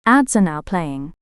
Ads are now playing.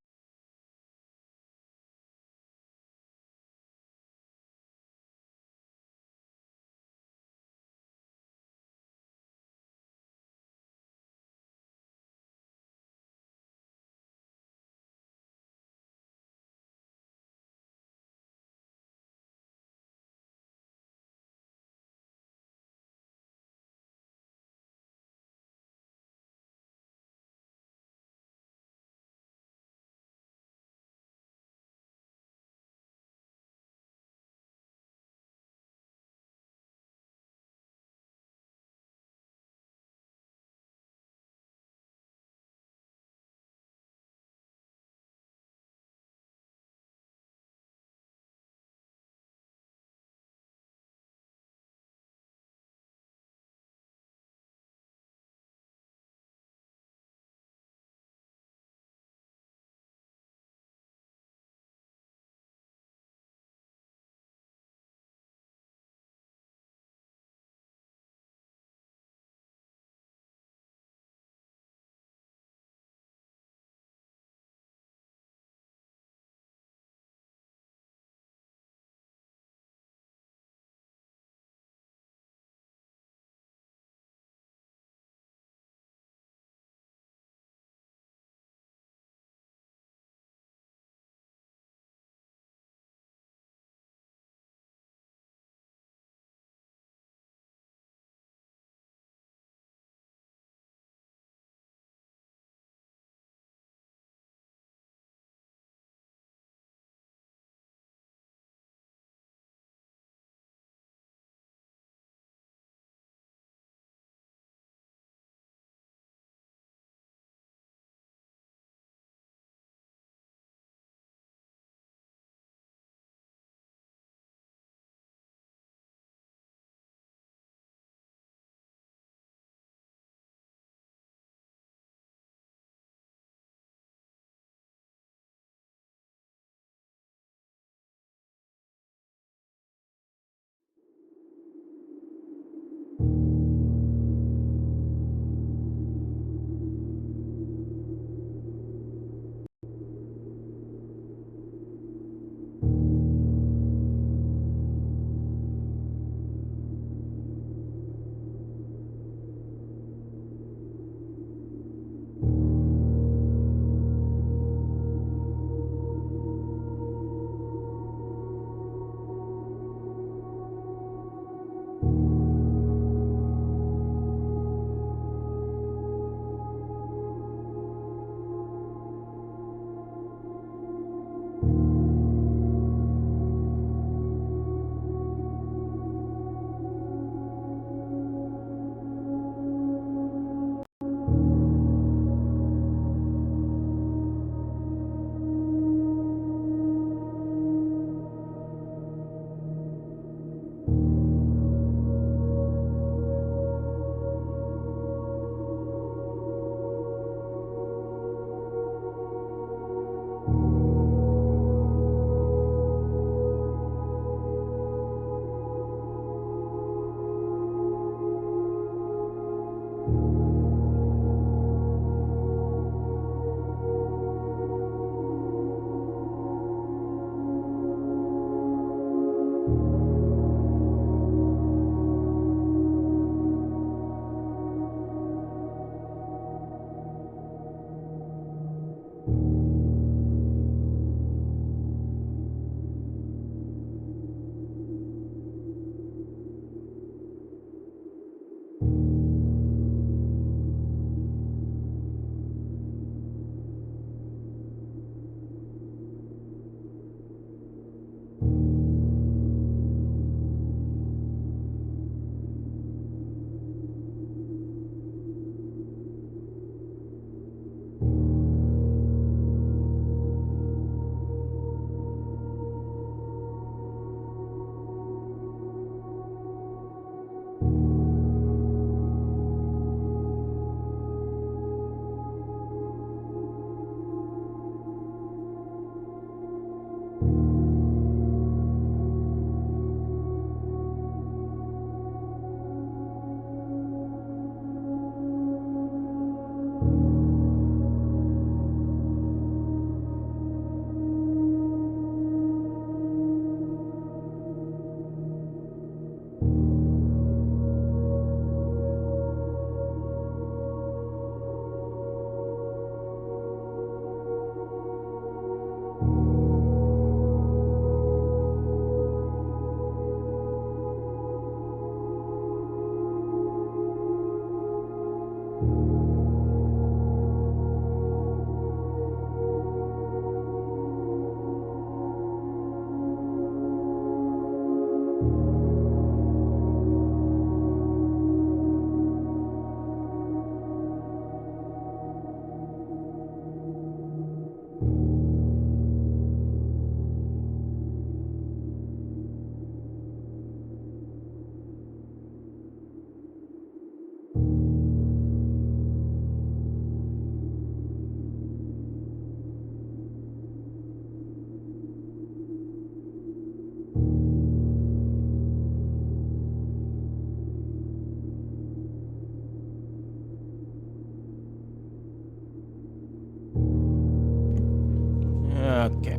Okay.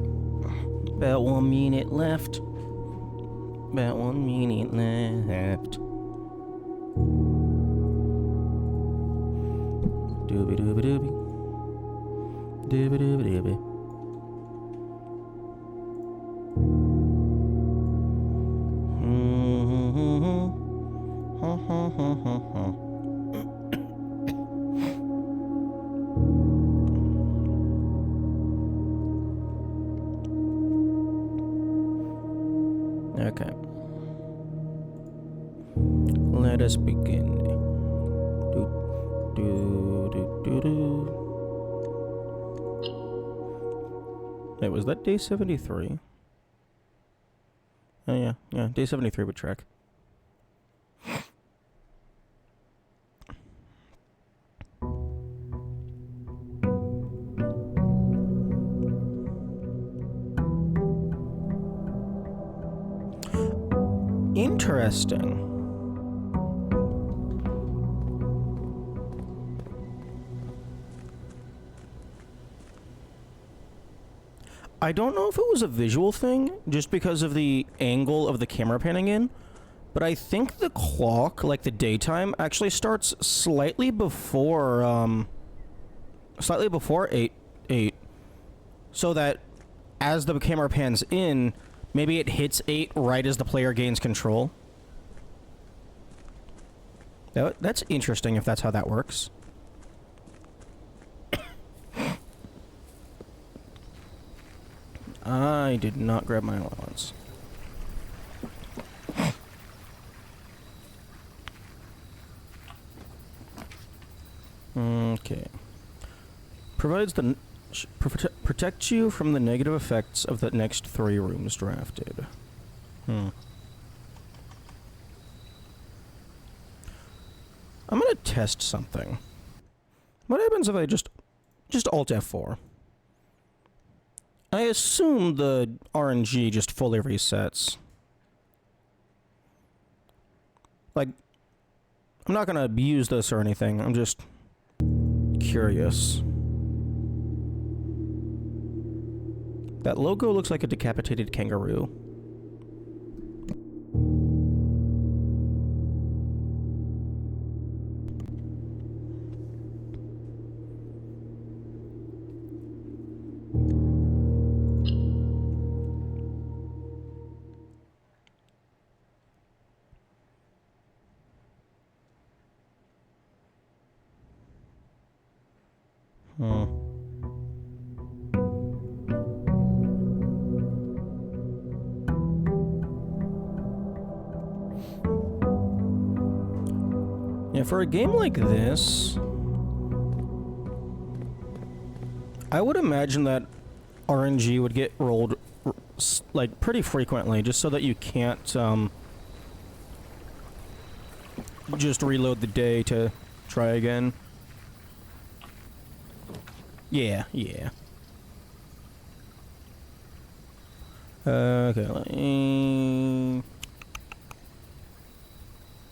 About 1 minute left. About 1 minute left. Doobie doobie doobie. Doobie doobie doobie. Okay. Let us begin. Wait, was that day 73? Oh yeah, day 73 would track. Interesting. I don't know if it was a visual thing, just because of the angle of the camera panning in, but I think the clock, like the daytime, actually starts slightly before 8, so that as the camera pans in, maybe it hits 8 right as the player gains control. That's interesting if that's how that works. I did not grab my allowance. Okay. Protects you from the negative effects of the next 3 rooms drafted. I'm gonna test something. What happens if I just Alt F4? I assume the RNG just fully resets. Like, I'm not gonna abuse this or anything, I'm just curious. That logo looks like a decapitated kangaroo. Yeah, for a game like this, I would imagine that RNG would get rolled like pretty frequently, just so that you can't just reload the day to try again. Yeah. Okay.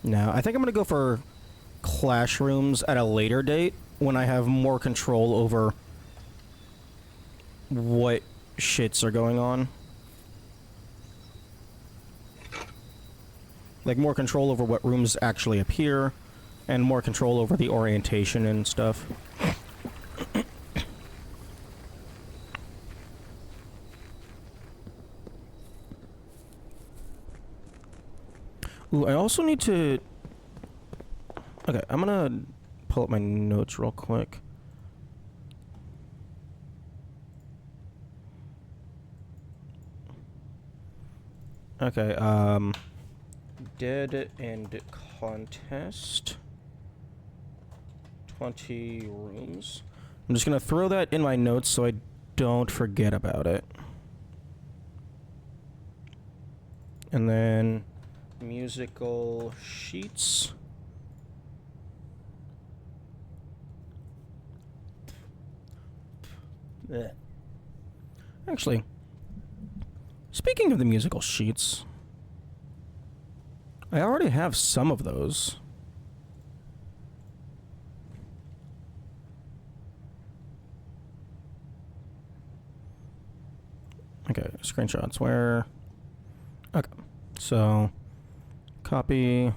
No, I think I'm gonna go for Clash rooms at a later date when I have more control over what shits are going on. Like, more control over what rooms actually appear, and more control over the orientation and stuff. Ooh, I also need to... Okay, I'm gonna pull up my notes real quick. Okay, Dead End Contest. 20 rooms. I'm just gonna throw that in my notes so I don't forget about it. And then musical sheets. Actually, speaking of the musical sheets, I already have some of those. Okay, screenshots. Where? Okay. So, copy.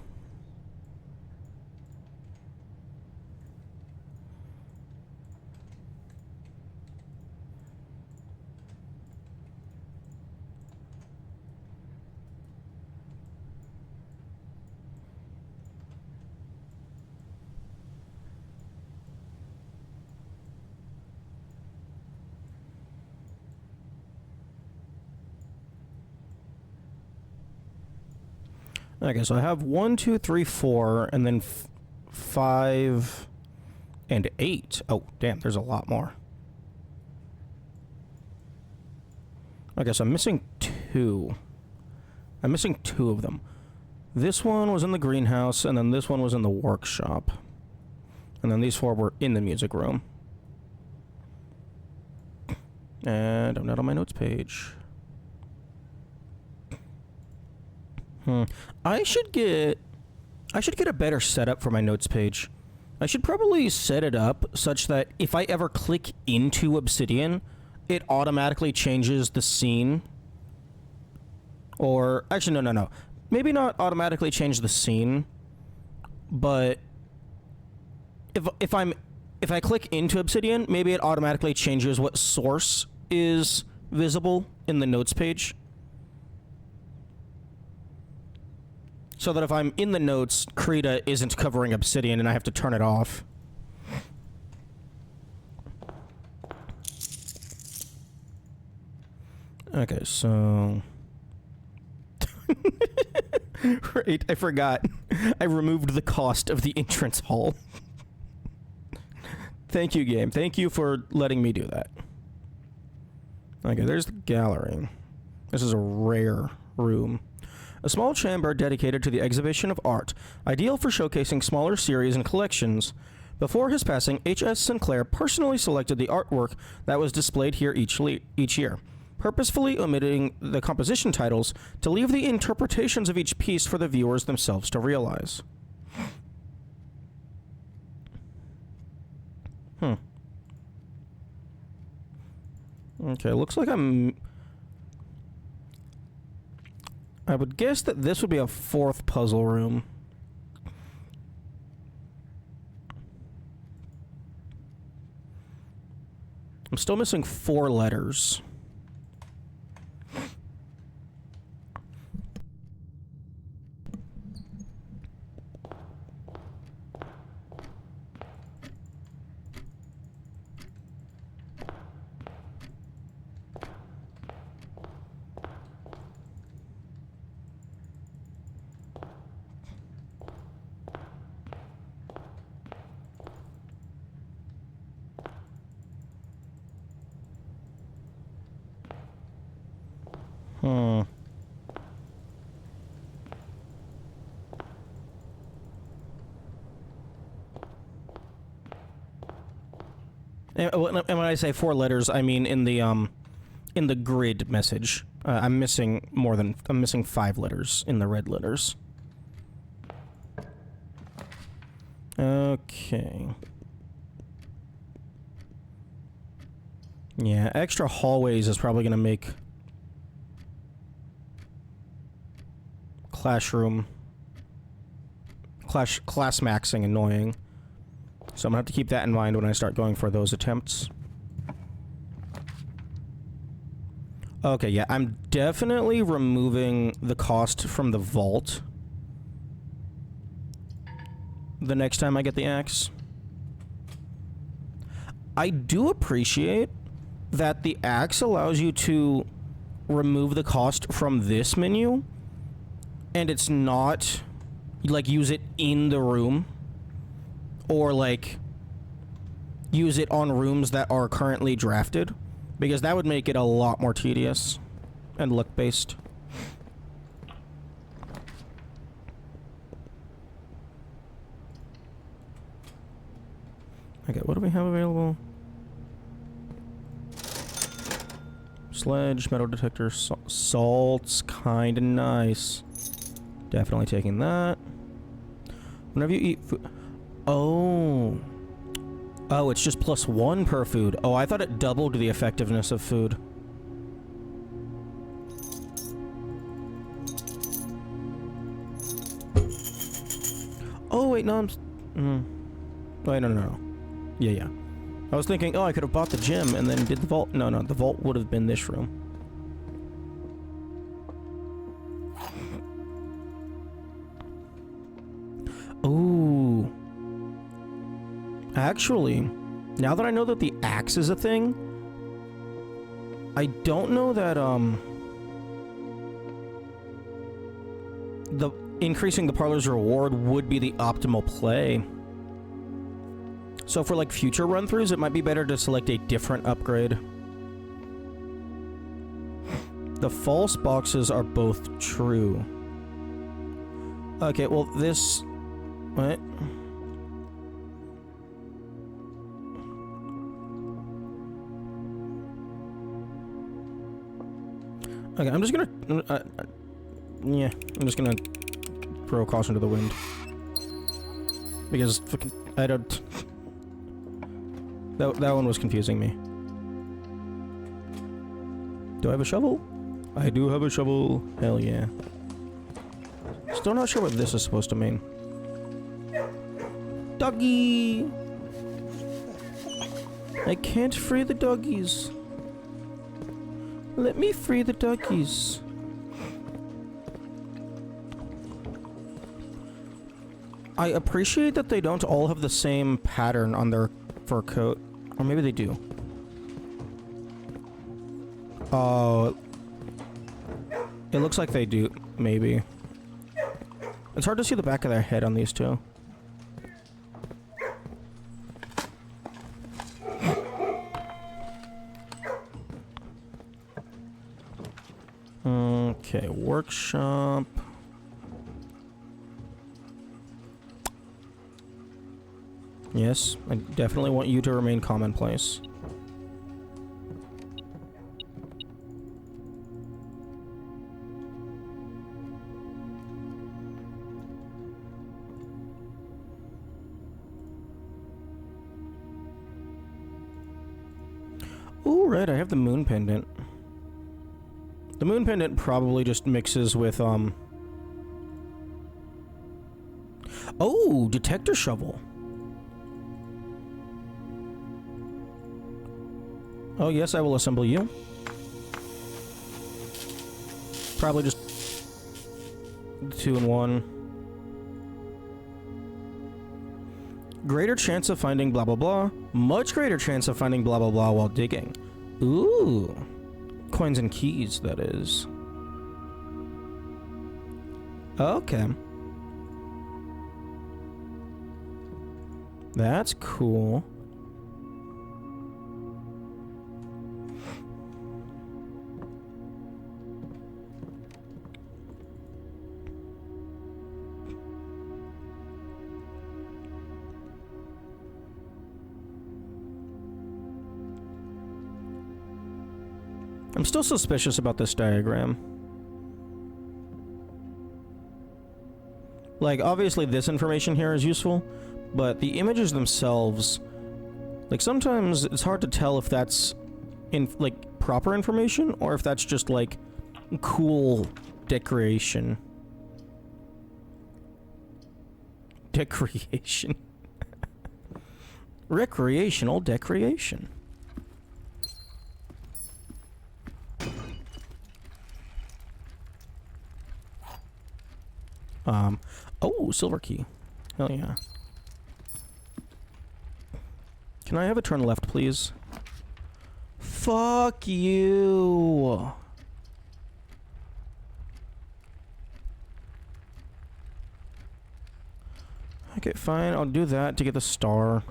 Okay, so I have 1, 2, 3, 4, and then 5 and 8. Oh, damn, there's a lot more. Okay, so I'm missing 2. I'm missing 2 of them. This one was in the greenhouse, and then this one was in the workshop. And then these 4 were in the music room. And I'm not on my notes page. I should get a better setup for my notes page. I should probably set it up such that if I ever click into Obsidian, it automatically changes the scene. Or actually no. Maybe not automatically change the scene, but if I click into Obsidian, maybe it automatically changes what source is visible in the notes page. So that if I'm in the notes, Krita isn't covering Obsidian and I have to turn it off. Okay, so... Right, I forgot. I removed the cost of the entrance hall. Thank you, game. Thank you for letting me do that. Okay, there's the gallery. This is a rare room. A small chamber dedicated to the exhibition of art, ideal for showcasing smaller series and collections. Before his passing, H.S. Sinclair personally selected the artwork that was displayed here each year, purposefully omitting the composition titles to leave the interpretations of each piece for the viewers themselves to realize. Okay, looks like I would guess that this would be a 4th puzzle room. I'm still missing 4 letters. And when I say 4 letters, I mean in the grid message. I'm missing 5 letters in the red letters. Okay. Yeah, extra hallways is probably gonna make class maxing annoying. So I'm gonna have to keep that in mind when I start going for those attempts. Okay, yeah, I'm definitely removing the cost from the vault the next time I get the axe. I do appreciate that the axe allows you to remove the cost from this menu, and it's not, like, use it in the room, or, like, use it on rooms that are currently drafted, because that would make it a lot more tedious and luck-based. Okay, what do we have available? Sledge, metal detector, salt's kinda nice. Definitely taking that. Whenever you eat food... Oh. Oh, it's just +1 per food. Oh, I thought it doubled the effectiveness of food. wait, no, Wait, no. Yeah. I was thinking, oh, I could have bought the gym and then did the vault. No, the vault would have been this room. Ooh. Actually, now that I know that the axe is a thing, I don't know that, the increasing the parlor's reward would be the optimal play. So for like future run-throughs, it might be better to select a different upgrade. The false boxes are both true. Okay, well this... What? Okay, I'm just gonna... yeah, I'm just gonna throw caution to the wind. Because fucking... I don't... That one was confusing me. Do I have a shovel? I do have a shovel. Hell yeah. Still not sure what this is supposed to mean. Doggy! I can't free the doggies. Let me free the doggies. I appreciate that they don't all have the same pattern on their fur coat. Or maybe they do. Oh. It looks like they do, maybe. It's hard to see the back of their head on these two. Okay, workshop. Yes, I definitely want you to remain commonplace. Ooh, right, I have the moon pendant. The moon pendant probably just mixes with, Oh, detector shovel. Oh, yes, I will assemble you. Probably just 2 in 1. Greater chance of finding blah blah blah. Much greater chance of finding blah blah blah while digging. Ooh. Coins and keys, that is. Okay. That's cool. I'm still suspicious about this diagram. Like, obviously this information here is useful, but the images themselves, like, sometimes it's hard to tell if that's like proper information or if that's just like cool decoration. Recreational decoration. Oh, silver key. Hell yeah. Can I have a turn left, please? Fuck you. Okay, fine. I'll do that to get the star.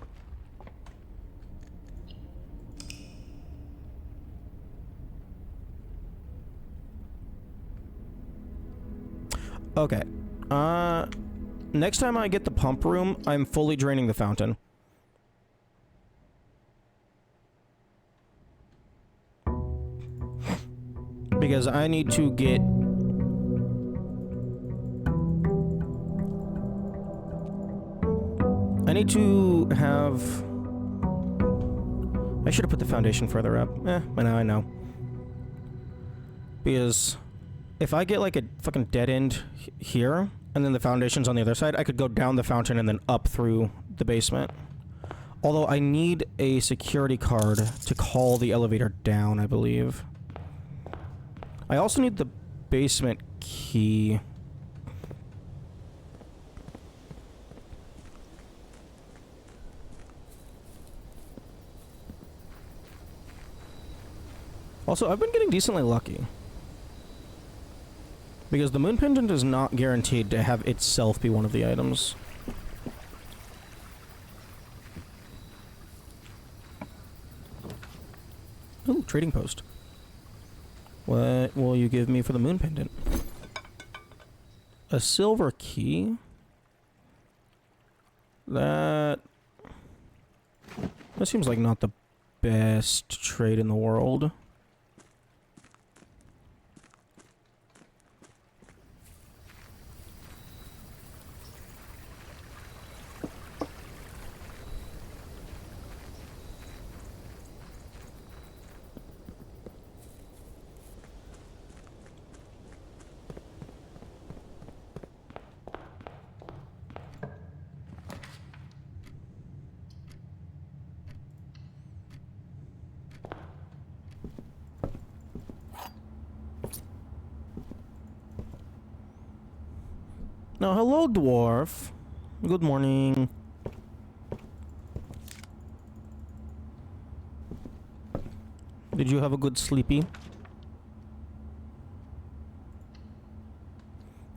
Okay. Next time I get the pump room, I'm fully draining the fountain. Because I need to get... I need to have... I should have put the foundation further up. But now I know. Because if I get like a fucking dead end here, and then the foundation's on the other side, I could go down the fountain and then up through the basement. Although I need a security card to call the elevator down, I believe. I also need the basement key. Also, I've been getting decently lucky. Because the moon pendant is not guaranteed to have itself be one of the items. Ooh, trading post. What will you give me for the moon pendant? A silver key? That seems like not the best trade in the world. Now, hello, dwarf. Good morning. Did you have a good sleepy?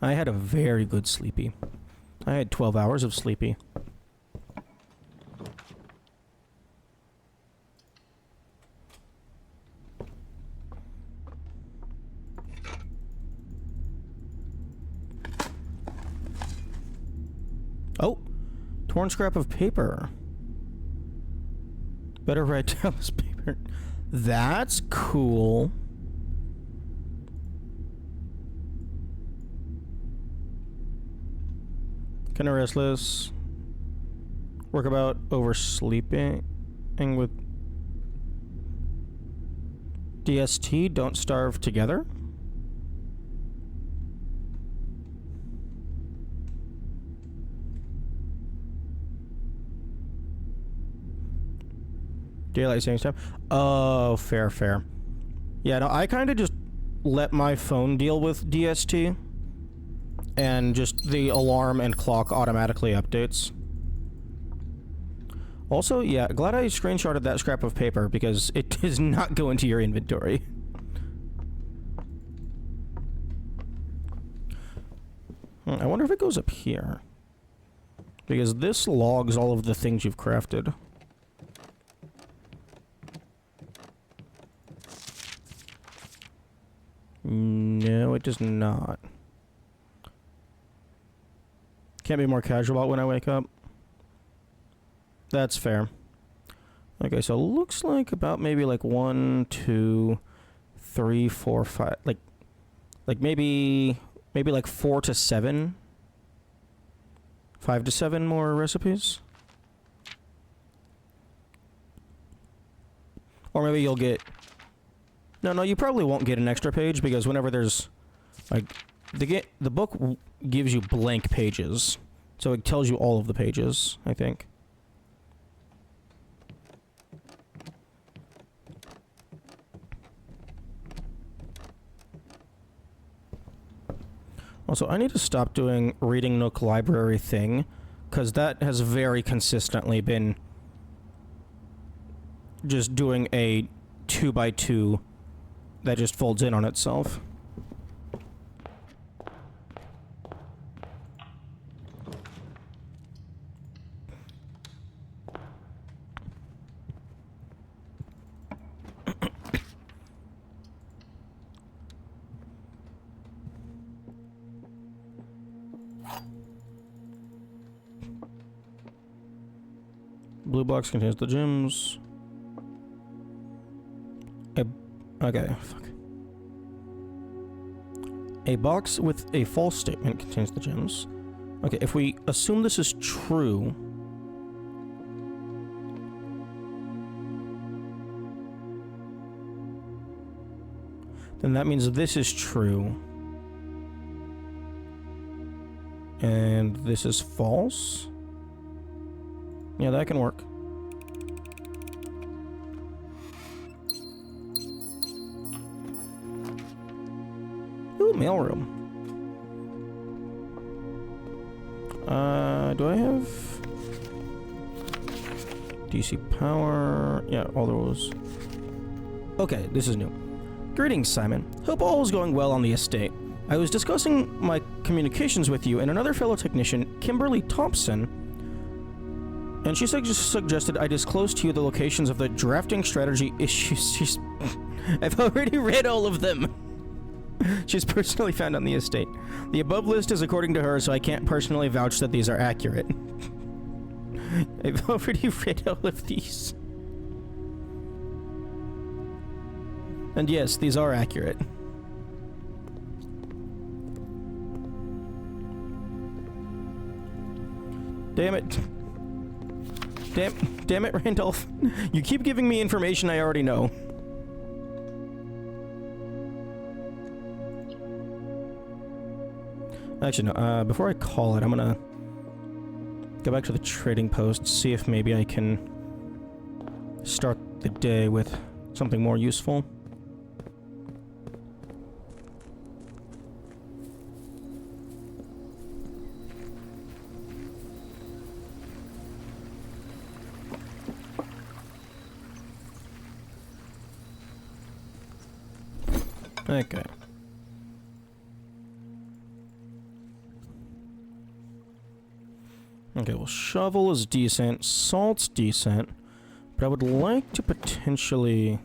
I had a very good sleepy. I had 12 hours of sleepy. Oh, torn scrap of paper. Better write down this paper. That's cool. Kinda restless. Work about oversleeping with DST. Don't starve together. Daylight savings time. Oh, fair, fair. Yeah, no, I kind of just let my phone deal with DST. And just the alarm and clock automatically updates. Also, yeah, glad I screenshotted that scrap of paper because it does not go into your inventory. I wonder if it goes up here. Because this logs all of the things you've crafted. No, it does not. Can't be more casual about when I wake up. That's fair. Okay, so it looks like about maybe like 1, 2, 3, 4, 5. Like maybe like 4 to 7. 5 to 7 more recipes. Or maybe you'll get... No, you probably won't get an extra page because whenever there's... like, the book gives you blank pages. So it tells you all of the pages, I think. Also, I need to stop doing Reading Nook library thing, because that has very consistently been just doing a 2x2 that just folds in on itself. Blue box contains the gems. Okay, fuck. A box with a false statement contains the gems. Okay, if we assume this is true... then that means this is true. And this is false. Yeah, that can work. Ooh, mailroom. Do I have DC power? Yeah, all those. Okay, this is new. Greetings, Simon. Hope all is going well on the estate. I was discussing my communications with you and another fellow technician, Kimberly Thompson, and she suggested I disclose to you the locations of the drafting strategy issues I've already read all of them. She's personally found on the estate. The above list is according to her, so I can't personally vouch that these are accurate. I've already read all of these. And yes, these are accurate. Damn it. Damn it, Randolph. You keep giving me information I already know. Actually, no, before I call it, I'm gonna go back to the trading post, see if maybe I can start the day with something more useful. Okay. Okay, well, shovel is decent, salt's decent, but I would like to potentially...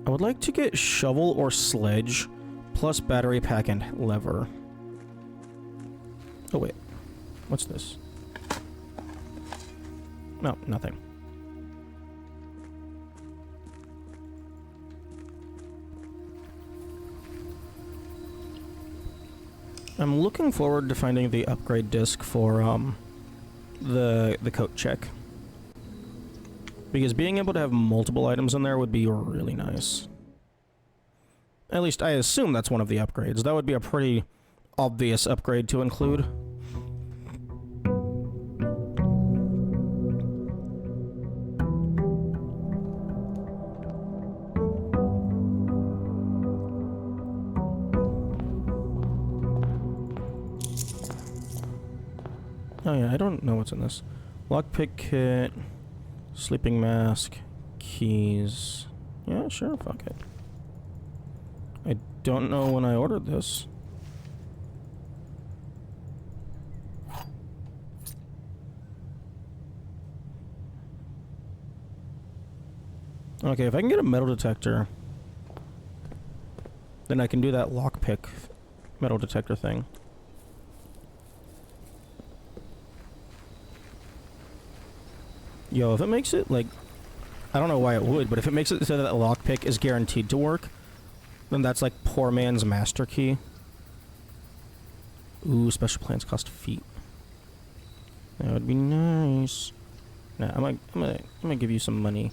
I would like to get shovel or sledge, plus battery pack and lever. Oh wait, what's this? No, nothing. I'm looking forward to finding the upgrade disc for the coat check. Because being able to have multiple items in there would be really nice. At least I assume that's one of the upgrades. That would be a pretty obvious upgrade to include. Oh yeah, I don't know what's in this. Lockpick kit, sleeping mask, keys. Yeah, sure, fuck it. I don't know when I ordered this. Okay, if I can get a metal detector, then I can do that lockpick metal detector thing. Yo, if it makes it, like, I don't know why it would, but if it makes it so that lockpick is guaranteed to work, then that's like poor man's master key. Ooh, special plans cost feet. That would be nice. Nah, I'm gonna give you some money.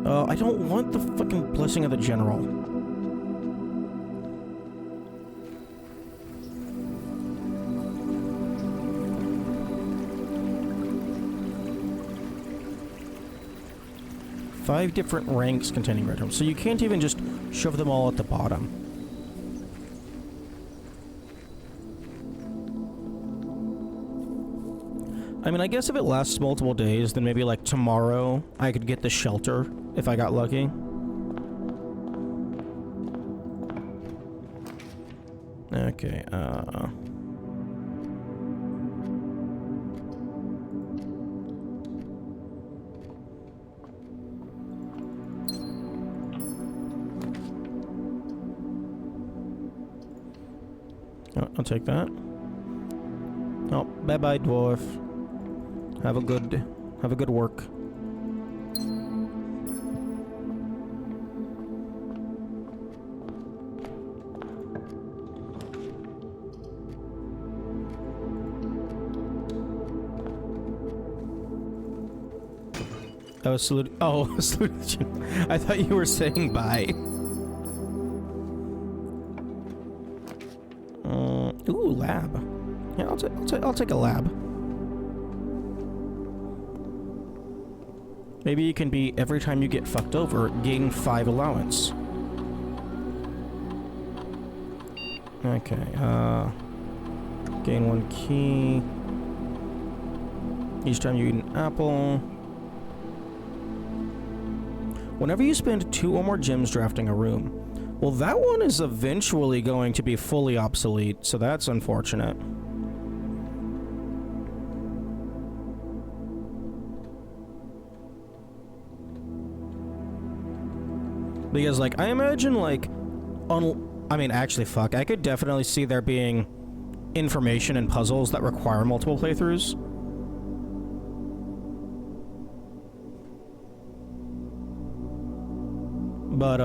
I don't want the fucking blessing of the general. Five different ranks containing red homes, so you can't even just shove them all at the bottom. I mean, I guess if it lasts multiple days, then maybe like tomorrow I could get the shelter if I got lucky. Okay, I'll take that. Oh, bye-bye, dwarf. Have a good work. Oh, salute. Oh, salute. I thought you were saying bye. Ooh, lab. Yeah, I'll take a lab. Maybe it can be every time you get fucked over, gain 5 allowance. Okay, gain 1 key. Each time you eat an apple. Whenever you spend 2 or more gems drafting a room. Well, that one is eventually going to be fully obsolete, so that's unfortunate. Because, like, I imagine, like, I mean, actually, fuck, I could definitely see there being information and puzzles that require multiple playthroughs. But,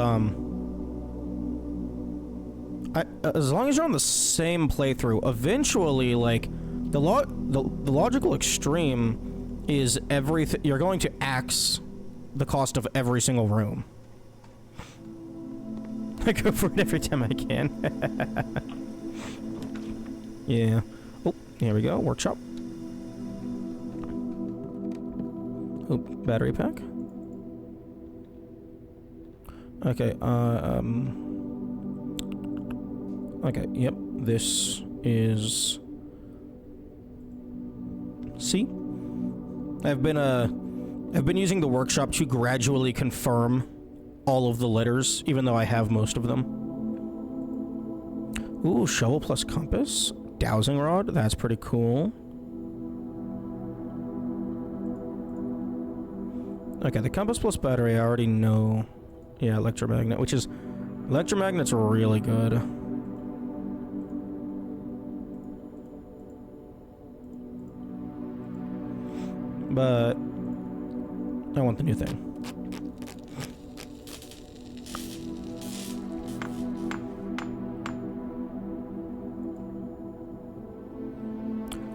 as long as you're on the same playthrough, eventually, like, the logical extreme is you're going to axe the cost of every single room. I go for it every time I can. Yeah. Oh, here we go. Workshop. Oh, battery pack. Okay, okay, yep, this is C. I've been using the workshop to gradually confirm all of the letters, even though I have most of them. Ooh, shovel plus compass. Dowsing rod, that's pretty cool. Okay, the compass plus battery, I already know. Yeah, electromagnet, which is... Electromagnet's really good. But... I want the new thing.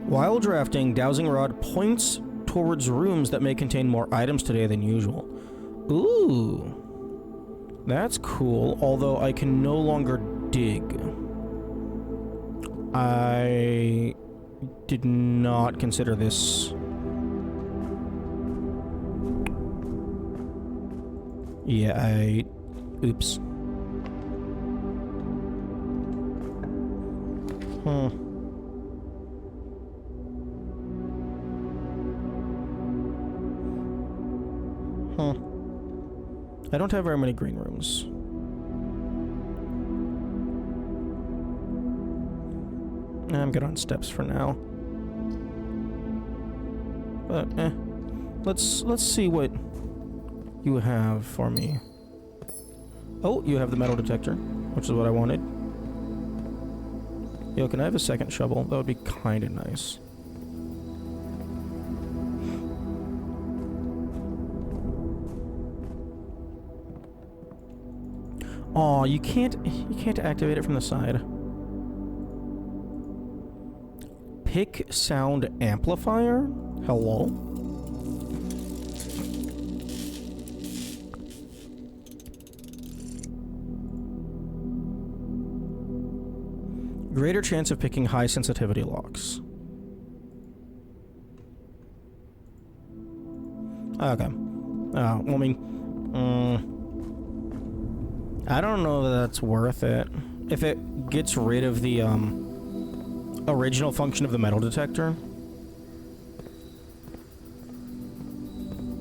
While drafting, Dowsing Rod points towards rooms that may contain more items today than usual. Ooh. That's cool, although I can no longer dig. I did not consider this. Yeah, oops. I don't have very many green rooms. I'm good on steps for now. But let's see what you have for me. Oh, you have the metal detector, which is what I wanted. Yo, can I have a second shovel? That would be kind of nice. Aw, you can't activate it from the side. Pick sound amplifier? Hello? Greater chance of picking high sensitivity locks. Okay. Well, I mean, I don't know that that's worth it. If it gets rid of the, original function of the metal detector.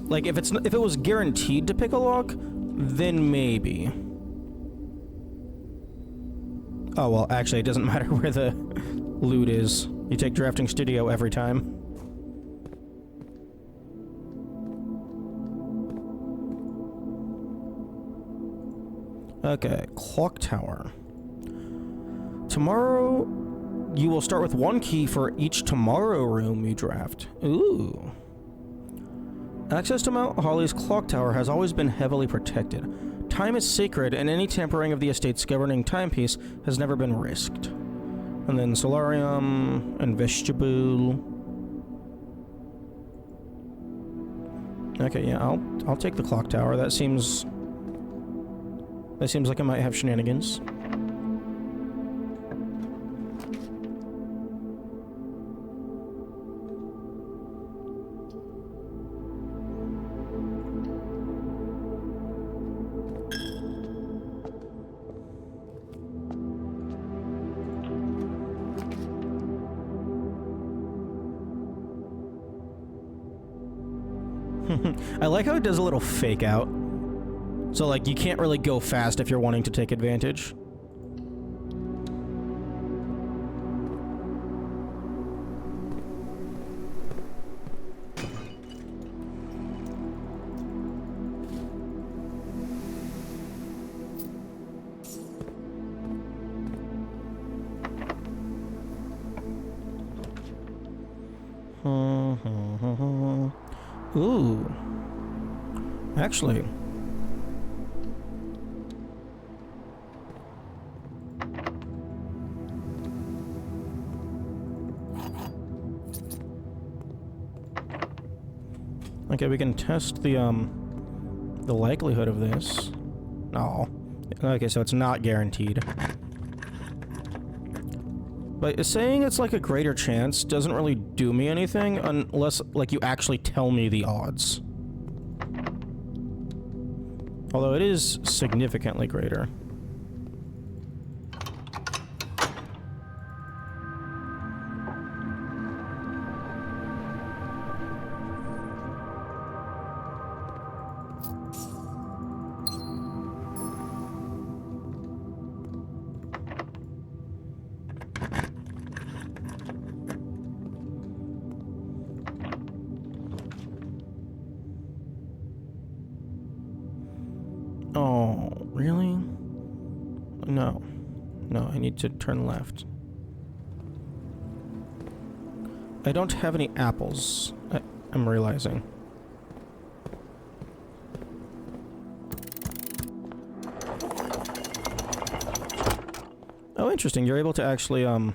Like, if it was guaranteed to pick a lock, then maybe. Oh, well, actually, it doesn't matter where the loot is. You take Drafting Studio every time. Okay, clock tower. Tomorrow, you will start with 1 key for each tomorrow room you draft. Ooh. Access to Mount Holly's clock tower has always been heavily protected. Time is sacred, and any tampering of the estate's governing timepiece has never been risked. And then solarium and vestibule. Okay, yeah, I'll take the clock tower. That seems like it might have shenanigans. I like how it does a little fake out. So, like, you can't really go fast if you're wanting to take advantage. Ooh. Actually. Okay, we can test the likelihood of this. Oh. Okay, so it's not guaranteed. But saying it's like a greater chance doesn't really do me anything unless, like, you actually tell me the odds. Although it is significantly greater. Oh, really? No. No, I need to turn left. I don't have any apples, I'm realizing. Oh, interesting. You're able to actually, I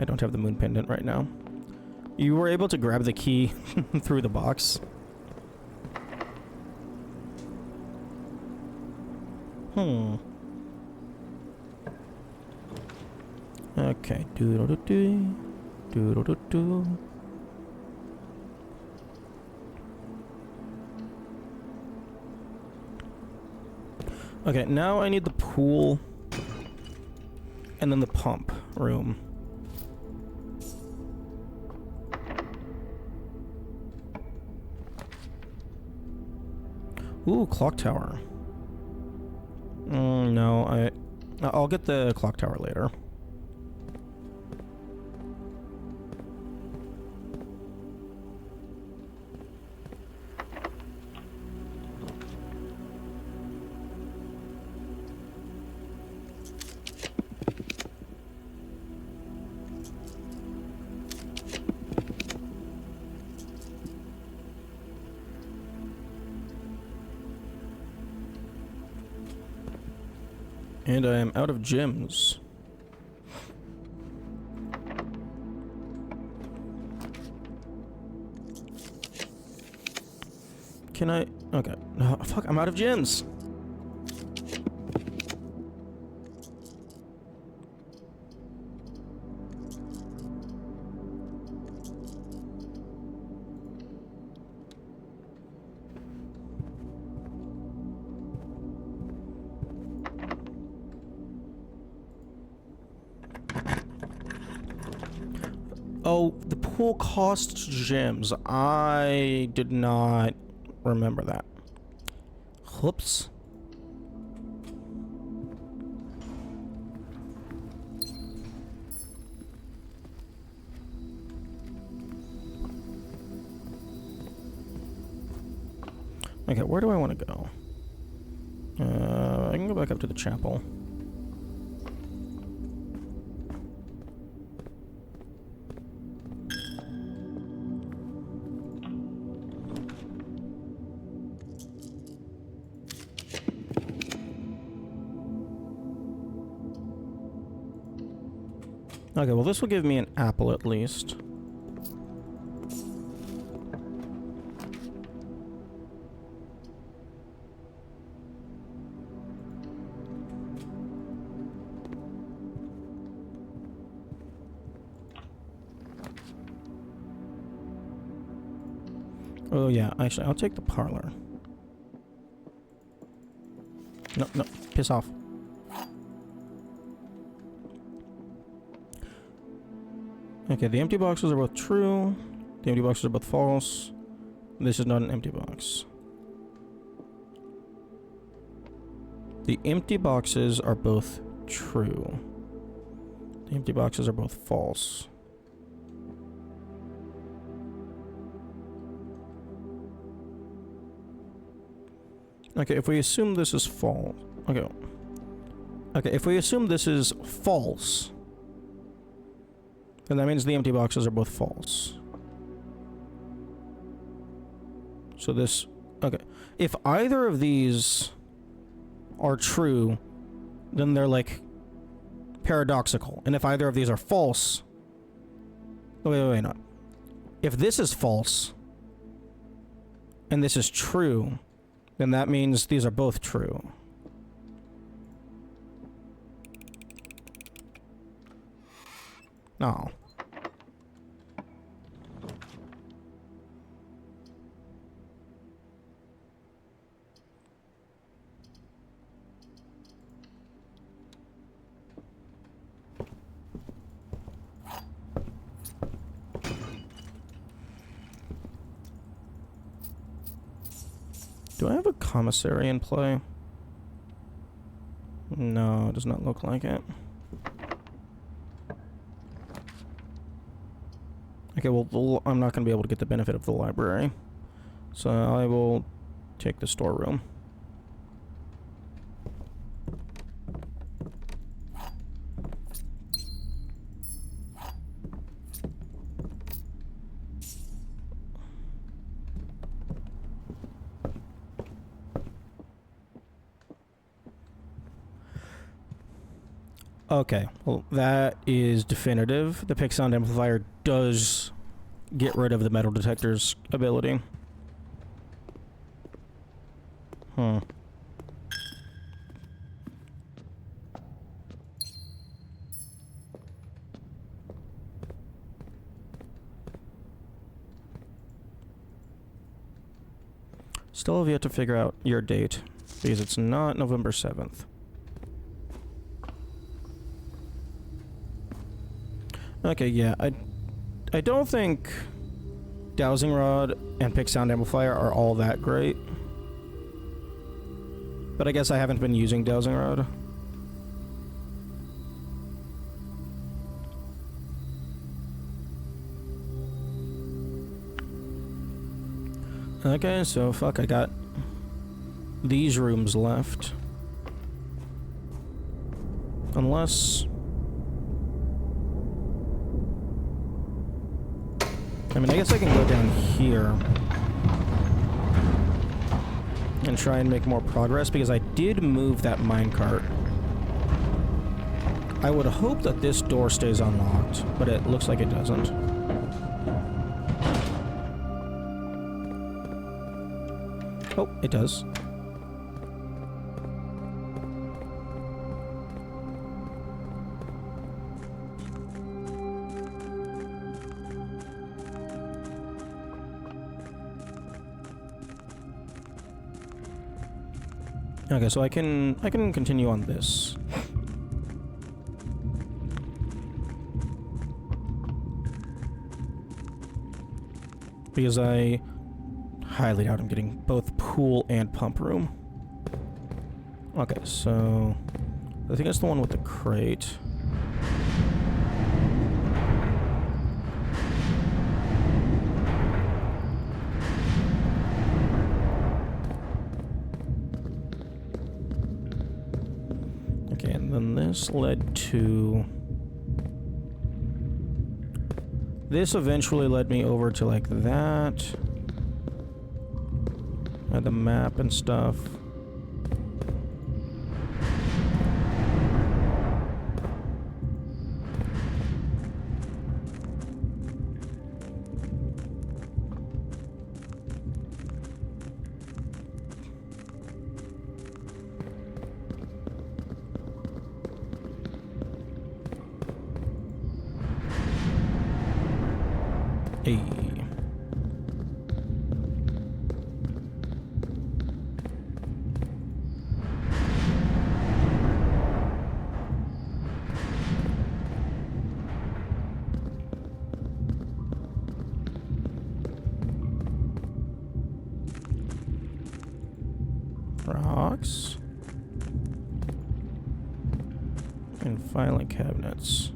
don't have the moon pendant right now. You were able to grab the key through the box. Okay. Doodle-doo-doo. Doodle-doo-doo. Okay, now I need the pool and then the pump room. Ooh, clock tower. No, I'll get the clock tower later. And I am out of gems. Can I? Okay. Oh, fuck, I'm out of gems. Oh, the pool costs gems. I did not remember that. Whoops. Okay, where do I want to go? I can go back up to the chapel. Okay, well this will give me an apple at least. Oh yeah, actually, I'll take the parlor. No, no, piss off. Okay, the empty boxes are both true. The empty boxes are both false. This is not an empty box. The empty boxes are both true. The empty boxes are both false. Okay, if we assume this is false... Okay. Okay, if we assume this is false, then that means the empty boxes are both false. So this... Okay. If either of these are true, then they're, like, paradoxical. And if either of these are false... Wait, no. If this is false, and this is true, then that means these are both true. No. Do I have a commissary in play? No, it does not look like it. Okay, well, I'm not going to be able to get the benefit of the library. So I will take the storeroom. Okay, well, that is definitive. The PIC sound amplifier does get rid of the metal detector's ability. Hmm. Still have yet to figure out your date, because it's not November 7th. Okay, yeah, I don't think Dowsing Rod and PIC Sound Amplifier are all that great. But I guess I haven't been using Dowsing Rod. Okay, so fuck, I got these rooms left. Unless... I mean, I guess I can go down here and try and make more progress, because I did move that minecart. I would hope that this door stays unlocked, but it looks like it doesn't. Oh, it does. Okay, so I can continue on this. Because I highly doubt I'm getting both pool and pump room. Okay, so I think that's the one with the crate. This led to... This eventually led me over to, like, that. And the map and stuff. Hey. Rocks. And filing cabinets.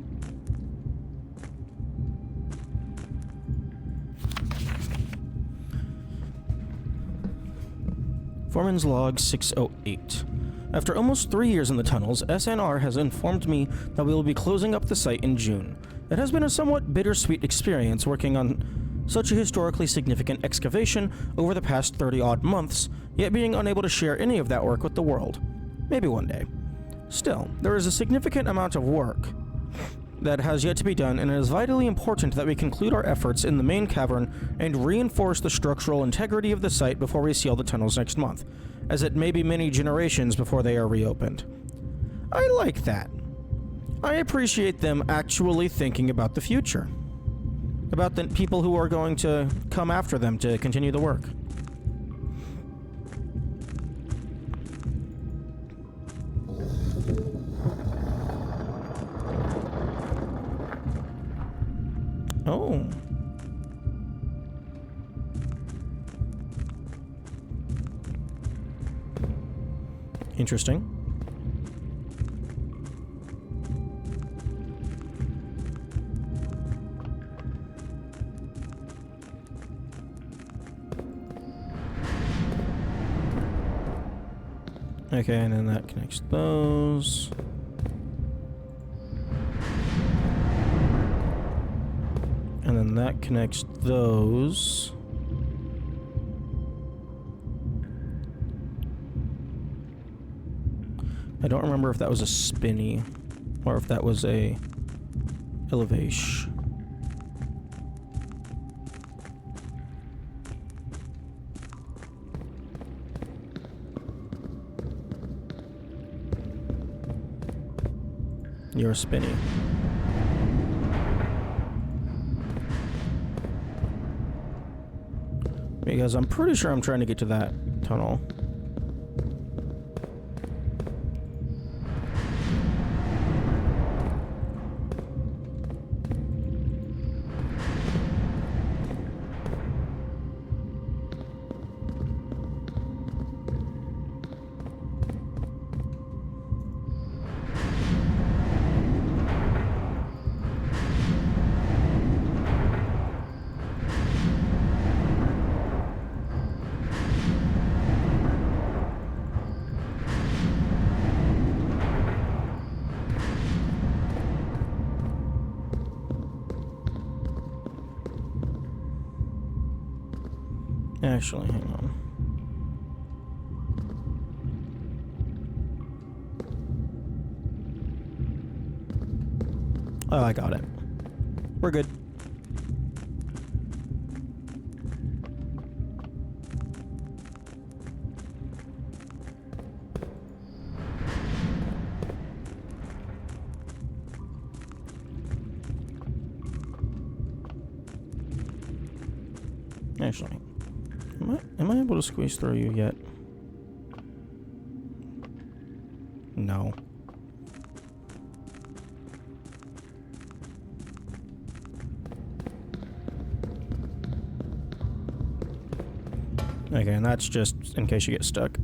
Foreman's Log 608. After almost 3 years in the tunnels, SNR has informed me that we will be closing up the site in June. It has been a somewhat bittersweet experience working on such a historically significant excavation over the past 30-odd months, yet being unable to share any of that work with the world. Maybe one day. Still, there is a significant amount of work that has yet to be done, and it is vitally important that we conclude our efforts in the main cavern and reinforce the structural integrity of the site before we seal the tunnels next month, as it may be many generations before they are reopened. I like that. I appreciate them actually thinking about the future. About the people who are going to come after them to continue the work. Oh. Interesting. Okay, and then that connects those. And then that connects those. I don't remember if that was a spinny or if that was a elevation. You're a spinny. Because I'm pretty sure I'm trying to get to that tunnel. Actually, hang on. Oh, I got it. We're good. Actually, am I able to squeeze through you yet? No. Okay, and that's just in case you get stuck.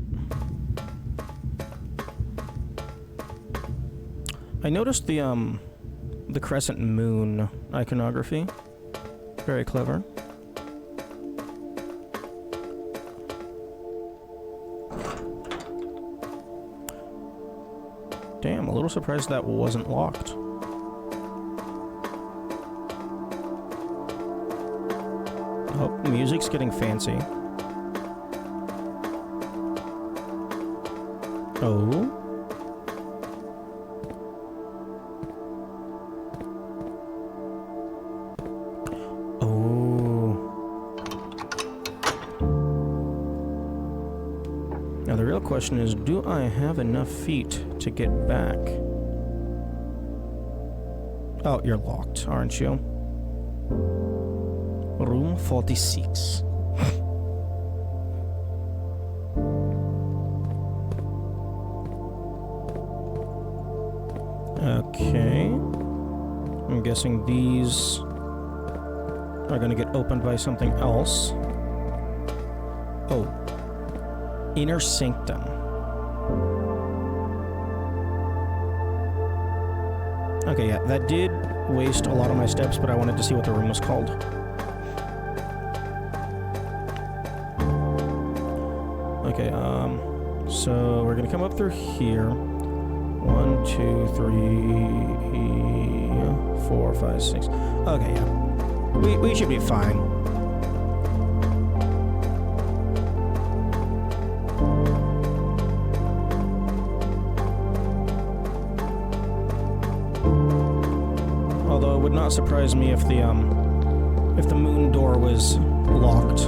I noticed the crescent moon iconography. Very clever. Damn, a little surprised that wasn't locked. Oh, music's getting fancy. Oh. Oh. Now the real question is, do I have enough feet to get back? Oh, you're locked, aren't you? Room 46. Okay. I'm guessing these are gonna get opened by something else. Oh. Inner Sanctum. Okay, yeah, that did waste a lot of my steps, but I wanted to see what the room was called. Okay, so we're gonna come up through here. 1, 2, 3, 4, 5, 6. Okay, yeah. We should be fine. Although it would not surprise me if the moon door was locked.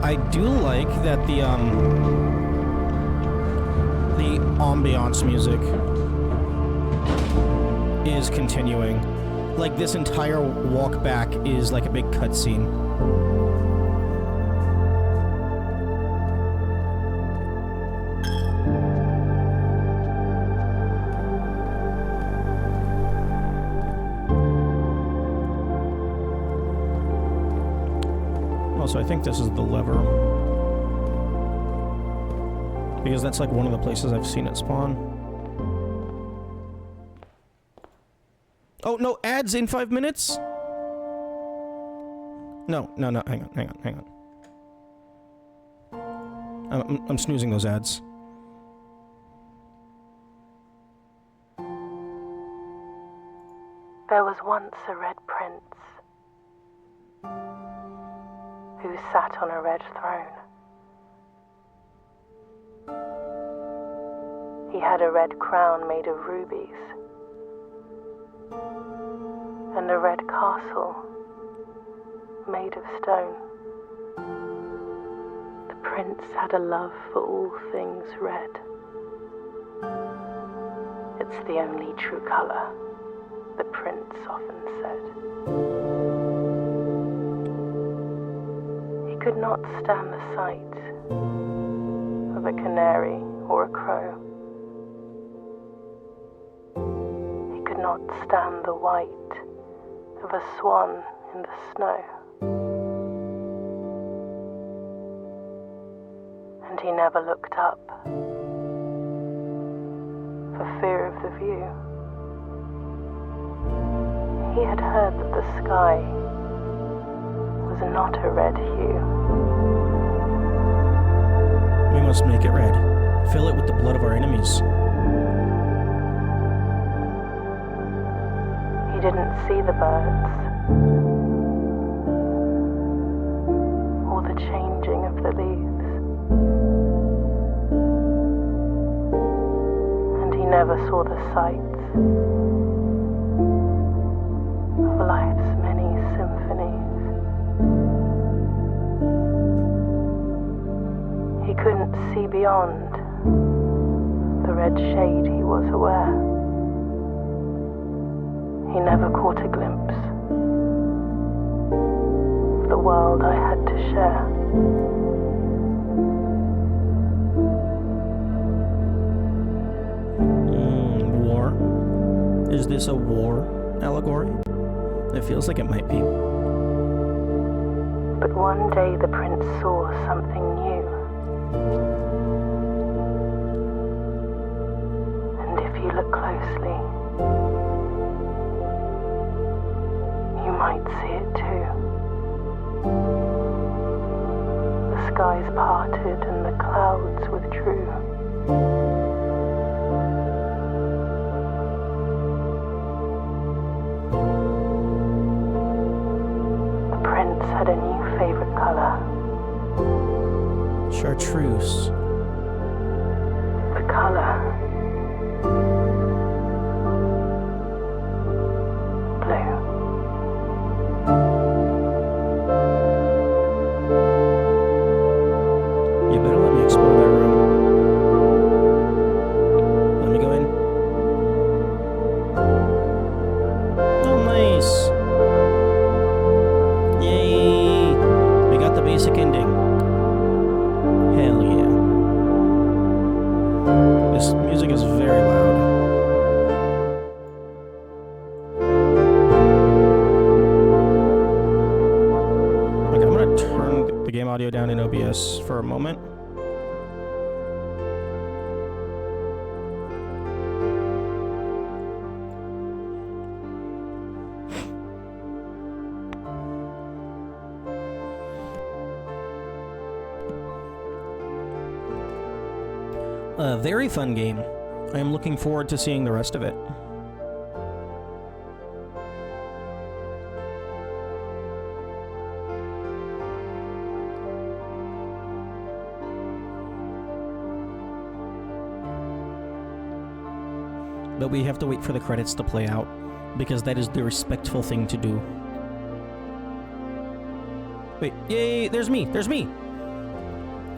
I do like that the ambiance music is continuing. Like, this entire walk back is like a big cutscene. Also, I think this is the lever. Because that's like one of the places I've seen it spawn. Oh, no, ads in 5 minutes? No, hang on. I'm snoozing those ads. There was once a red prince who sat on a red throne. He had a red crown made of rubies and a red castle made of stone. The prince had a love for all things red. It's the only true color, the prince often said. He could not stand the sight of a canary or a crow. He could not stand the white of a swan in the snow. And he never looked up for fear of the view. He had heard that the sky was not a red hue. We must make it red. Fill it with the blood of our enemies. He didn't see the birds or the changing of the leaves. And he never saw the sights of life's many symphonies. He couldn't see beyond the red shade he was aware. He never caught a glimpse of the world I had to share. War? Is this a war allegory? It feels like it might be. But one day the prince saw something new. And if you look closely, you might see it too. The skies parted and the clouds withdrew. The prince had a new favorite color. Chartreuse. The color blue. OBS for a moment. A very fun game. I am looking forward to seeing the rest of it. But we have to wait for the credits to play out, because that is the respectful thing to do. Wait, yay, there's me! There's me!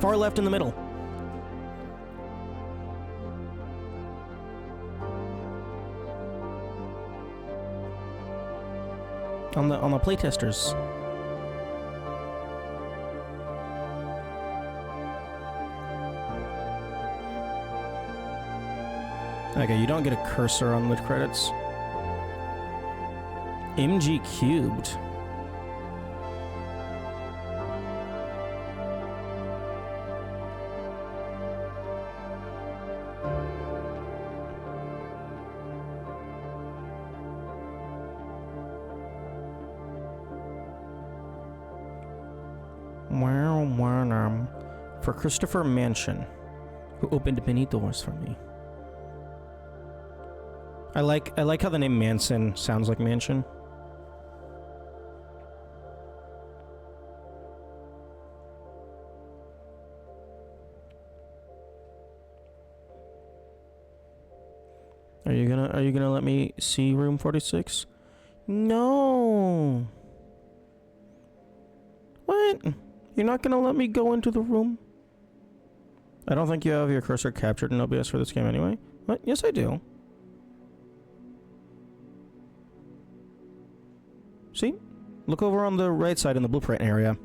Far left in the middle. On the playtesters. Okay, you don't get a cursor on the credits. MG cubed. For Christopher Mansion, who opened many doors for me. I like how the name Manson sounds like mansion. Are you gonna let me see room 46? No. What? You're not gonna let me go into the room? I don't think you have your cursor captured in OBS for this game anyway. What? Yes, I do. See? Look over on the right side in the blueprint area.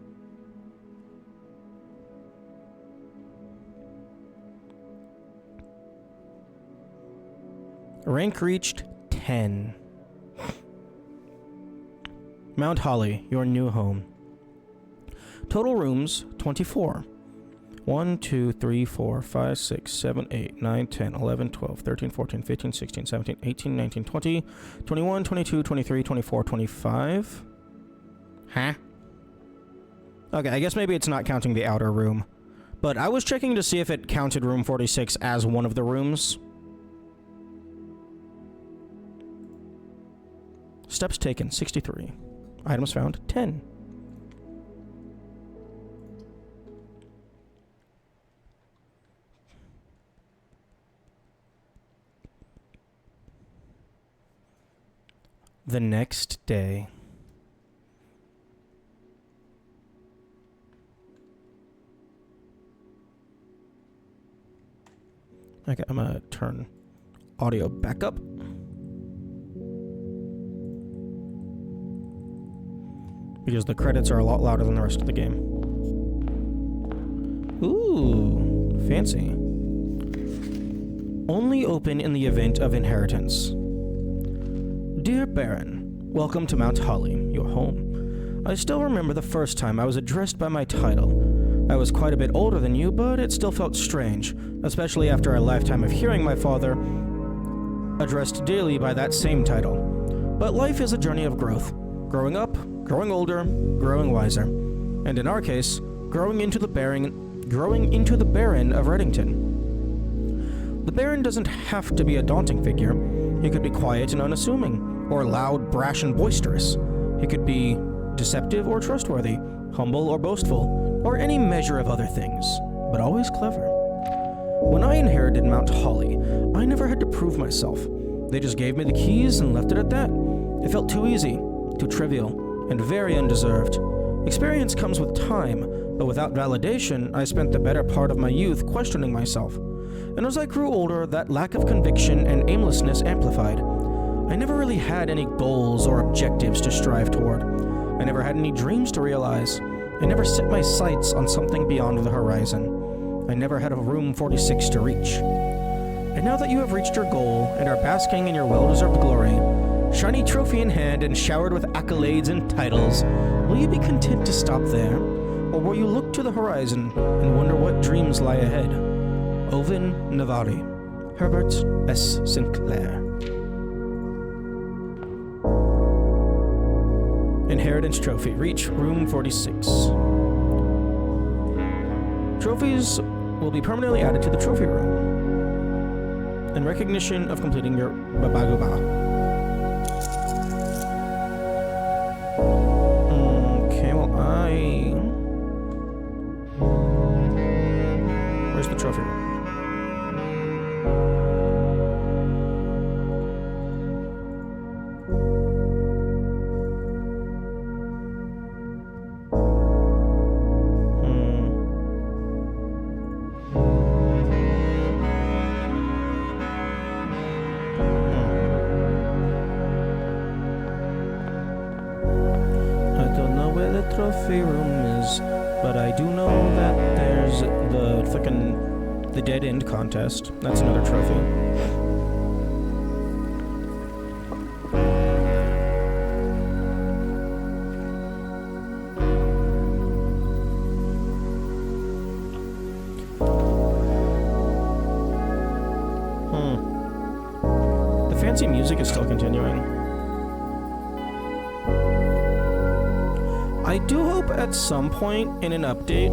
Rank reached 10. Mount Holly, your new home. Total rooms, 24. 1, 2, 3, 4, 5, 6, 7, 8, 9, 10, 11, 12, 13, 14, 15, 16, 17, 18, 19, 20, 21, 22, 23, 24, 25. Huh? Okay, I guess maybe it's not counting the outer room. But I was checking to see if it counted room 46 as one of the rooms. Steps taken, 63. Items found, 10. The next day. Okay, I'm gonna turn audio back up. Because the credits are a lot louder than the rest of the game. Ooh, fancy. Only open in the event of inheritance. Dear Baron, welcome to Mount Holly, your home. I still remember the first time I was addressed by my title. I was quite a bit older than you, but it still felt strange, especially after a lifetime of hearing my father addressed daily by that same title. But life is a journey of growth. Growing up, growing older, growing wiser. And in our case, growing into the Baron of Reddington. The Baron doesn't have to be a daunting figure. He could be quiet and unassuming, or loud, brash, and boisterous. He could be deceptive or trustworthy, humble or boastful, or any measure of other things, but always clever. When I inherited Mount Holly, I never had to prove myself. They just gave me the keys and left it at that. It felt too easy, too trivial, and very undeserved. Experience comes with time, but without validation, I spent the better part of my youth questioning myself. And as I grew older, that lack of conviction and aimlessness amplified. I never really had any goals or objectives to strive toward. I never had any dreams to realize. I never set my sights on something beyond the horizon. I never had a room 46 to reach. And now that you have reached your goal and are basking in your well-deserved glory, shiny trophy in hand and showered with accolades and titles, will you be content to stop there? Or will you look to the horizon and wonder what dreams lie ahead? Owen Navari, Herbert S. Sinclair. Inheritance Trophy. Reach room 46. Trophies will be permanently added to the trophy room in recognition of completing your Babaguba. Okay, well, where's the trophy room? Trophy room is, but I do know that there's the dead end contest. That's another trophy. The fancy music is still continuing. I do hope at some point in an update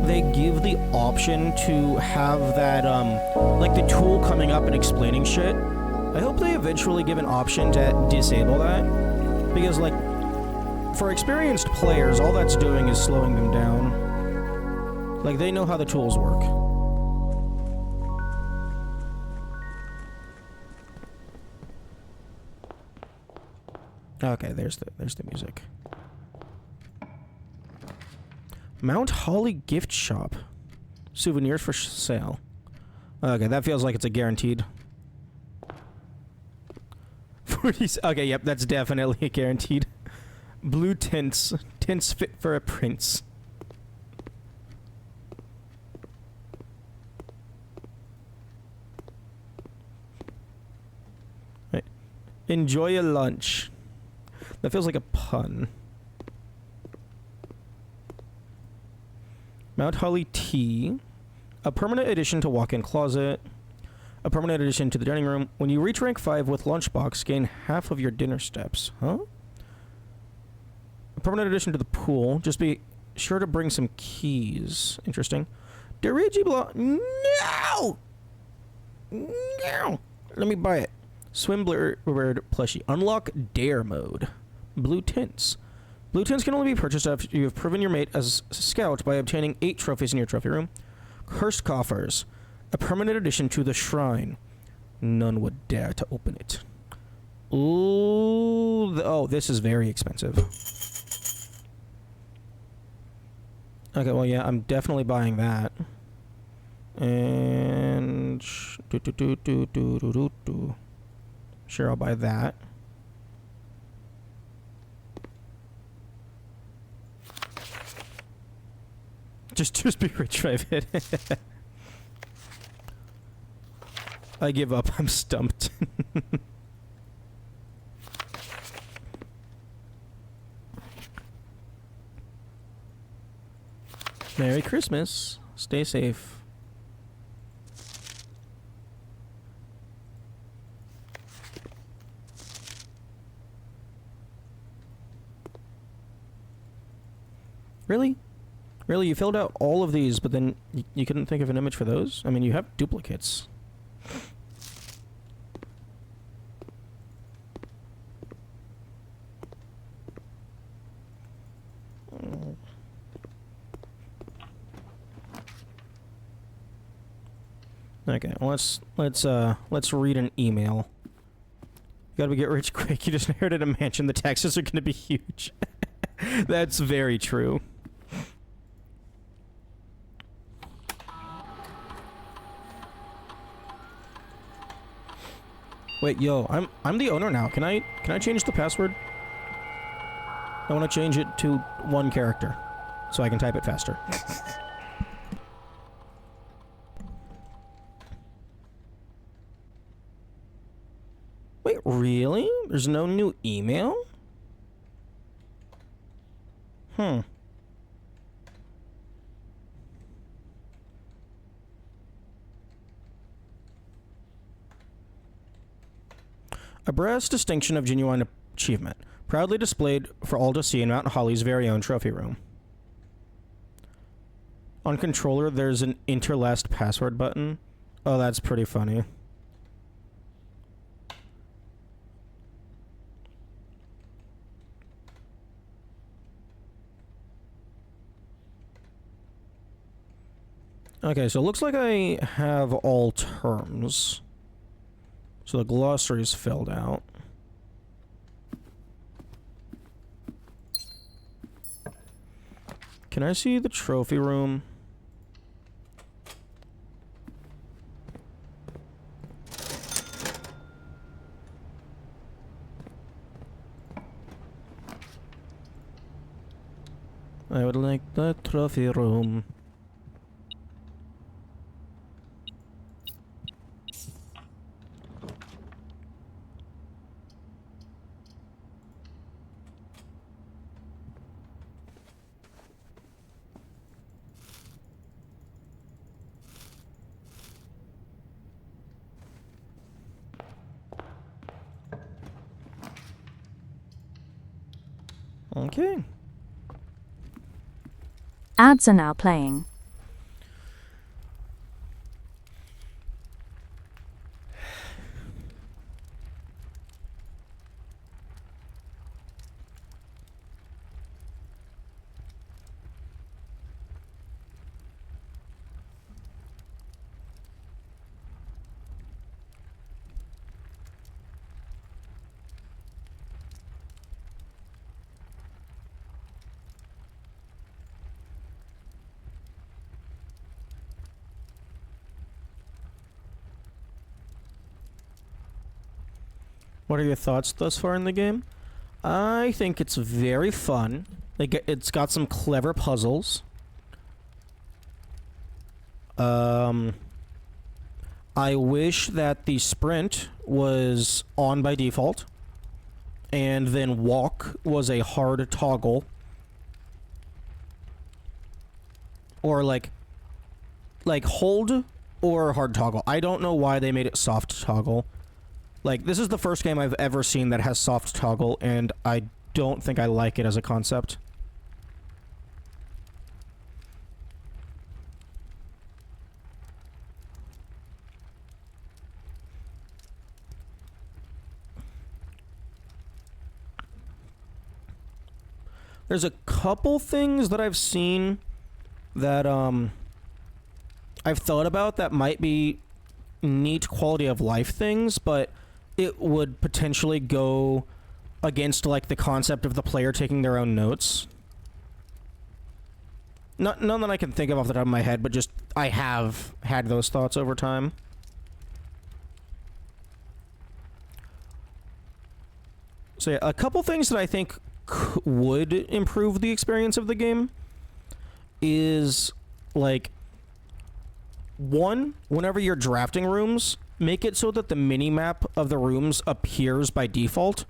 they give the option to have that, like the tool coming up and explaining shit. I hope they eventually give an option to disable that. Because, like, for experienced players, all that's doing is slowing them down. Like, they know how the tools work. Okay, there's the music. Mount Holly gift shop. Souvenirs for sale. Okay, that feels like it's a guaranteed. 40. Okay, yep, that's definitely a guaranteed. Blue tints. Tints fit for a prince. Right. Enjoy your lunch. That feels like a pun. Mount Holly tea. A permanent addition to walk-in closet. A permanent addition to the dining room. When you reach rank 5 with lunchbox, gain half of your dinner steps. Huh? A permanent addition to the pool. Just be sure to bring some keys. Interesting. Dirigible. No! No! Let me buy it. Swimblade plushie. Unlock dare mode. Blue tints. Blue tints can only be purchased after you have proven your mate as scout by obtaining 8 trophies in your trophy room. Cursed coffers. A permanent addition to the shrine. None would dare to open it. Ooh. Oh, this is very expensive. Okay, well, yeah, I'm definitely buying that. And... Sure, I'll buy that. Just be rich, Raven. I give up. I'm stumped. Merry Christmas. Stay safe. Really? Really, you filled out all of these, but then you couldn't think of an image for those? I mean, you have duplicates. Okay, well, let's read an email. You gotta get rich quick. You just inherited a mansion. The taxes are gonna be huge. That's very true. Wait, yo, I'm the owner now. Can I change the password? I want to change it to one character so I can type it faster. Wait, really? There's no new email? A brass distinction of genuine achievement, proudly displayed for all to see in Mount Holly's very own trophy room. On controller, there's an interlaced password button. Oh, that's pretty funny. Okay, so it looks like I have all terms. So the glossary's filled out. Can I see the trophy room? I would like the trophy room. Okay. Ads are now playing. What are your thoughts thus far in the game? I think it's very fun. It's got some clever puzzles. I wish that the sprint was on by default, and then walk was a hard toggle. Or like hold or hard toggle. I don't know why they made it soft toggle. Like, this is the first game I've ever seen that has soft toggle, and I don't think I like it as a concept. There's a couple things that I've seen that, I've thought about that might be neat quality of life things, but it would potentially go against, like, the concept of the player taking their own notes. None that I can think of off the top of my head, but just I have had those thoughts over time. So yeah, a couple things that I think would improve the experience of the game is, like, one, whenever you're drafting rooms, make it so that the mini-map of the rooms appears by default,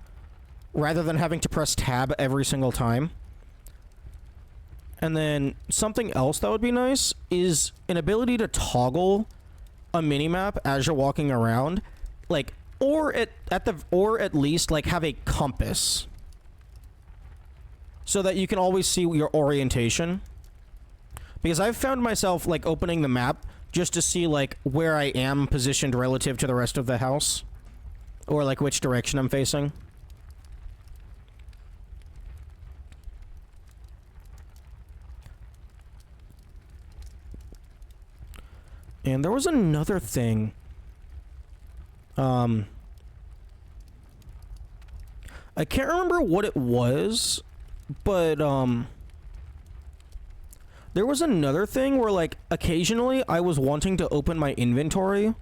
rather than having to press tab every single time. And then something else that would be nice is an ability to toggle a mini-map as you're walking around, like, or at least like have a compass, so that you can always see your orientation. Because I've found myself, like, opening the map just to see, like, where I am positioned relative to the rest of the house, or, like, which direction I'm facing. And there was another thing. I can't remember what it was, but, there was another thing where, like, occasionally I was wanting to open my inventory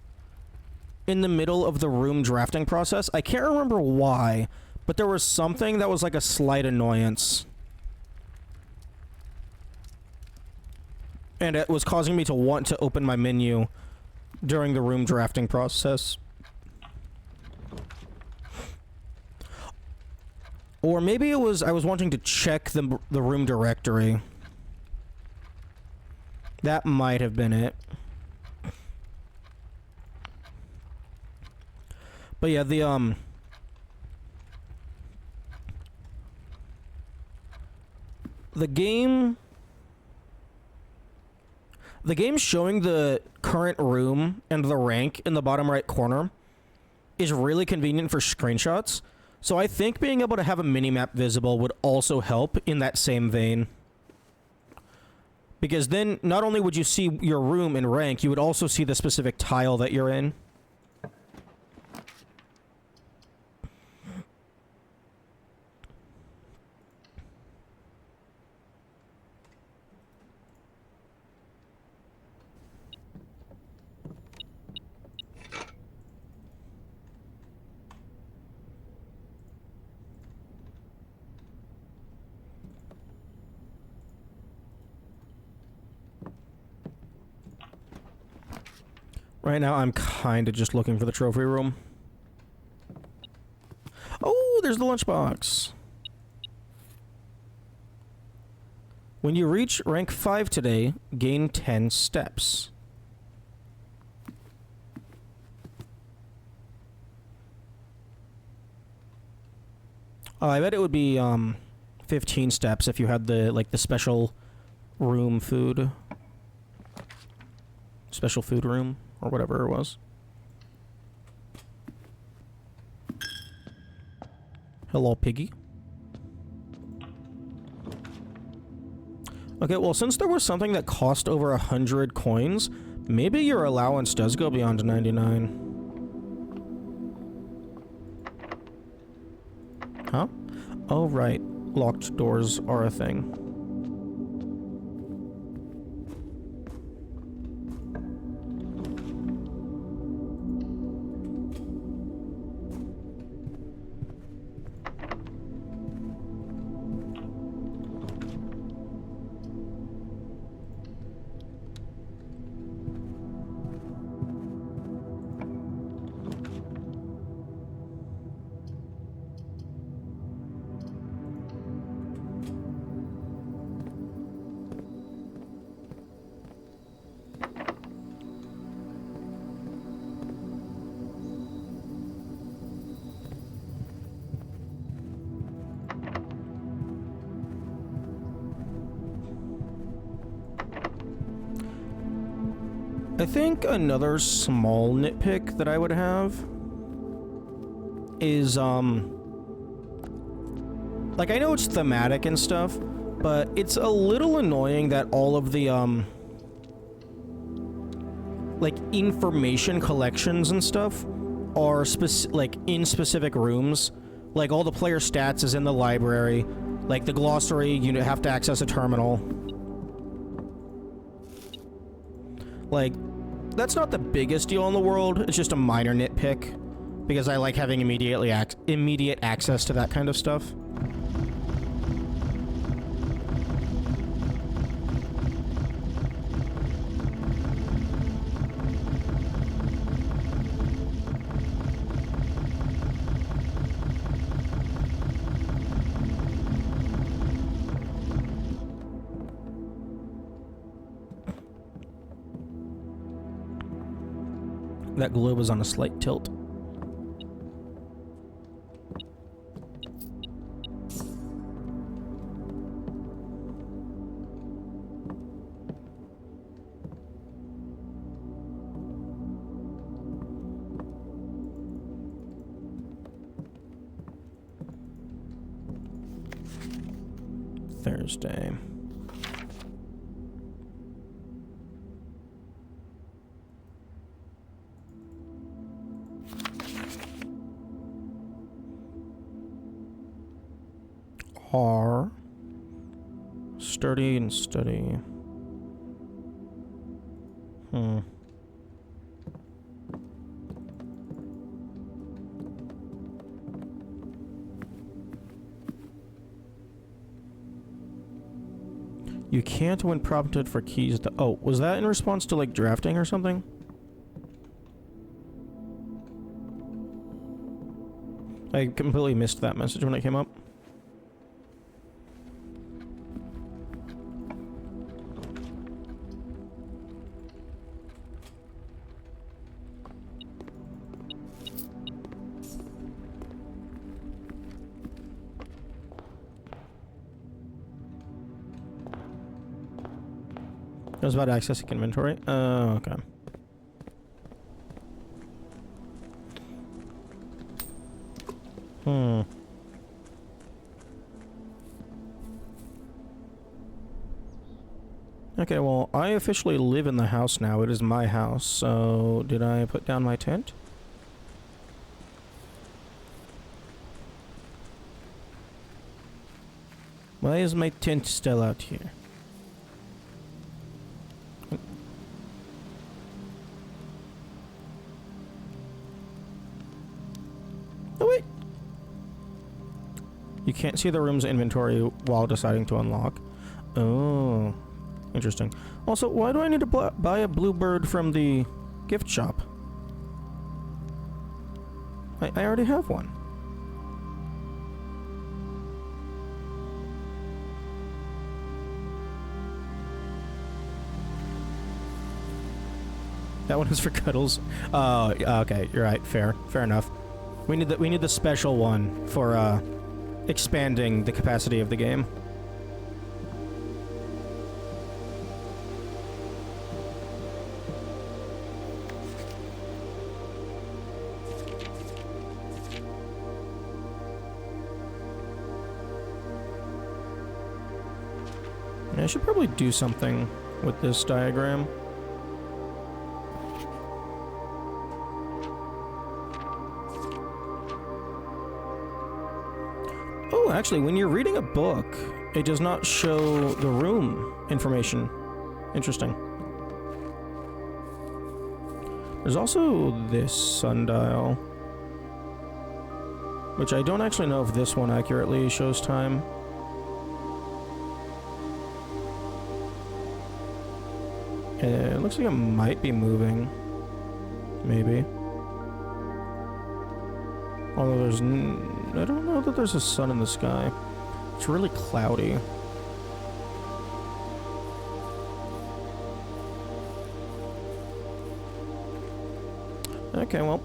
in the middle of the room drafting process. I can't remember why, but there was something that was like a slight annoyance. And it was causing me to want to open my menu during the room drafting process. Or maybe it was I was wanting to check the room directory. That might have been it. But yeah, The game showing the current room and the rank in the bottom right corner is really convenient for screenshots. So I think being able to have a minimap visible would also help in that same vein. Because then not only would you see your room and rank, you would also see the specific tile that you're in. Right now, I'm kind of just looking for the trophy room. Oh, there's the lunchbox. When you reach rank 5 today, gain 10 steps. I bet it would be 15 steps if you had the the special room food. Special food room. Or whatever it was. Hello, piggy. Okay, well, since there was something that cost over 100 coins, maybe your allowance does go beyond 99. Huh? Oh, right. Locked doors are a thing. I think another small nitpick that I would have is, like, I know it's thematic and stuff, but it's a little annoying that all of the, like, information collections and stuff are, in specific rooms. Like, all the player stats is in the library. Like, the glossary, you have to access a terminal. Like, that's not the biggest deal in the world. It's just a minor nitpick. Because I like having immediate access to that kind of stuff. That globe was on a slight tilt. Thursday. R. Sturdy and steady. You can't when prompted for keys. Oh, was that in response to, like, drafting or something? I completely missed that message when it came up. It was about accessing inventory. Oh, okay. Hmm. Okay, well, I officially live in the house now. It is my house, so did I put down my tent? Why is my tent still out here? Oh, wait! You can't see the room's inventory while deciding to unlock. Oh. Interesting. Also, why do I need to buy a bluebird from the gift shop? I already have one. That one is for cuddles. Oh, okay, you're right. Fair enough. We need the special one for expanding the capacity of the game. I should probably do something with this diagram. Oh, actually, when you're reading a book, it does not show the room information. Interesting. There's also this sundial, which I don't actually know if this one accurately shows time. It looks like it might be moving. Maybe. Although there's I don't know that there's a sun in the sky. It's really cloudy. Okay, well,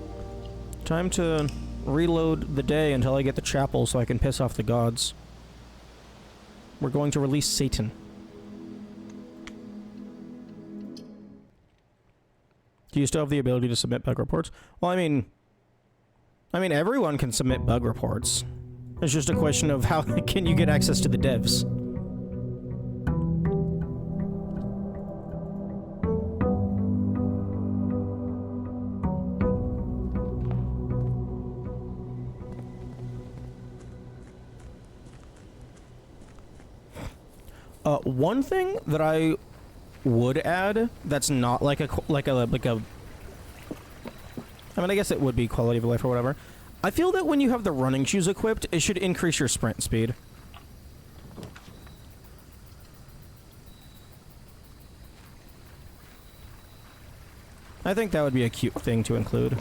time to reload the day until I get the chapel so I can piss off the gods. We're going to release Satan. Do you still have the ability to submit bug reports? Well, I mean everyone can submit bug reports. It's just a question of how can you get access to the devs. One thing that I would add that's not like a I mean, I guess it would be quality of life or whatever. I feel that when you have the running shoes equipped, it should increase your sprint speed. I think that would be a cute thing to include.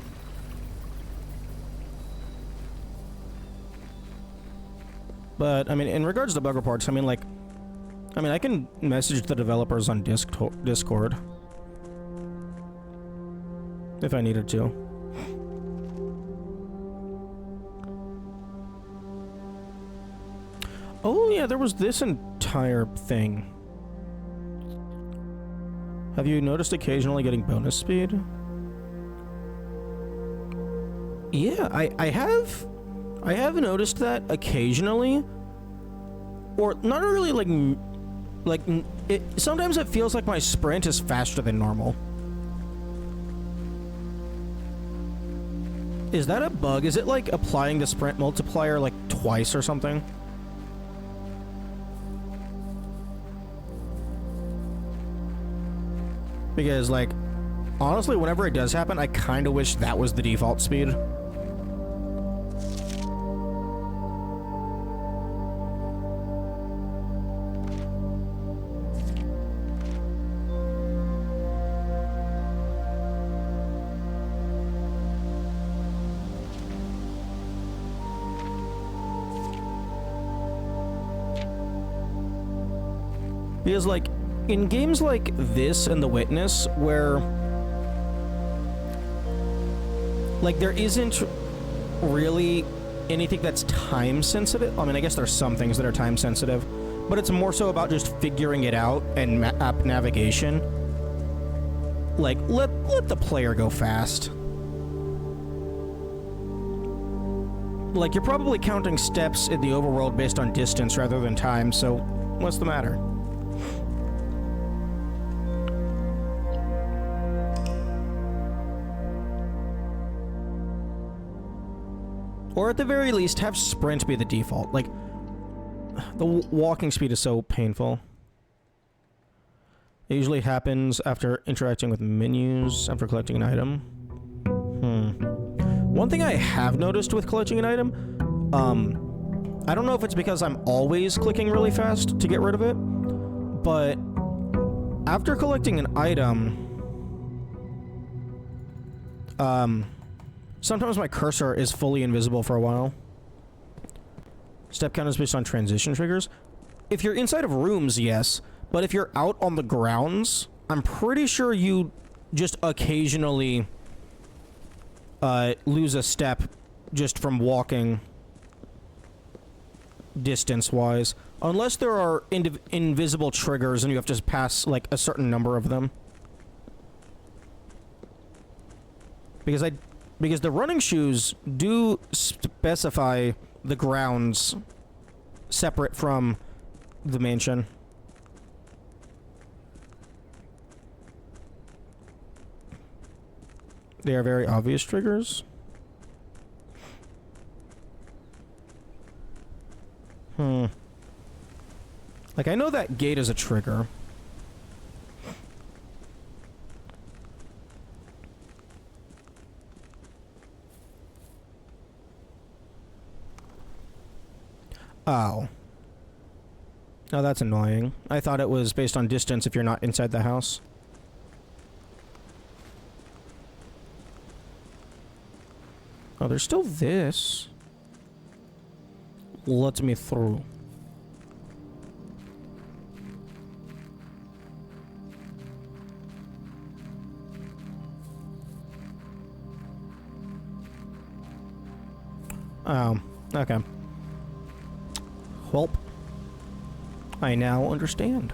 But, I mean, in regards to bug reports, I can message the developers on Discord. If I needed to. Oh yeah, there was this entire thing. Have you noticed occasionally getting bonus speed? Yeah, I have noticed that occasionally. Or not really sometimes it feels like my sprint is faster than normal. Is that a bug? Is it like applying the sprint multiplier like twice or something? Because, like, honestly, whenever it does happen, I kind of wish that was the default speed. Because, like, in games like this and The Witness, where, like, there isn't really anything that's time sensitive. I mean, I guess there's some things that are time sensitive, but it's more so about just figuring it out and app navigation. Like, let the player go fast. Like, you're probably counting steps in the overworld based on distance rather than time, so what's the matter? Or at the very least, have sprint be the default. Like, the walking speed is so painful. It usually happens after interacting with menus, after collecting an item. One thing I have noticed with collecting an item, I don't know if it's because I'm always clicking really fast to get rid of it, but after collecting an item, sometimes my cursor is fully invisible for a while. Step count is based on transition triggers. If you're inside of rooms, yes, but if you're out on the grounds, I'm pretty sure you just occasionally lose a step just from walking distance-wise. Unless there are invisible triggers and you have to pass, like, a certain number of them. Because the running shoes do specify the grounds separate from the mansion. They are very obvious triggers. Like, I know that gate is a trigger. Oh. Oh, that's annoying. I thought it was based on distance if you're not inside the house. Oh, there's still this. Let me through. Oh, okay. Welp. I now understand.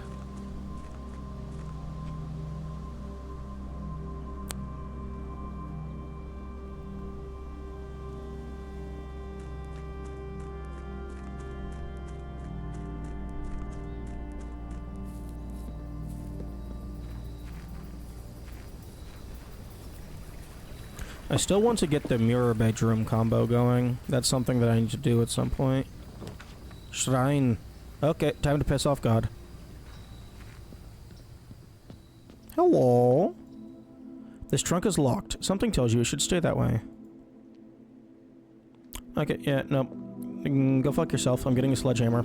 I still want to get the mirror bedroom combo going. That's something that I need to do at some point. Shrine. Okay, time to piss off God. Hello? This trunk is locked. Something tells you it should stay that way. Okay, yeah, no. Go fuck yourself. I'm getting a sledgehammer.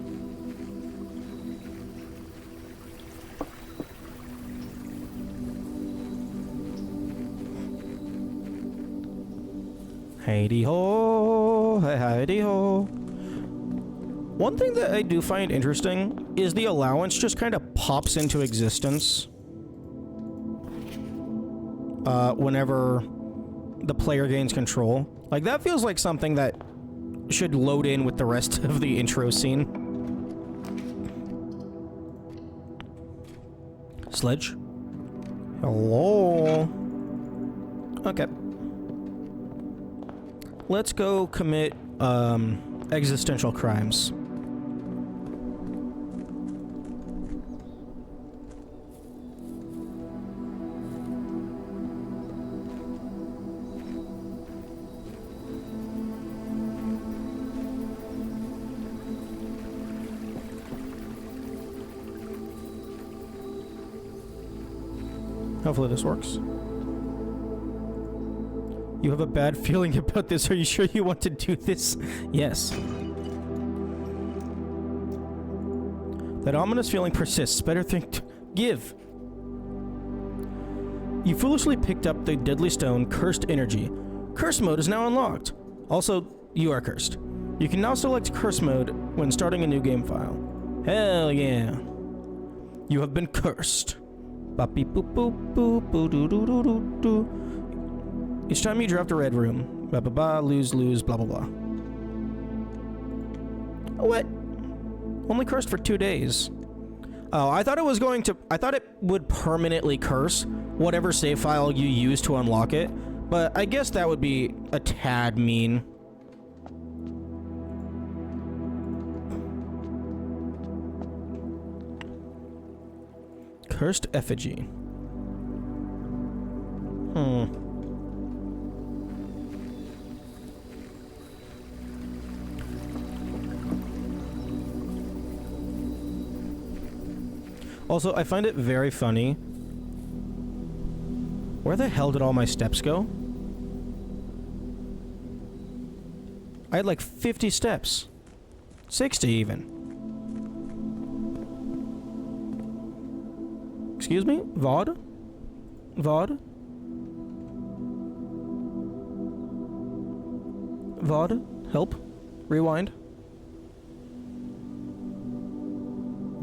Heidi ho, heidi ho. One thing that I do find interesting is the allowance just kind of pops into existence whenever the player gains control. Like, that feels like something that should load in with the rest of the intro scene. Sledge? Hello? Okay. Let's go commit, existential crimes. Hopefully this works. You have a bad feeling about this. Are you sure you want to do this? Yes. That ominous feeling persists. Better think. Give. You foolishly picked up the deadly stone, Cursed Energy. Curse mode is now unlocked. Also, you are cursed. You can now select curse mode when starting a new game file. Hell yeah. You have been cursed. Ba-beep boop boop boop boo doo doo doo doo doo. Each time you draft a red room, blah blah blah, lose, blah blah blah. What? Only cursed for 2 days. Oh, I thought it was going to... I thought it would permanently curse whatever save file you use to unlock it. But I guess that would be a tad mean. Cursed effigy. Also, I find it very funny. Where the hell did all my steps go? I had like 50 steps. 60 even. Excuse me? VOD? VOD? VOD? Help? Rewind?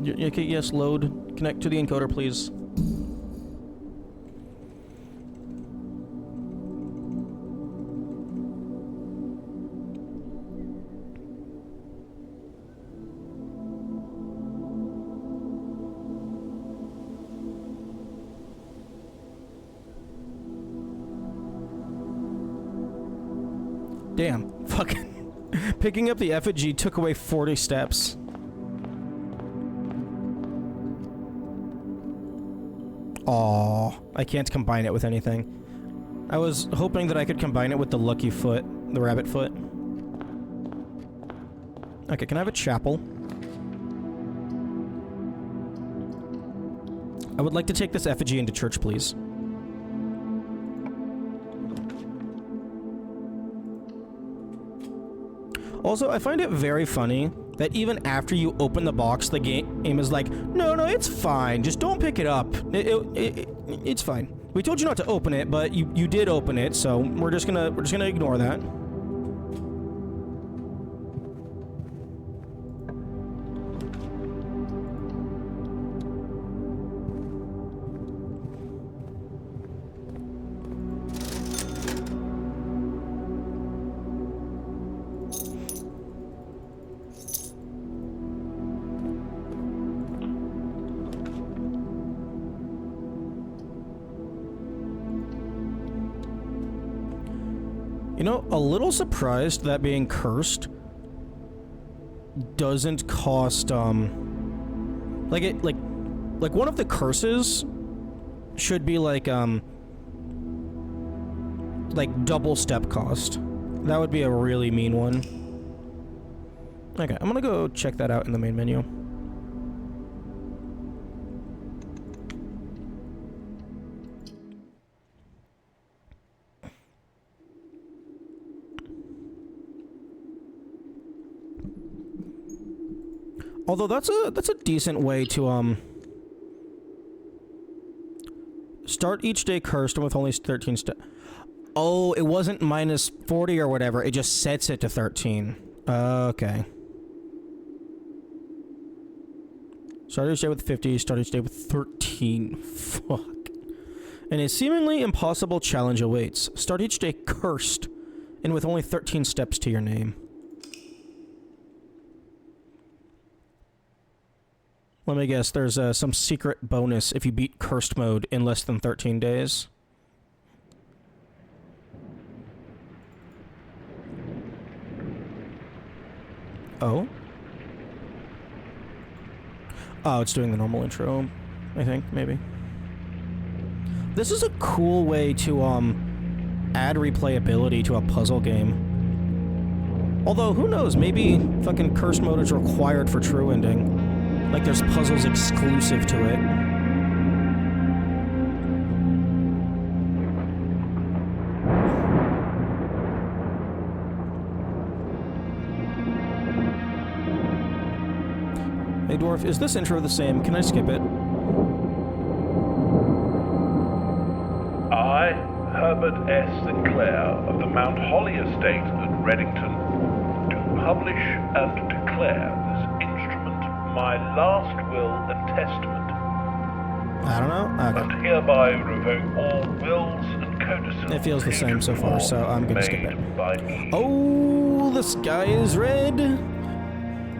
Okay, yes, load. Connect to the encoder, please. Damn. Fucking. Picking up the effigy took away 40 steps. Aww. I can't combine it with anything. I was hoping that I could combine it with the lucky foot. The rabbit foot. Okay, can I have a chapel? I would like to take this effigy into church, please. Also, I find it very funny that even after you open the box, the game is like, no, it's fine. Just don't pick it up. It's fine. We told you not to open it, but you did open it, so we're just gonna ignore that. You know, a little surprised that being cursed doesn't cost, like one of the curses should be like double step cost. That would be a really mean one. Okay, I'm gonna go check that out in the main menu. Although that's a decent way to start each day cursed and with only 13 steps. Oh, it wasn't minus 40 or whatever. It just sets it to 13. Okay. Start each day with 50. Start each day with 13. Fuck. And a seemingly impossible challenge awaits. Start each day cursed and with only 13 steps to your name. Let me guess, there's some secret bonus if you beat cursed mode in less than 13 days. Oh? Oh, it's doing the normal intro, I think, maybe. This is a cool way to, add replayability to a puzzle game. Although, who knows, maybe fucking cursed mode is required for true ending. Like there's puzzles exclusive to it. Hey Dwarf, is this intro the same? Can I skip it? I, Herbert S. Sinclair of the Mount Holly Estate at Reddington, do publish and declare this instrument my last will and testament. I don't know. Okay. And hereby revoke all wills and codicils. It feels the same so far, so I'm gonna skip it. By me. Oh, the sky is red.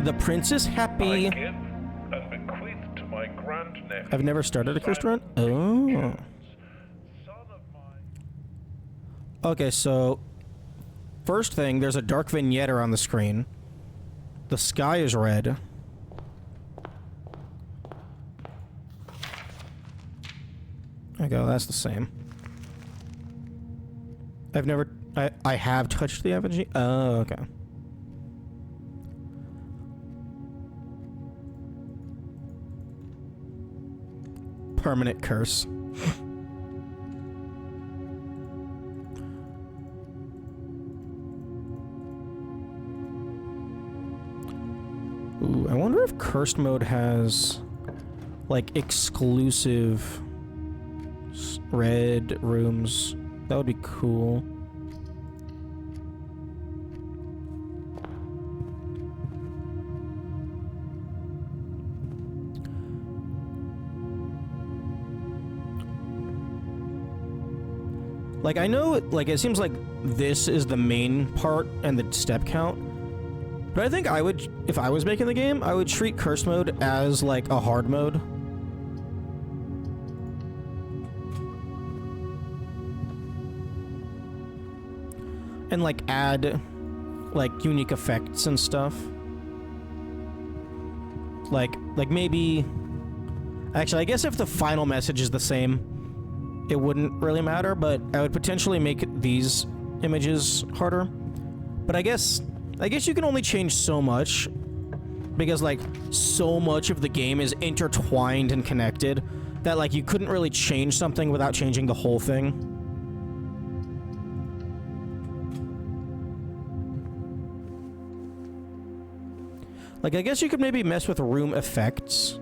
The prince is I happy. give and bequeath to my grandnephew. I've never started a cursed run. Oh. Son of my... Okay, so first thing, there's a dark vignette on the screen. The sky is red. Okay, well, that's the same. I've never... I have touched the effigy? Oh, okay. Permanent curse. Ooh, I wonder if cursed mode has like exclusive red rooms. That would be cool. Like, I know, like, it seems like this is the main part and the step count, but I think I would, if I was making the game, I would treat cursed mode as, like, a hard mode. And, like, add, like, unique effects and stuff. Like maybe... Actually, I guess if the final message is the same, it wouldn't really matter, but I would potentially make these images harder. But I guess you can only change so much, because like so much of the game is intertwined and connected that like you couldn't really change something without changing the whole thing. Like, I guess you could maybe mess with room effects.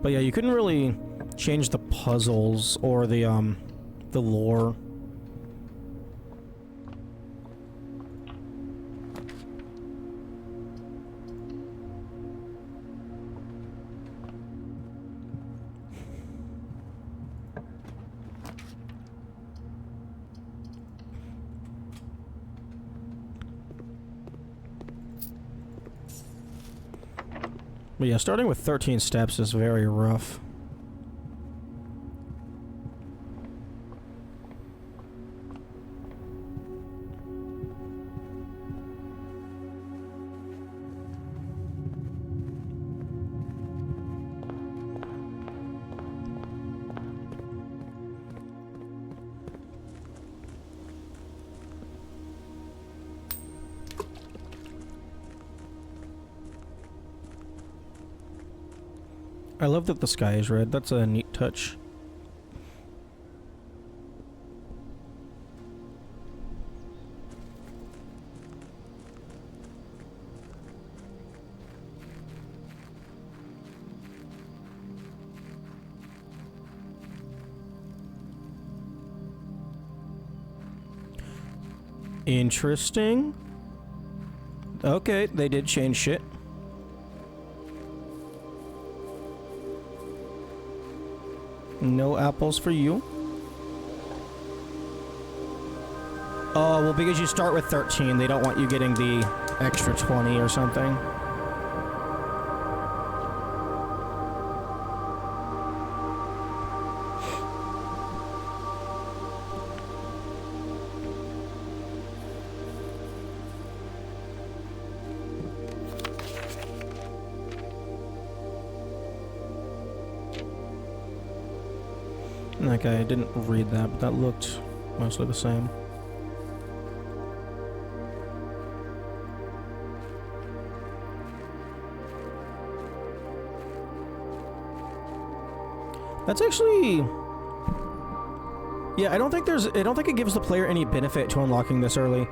But yeah, you couldn't really change the puzzles or the lore. But yeah, starting with 13 steps is very rough. I love that the sky is red. That's a neat touch. Interesting. Okay, they did change shit. No apples for you. Oh, well, because you start with 13, they don't want you getting the extra 20 or something. Okay, I didn't read that, but that looked mostly the same. That's actually... Yeah, I don't think it gives the player any benefit to unlocking this early.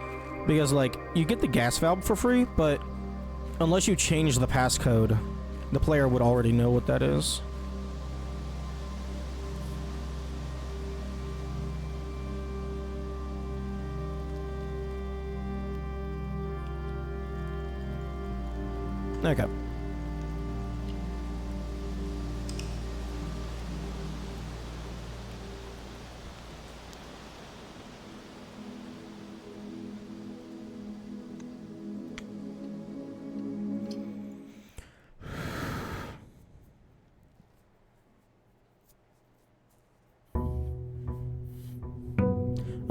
Because, like, you get the gas valve for free, but unless you change the passcode, the player would already know what that is. Okay.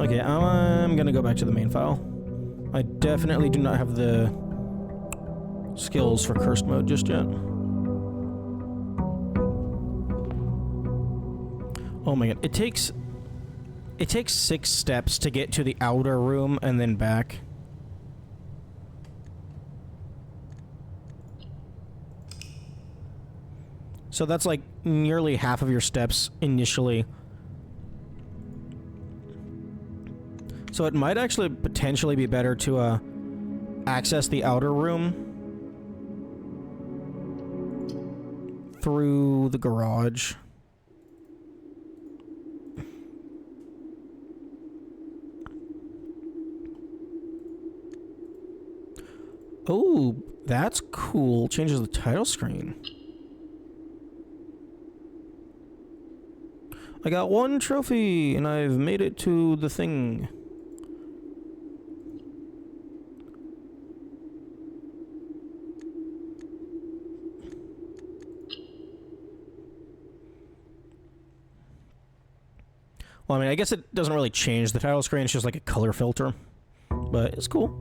Okay, I'm gonna go back to the main file. I definitely do not have the skills for cursed mode just yet. Oh my god, it takes 6 steps to get to the outer room and then back. So that's like nearly half of your steps initially. So it might actually potentially be better to access the outer room through the garage. Oh, that's cool. Changes the title screen. I got 1 trophy and I've made it to the thing. Well, I mean, I guess it doesn't really change the title screen. It's just like a color filter. But it's cool.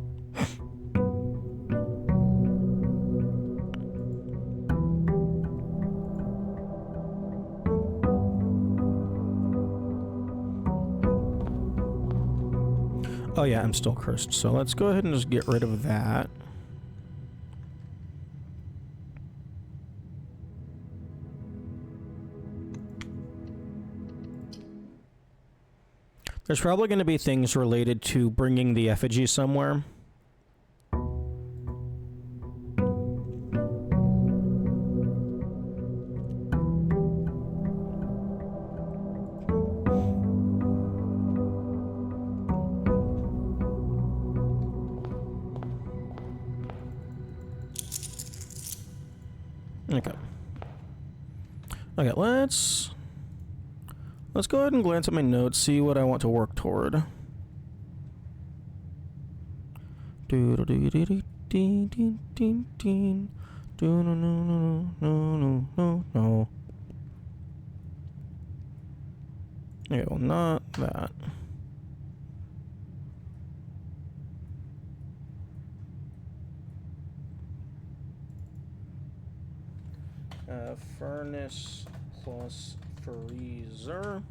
Oh yeah, I'm still cursed. So let's go ahead and just get rid of that. There's probably going to be things related to bringing the effigy somewhere. Okay. Okay, let's go ahead and glance at my notes, see what I want to work toward. Okay, well, not that. Furnace plus freezer.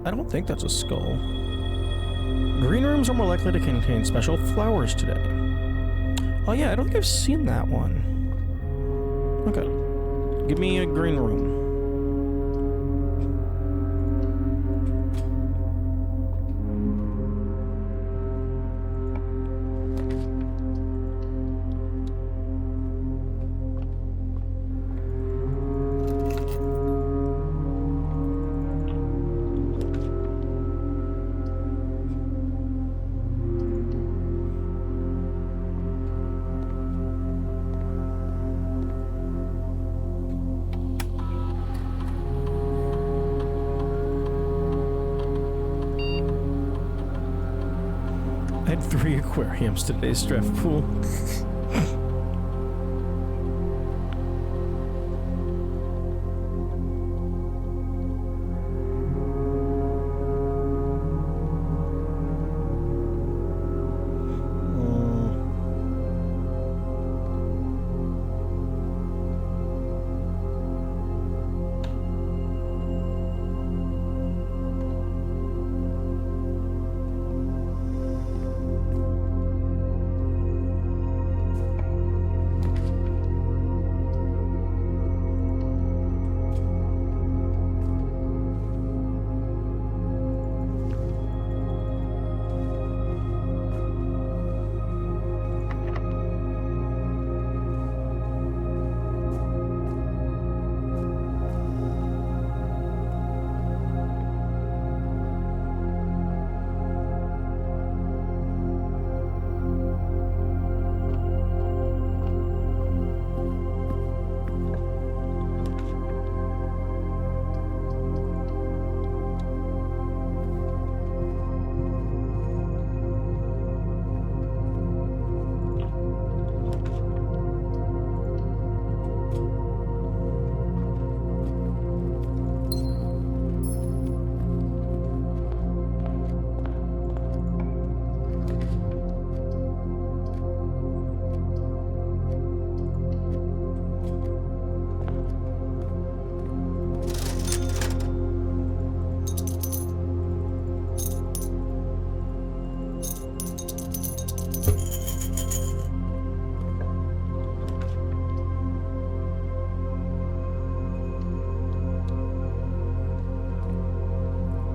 I don't think that's a skull. Green rooms are more likely to contain special flowers today. Oh yeah, I don't think I've seen that one. Okay. Give me a green room. I had 3 aquariums today, Streff Pool.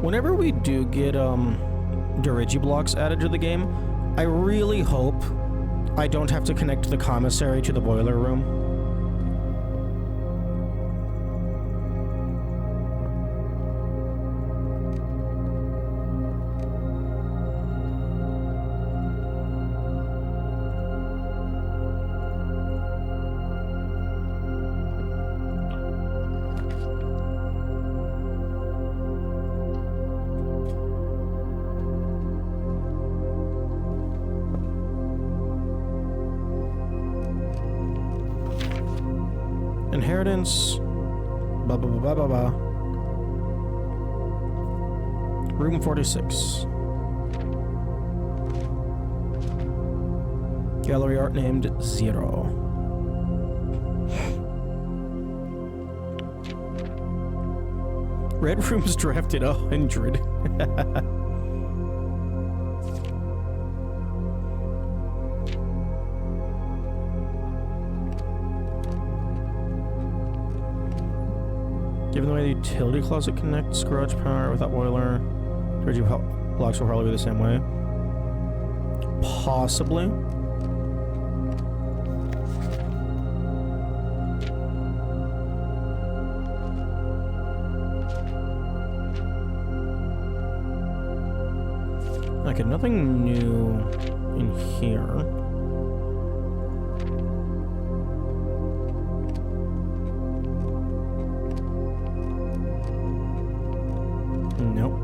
Whenever we do get dirigiblocks added to the game, I really hope I don't have to connect the commissary to the boiler room. Inheritance. Ba ba ba ba ba ba. Room 46. Gallery art named Zero. Red Room's drafted 100. Given the way the utility closet connects garage power without boiler, blocks will probably be the same way. Possibly. Okay, nothing new in here. Nope.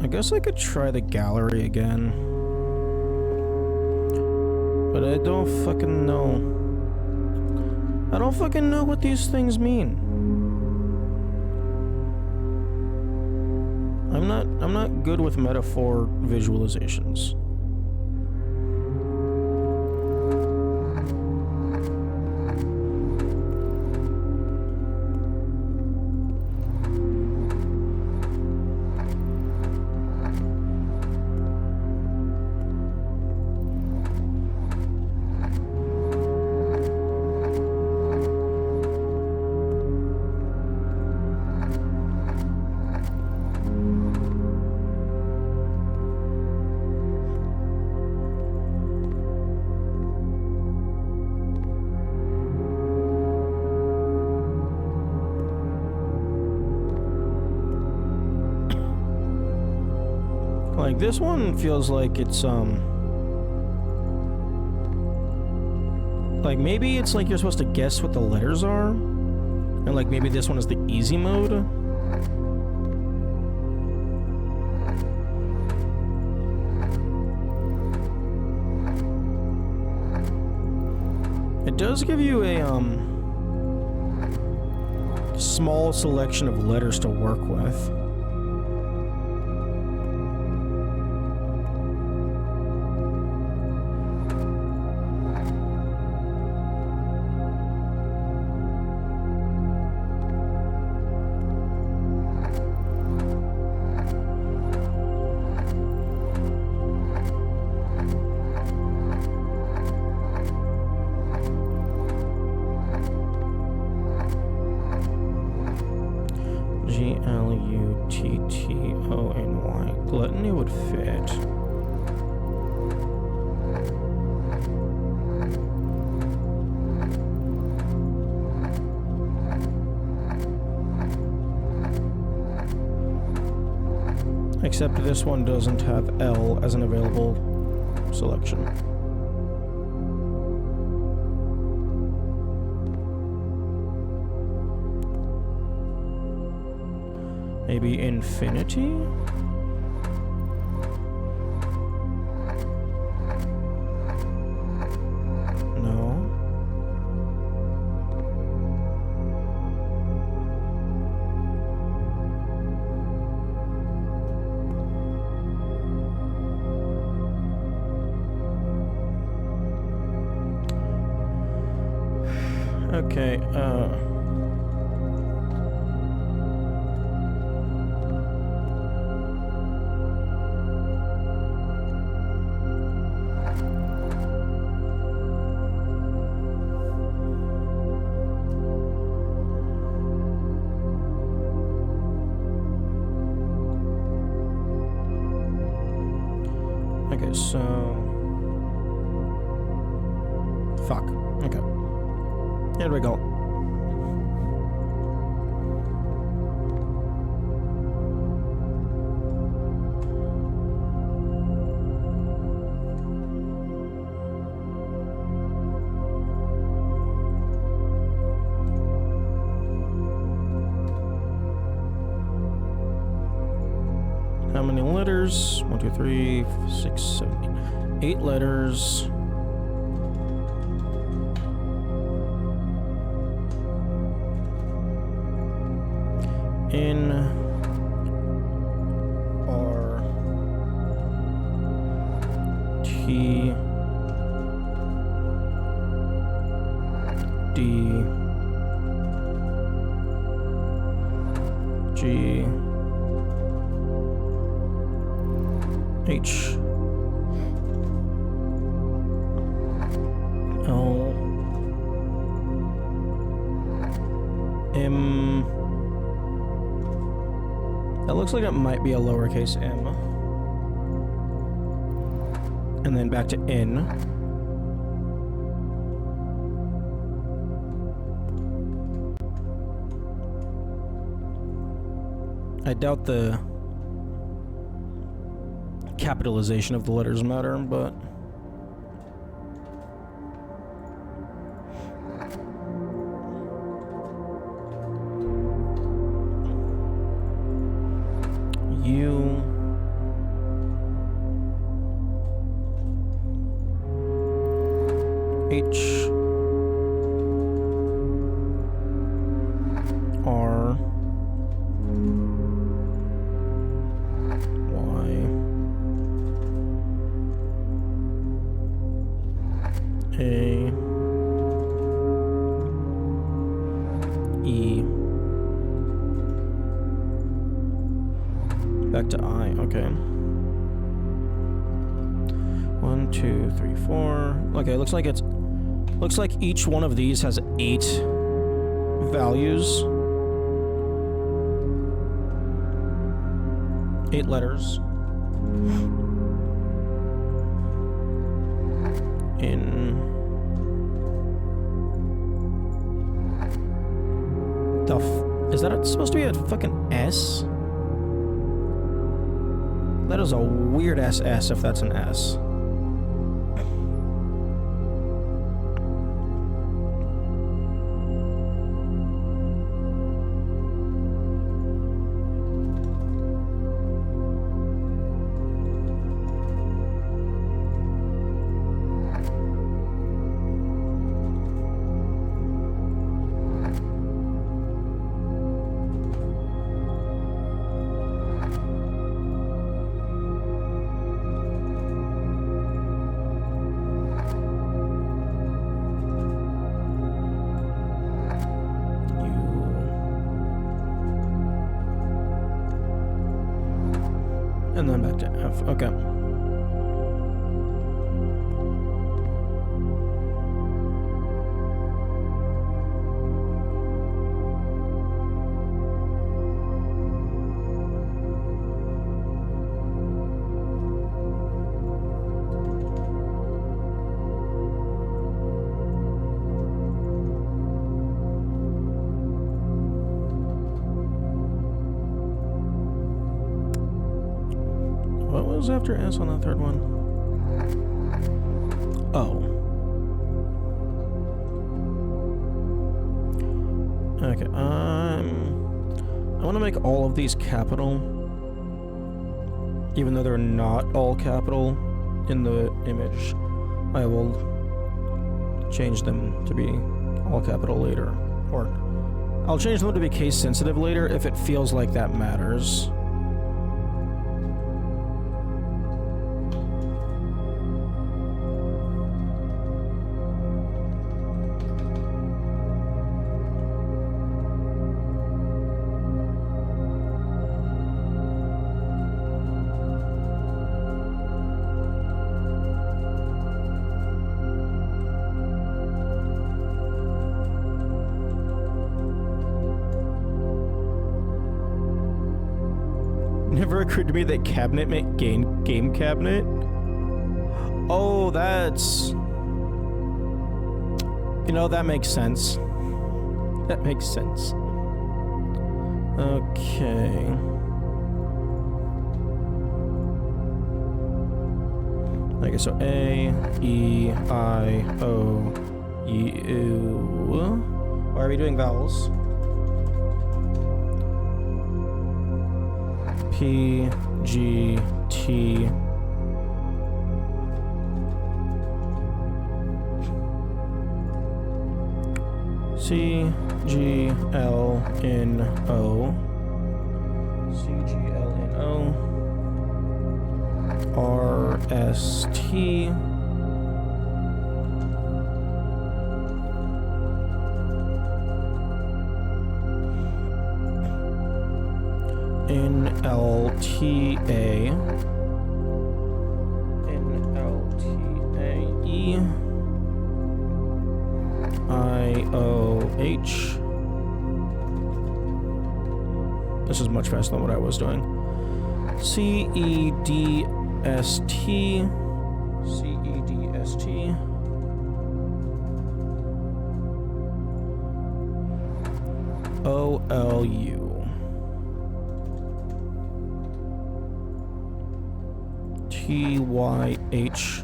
I guess I could try the gallery again. But I don't fucking know. I don't fucking know what these things mean. I'm not good with metaphor visualizations. Like, this one feels like it's, like, maybe it's like you're supposed to guess what the letters are. And, like, maybe this one is the easy mode. It does give you a, small selection of letters to work with. G-L-U-T-T-O-N-Y. Gluttony would fit. Except this one doesn't have L as an available selection. Maybe infinity? No. Okay, okay, so... Fuck. Okay. Here we go. How many letters? 1, 2, 3, 6, 7, 8 letters. N R T D G H L M. That looks like it might be a lowercase m. And then back to N. I doubt the capitalization of the letters matter, but... U H R Y A E. Back to I, okay. 1, 2, 3, 4. Okay, looks like each one of these has 8 values. 8 letters. In the is that supposed to be a fucking S? That is a weird ass S if that's an S. And then back to F. Okay. What was after S on the third one? Oh. Okay, I want to make all of these capital, even though they're not all capital in the image. I will change them to be all capital later, or I'll change them to be case sensitive later if it feels like that matters. never occurred to me that cabinet meant game cabinet. Oh, that's... You know, that makes sense. That makes sense. Okay. Okay, so A, E, I, O, U. Why are we doing vowels? P, G, T. C, G, L, N, O. C, G, L, N, O. R, S, T. N, L, T, A. N, L, T, A, E. I, O, H. This is much faster than what I was doing. C, E, D, S, T. C, E, D, S, T. O, L, U. T, Y, H,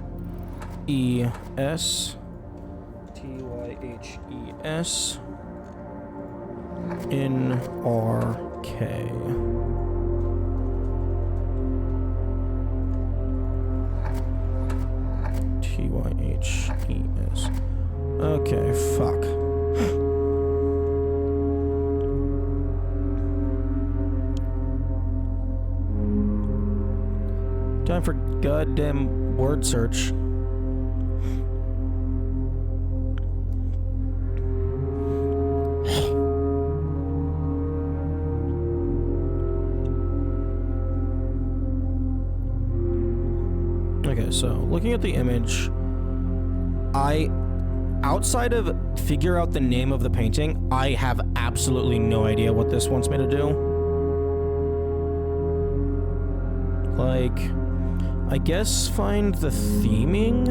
E, S. T-Y-H-E-S. N-R-K. T-Y-H-E-S. Okay, fuck. Time for goddamn word search. Okay, so looking at the image, outside of figure out the name of the painting, I have absolutely no idea what this wants me to do. Like, I guess find the theming?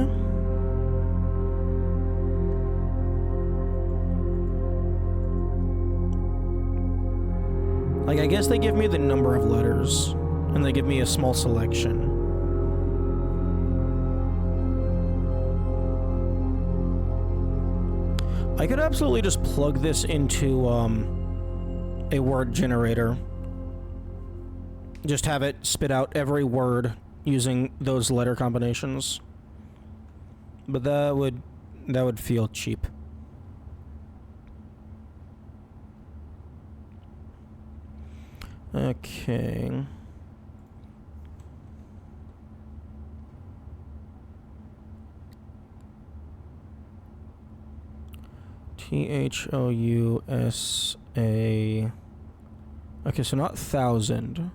Like, I guess they give me the number of letters, and they give me a small selection. I could absolutely just plug this into a word generator. Just have it spit out every word using those letter combinations. But that would feel cheap. Okay. Thousa. Okay, so not 1,000.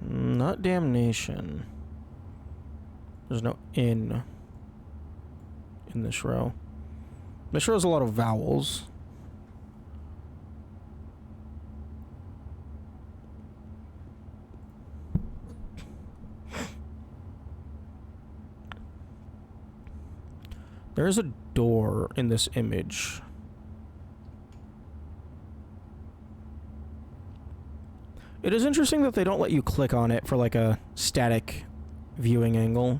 Not damnation. There's no in this row. This row has a lot of vowels. There is a door in this image. It is interesting that they don't let you click on it for like a static viewing angle.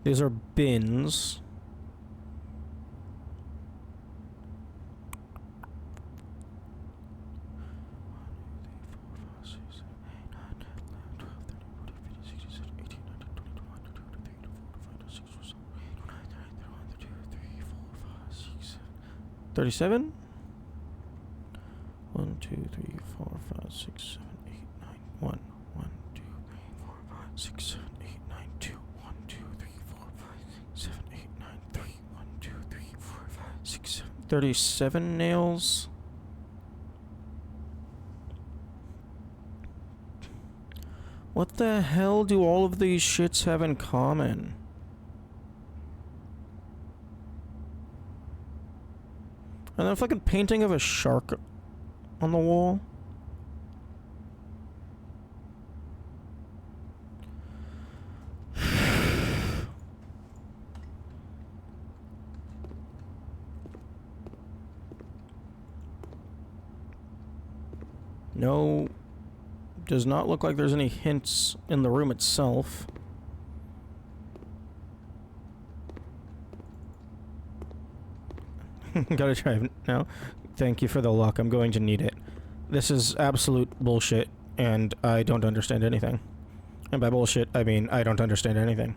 These are bins. $37? 1, 2, 3, 4, 5, 6, 7, 8, 9, 1, 1, 2, 3, 4, 5, 6, 7, 8, 9, 2, 1, 2, 3, 4, 5, 6, 7, 8, 9, 3, 1, 2, 3, 4, 5, 6, 7. 37 nails. What the hell do all of these shits have in common? And then a fucking painting of a shark on the wall. No, does not look like there's any hints in the room itself. Gotta try it now. Thank you for the luck. I'm going to need it. This is absolute bullshit, and I don't understand anything. And by bullshit, I mean I don't understand anything.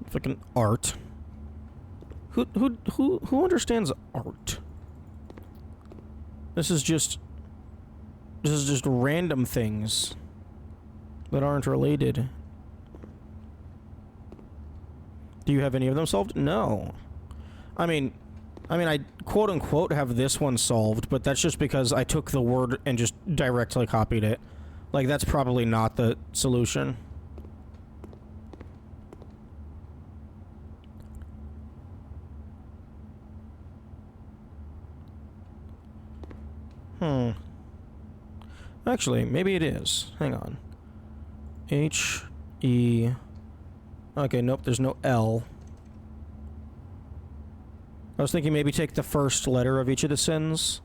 Fucking art. Who understands art? This is just random things that aren't related. Do you have any of them solved? No. I mean, I quote unquote have this one solved, but that's just because I took the word and just directly copied it. Like, that's probably not the solution. Actually, maybe it is. Hang on. H-E... Okay, nope, there's no L. I was thinking maybe take the first letter of each of the sins.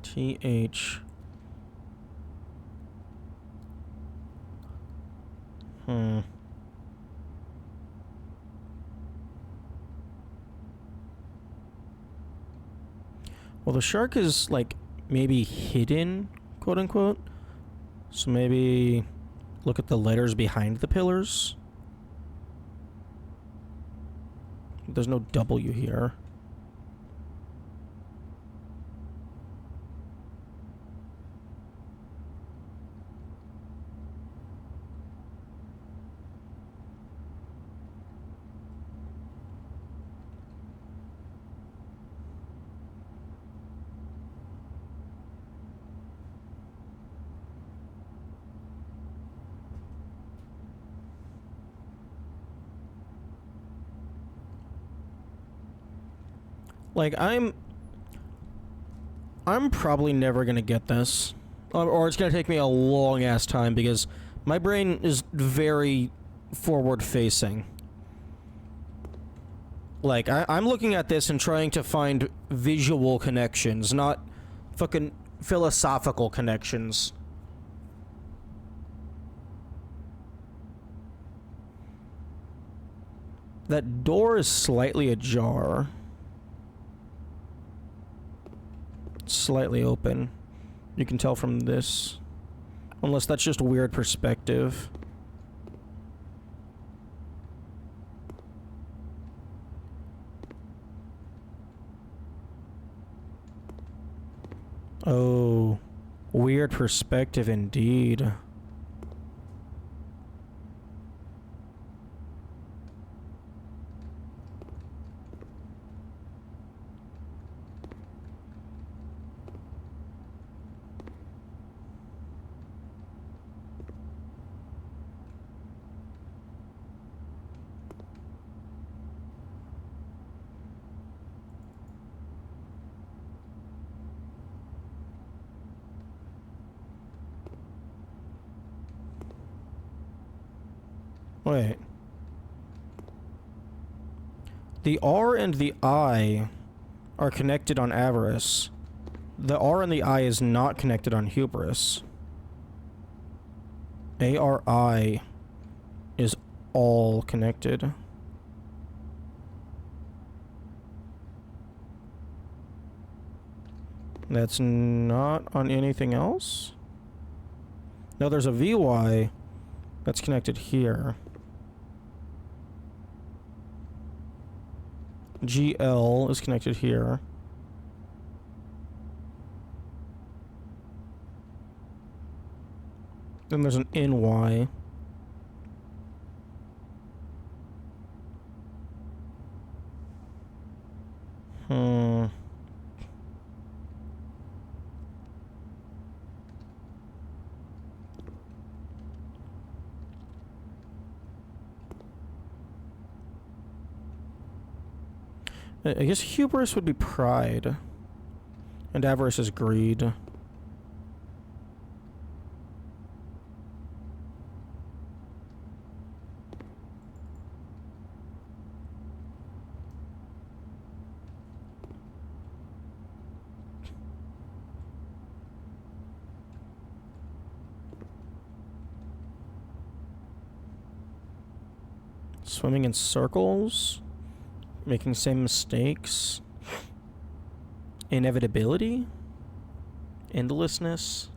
T-H... Well, the shark is, like, maybe hidden, quote-unquote. So maybe look at the letters behind the pillars. There's no W here. Like, I'm probably never gonna get this. Or it's gonna take me a long-ass time, because my brain is very forward-facing. Like, I'm looking at this and trying to find visual connections, not fucking philosophical connections. That door is slightly ajar. Slightly open. You can tell from this. Unless that's just weird perspective. Oh, weird perspective indeed. Wait. The R and the I are connected on avarice. The R and the I is not connected on hubris. ARI is all connected. That's not on anything else? No, there's a VY that's connected here. GL is connected here. Then there's an NY. I guess hubris would be pride. And avarice is greed. Swimming in circles. Making same mistakes. Inevitability. Endlessness.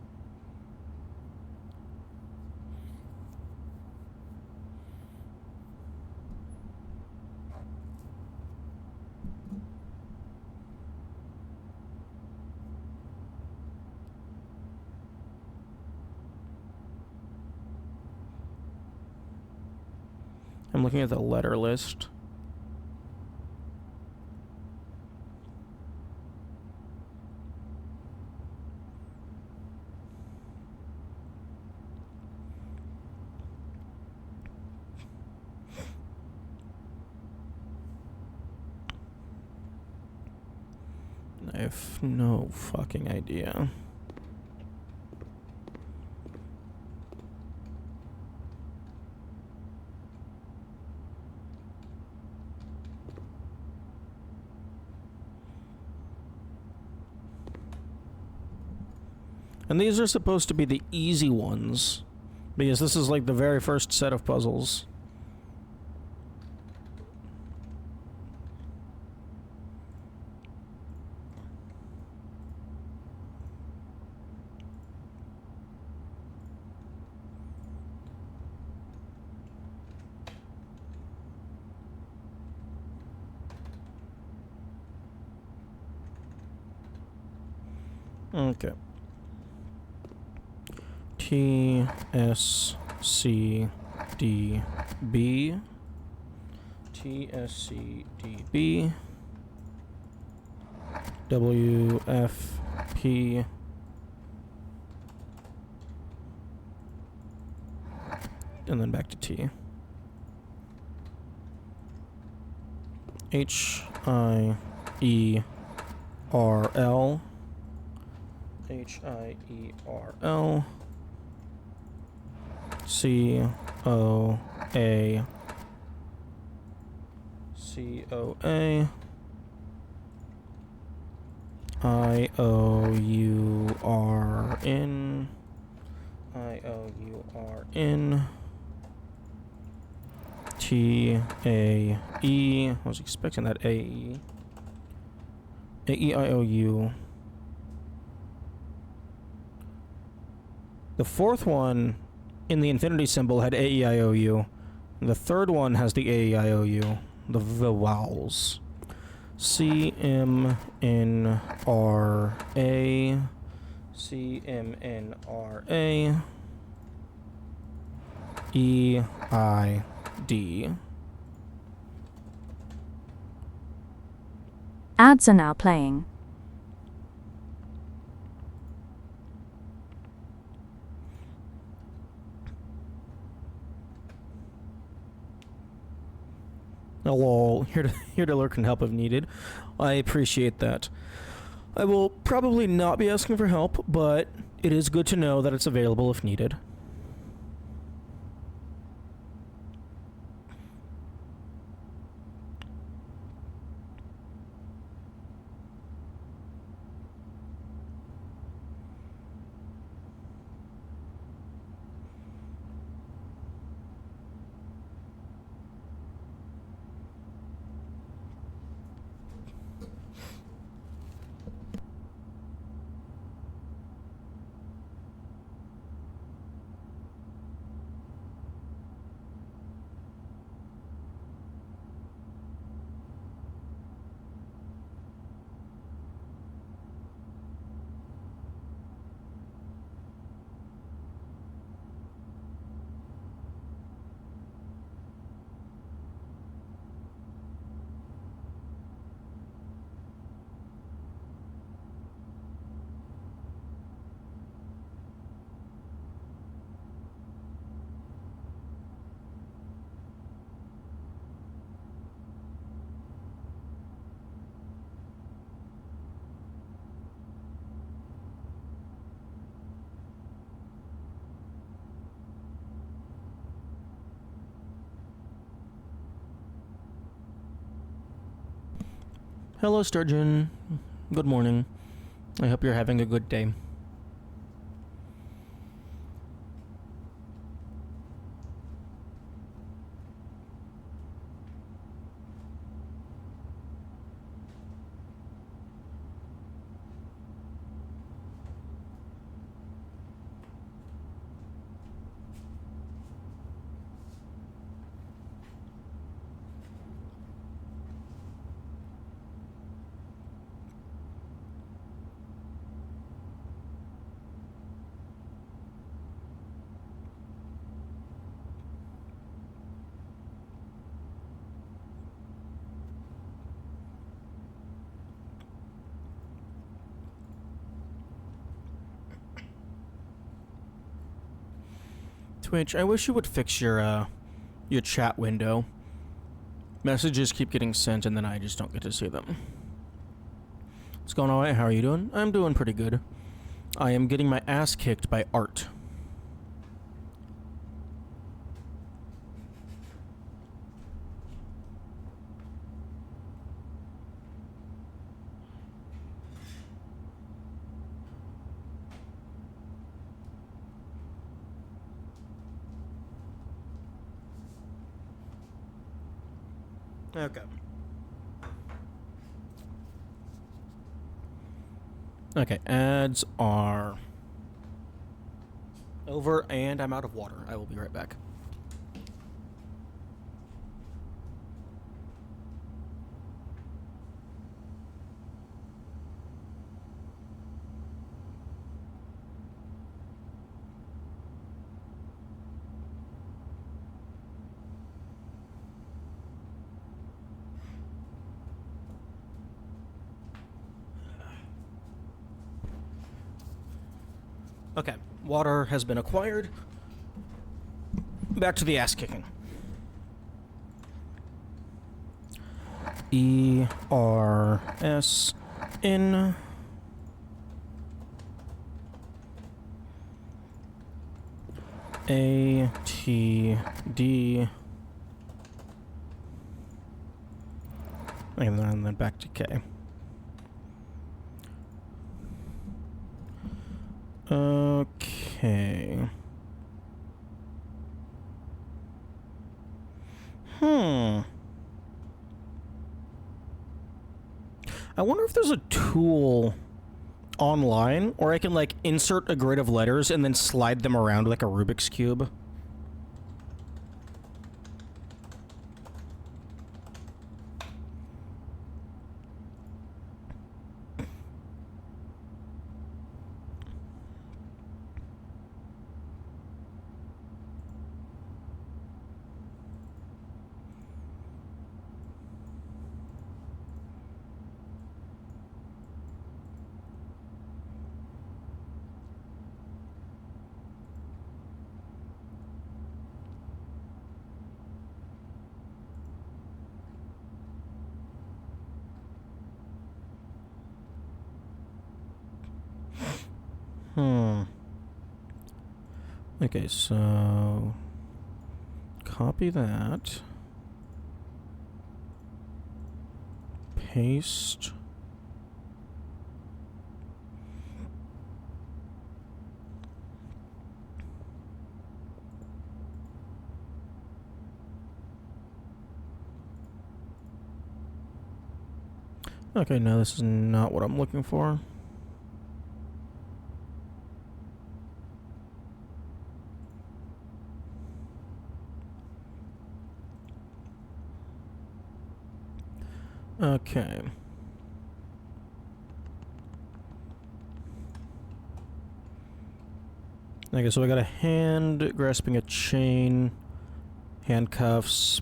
I'm looking at the letter list. I have no fucking idea. And these are supposed to be the easy ones, because this is like the very first set of puzzles. Okay. T S C D B. T S C D B. W F P. And then back to T. H I E R L. H I E R L. C O A. C O A. I O U R N. I O U R N. T A E. I was expecting that A E. A E I O U. The fourth one in the infinity symbol had A-E-I-O-U. The third one has the A-E-I-O-U. The vowels. C-M-N-R-A. C-M-N-R-A. E-I-D. Ads are now playing. Hello, here to lurk and help if needed. I appreciate that. I will probably not be asking for help, but it is good to know that it's available if needed. Hello, Sturgeon. Good morning. I hope you're having a good day. Twitch, I wish you would fix your chat window. Messages keep getting sent and then I just don't get to see them. What's going on? How are you doing? I'm doing pretty good. I am getting my ass kicked by Art. Okay. Okay, ads are over and I'm out of water. I will be right back. Okay, water has been acquired. Back to the ass kicking. ERS in ATD and then back to K. Okay. I wonder if there's a tool online, or I can, like, insert a grid of letters and then slide them around like a Rubik's Cube. Okay, so copy that. Paste. Okay, no, this is not what I'm looking for. Okay. Okay, so I got a hand grasping a chain, handcuffs.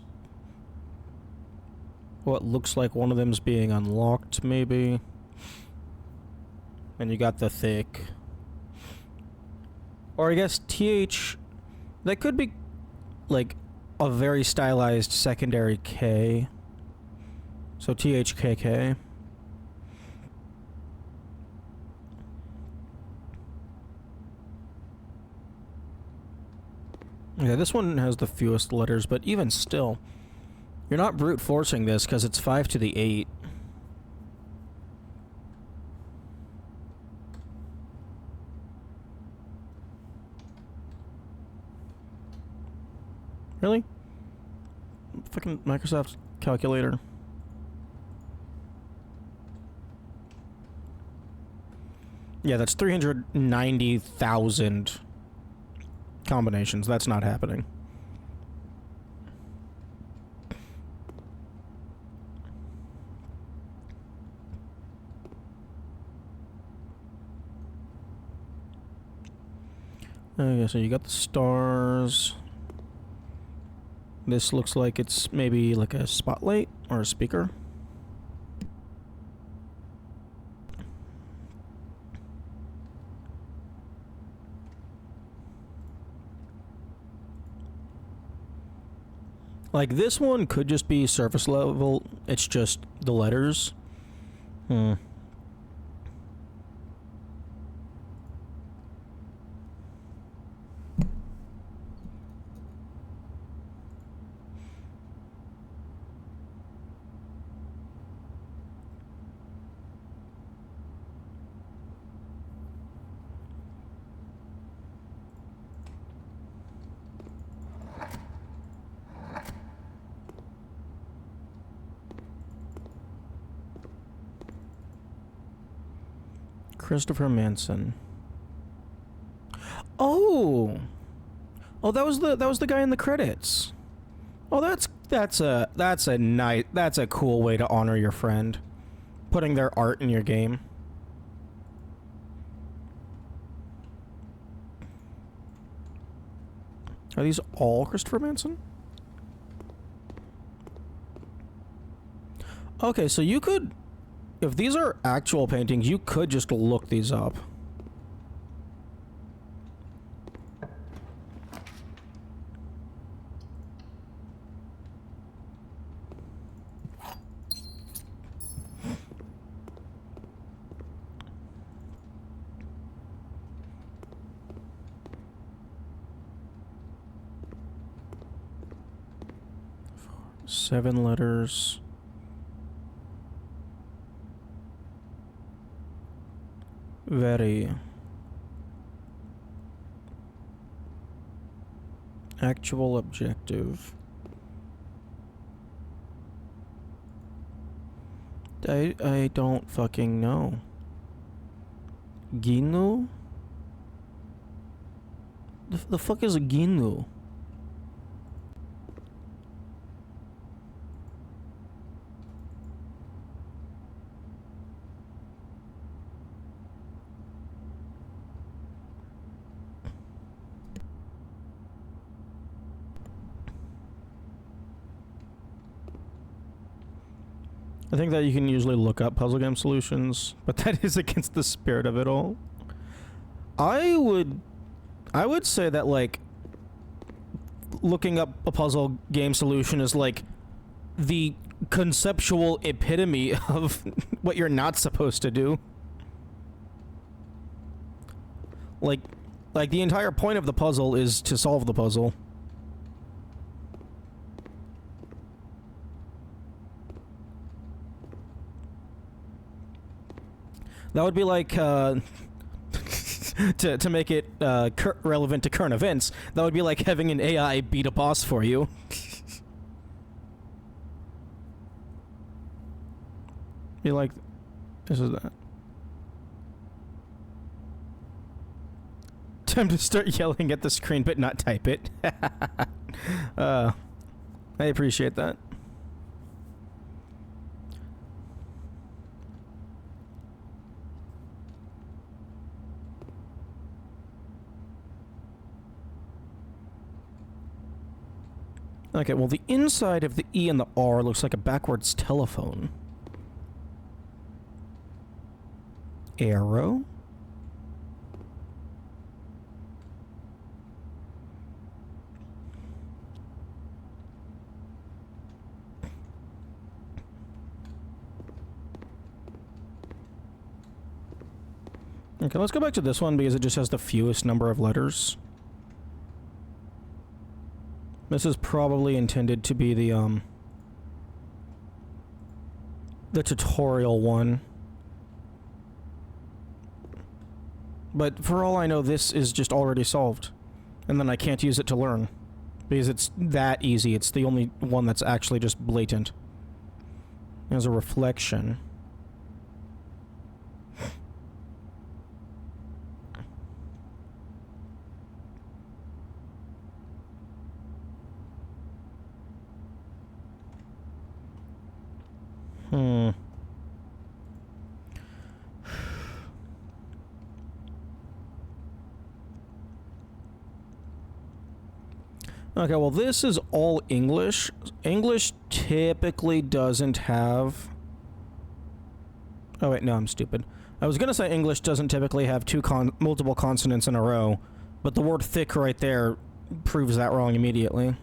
What looks like one of them's being unlocked, maybe. And you got the thick. Or I guess TH... That could be, like, a very stylized secondary K. So THKK. Yeah, this one has the fewest letters, but even still, you're not brute forcing this because it's 5 to the 8. Really? Fucking Microsoft calculator. Yeah, that's 390,000 combinations. That's not happening. Okay, so you got the stars. This looks like it's maybe like a spotlight or a speaker. Like this one could just be surface level. It's just the letters. Hmm. Christopher Manson. Oh, that was the guy in the credits. Oh, that's a cool way to honor your friend, putting their art in your game. Are these all Christopher Manson? Okay, so you could, if these are actual paintings, you could just look these up. Seven letters. Very. Actual objective. I don't fucking know. Ginu? The fuck is a Ginu? I think that you can usually look up puzzle game solutions, but that is against the spirit of it all. I would say that, like, looking up a puzzle game solution is like the conceptual epitome of what you're not supposed to do. Like the entire point of the puzzle is to solve the puzzle. That would be like, to make it relevant to current events, that would be like having an AI beat a boss for you. Be like, this is that. Time to start yelling at the screen but not type it. I appreciate that. Okay, well, the inside of the E and the R looks like a backwards telephone. Arrow? Okay, let's go back to this one because it just has the fewest number of letters. This is probably intended to be the tutorial one. But for all I know, this is just already solved. And then I can't use it to learn. Because it's that easy. It's the only one that's actually just blatant. There's a reflection. Okay, well, this is all English. English typically doesn't have... Oh, wait, no, I'm stupid. I was gonna say English doesn't typically have multiple consonants in a row, but the word thick right there proves that wrong immediately.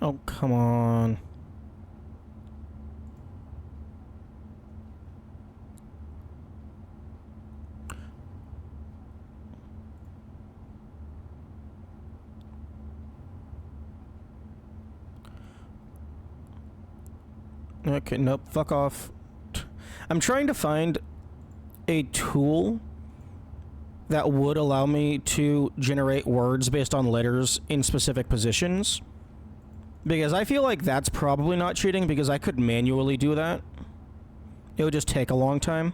Oh, come on. Okay, nope, fuck off. I'm trying to find a tool that would allow me to generate words based on letters in specific positions. Because I feel like that's probably not cheating, because I could manually do that. It would just take a long time.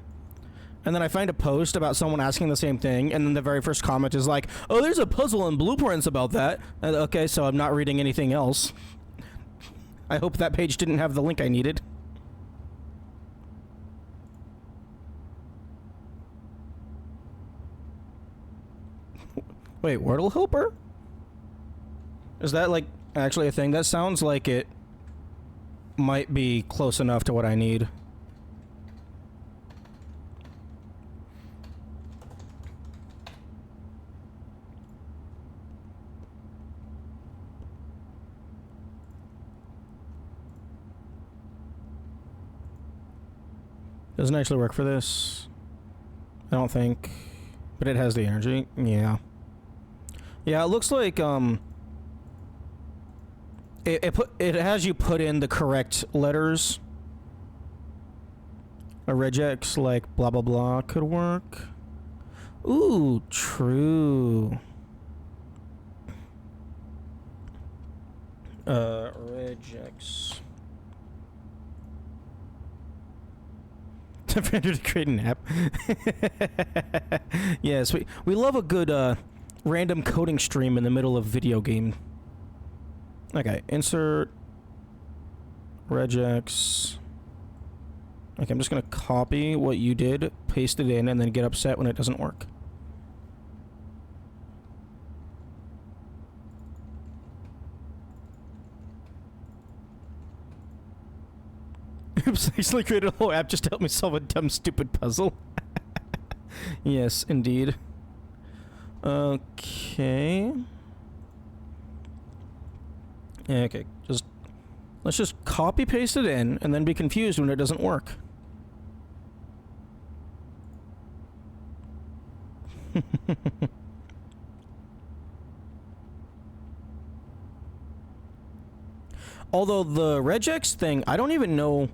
And then I find a post about someone asking the same thing, and then the very first comment is like, oh, there's a puzzle and blueprints about that. Okay, so I'm not reading anything else. I hope that page didn't have the link I needed. Wait, Wordle Helper? Is that, like, actually a thing? That sounds like it might be close enough to what I need. Doesn't actually work for this. I don't think. But it has the energy. Yeah. Yeah, it looks like, it has you put in the correct letters. A regex like blah blah blah could work. Ooh, true. Regex. Defender to create an app. Yes, we love a good random coding stream in the middle of video game. Okay, insert regex. Okay, I'm just gonna copy what you did, paste it in, and then get upset when it doesn't work. Oops, I actually created a whole app just to help me solve a dumb, stupid puzzle. Yes, indeed. Okay. Okay, let's just copy paste it in and then be confused when it doesn't work. Although the regex thing, I don't even know,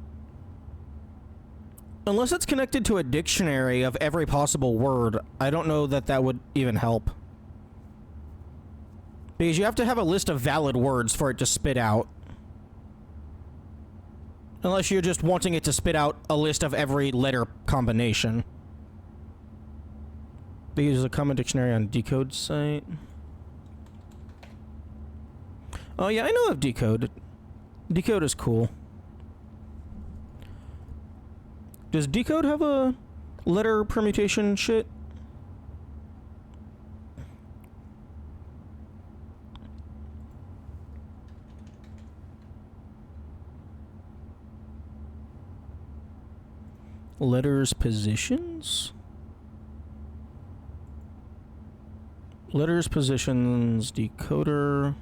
unless it's connected to a dictionary of every possible word, I don't know that that would even help. Because you have to have a list of valid words for it to spit out. Unless you're just wanting it to spit out a list of every letter combination. They use a common dictionary on Decode site. Oh yeah, I know of Decode. Decode is cool. Does Decode have a letter permutation shit? Letters positions? Letters positions decoder.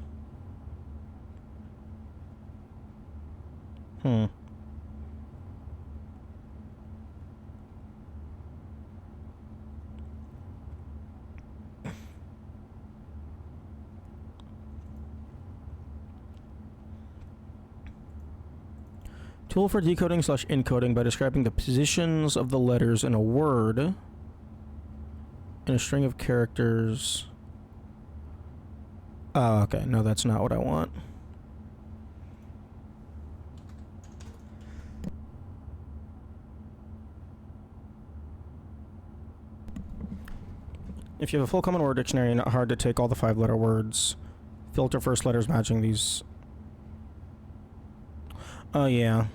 Tool for decoding / encoding by describing the positions of the letters in a word in a string of characters. Oh, okay. No, that's not what I want. If you have a full common word dictionary, not hard to take all the 5-letter words. Filter first letters matching these. Oh, yeah.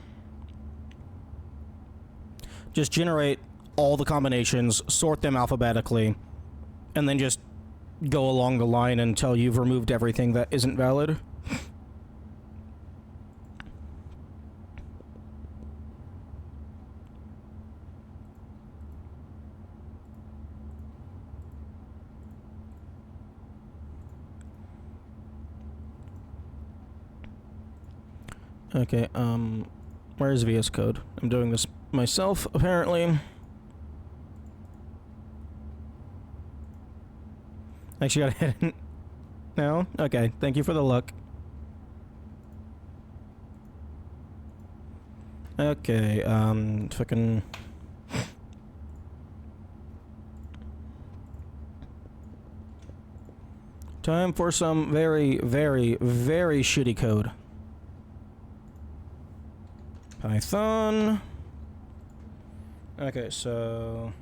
Just generate all the combinations, sort them alphabetically, and then just go along the line until you've removed everything that isn't valid. Okay, where is VS Code? I'm doing this myself, apparently. Actually gotta hit it. No? Okay, thank you for the luck. Okay, fucking... Time for some very, very, very shitty code. Python. Okay, so...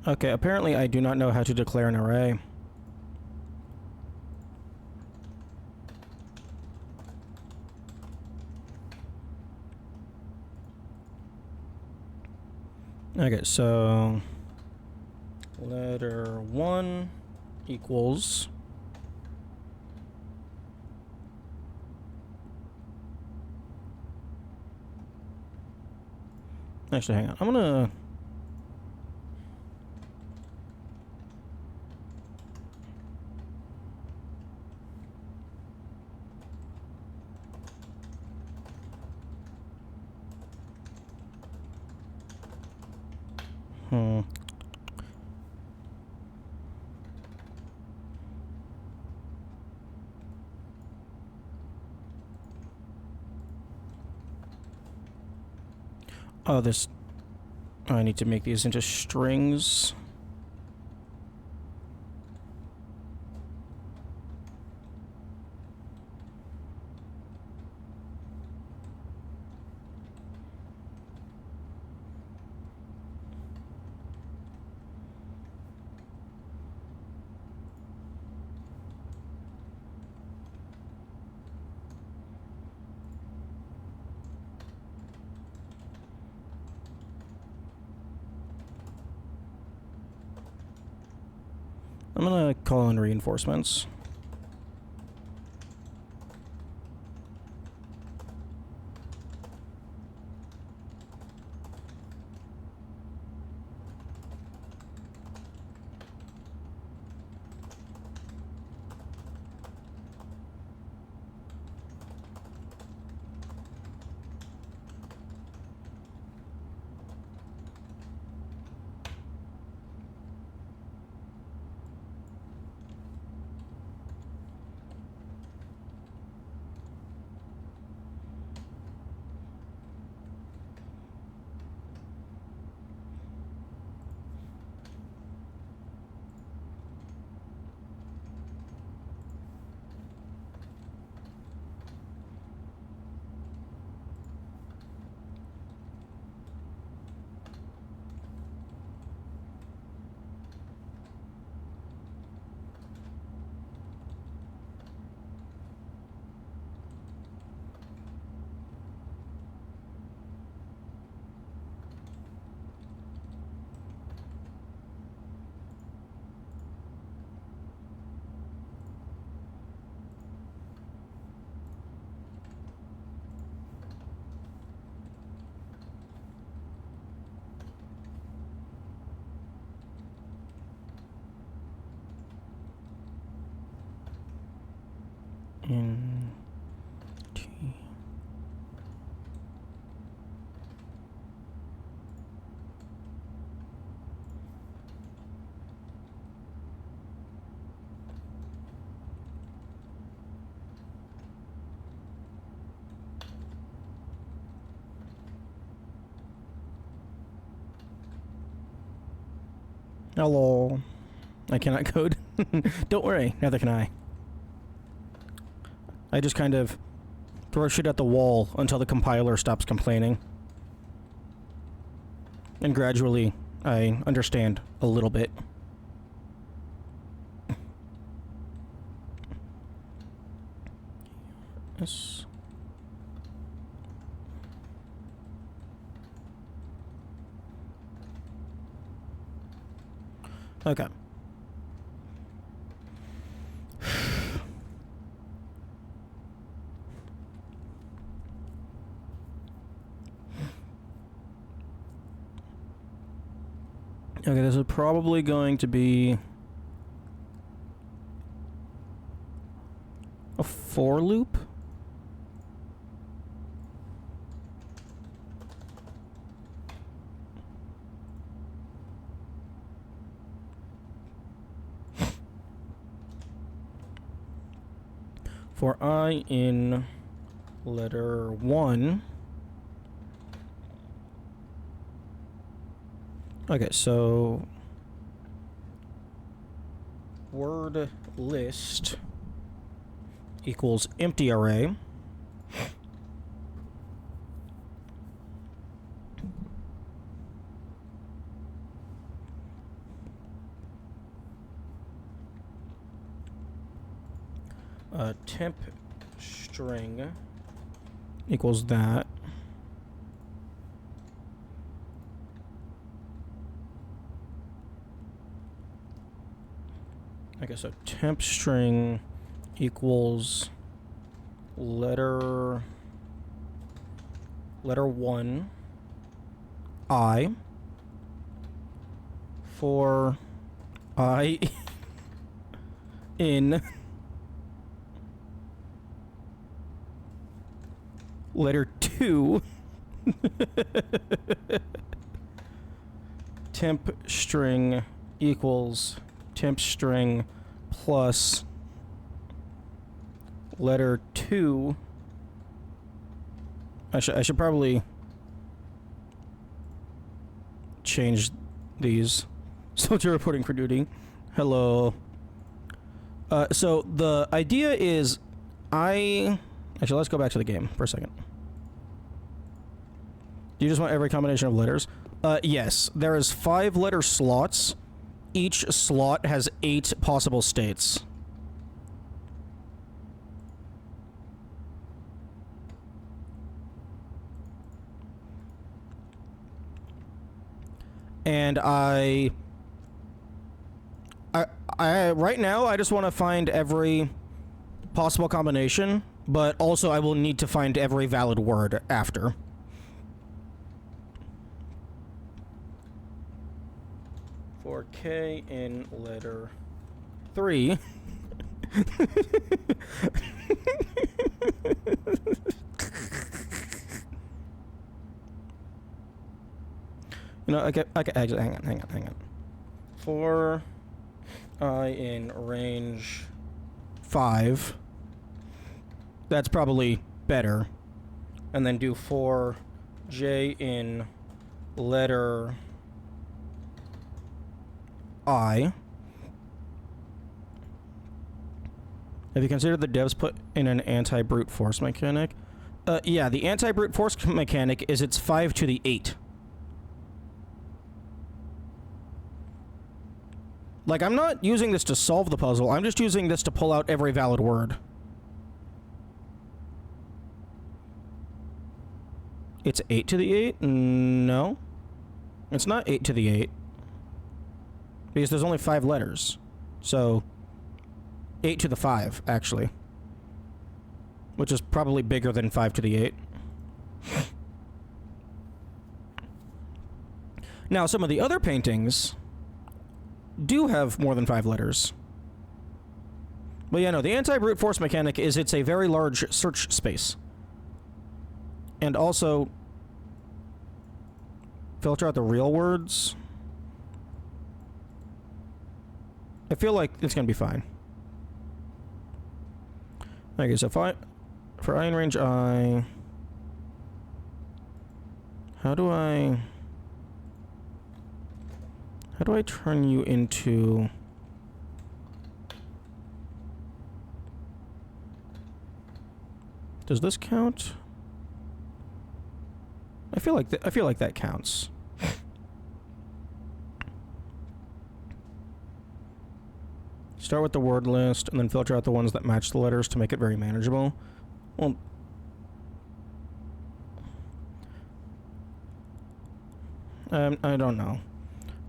Okay, apparently I do not know how to declare an array. Okay, so... letter 1 equals... Actually, hang on. I'm gonna... Oh, this... Oh, I need to make these into strings. I'm gonna call in reinforcements. in T. Hello. I cannot code. Don't worry, neither can I. I just kind of throw shit at the wall until the compiler stops complaining. And gradually, I understand a little bit. Yes. Okay. Okay, this is probably going to be a for loop. For I in letter 1. Okay, so word list equals empty array. Temp string equals that. Okay, so temp string equals letter 1 I for I in letter 2 temp string equals temp string plus letter 2. I should probably change these. Soldier reporting for duty. Hello. So the idea is actually, let's go back to the game for a second. Do you just want every combination of letters? Yes. There is 5 letter slots. Each slot has 8 possible states. And I right now I just want to find every possible combination, but also I will need to find every valid word after. For K in letter 3. You know, okay, actually, hang on. For I in range 5. That's probably better. And then do for J in letter I. Have you considered the devs put in an anti-brute force mechanic? Yeah, the anti-brute force mechanic is it's 5 to the 8. Like, I'm not using this to solve the puzzle, I'm just using this to pull out every valid word. It's 8 to the 8? No. It's not 8 to the 8. Because there's only 5 letters. So, 8 to the 5, actually. Which is probably bigger than 5 to the 8. Now, some of the other paintings do have more than 5 letters. But yeah, no, the anti-brute force mechanic is it's a very large search space. And also, filter out the real words. I feel like it's gonna be fine. Okay, so for eye and range eye, how do I turn you into? Does this count? I feel like that counts. Start with the word list and then filter out the ones that match the letters to make it very manageable. Well, I don't know.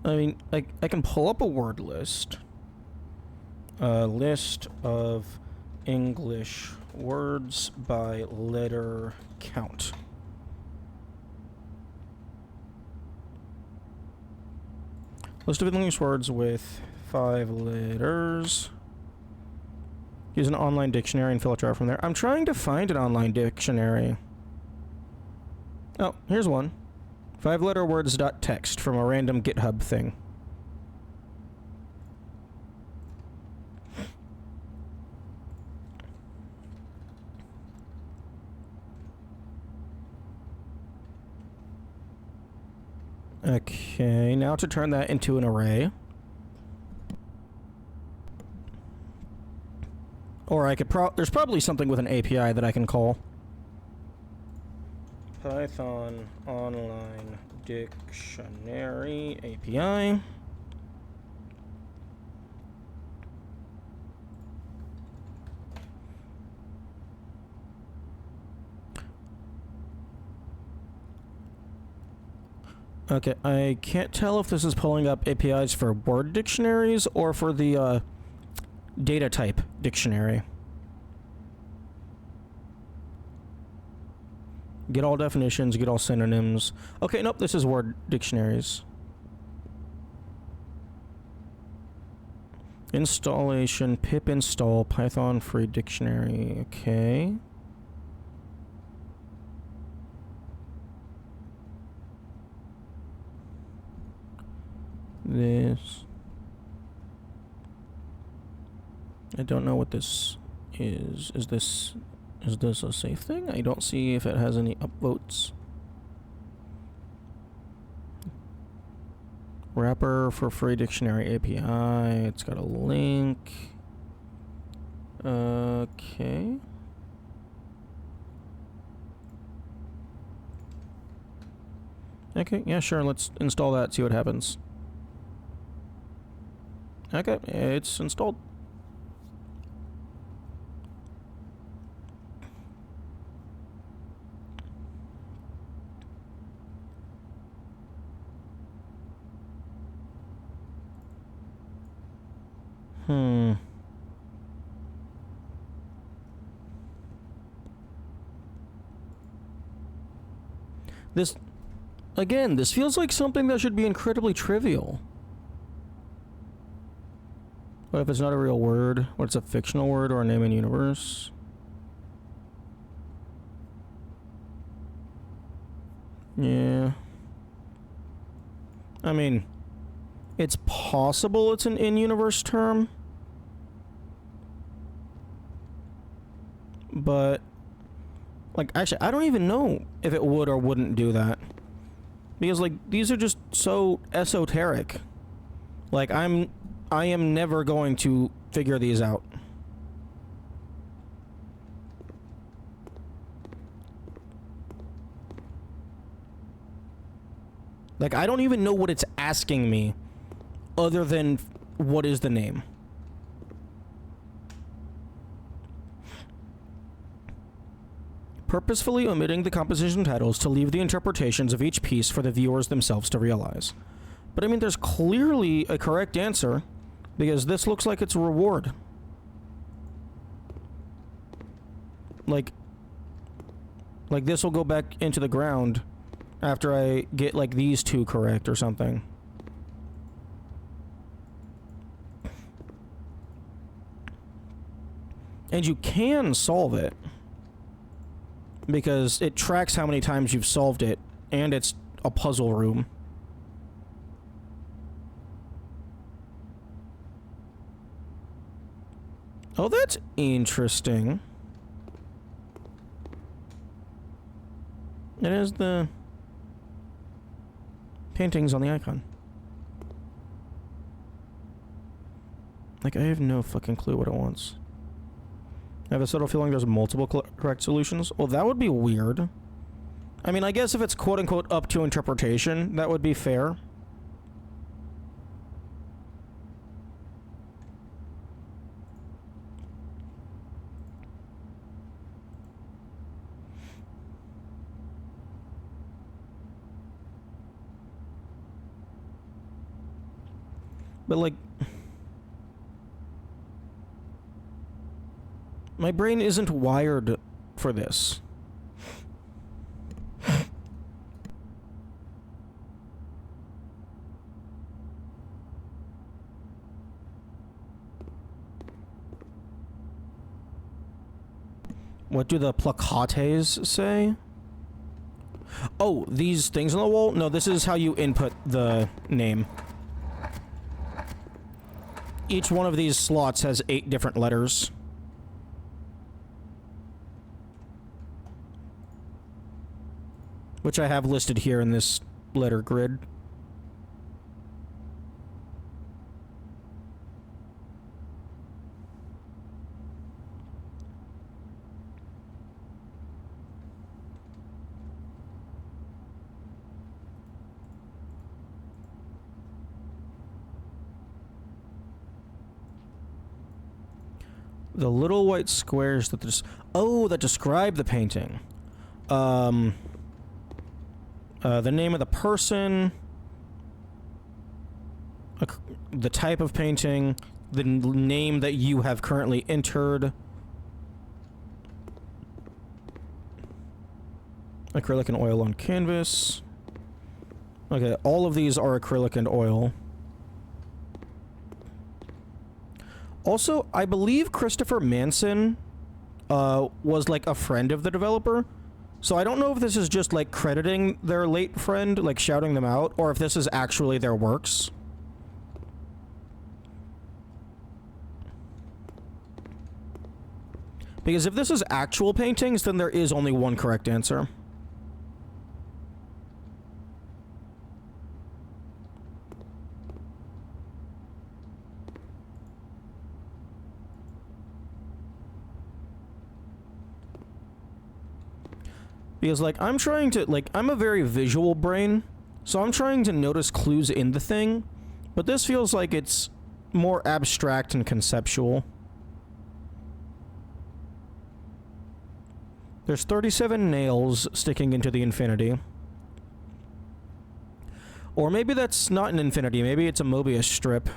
I mean, I can pull up a word list. A list of English words by letter count. List of English words with 5 letters. Use an online dictionary and filter out from there. I'm trying to find an online dictionary. Oh, here's one. 5-letter words.txt from a random GitHub thing. Okay, now to turn that into an array. Or I could there's probably something with an API that I can call. Python Online Dictionary API. Okay, I can't tell if this is pulling up APIs for word dictionaries or for the data type dictionary. Get all definitions, get all synonyms. Okay, nope, this is word dictionaries. Installation, pip install, Python free dictionary. Okay. This. I don't know what this is. Is this a safe thing? I don't see if it has any upvotes. Wrapper for free dictionary API. It's got a link. Okay. Okay, yeah, sure. Let's install that, see what happens. Okay, it's installed. This feels like something that should be incredibly trivial. What if it's not a real word? What, it's a fictional word or a name in universe? Yeah. I mean, it's possible it's an in-universe term. But, like, actually, I don't even know if it would or wouldn't do that. Because, like, these are just so esoteric. Like, I am never going to figure these out. Like, I don't even know what it's asking me other than what is the name. Purposefully omitting the composition titles to leave the interpretations of each piece for the viewers themselves to realize. But I mean, there's clearly a correct answer, because this looks like it's a reward. Like this will go back into the ground after I get, like, these two correct or something. And you can solve it. Because it tracks how many times you've solved it, and it's a puzzle room. Oh, that's interesting. It has the paintings on the icon. Like, I have no fucking clue what it wants. I have a subtle feeling there's multiple correct solutions. Well, that would be weird. I mean, I guess if it's quote-unquote up to interpretation, that would be fair. But, like... my brain isn't wired for this. What do the placates say? Oh, these things on the wall? No, this is how you input the name. Each one of these slots has 8 different letters. Which I have listed here in this letter grid. The little white squares that that describe the painting. The name of the person, the type of painting, the name that you have currently entered, acrylic and oil on canvas. Okay, all of these are acrylic and oil. Also, I believe Christopher Manson was like a friend of the developer. So I don't know if this is just like crediting their late friend, like shouting them out, or if this is actually their works. Because if this is actual paintings, then there is only one correct answer. Because, like, I'm trying to, like, I'm a very visual brain, so I'm trying to notice clues in the thing, but this feels like it's more abstract and conceptual. There's 37 nails sticking into the infinity. Or maybe that's not an infinity, maybe it's a Mobius strip.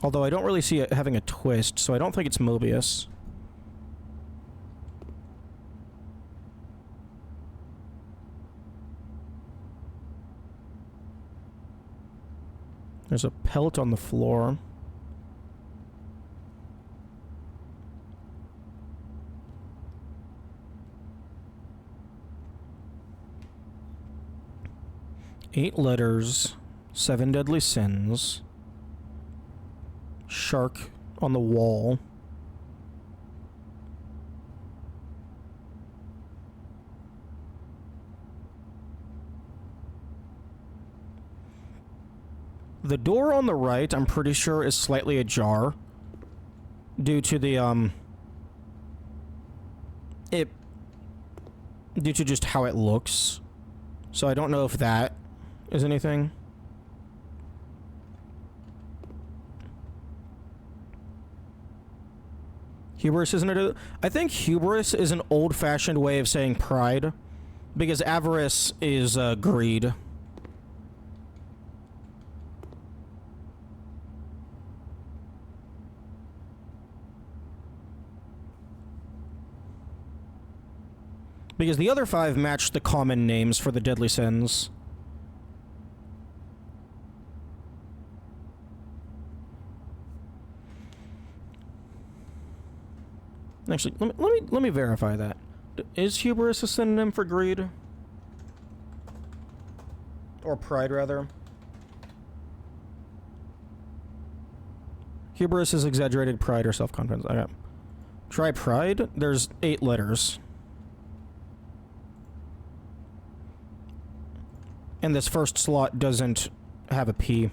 Although I don't really see it having a twist, so I don't think it's Mobius. There's a pelt on the floor. Eight letters, 7 deadly sins. Shark on the wall. The door on the right, I'm pretty sure, is slightly ajar. Due to the, due to just how it looks. So I don't know if that is anything. Hubris isn't it? I think hubris is an old-fashioned way of saying pride. Because avarice is, greed. Because the other 5 match the common names for the deadly sins. Actually, let me verify that. Is hubris a synonym for greed? Or pride, rather? Hubris is exaggerated pride or self-confidence. Okay. Try pride. There's 8 letters. And this first slot doesn't have a P.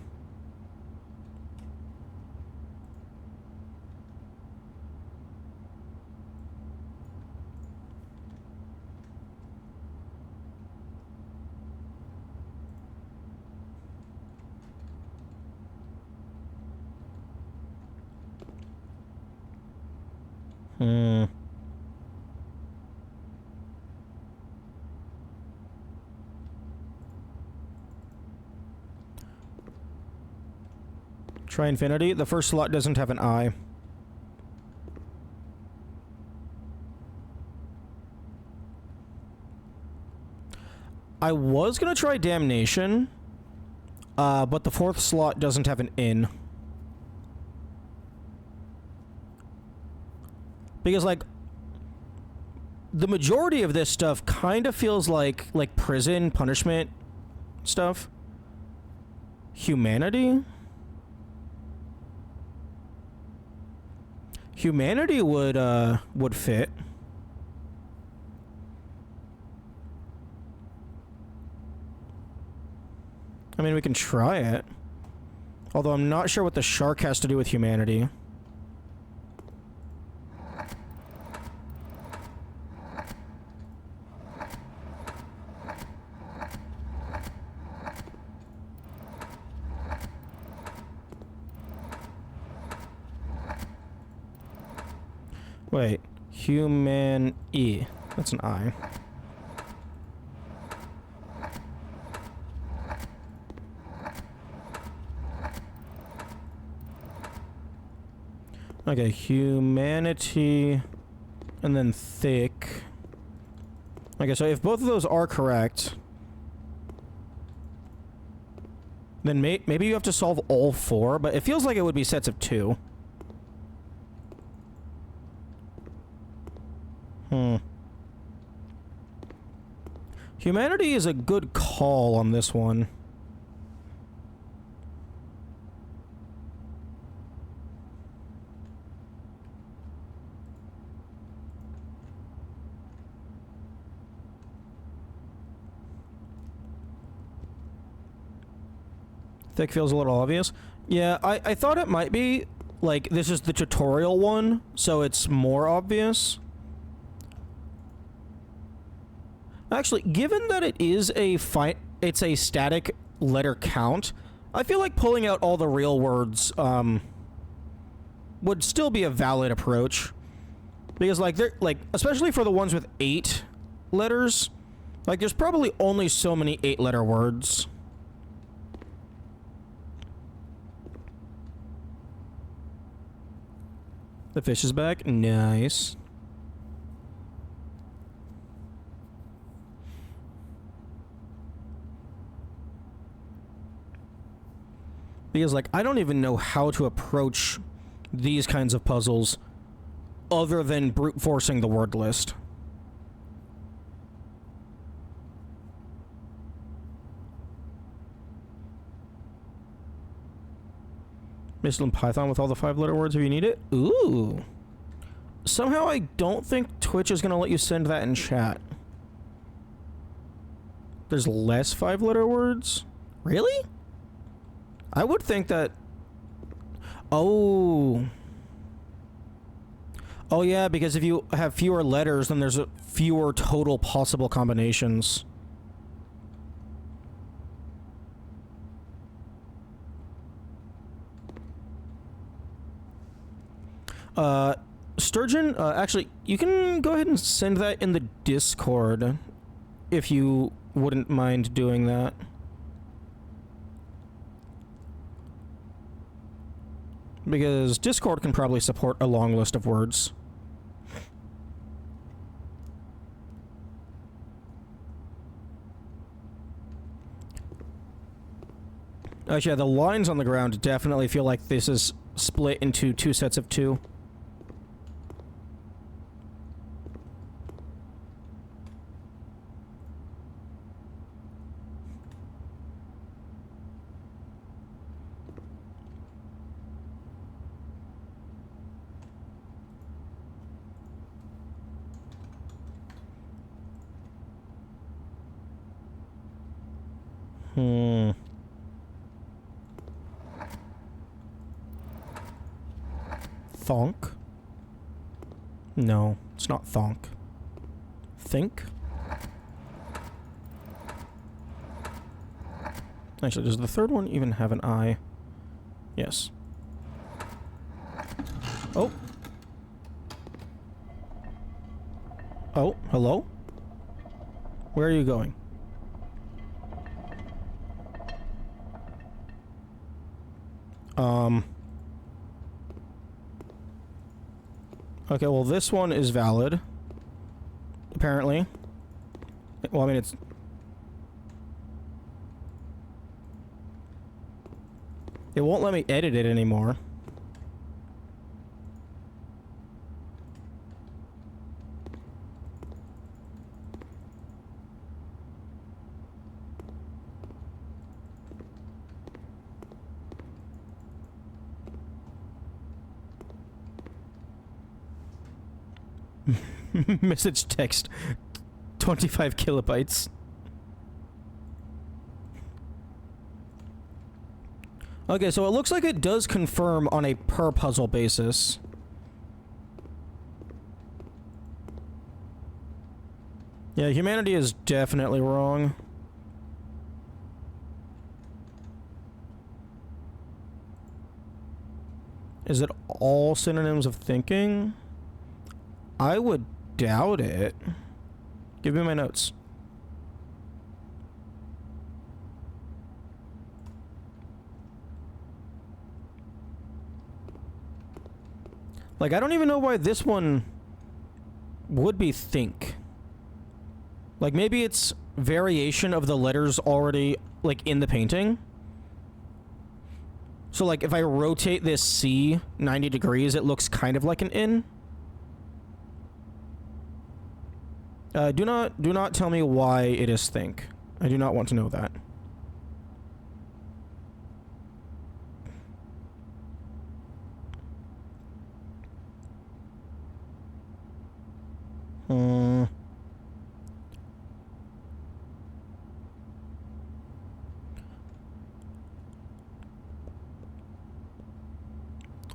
Try infinity. The first slot doesn't have an I. I was gonna try damnation, but the 4th slot doesn't have an in. Because, like, the majority of this stuff kind of feels like prison, punishment stuff. Humanity? Humanity would fit. I mean, we can try it. Although I'm not sure what the shark has to do with humanity. Wait, human E. That's an I. Okay, humanity, and then thick. Okay, so if both of those are correct, then maybe you have to solve all 4, but it feels like it would be sets of 2. Humanity is a good call on this one. Thick feels a little obvious. Yeah, I thought it might be, like, this is the tutorial one, so it's more obvious. Actually, given that it is it's a static letter count, I feel like pulling out all the real words, would still be a valid approach. Because, like, especially for the ones with 8 letters, like, there's probably only so many 8-letter words. The fish is back. Nice. Because, like, I don't even know how to approach these kinds of puzzles other than brute forcing the word list. Michelin Python with all the 5-letter words if you need it. Ooh. Somehow I don't think Twitch is going to let you send that in chat. There's less 5-letter words? Really? I would think that... Oh. Oh yeah, because if you have fewer letters, then there's fewer total possible combinations. Sturgeon, actually, you can go ahead and send that in the Discord if you wouldn't mind doing that. Because Discord can probably support a long list of words. Actually, yeah, the lines on the ground definitely feel like this is split into 2 sets of 2. Hmm. Thonk? No, it's not thonk. Think? Actually, does the third one even have an I? Yes. Oh. Oh, hello? Where are you going? Okay, well, this one is valid. Apparently. Well, I mean, it's... It won't let me edit it anymore. Message text 25 kilobytes. Okay, so it looks like it does confirm on a per puzzle basis. Yeah, humanity is definitely wrong. Is it all synonyms of thinking? I would doubt it. Give me my notes. Like, I don't even know why this one would be think. Like, maybe it's variation of the letters already, like, in the painting. So, like, if I rotate this C 90 degrees, it looks kind of like an N. Do not tell me why it is think. I do not want to know that.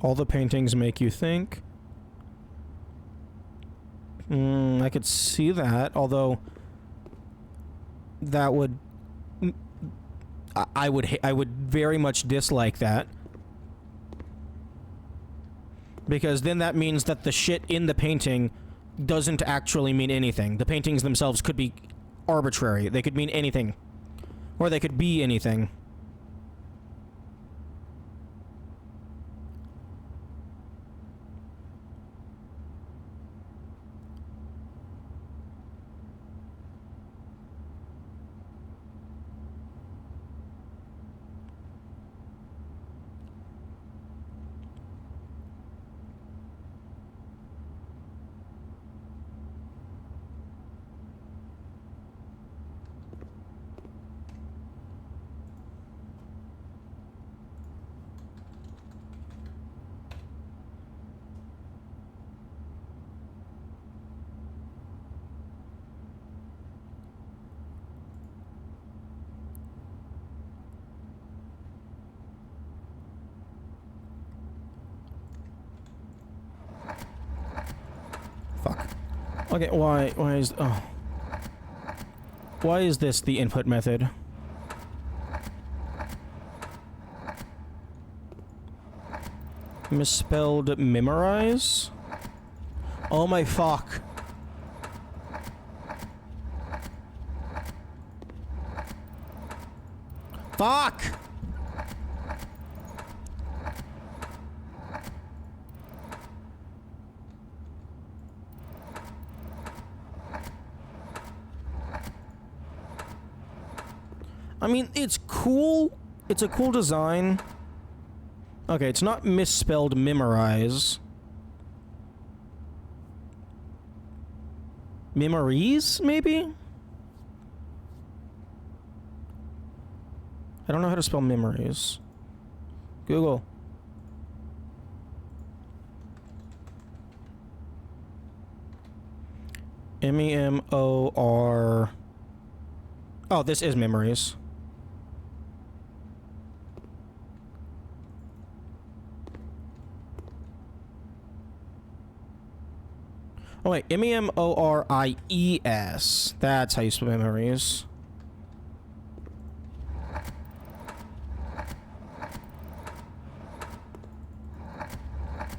All the paintings make you think. I could see that, although that would... I would very much dislike that. Because then that means that the shit in the painting doesn't actually mean anything. The paintings themselves could be arbitrary. They could mean anything. Or they could be anything. Fuck. Okay, why is this the input method? Misspelled memorize? Oh my fuck. Fuck! I mean, it's cool. It's a cool design. Okay, it's not misspelled memorize. Memories, maybe? I don't know how to spell memories. Google. M-E-M-O-R... Oh, this is memories. Oh wait, Memories. That's how you spell memories.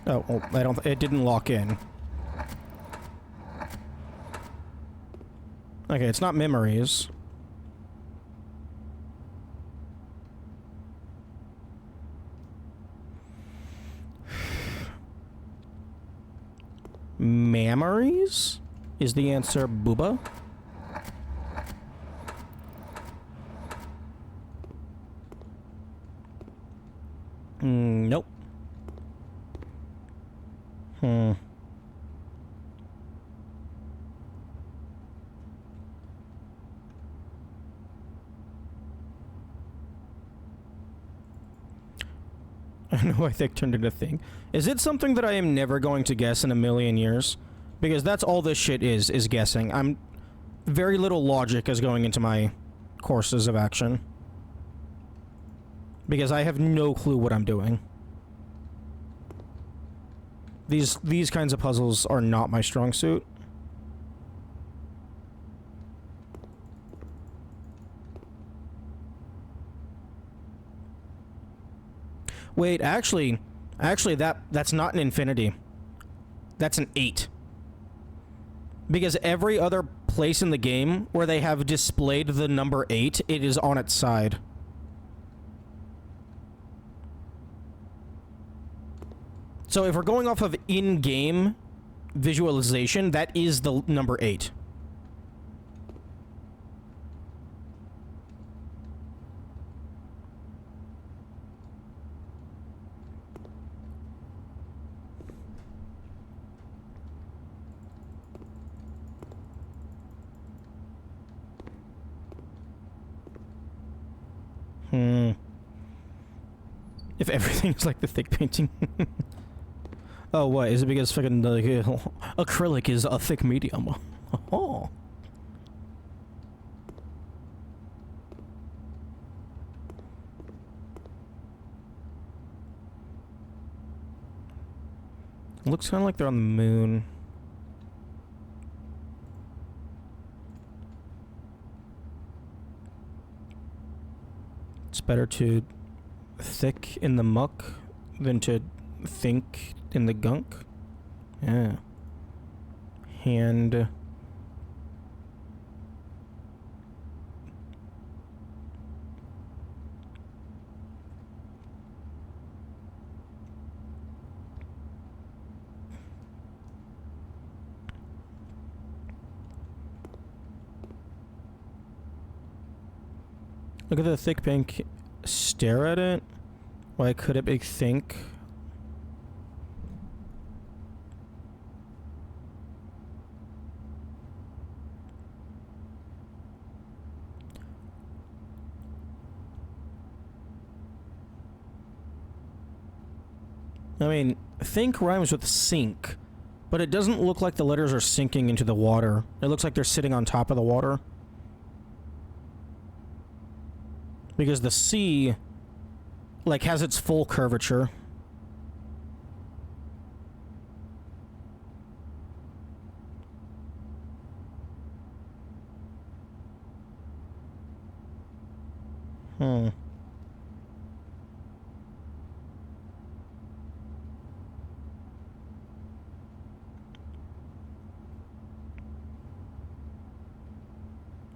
Oh, well, I don't. It didn't lock in. Okay, it's not memories. Memories? Is the answer booba? Nope. I know why Thick turned into thing. Is it something that I am never going to guess in a million years? Because that's all this shit is guessing. Very little logic is going into my courses of action. Because I have no clue what I'm doing. These kinds of puzzles are not my strong suit. Wait, actually that's not an infinity. That's an 8. Because every other place in the game where they have displayed the number 8, it is on its side. So if we're going off of in-game visualization, that is the number 8. If everything is like the thick painting. Oh, what? Is it because fucking acrylic is a thick medium? Oh. Looks kind of like they're on the moon. It's better to thick in the muck than to think in the gunk. Yeah. Hand. Look at the thick pink. Stare at it. Why could it be think? I mean, think rhymes with sink, but it doesn't look like the letters are sinking into the water. It looks like they're sitting on top of the water. Because the C, like, has its full curvature.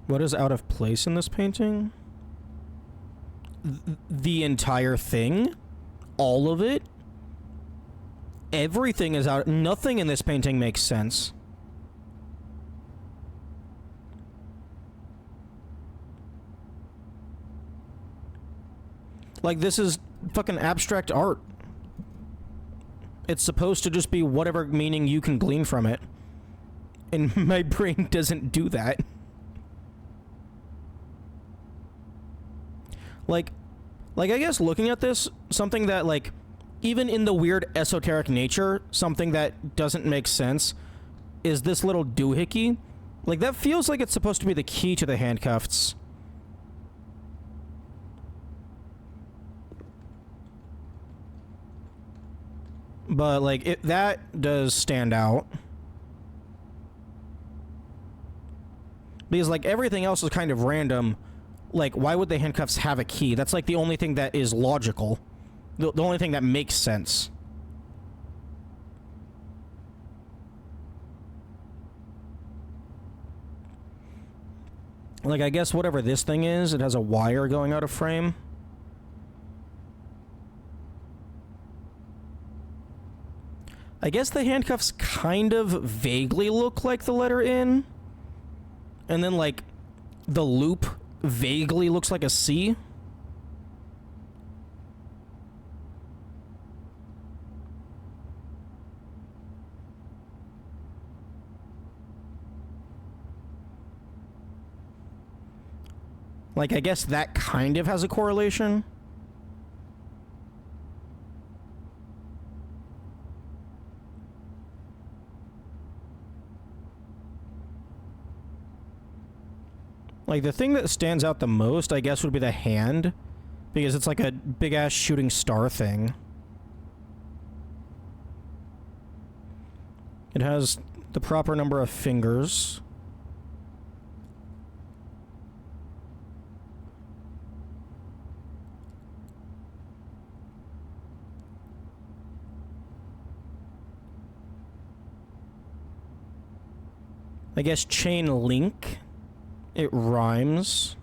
What is out of place in this painting? The entire thing? All of it? Everything is out. Nothing in this painting makes sense. Like, this is fucking abstract art. It's supposed to just be whatever meaning you can glean from it. And my brain doesn't do that. Like, I guess looking at this, something that, like, even in the weird esoteric nature, something that doesn't make sense is this little doohickey. Like, that feels like it's supposed to be the key to the handcuffs. But, like, that does stand out. Because, like, everything else is kind of random. Like, why would the handcuffs have a key? That's, like, the only thing that is logical. The only thing that makes sense. Like, I guess whatever this thing is, it has a wire going out of frame. I guess the handcuffs kind of vaguely look like the letter N. And then, like, the loop vaguely looks like a C. Like, I guess that kind of has a correlation. Like, the thing that stands out the most, I guess, would be the hand. Because it's like a big-ass shooting star thing. It has the proper number of fingers. I guess chain link. It rhymes.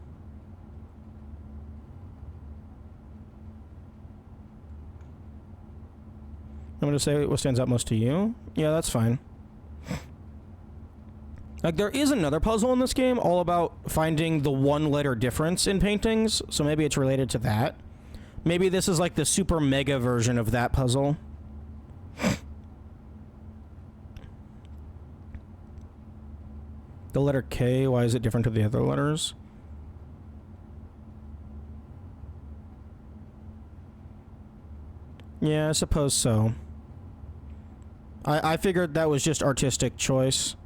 I'm gonna say what stands out most to you. Yeah, that's fine. Like, there is another puzzle in this game all about finding the one letter difference in paintings, so maybe it's related to that. Maybe this is like the super mega version of that puzzle. The letter K, why is it different to the other letters? Yeah, I suppose so. I figured that was just artistic choice.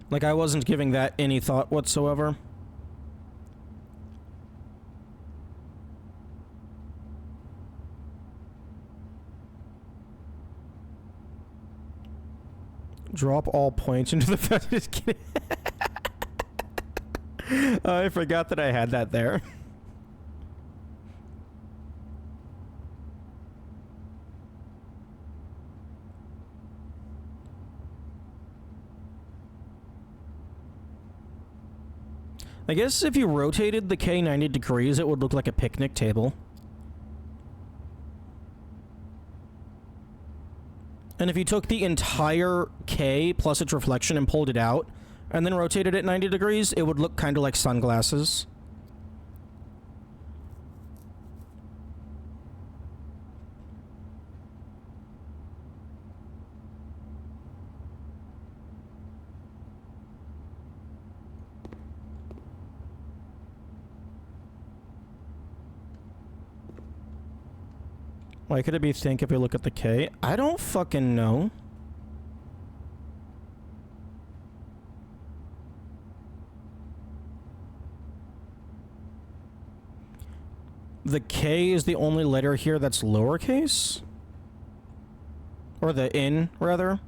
Like, I wasn't giving that any thought whatsoever. Drop all points into the just kidding. I forgot that I had that there. I guess if you rotated the K 90 degrees, it would look like a picnic table. And if you took the entire K plus its reflection and pulled it out, and then rotated it 90 degrees, it would look kind of like sunglasses. Why could it be think if we look at the K? I don't fucking know. The K is the only letter here that's lowercase? Or the N, rather?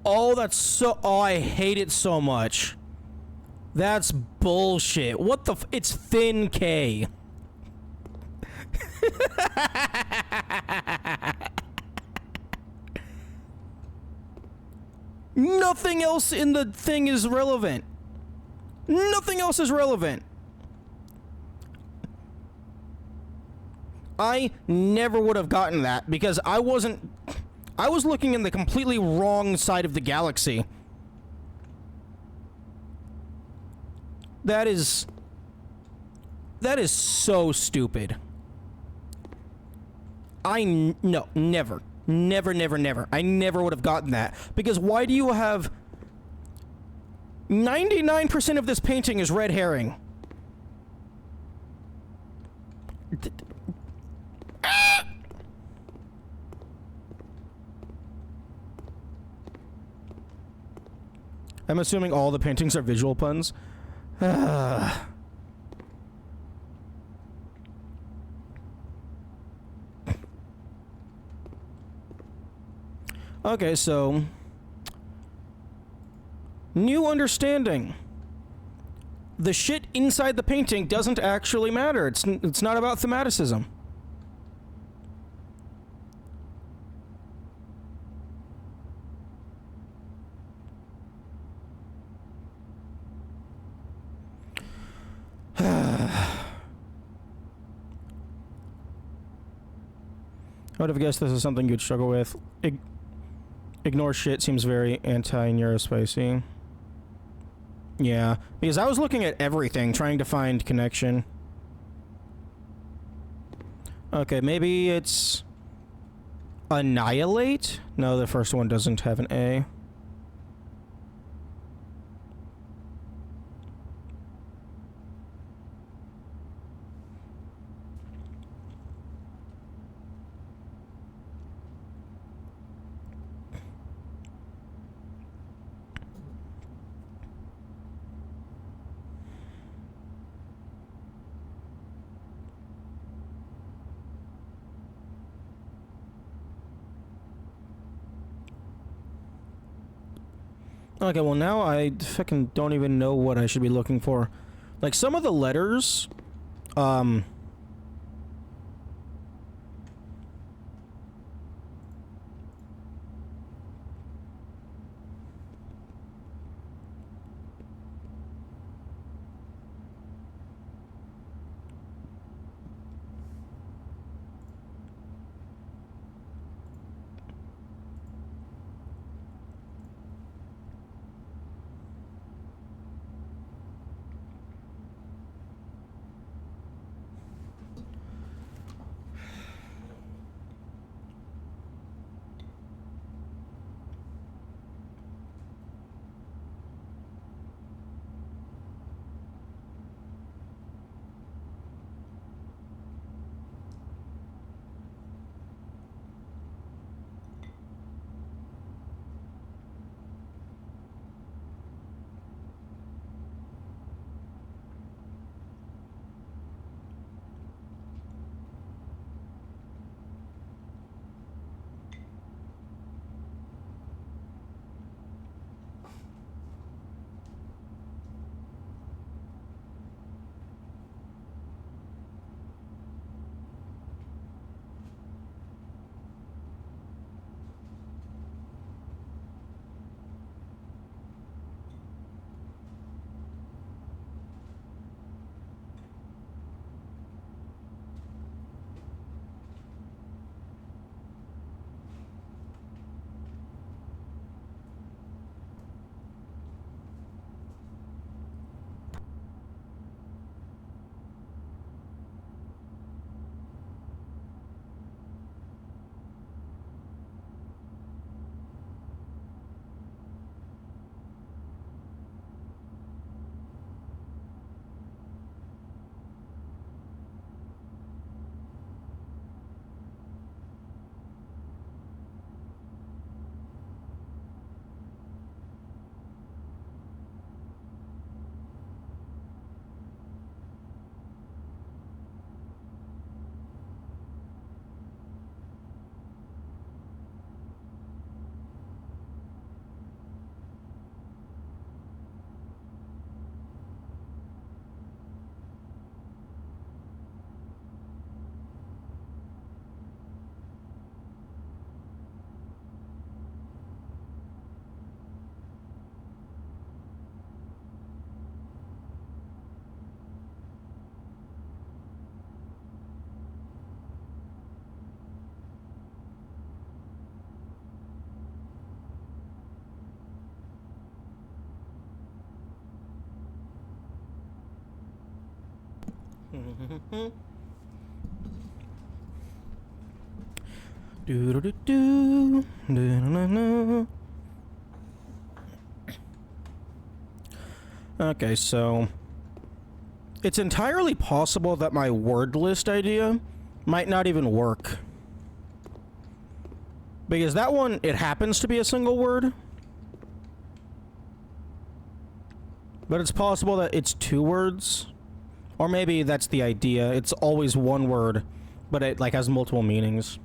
Oh, that's so... Oh, I hate it so much. That's bullshit. What the... It's thin K. Nothing else in the thing is relevant. Nothing else is relevant. I never would have gotten that because I wasn't... I was looking in the completely wrong side of the galaxy. That is so stupid. No, never. Never, never, never. I never would have gotten that. Because why do you have... 99% of this painting is red herring. I'm assuming all the paintings are visual puns. Okay, so... New understanding. The shit inside the painting doesn't actually matter. It's not about thematicism. I would have guessed this is something you'd struggle with. Ignore shit seems very anti-neurospacey. Yeah, because I was looking at everything, trying to find connection. Okay, maybe it's... Annihilate? No, the first one doesn't have an A. Okay, well now I fucking don't even know what I should be looking for. Like, some of the letters, Do-do-do-do. Do-do-do-do. Okay, so it's entirely possible that my word list idea might not even work. Because that one, it happens to be a single word. But it's possible that it's 2 words. Or maybe that's the idea. It's always 1 word, but it like has multiple meanings.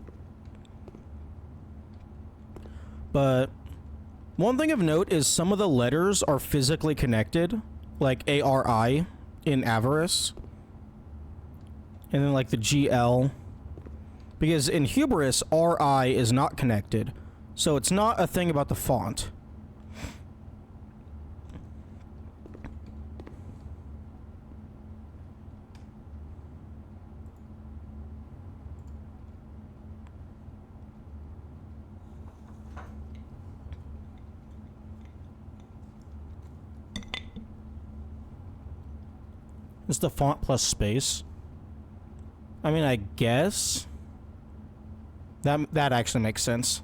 But one thing of note is some of the letters are physically connected, like ARI in avarice. And then like the GL. Because in hubris, RI is not connected. So it's not a thing about the font. It's the font plus space. I mean, I guess that actually makes sense.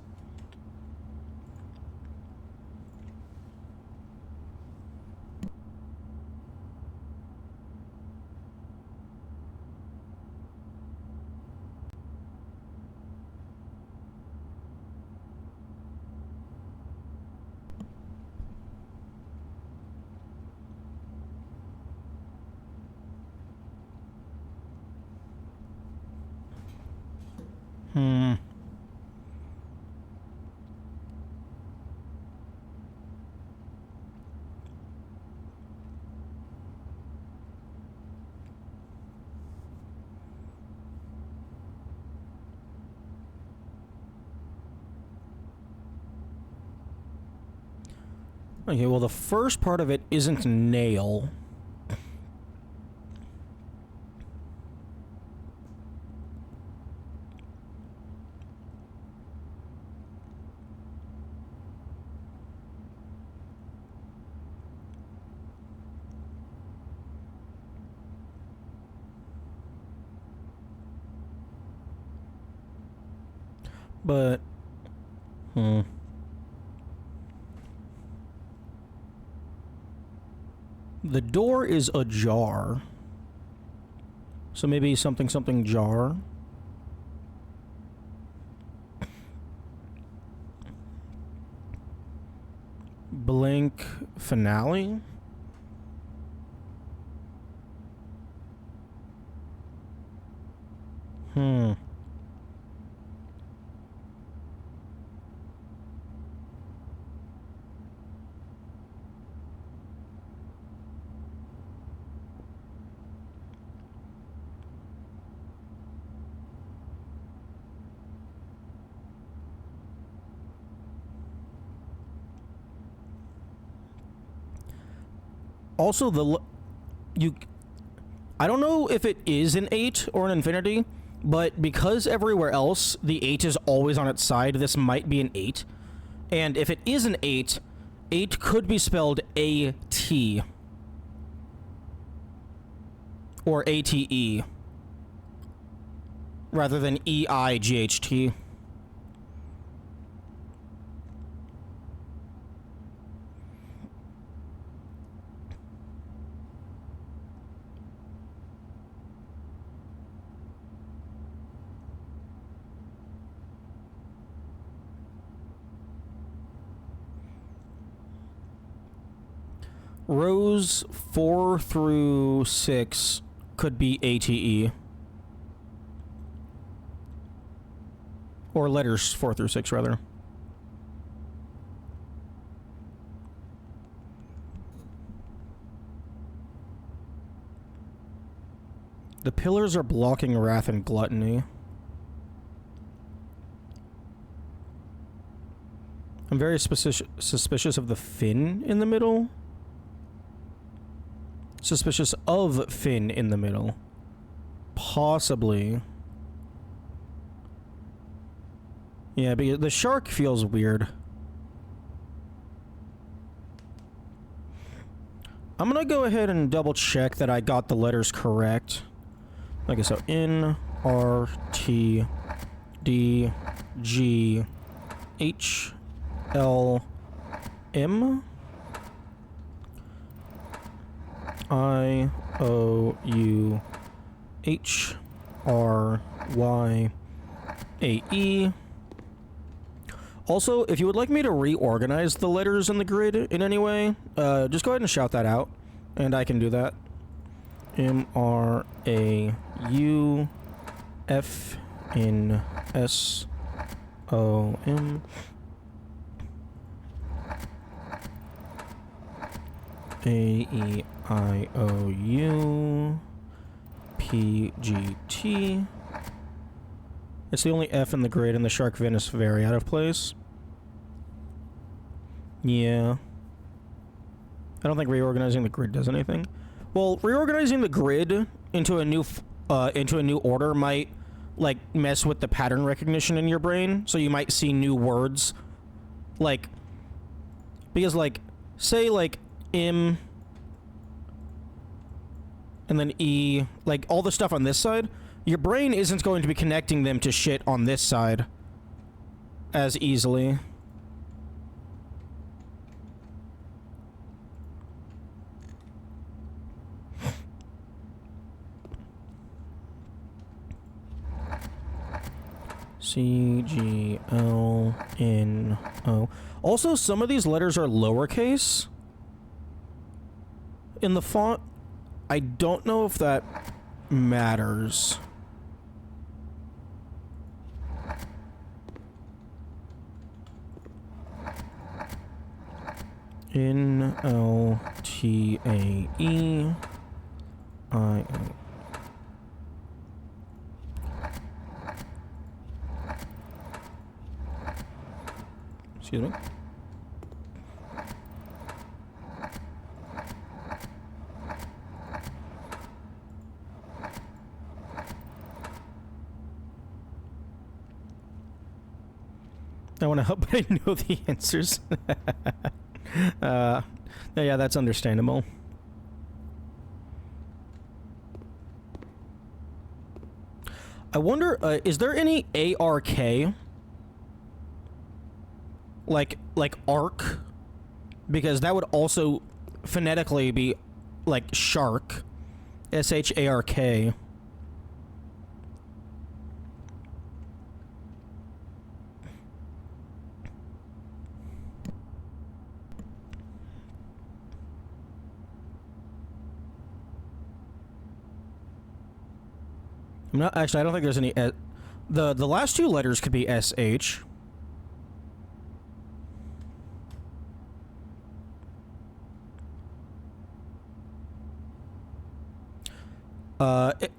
Okay, well, the first part of it isn't nail. But, the door is ajar. So maybe something something jar. Blink finale. Also, I don't know if it is an 8 or an infinity, but because everywhere else the 8 is always on its side, this might be an 8. And if it is an 8, 8 could be spelled A-T. Or A-T-E. Rather than E-I-G-H-T. Rows 4 through 6 could be ATE. Or letters 4 through 6, rather. The pillars are blocking wrath and gluttony. I'm very suspicious of the fin in the middle. Suspicious of fin in the middle. Possibly. Yeah, but the shark feels weird. I'm gonna go ahead and double check that I got the letters correct. Okay, so N, R, T, D, G H L M I O U H R Y A E. Also, if you would like me to reorganize the letters in the grid in any way, just go ahead and shout that out, and I can do that. M R A U F N S O M A E I O U P G T. It's the only F in the grid, and the Shark Fin is very out of place. Yeah. I don't think reorganizing the grid does anything. Well, reorganizing the grid into a new order might, like, mess with the pattern recognition in your brain, so you might see new words. Like, because, like, say, like, M, and then E, like, all the stuff on this side, your brain isn't going to be connecting them to shit on this side as easily. C, G, L, N, O. Also, some of these letters are lowercase in the font. I don't know if that matters. N, L, T, A, E, I, O. Excuse me. I want to help, but I know the answers. Yeah, that's understandable. I wonder, is there any ARK? Like arc? Because that would also phonetically be like shark. S-H-A-R-K. I'm not actually. I don't think there's any. The last two letters could be S-H.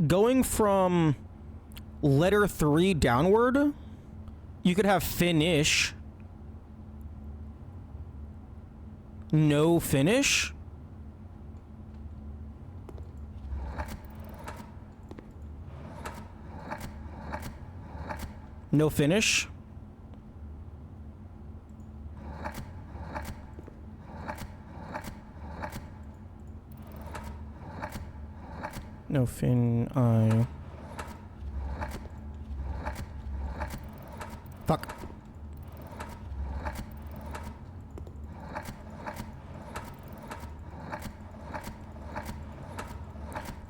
Going from letter 3 downward, you could have finish. No finish. No finish. No fin, I... Fuck.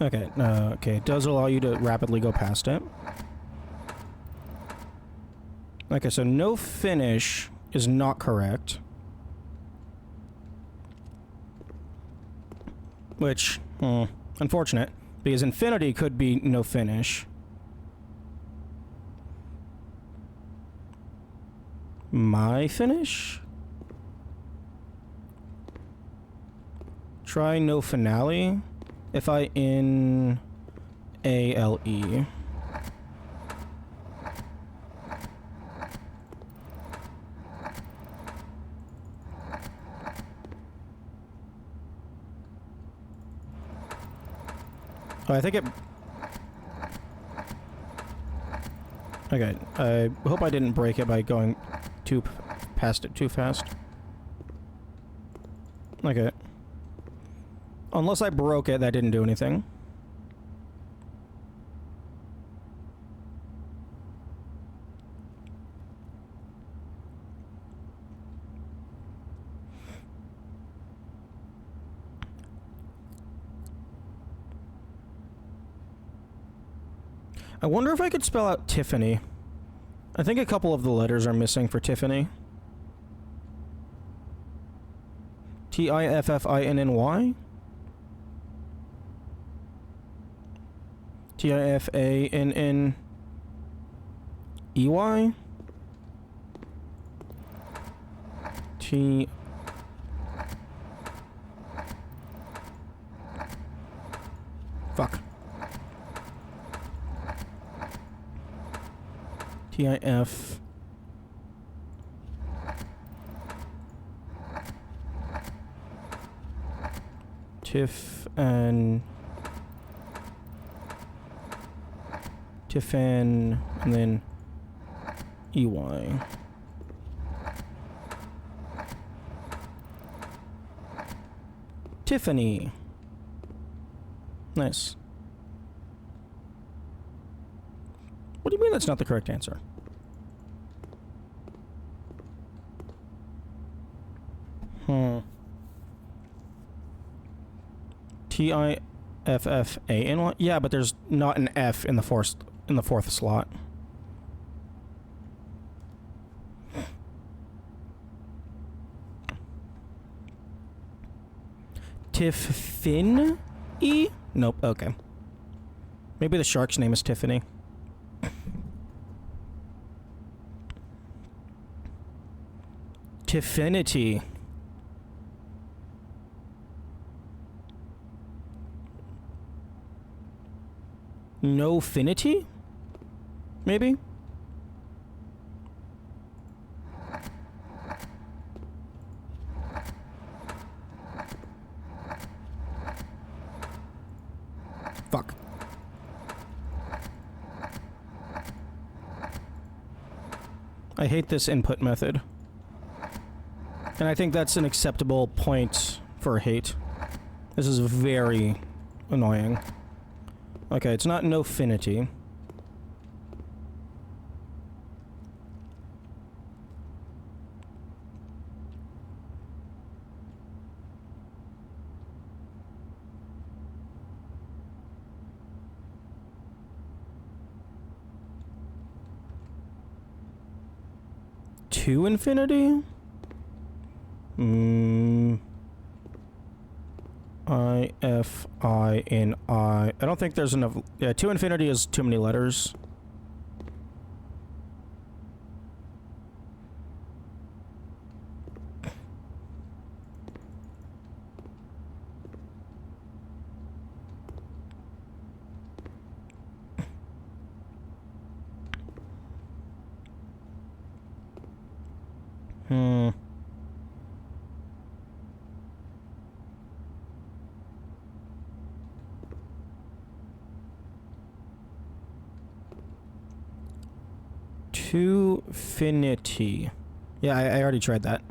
Okay, okay, it does allow you to rapidly go past it. Okay, so no finish is not correct. Which, unfortunate, because infinity could be no finish. My finish? Try no finale. F-I-N-A-L-E. Oh, I think it... Okay, I hope I didn't break it by going past it too fast. Okay. Unless I broke it, that didn't do anything. I wonder if I could spell out Tiffany. I think a couple of the letters are missing for Tiffany. Tiffiny? Tiffanney? T... Fuck. T-I-F... Tiff and... Tiffan... and then... E-Y. Tiffany. Nice. What do you mean that's not the correct answer? Tiffany? Yeah, but there's not an F in the fourth slot. Tiffin? E? Nope, okay. Maybe the shark's name is Tiffany. Tiffinity. Nofinity? Maybe? Fuck. I hate this input method. And I think that's an acceptable point for hate. This is very annoying. Okay, it's not nofinity. To infinity? I-F-I-N-I. I don't think there's enough... Yeah, to infinity is too many letters. Twofinity. Yeah, I already tried that.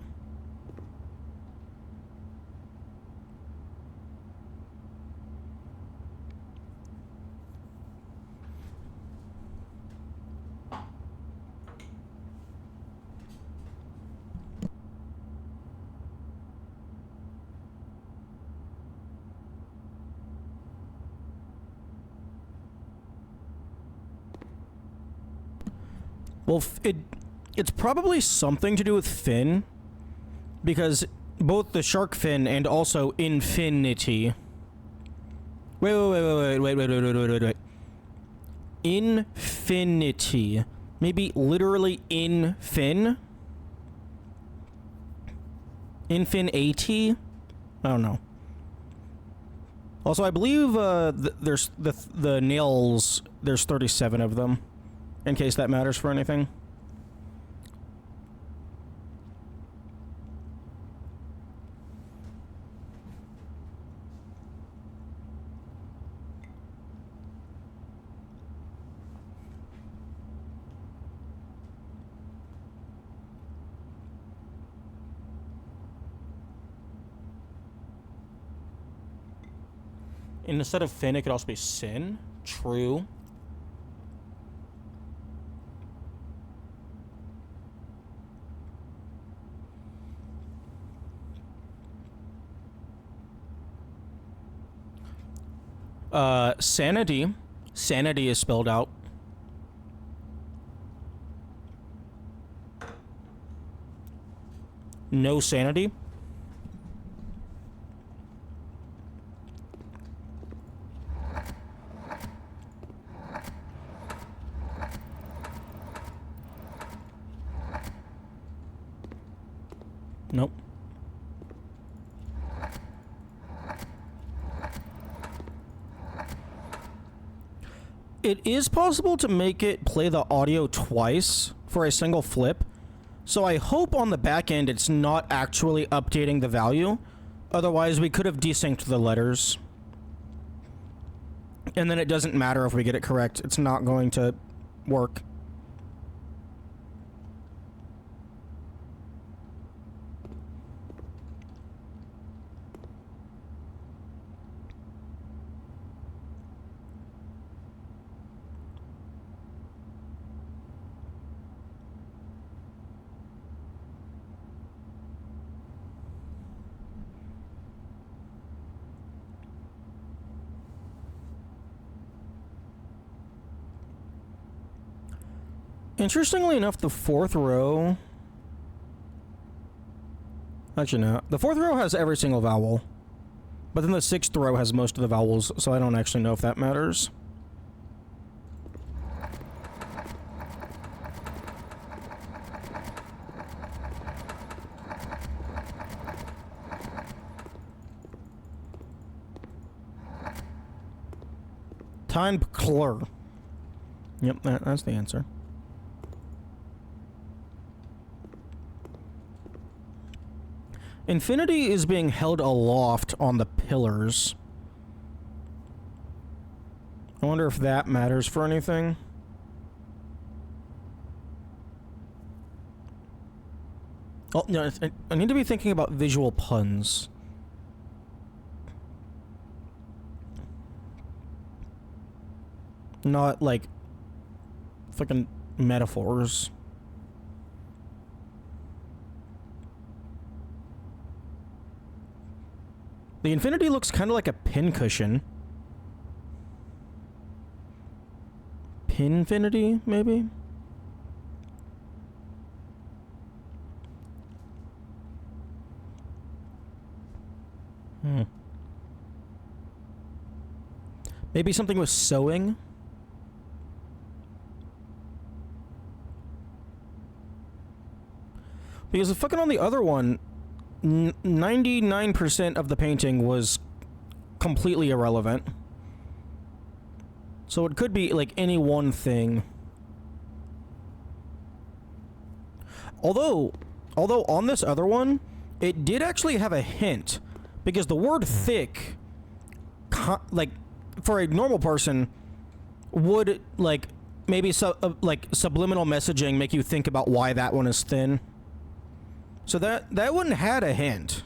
Well, it's probably something to do with fin, because both the shark fin and also infinity. Wait. Infinity. Maybe literally infin? Infinity? I don't know. Also, I believe there's the nails, there's 37 of them. In case that matters for anything. And instead of fin, it could also be sin. True. Sanity. Sanity is spelled out no sanity. Nope. It is possible to make it play the audio twice for a single flip, so I hope on the back end it's not actually updating the value. Otherwise, we could have desynced the letters. And then it doesn't matter if we get it correct. It's not going to work. Interestingly enough, the fourth row... Actually, no. The fourth row has every single vowel. But then the sixth row has most of the vowels, so I don't actually know if that matters. Time Klur. Yep, that's the answer. Infinity is being held aloft on the pillars. I wonder if that matters for anything. Oh, no, I need to be thinking about visual puns. Not, like, fucking metaphors. The infinity looks kind of like a pincushion. Pinfinity, maybe? Maybe something with sewing? Because the fucking on the other one... 99% of the painting was completely irrelevant. So it could be like any one thing. Although on this other one, it did actually have a hint. Because the word thick, like, for a normal person, would, like, maybe like subliminal messaging make you think about why that one is thin. So that one had a hint.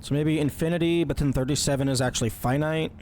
So maybe infinity, but then 37 is actually finite.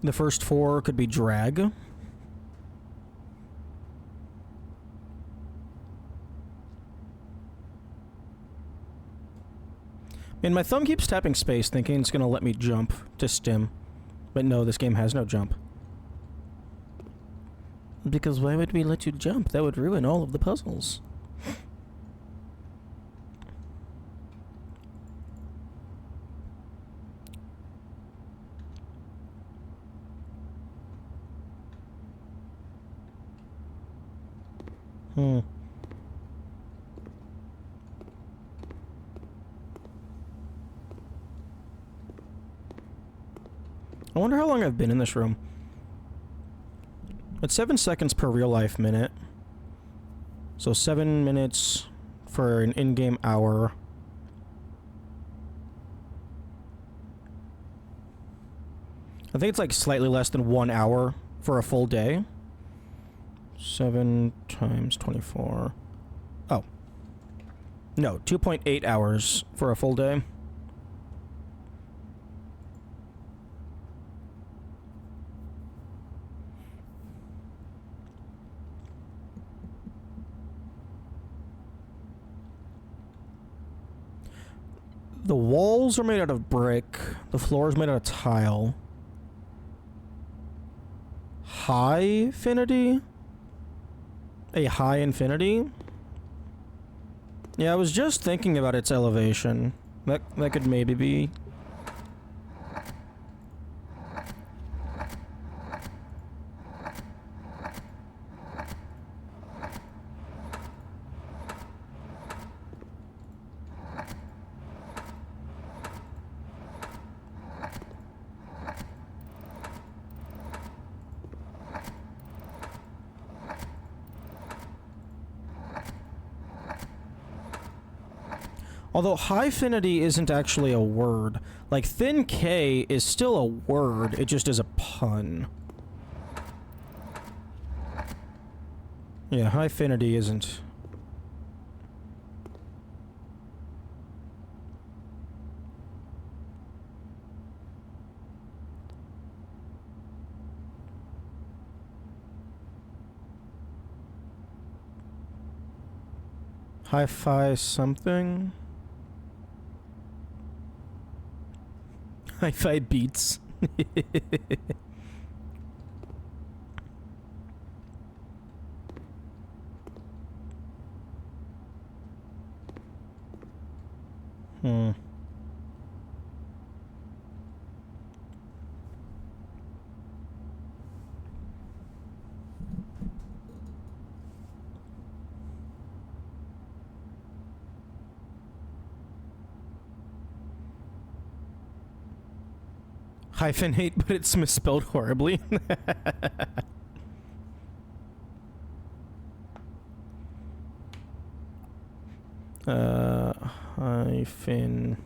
The first four could be drag. And my thumb keeps tapping space, thinking it's going to let me jump to stim. But no, this game has no jump. Because why would we let you jump? That would ruin all of the puzzles. I wonder how long I've been in this room. It's 7 seconds per real life minute. So 7 minutes for an in-game hour. I think it's like slightly less than 1 hour for a full day. 7 times 24. Oh. No, 2.8 hours for a full day. The walls are made out of brick. The floor is made out of tile. High infinity? A high infinity? Yeah, I was just thinking about its elevation. That could maybe be. Although high-finity isn't actually a word. Like, thin K is still a word, it just is a pun. Yeah, high-finity isn't. Hi-fi something? Hi-fi beats. Hmm. Hyphenate, but it's misspelled horribly. Hyphen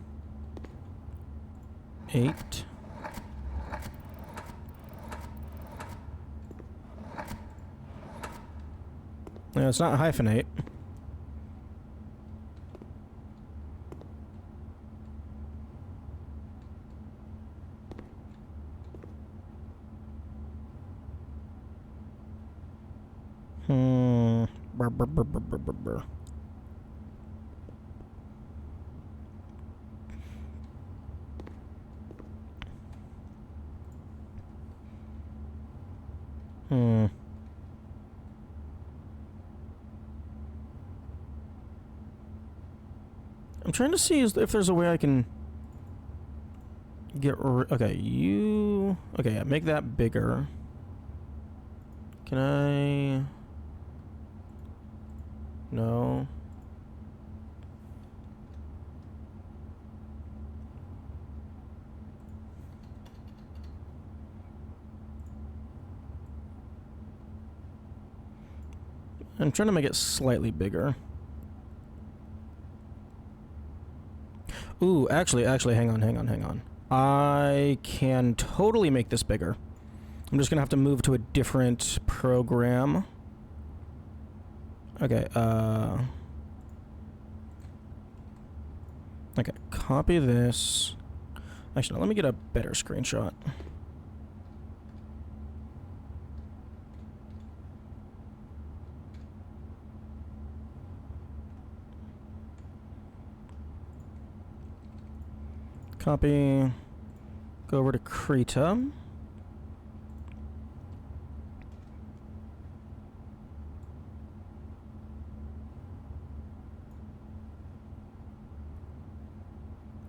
8. No, it's not hyphenate. Brr, brr, brr, brr, brr, brr, brr. I'm trying to see if there's a way I can get okay, you... Okay, yeah, make that bigger. Can I... No. I'm trying to make it slightly bigger. Ooh, actually, hang on. I can totally make this bigger. I'm just gonna have to move to a different program. Okay, okay, copy this. Actually, no, let me get a better screenshot. Copy. Go over to Krita.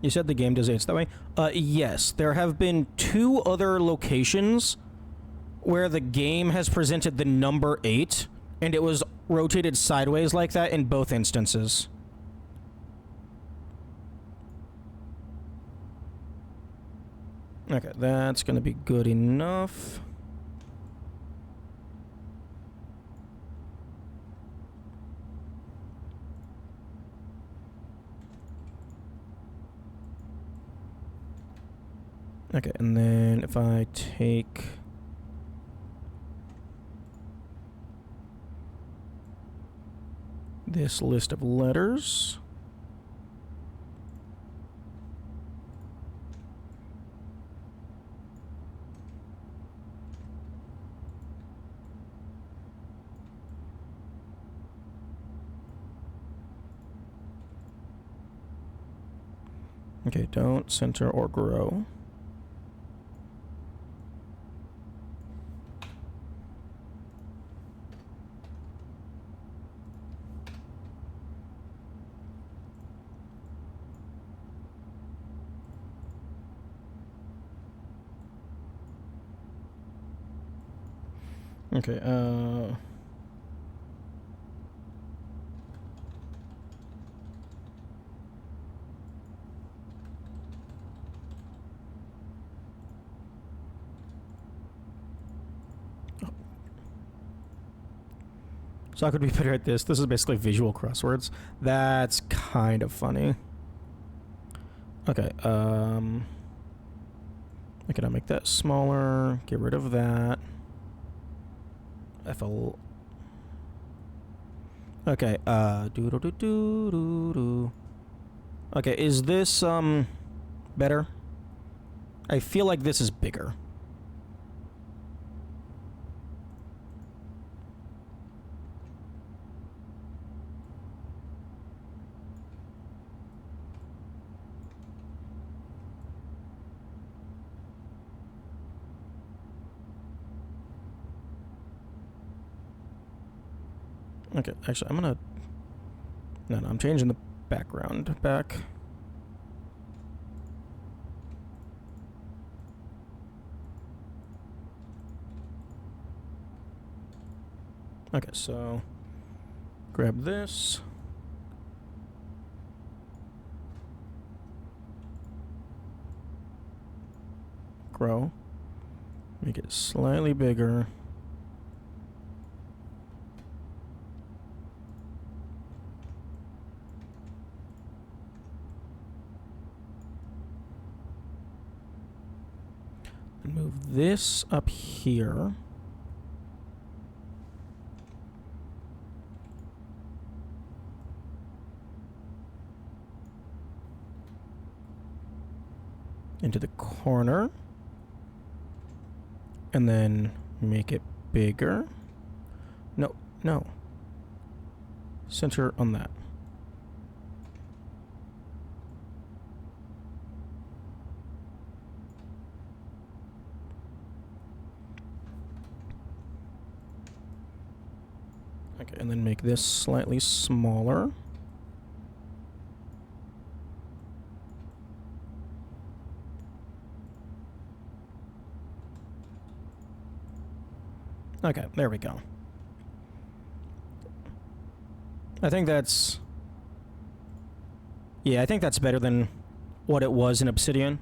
You said the game does it that way? Yes. There have been 2 other locations where the game has presented the number 8, and it was rotated sideways like that in both instances. Okay, that's gonna be good enough. Okay, and then if I take this list of letters, okay, don't center or grow. Okay, so I could be better at this. This is basically visual crosswords. That's kind of funny. Okay, I can make that smaller, get rid of that. FL. Okay, doo-doo-doo-doo-doo-doo. Okay, is this, better? I feel like this is bigger. Okay, actually, I'm gonna... No, I'm changing the background back. Okay, so... grab this. Grow. Make it slightly bigger. Move this up here. Into the corner. And then make it bigger. No, no. Center on that. Okay, and then make this slightly smaller. Okay, there we go. I think that's... yeah, I think that's better than what it was in Obsidian.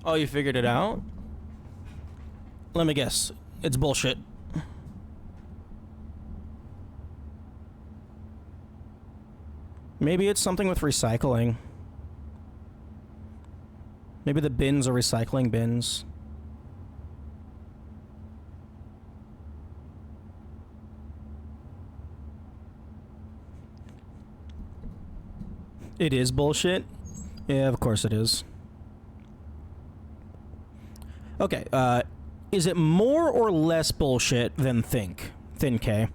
Oh, you figured it out? Let me guess. It's bullshit. Maybe it's something with recycling. Maybe the bins are recycling bins. It is bullshit? Yeah, of course it is. Okay, is it more or less bullshit than Thin K?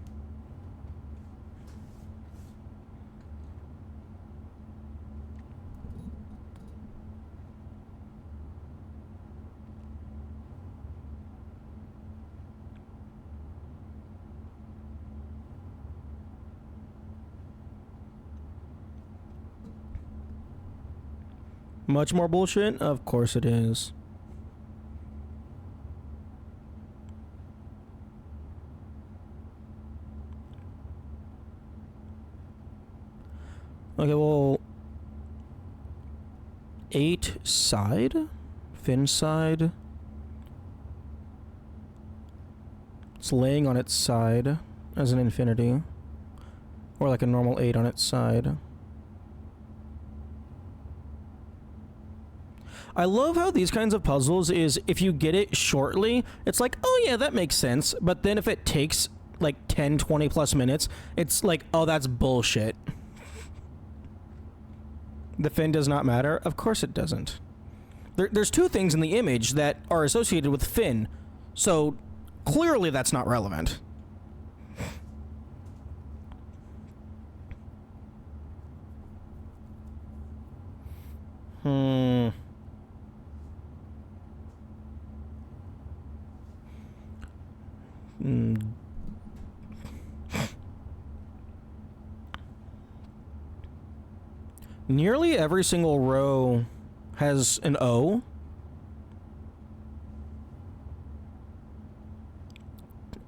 Much more bullshit? Of course it is. Okay, well... 8 side? Fin side? It's laying on its side as an infinity. Or like a normal 8 on its side. I love how these kinds of puzzles is if you get it shortly, it's like, oh yeah, that makes sense. But then if it takes like 10, 20 plus minutes, it's like, oh, that's bullshit. The fin does not matter? Of course it doesn't. There's two things in the image that are associated with fin, so clearly that's not relevant. Hmm. Nearly every single row has an O.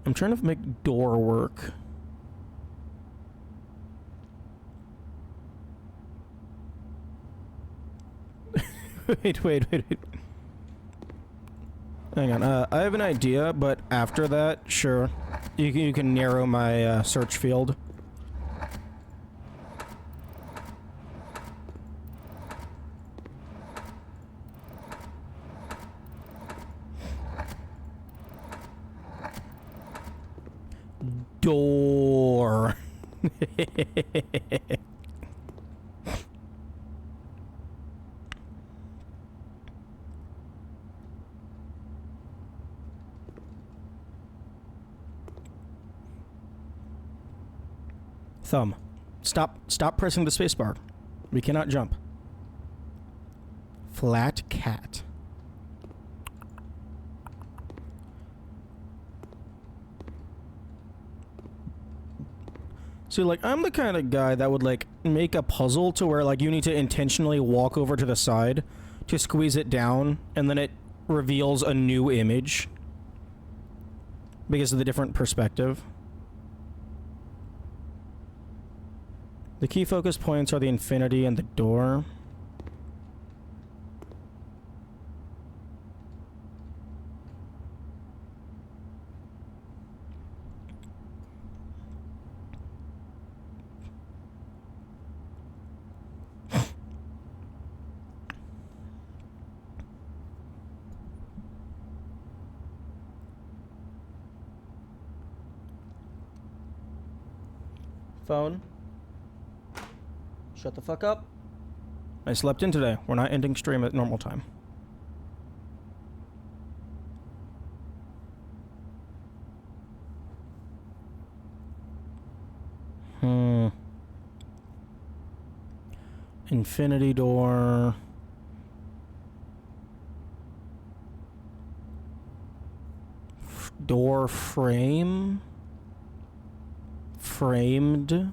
I'm trying to make door work. Wait. Hang on. I have an idea, but after that, sure. You can narrow my search field. Door. Thumb. Stop pressing the spacebar. We cannot jump. Flat cat. See, like, I'm the kind of guy that would, like, make a puzzle to where, like, you need to intentionally walk over to the side to squeeze it down, and then it reveals a new image because of the different perspective. The key focus points are the infinity and the door. Phone. Shut the fuck up. I slept in today. We're not ending stream at normal time. Infinity door. Door frame. Framed.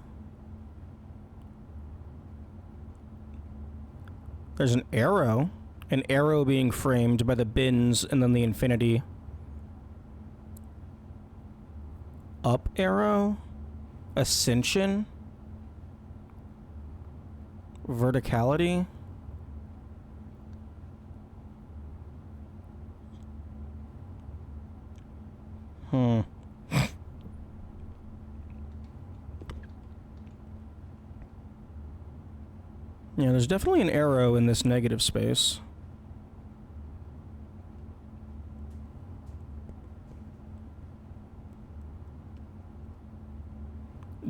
There's an arrow being framed by the bins and then the infinity. Up arrow? Ascension? Verticality? Yeah, there's definitely an arrow in this negative space.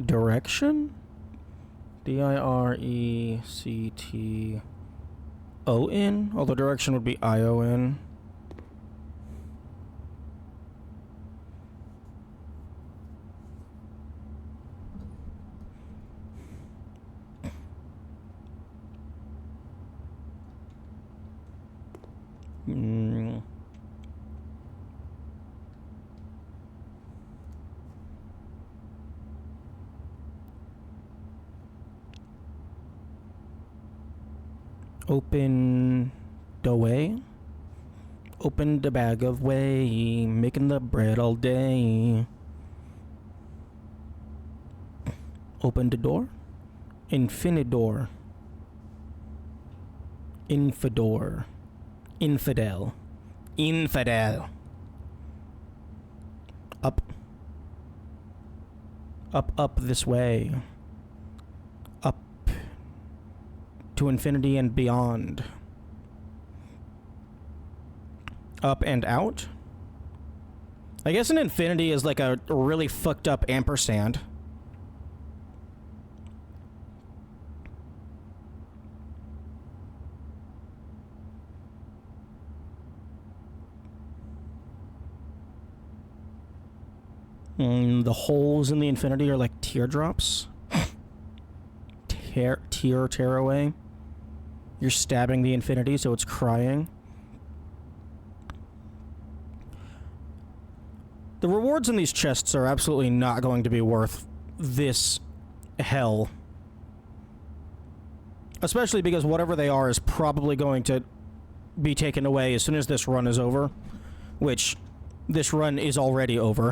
Direction? D-I-R-E-C-T-O-N? Although direction would be I-O-N. Open the way. Open the bag of whey, making the bread all day. Open the door. Infinidor. Infidor. Infidel. Infidel. Up. Up, up this way. Up to infinity and beyond. Up and out? I guess an infinity is like a really fucked up ampersand. The holes in the infinity are like teardrops. Tear away. You're stabbing the infinity, so it's crying. The rewards in these chests are absolutely not going to be worth this hell. Especially because whatever they are is probably going to be taken away as soon as this run is over. Which, this run is already over.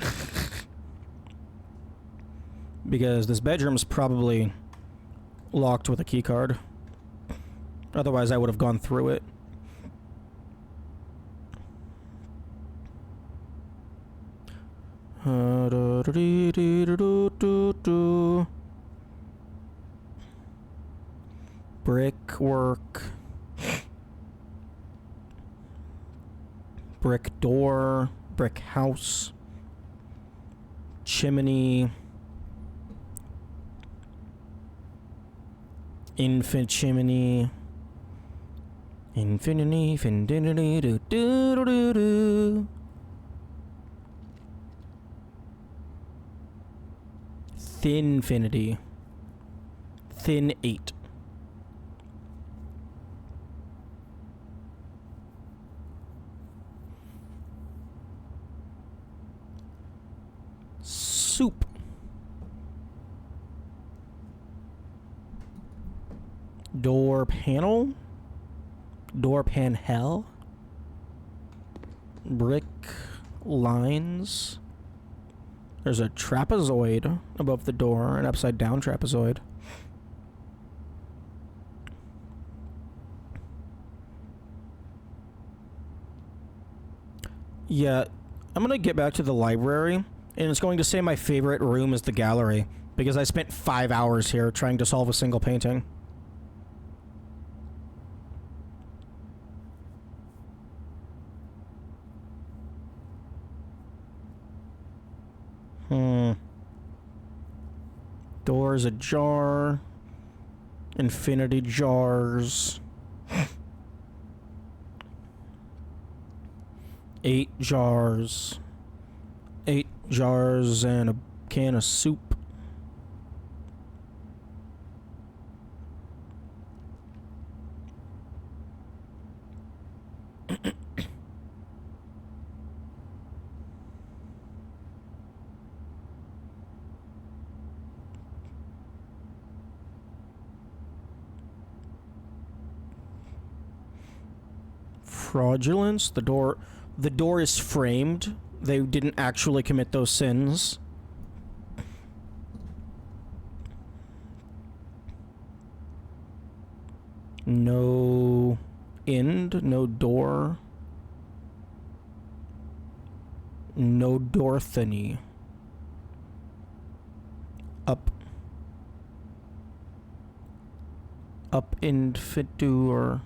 Because this bedroom's probably locked with a keycard. Otherwise, I would have gone through it. Brickwork. Brick door. Brick house. Chimney. Infant chimney. Infinity, infinity, do do do do do. Thinfinity. Thin 8. Soup. Door panel. Door panel. Brick lines. There's a trapezoid above the door, an upside down trapezoid. Yeah, I'm gonna get back to the library, and it's going to say my favorite room is the gallery, because I spent 5 hours here trying to solve a single painting. Doors ajar. Infinity jars. 8 jars. 8 jars and a can of soup. Fraudulence. The door is framed. They didn't actually commit those sins. No end, no door. No Dorthany. Up infitur.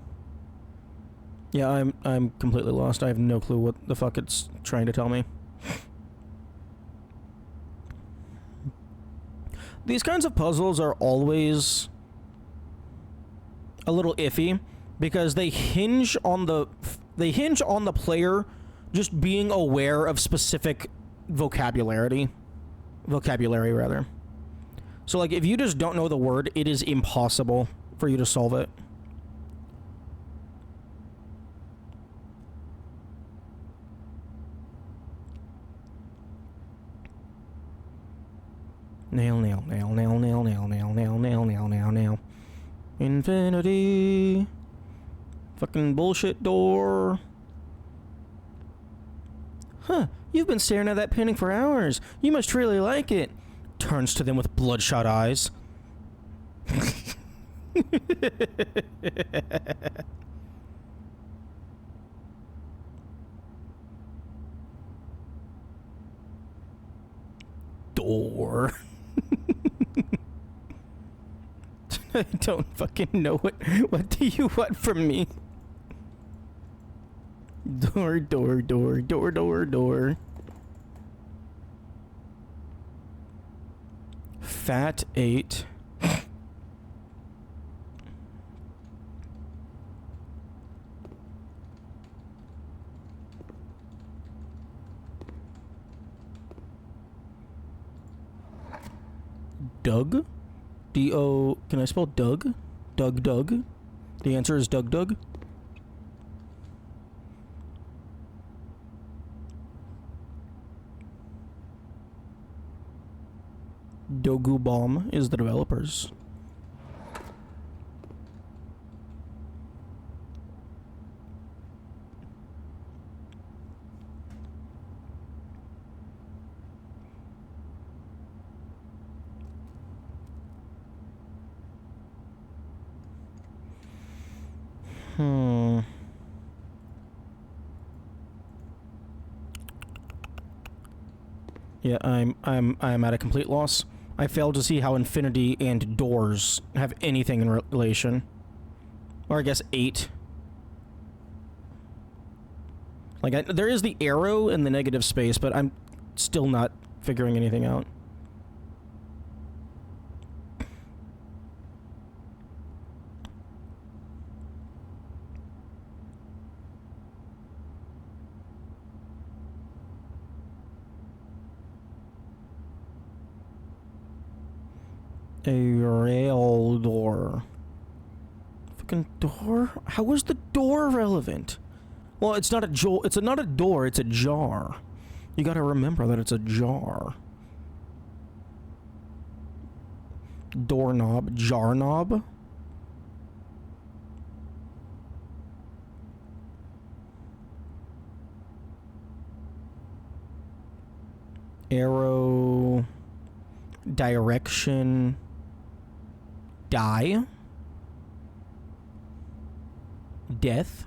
Yeah, I'm completely lost. I have no clue what the fuck it's trying to tell me. These kinds of puzzles are always a little iffy because they hinge on the player just being aware of specific vocabulary rather. So like if you just don't know the word, it is impossible for you to solve it. Nail, nail, nail, nail, nail, nail, nail, nail, nail, nail, nail, nail. Infinity. Fucking bullshit door. Huh, you've been staring at that painting for hours. You must really like it. Turns to them with bloodshot eyes. Door. I don't fucking know what do you want from me? Door, door, door, door, door, door. Fat 8. Doug? D-O... Can I spell Doug? Doug? The answer is Doug? Dogu Bomb is the developers. Yeah, I'm at a complete loss. I failed to see how infinity and doors have anything in relation. Or I guess 8. Like, there is the arrow in the negative space, but I'm still not figuring anything out. A rail door. Fucking door? How is the door relevant? Well, it's not not a door, it's a jar. You gotta remember that it's a jar. Doorknob, jar knob. Arrow. Direction. Die. Death.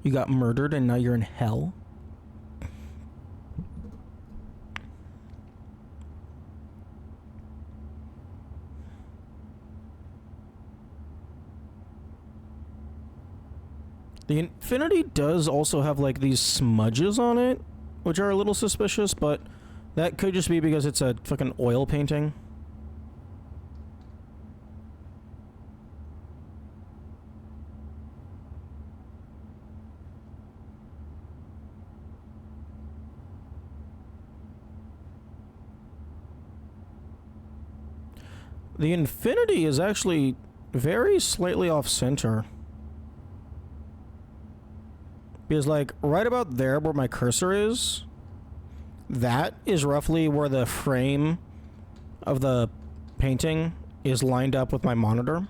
You got murdered and now you're in hell. The infinity does also have like these smudges on it, which are a little suspicious, but that could just be because it's a fucking oil painting. The infinity is actually very slightly off center. Because, like, right about there where my cursor is, that is roughly where the frame of the painting is lined up with my monitor.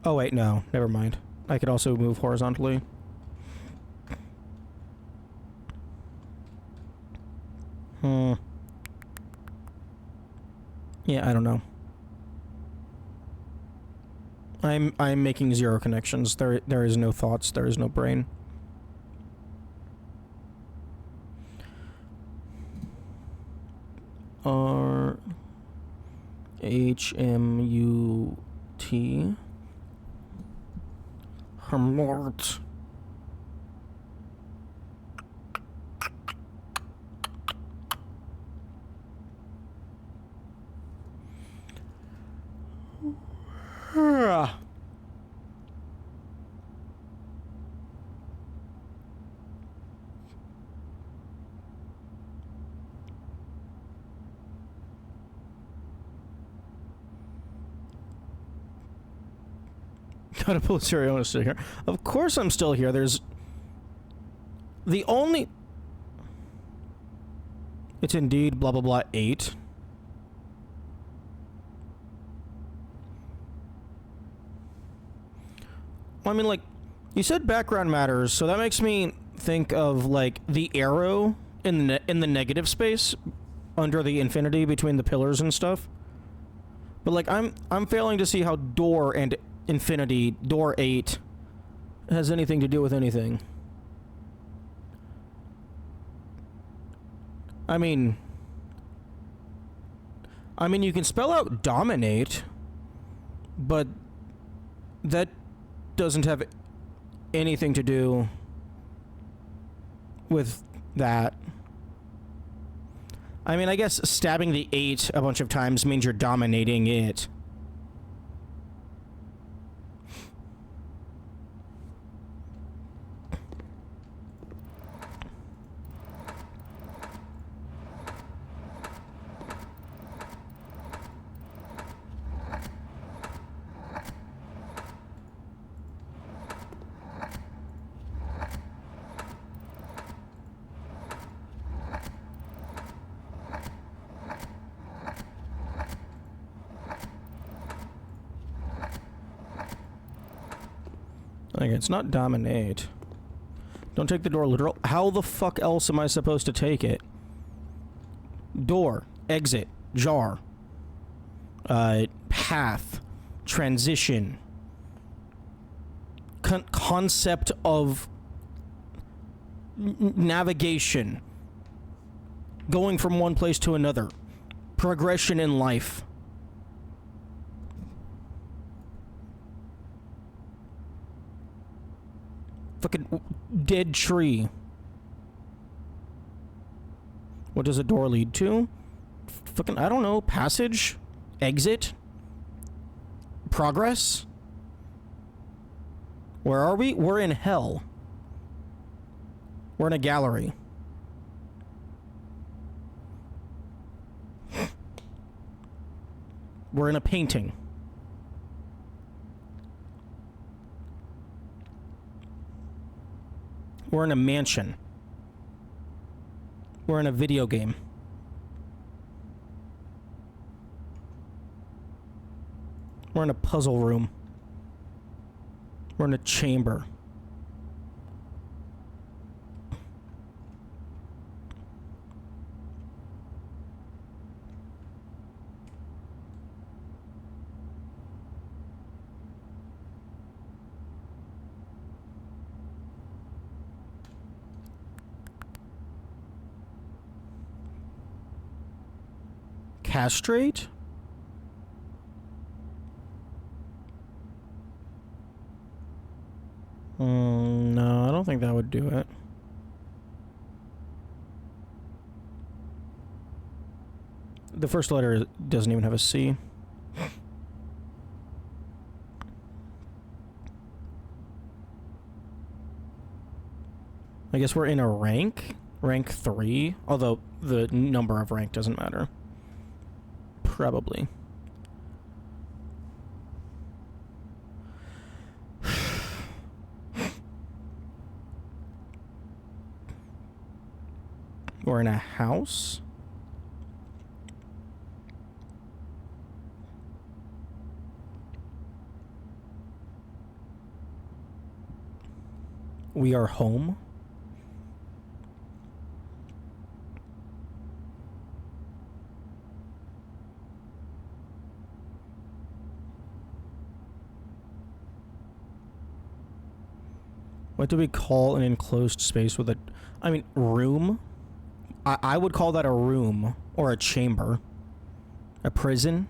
Oh, wait, no. Never mind. I could also move horizontally. Yeah, I don't know. I'm making zero connections. There is no thoughts. There is no brain. R H M U T Hermort. Gotta pull Siriona still here. Of course I'm still here. There's the only... It's indeed blah blah blah 8. Well, I mean, like, you said background matters, so that makes me think of, like, the arrow in the negative space under the infinity between the pillars and stuff. But, like, I'm failing to see how door and infinity, door 8, has anything to do with anything. I mean, I mean, you can spell out dominate, but that doesn't have anything to do with that. I mean, I guess stabbing the 8 a bunch of times means you're dominating it. Like, it's not dominate. Don't take the door literal. How the fuck else am I supposed to take it? Door, exit, jar, path, transition, concept of navigation, going from one place to another, progression in life. Fucking dead tree. What does a door lead to? Fucking, I don't know. Passage? Exit? Progress? Where are we? We're in hell. We're in a gallery. We're in a painting. We're in a mansion. We're in a video game. We're in a puzzle room. We're in a chamber. Castrate? No, I don't think that would do it. The first letter doesn't even have a C. I guess we're in a rank? Rank 3? Although the number of rank doesn't matter. Probably. We're in a house. We are home. What do we call an enclosed space with a... I mean, room? I would call that a room or a chamber. A prison?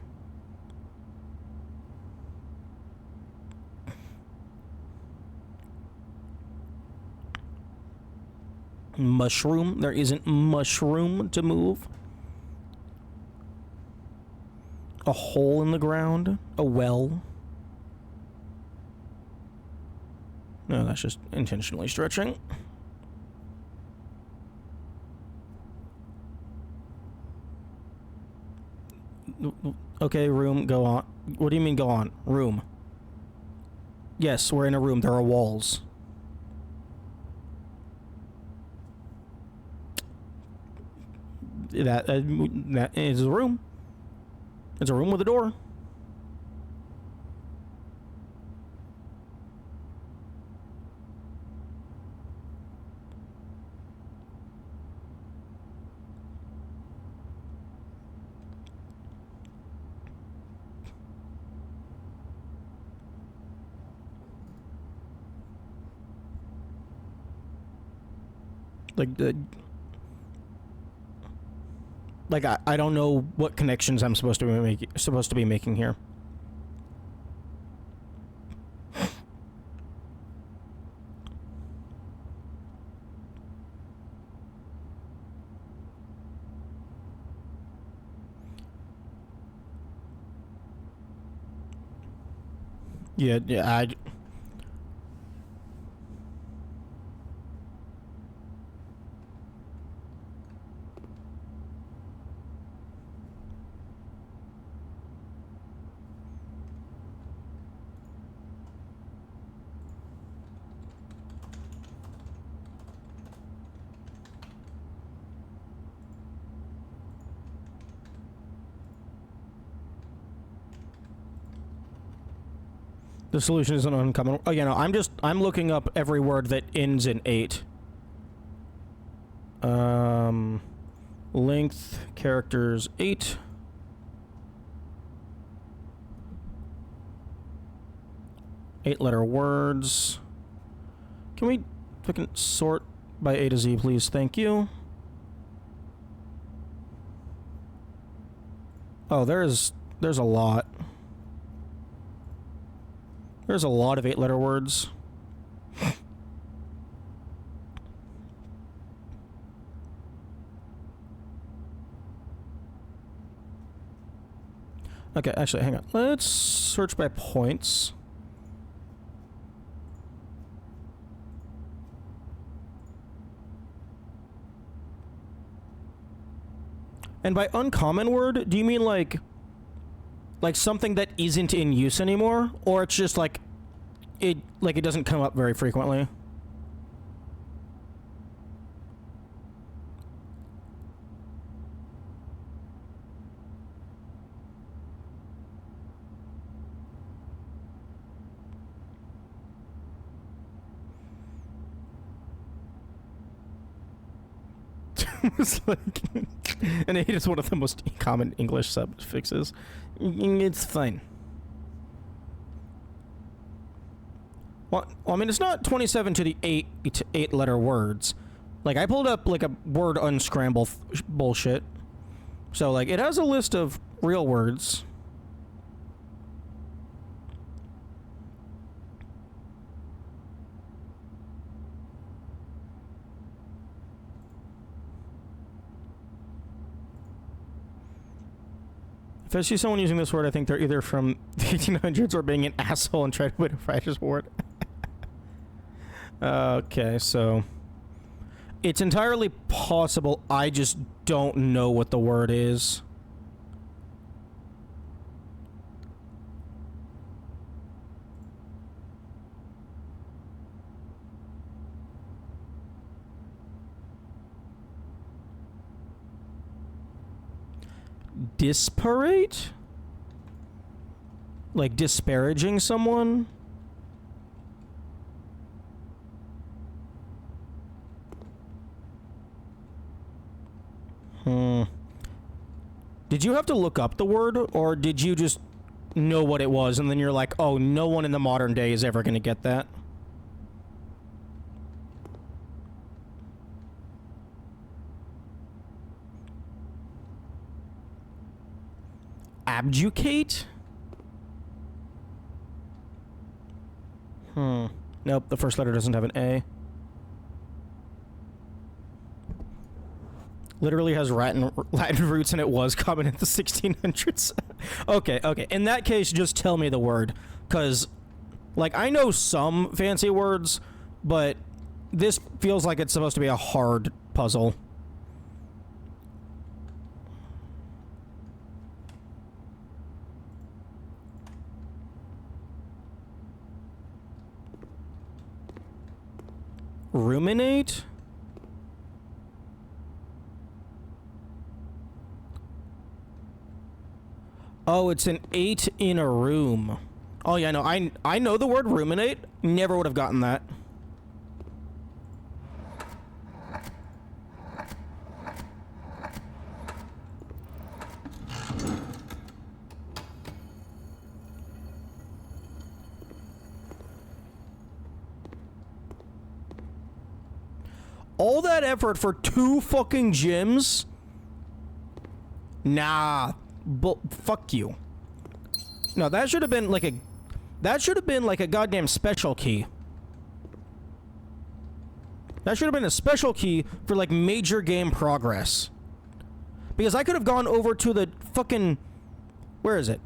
Mushroom? There isn't mushroom to move. A hole in the ground? A well? No, that's just intentionally stretching. Okay, room, go on. What do you mean go on? Room. Yes, we're in a room. There are walls. That is a room. It's a room with a door. Like Like, I don't know what connections I'm supposed to be making here. Yeah, the solution is an uncommon. Oh, yeah, no, I'm looking up every word that ends in 8. Length, characters, 8. Eight-letter words. Can we fucking sort by A to Z, please? Thank you. Oh, there's a lot. There's a lot of 8-letter words. Okay, actually, hang on. Let's search by points. And by uncommon word, do you mean like something that isn't in use anymore, or it's just like it doesn't come up very frequently? It's like an 8 is one of the most common English suffixes. It's fine. Well, I mean, it's not 27 to the 8-letter words. Like, I pulled up, like, a word unscramble bullshit. So, like, it has a list of real words. If I see someone using this word, I think they're either from the 1800s or being an asshole and trying to win a fighter's word. Okay, so it's entirely possible I just don't know what the word is. Disparate? Like disparaging someone? Did you have to look up the word, or did you just know what it was and then you're like, oh, no one in the modern day is ever going to get that? Abjugate? Nope, the first letter doesn't have an A. Literally has Latin roots, and it was common in the 1600s. Okay. In that case, just tell me the word. Because, like, I know some fancy words, but this feels like it's supposed to be a hard puzzle. Ruminate? Oh, it's an 8 in a room. Oh yeah, no, I know the word ruminate. Never would have gotten that. All that effort for 2 fucking gyms? Nah. Fuck you. No, that should have been like a... That should have been like a goddamn special key. That should have been a special key for like major game progress. Because I could have gone over to the fucking... Where is it?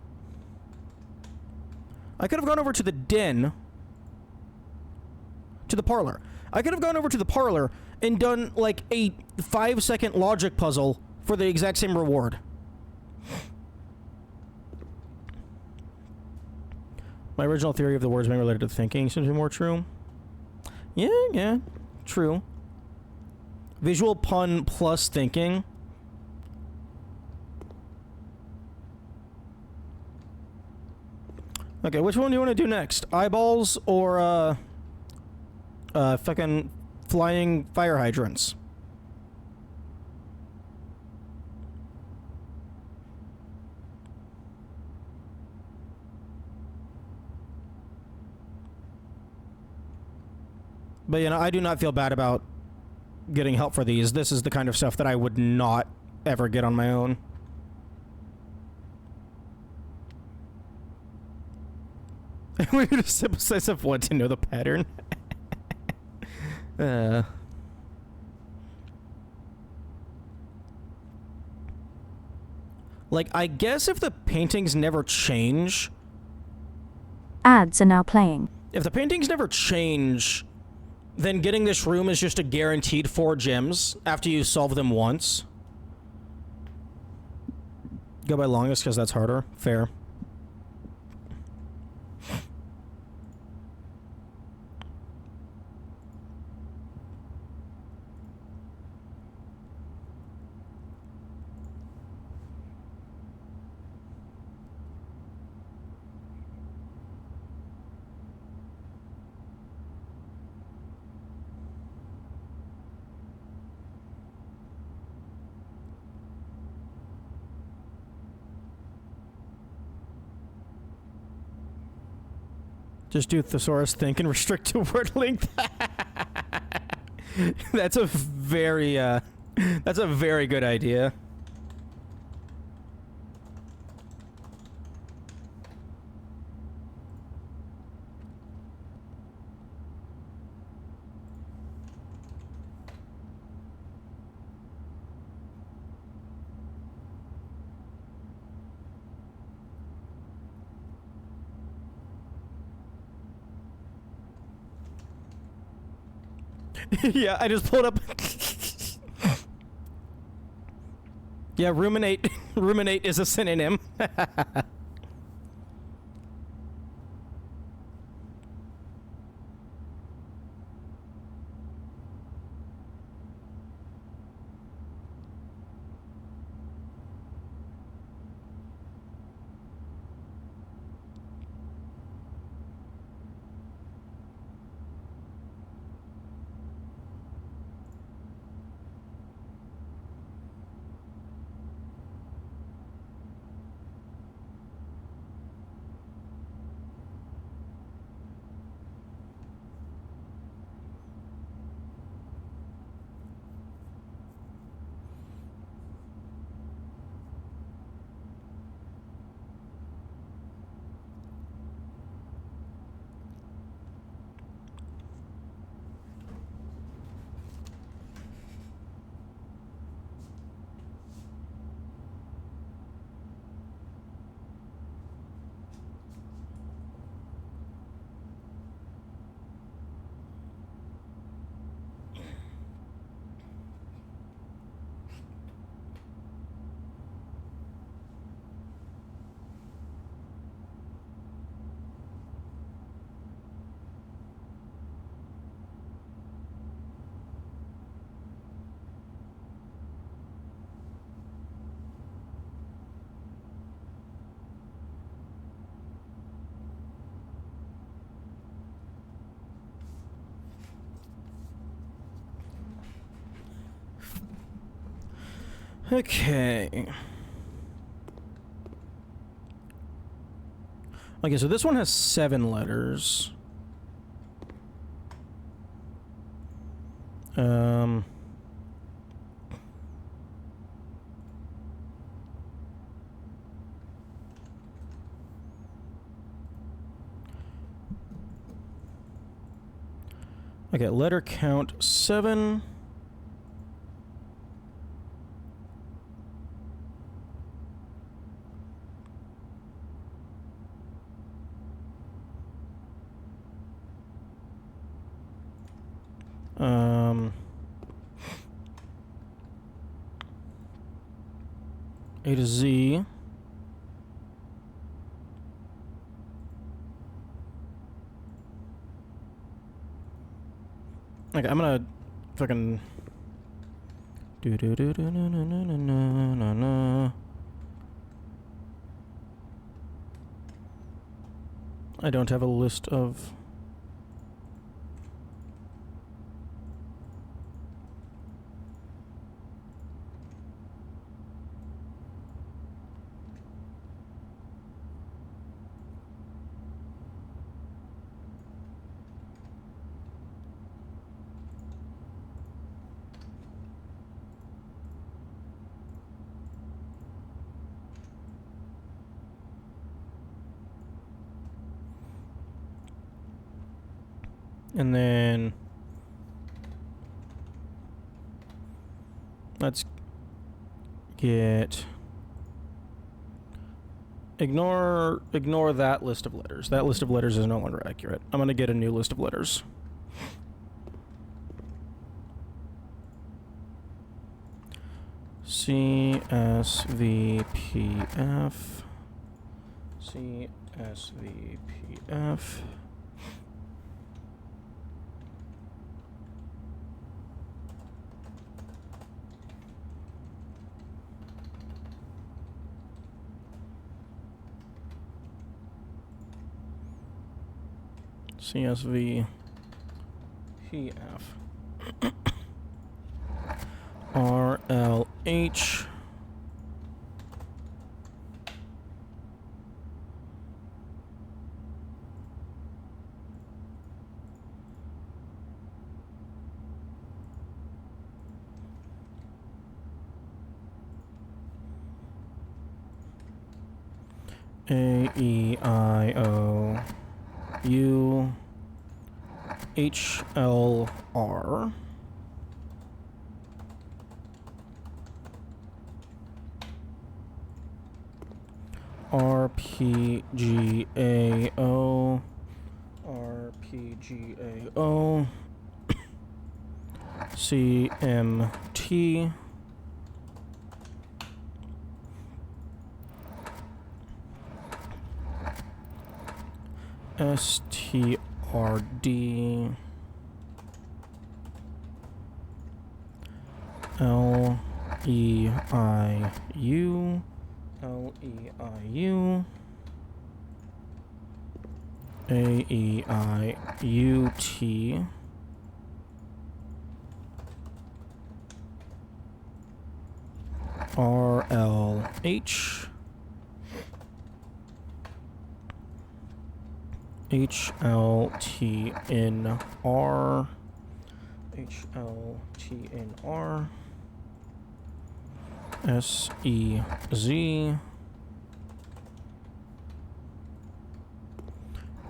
I could have gone over to the den. To the parlor. I could have gone over to the parlor and done like a 5-second logic puzzle for the exact same reward. My original theory of the words being related to thinking seems to be more true. Yeah, true. Visual pun plus thinking. Okay, which one do you want to do next? Eyeballs or, fucking flying fire hydrants? But, you know, I do not feel bad about getting help for these. This is the kind of stuff that I would not ever get on my own. We need a simple sense of what to know the pattern. Like, I guess if the paintings never change... Ads are now playing. If the paintings never change, then getting this room is just a guaranteed 4 gems after you solve them once. Go by longest because that's harder. Fair. Just do thesaurus think and restrict to word length. That's a very good idea. Yeah, I just pulled up. Yeah, ruminate. Ruminate is a synonym. Okay. Okay, so this one has 7 letters. Okay, letter count 7. A to Z. Okay, I'm gonna fucking do do do do no no no no no no no. I don't have a list of. And then let's get ignore that list of letters. That list of letters is no longer accurate. I'm gonna get a new list of letters. CSVPF CSVPF CSV PF RLH AEIO U HLR RPGAO RPGAO CMT STRD LEIU LEIU AEIUT RLH HLTNR HLTNR SEZ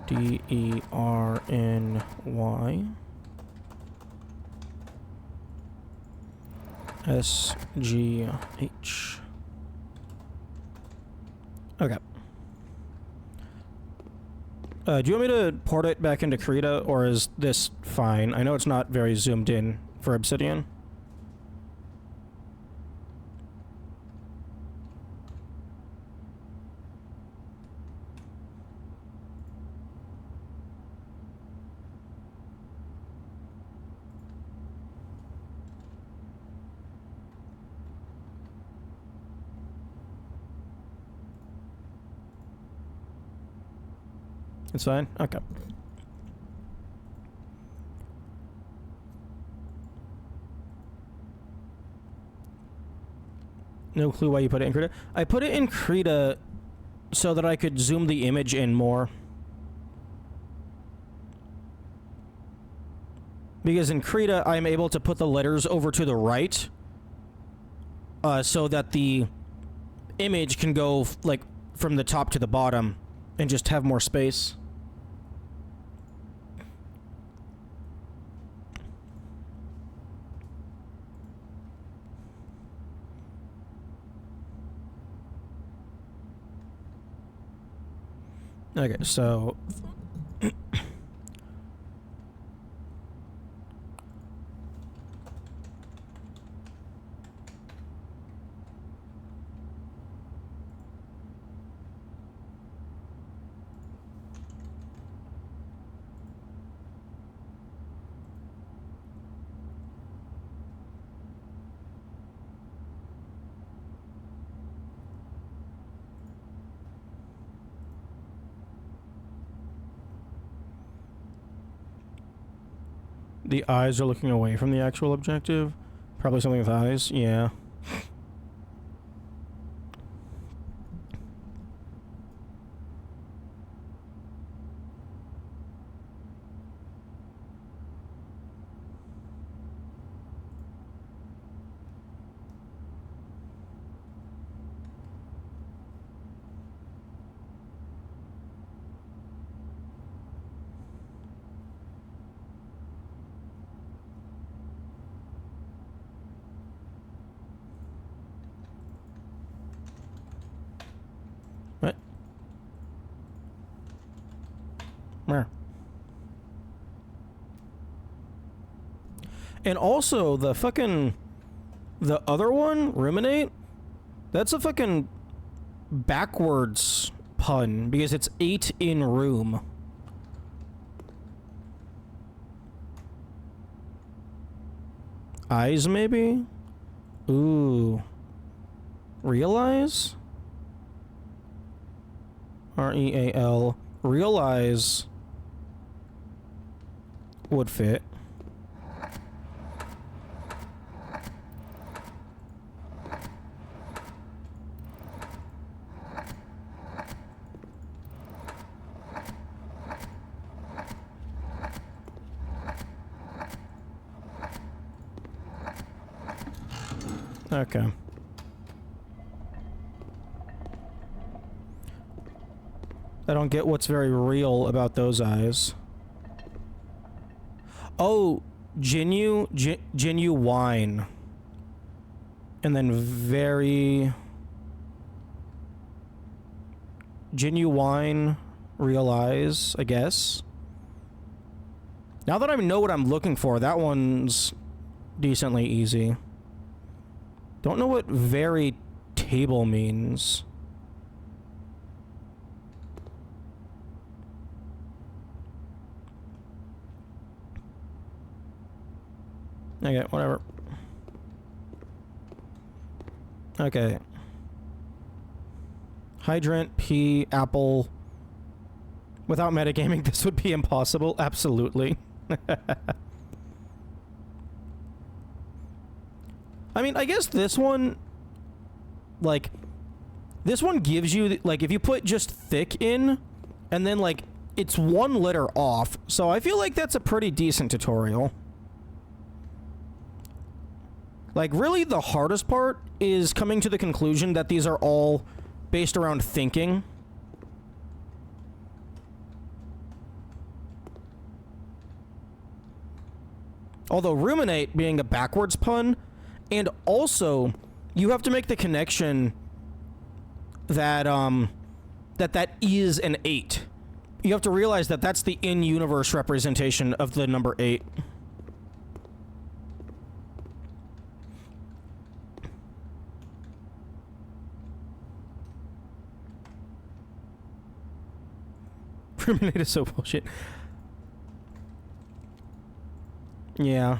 DERNY SGH. Okay. Do you want me to port it back into Krita, or is this fine? I know it's not very zoomed in for Obsidian. It's fine? Okay. No clue why you put it in Krita. I put it in Krita so that I could zoom the image in more. Because in Krita, I'm able to put the letters over to the right, so that the image can go, like, from the top to the bottom and just have more space. Okay, so the eyes are looking away from the actual objective. Probably something with eyes, yeah. What? Where? And also, the other one, ruminate, that's a fucking backwards pun, because it's 8 in room. Eyes, maybe? Ooh. Realize? R-E-A-L. Realize would fit. Okay. I don't get what's very real about those eyes. Oh, genuine. And then very... genuine realize, I guess. Now that I know what I'm looking for, that one's decently easy. Don't know what very table means. Okay, whatever. Okay. Hydrant, pee, apple. Without metagaming, this would be impossible. Absolutely. I mean, I guess this one, like, this one gives you, like, if you put just thick in, and then, like, it's 1 letter off, so I feel like that's a pretty decent tutorial. Like, really, the hardest part is coming to the conclusion that these are all based around thinking. Although ruminate being a backwards pun, and also you have to make the connection that that is an 8. You have to realize that that's the in-universe representation of the number 8. Ruminate is so bullshit. Yeah.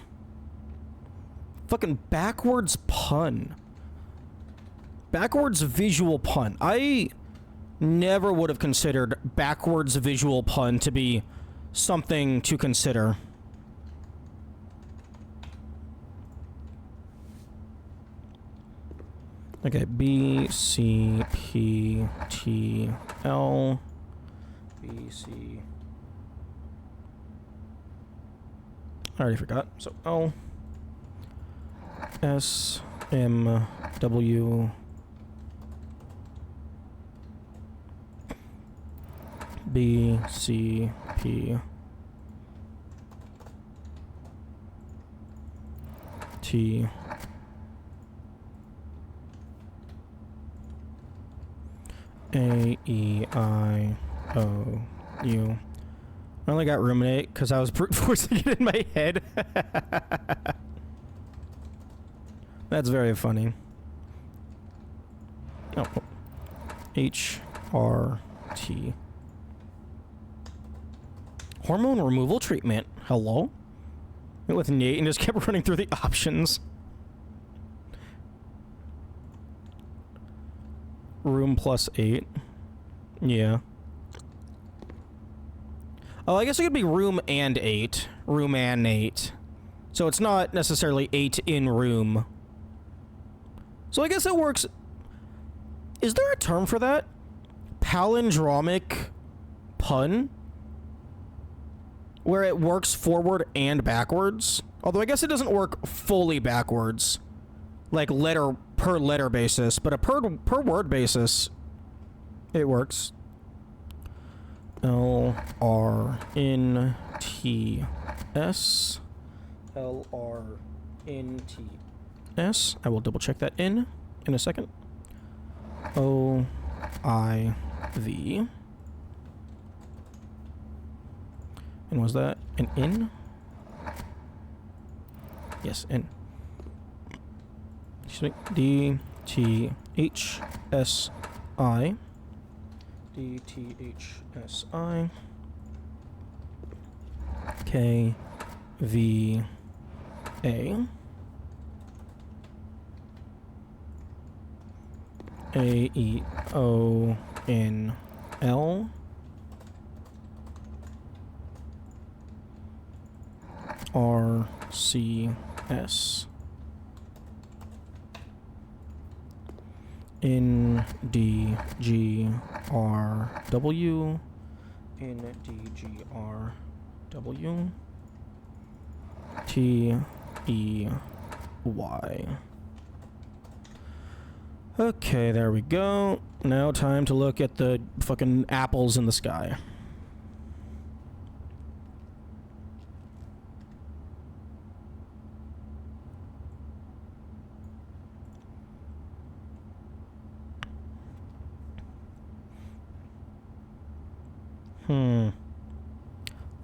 Fucking backwards pun. Backwards visual pun. I never would have considered backwards visual pun to be something to consider. Okay, B, C, P, T, L, B, C. I already forgot. So L, S, M, W, B, C, P, T, A, E, I, O U. I only got ruminate because I was brute forcing it in my head. That's very funny. Oh. HRT. Hormone removal treatment. Hello? Went with Nate and just kept running through the options. Room +8. Yeah. Oh, I guess it could be room and 8. Room and 8. So it's not necessarily 8 in room. So I guess it works. Is there a term for that? Palindromic pun? Where it works forward and backwards? Although I guess it doesn't work fully backwards. Like letter per letter basis, but a per word basis, it works. LRNTS. LRNTS. I will double check that in a second. OIV. And was that an in? Yes, in. Excuse me. DTHSI. DTHSI. KVA. AEONL. RCS. NDGRW. NDGRW. TEY. Okay, there we go. Now time to look at the fucking apples in the sky.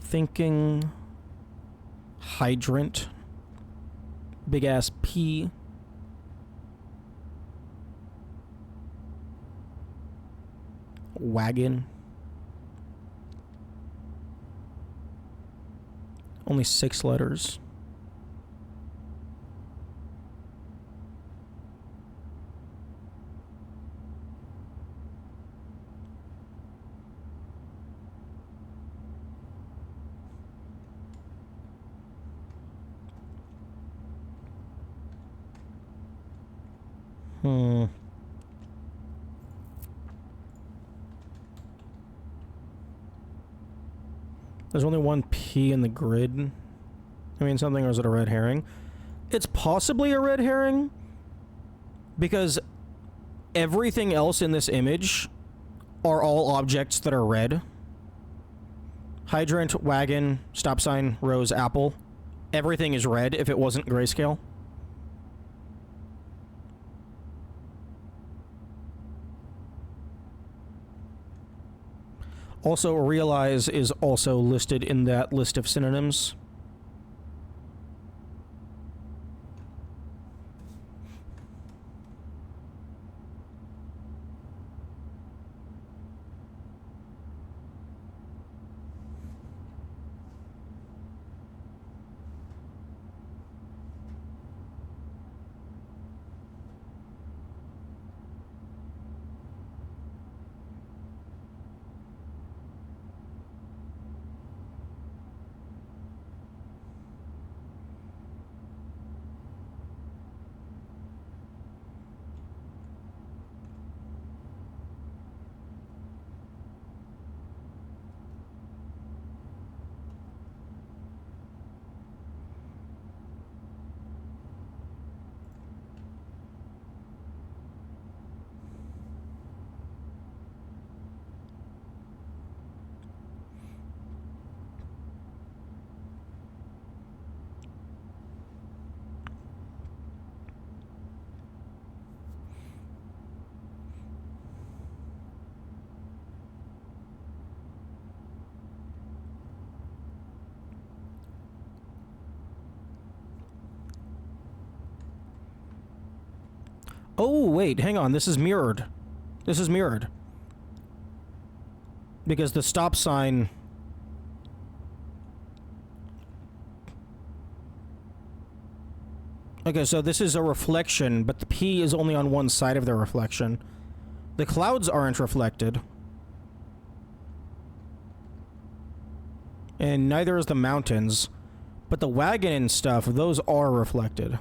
Thinking hydrant. Big ass P. Wagon. Only 6 letters. There's only one P in the grid. I mean something, or is it a red herring? It's possibly a red herring, because everything else in this image are all objects that are red. Hydrant, wagon, stop sign, rose, apple. Everything is red if it wasn't grayscale. Also, realize is also listed in that list of synonyms. Oh, wait, hang on. This is mirrored. This is mirrored. Because the stop sign... Okay, so this is a reflection, but the P is only on one side of the reflection. The clouds aren't reflected. And neither is the mountains. But the wagon and stuff, those are reflected.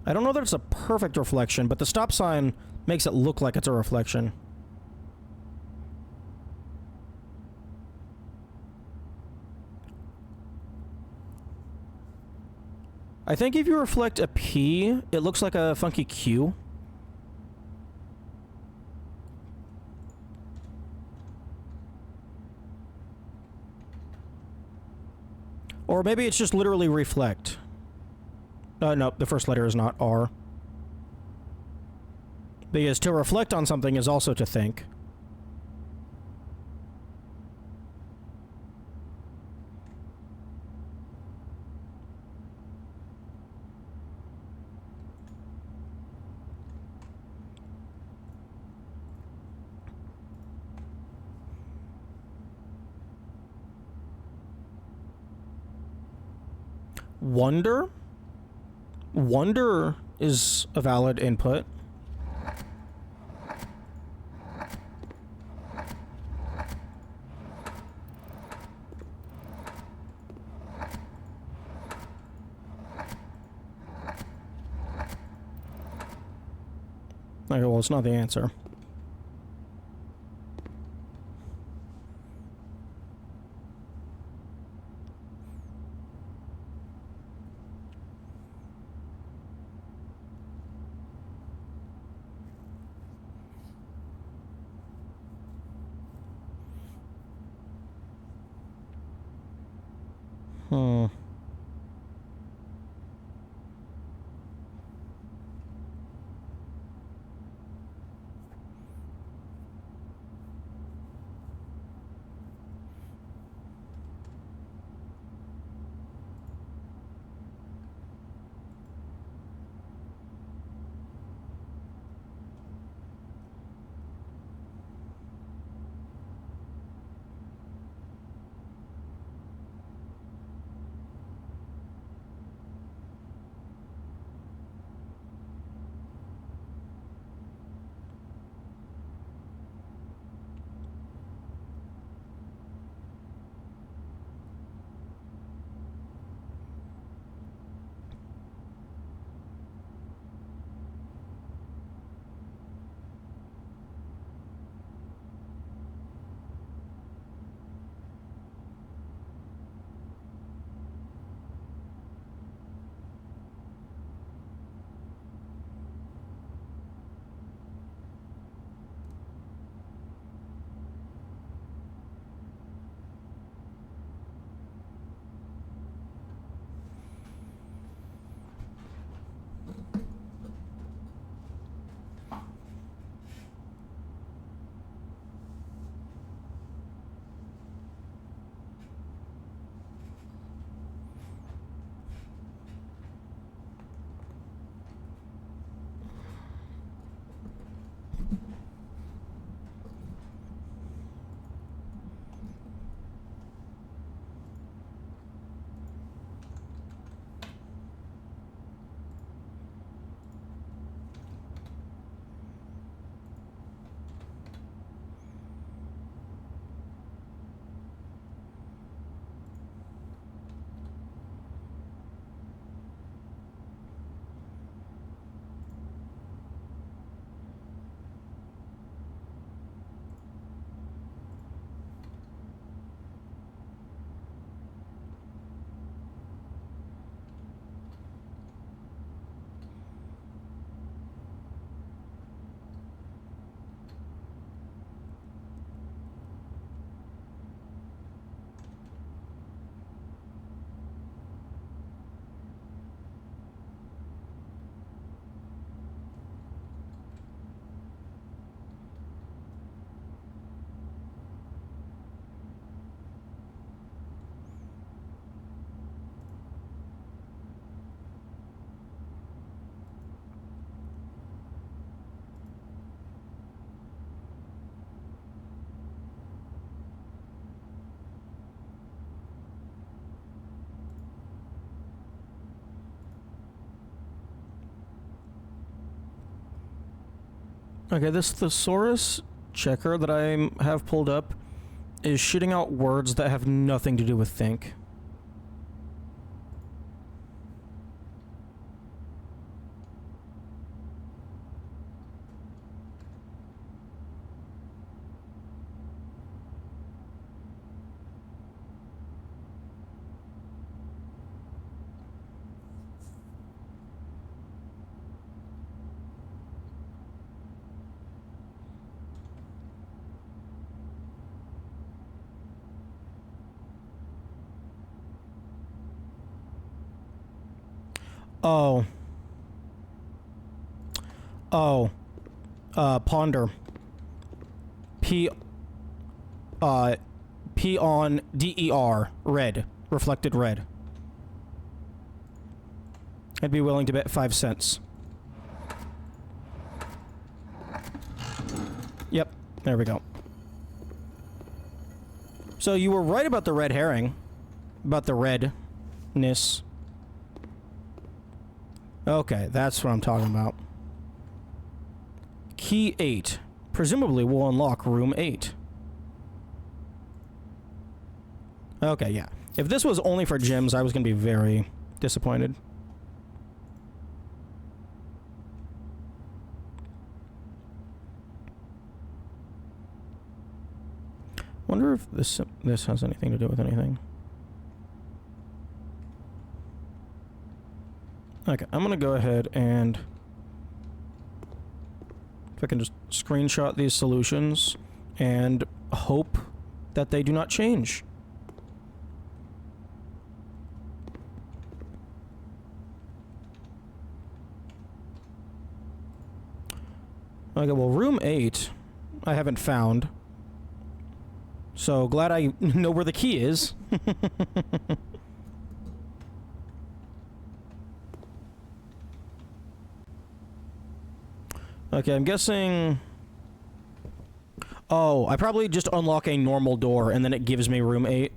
I don't know that it's a perfect reflection, but the stop sign makes it look like it's a reflection. I think if you reflect a P, it looks like a funky Q. Or maybe it's just literally reflect. No, the first letter is not R. Because to reflect on something is also to think. Wonder? Wonder is a valid input. Okay, well, it's not the answer. Hmm. Okay, this thesaurus checker that I have pulled up is shitting out words that have nothing to do with think. Oh. Oh. Ponder. P on DER. Red. Reflected red. I'd be willing to bet 5 cents. Yep. There we go. So you were right about the red herring. About the redness. Okay, that's what I'm talking about. Key 8. Presumably will unlock room 8. Okay, yeah. If this was only for gems, I was going to be very disappointed. Wonder if this has anything to do with anything. Okay, I'm gonna go ahead and if I can just screenshot these solutions and hope that they do not change. Okay, well, room 8 I haven't found. So glad I know where the key is. Okay, I'm guessing... Oh, I probably just unlock a normal door and then it gives me room 8.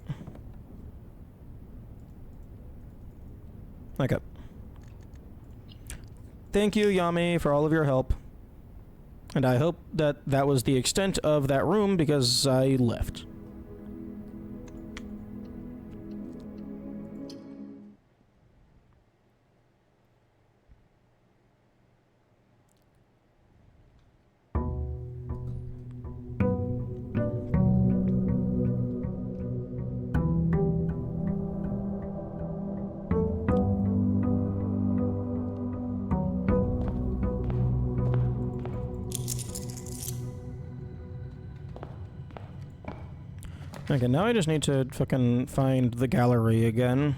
Okay. Thank you, Yami, for all of your help. And I hope that that was the extent of that room because I left. Okay, now I just need to fucking find the gallery again.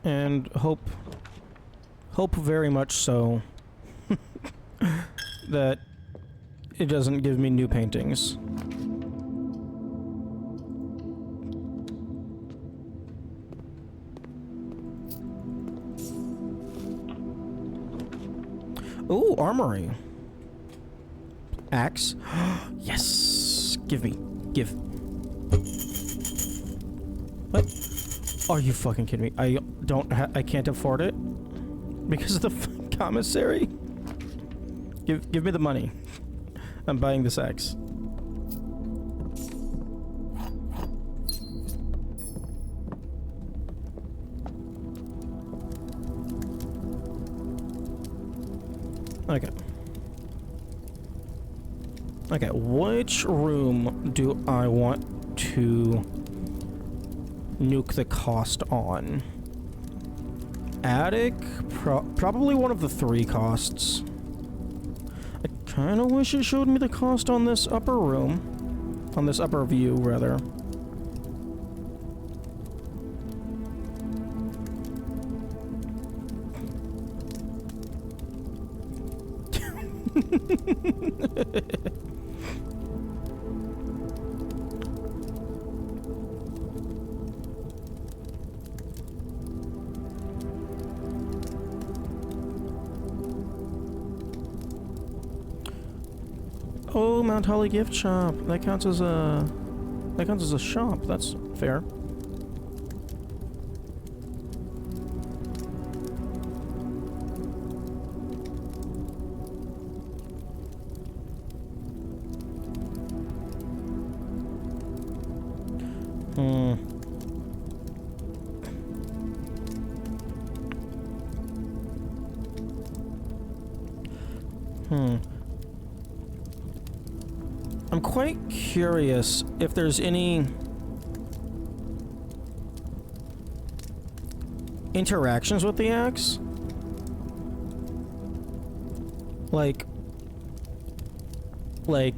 And hope very much so that it doesn't give me new paintings. Ooh, armory. Axe. Yes! Give me. Give. What? Are you fucking kidding me? I can't afford it? Because of the commissary? Give me the money. I'm buying this axe. Okay. Okay, which room do I want to nuke the cost on? Attic? Probably one of the 3 costs. I kinda wish it showed me the cost on this upper room. On this upper view, rather. Oh, Mount Holly gift shop. That counts as a shop. That's fair. I'm quite curious if there's any interactions with the axe. Like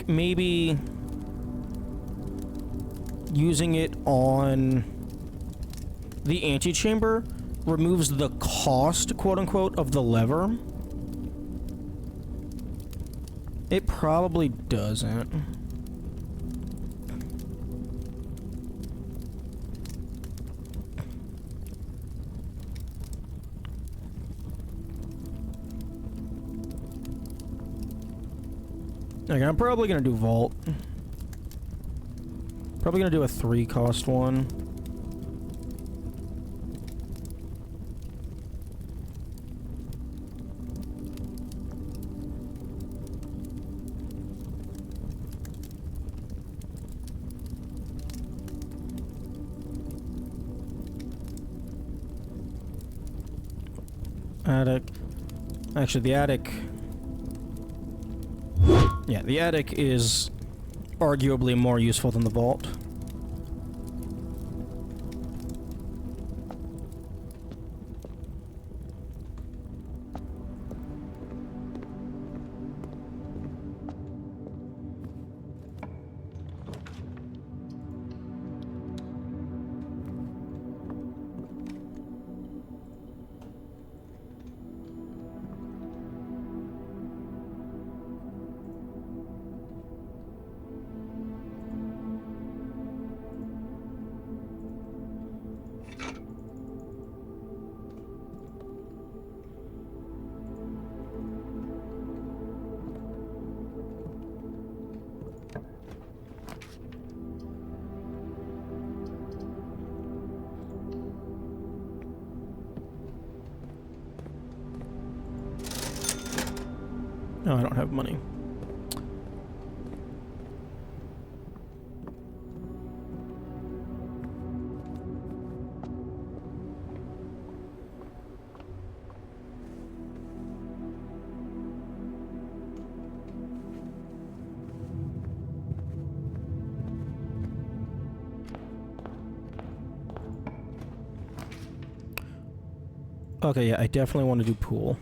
maybe using it on the antechamber removes the cost, quote unquote, of the lever. It probably doesn't. Okay, I'm probably gonna do vault. Probably gonna do a 3 cost one. Attic. Actually, the attic... Yeah, the attic is arguably more useful than the vault. No, I don't have money. Okay, yeah, I definitely want to do pool.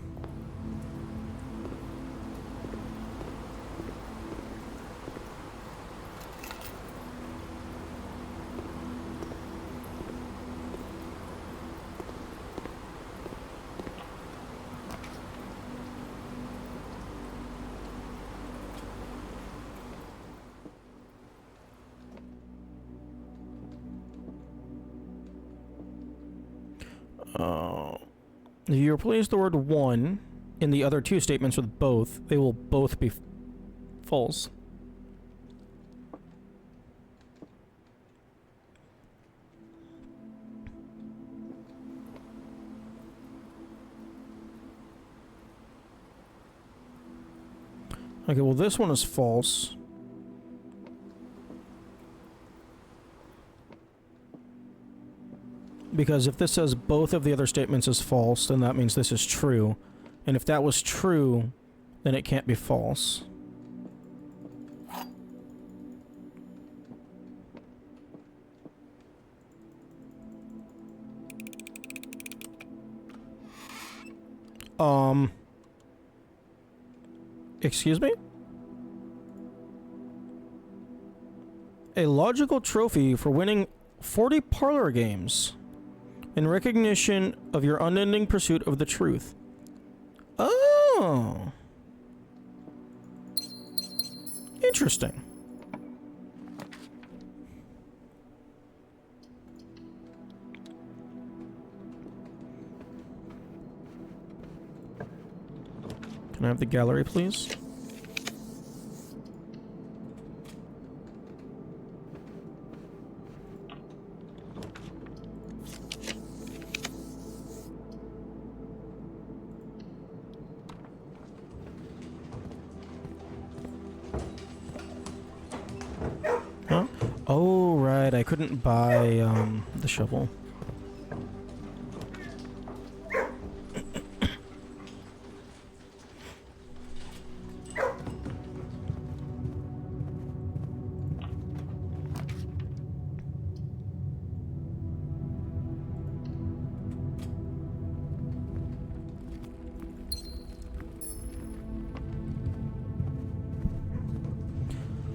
If you replace the word one in the other two statements with both, they will both be false. Okay, well this one is false. Because if this says both of the other statements is false, then that means this is true. And if that was true, then it can't be false. Excuse me? A logical trophy for winning 40 parlor games. In recognition of your unending pursuit of the truth. Oh. Interesting. Can I have the gallery, please? right, I couldn't buy the shovel.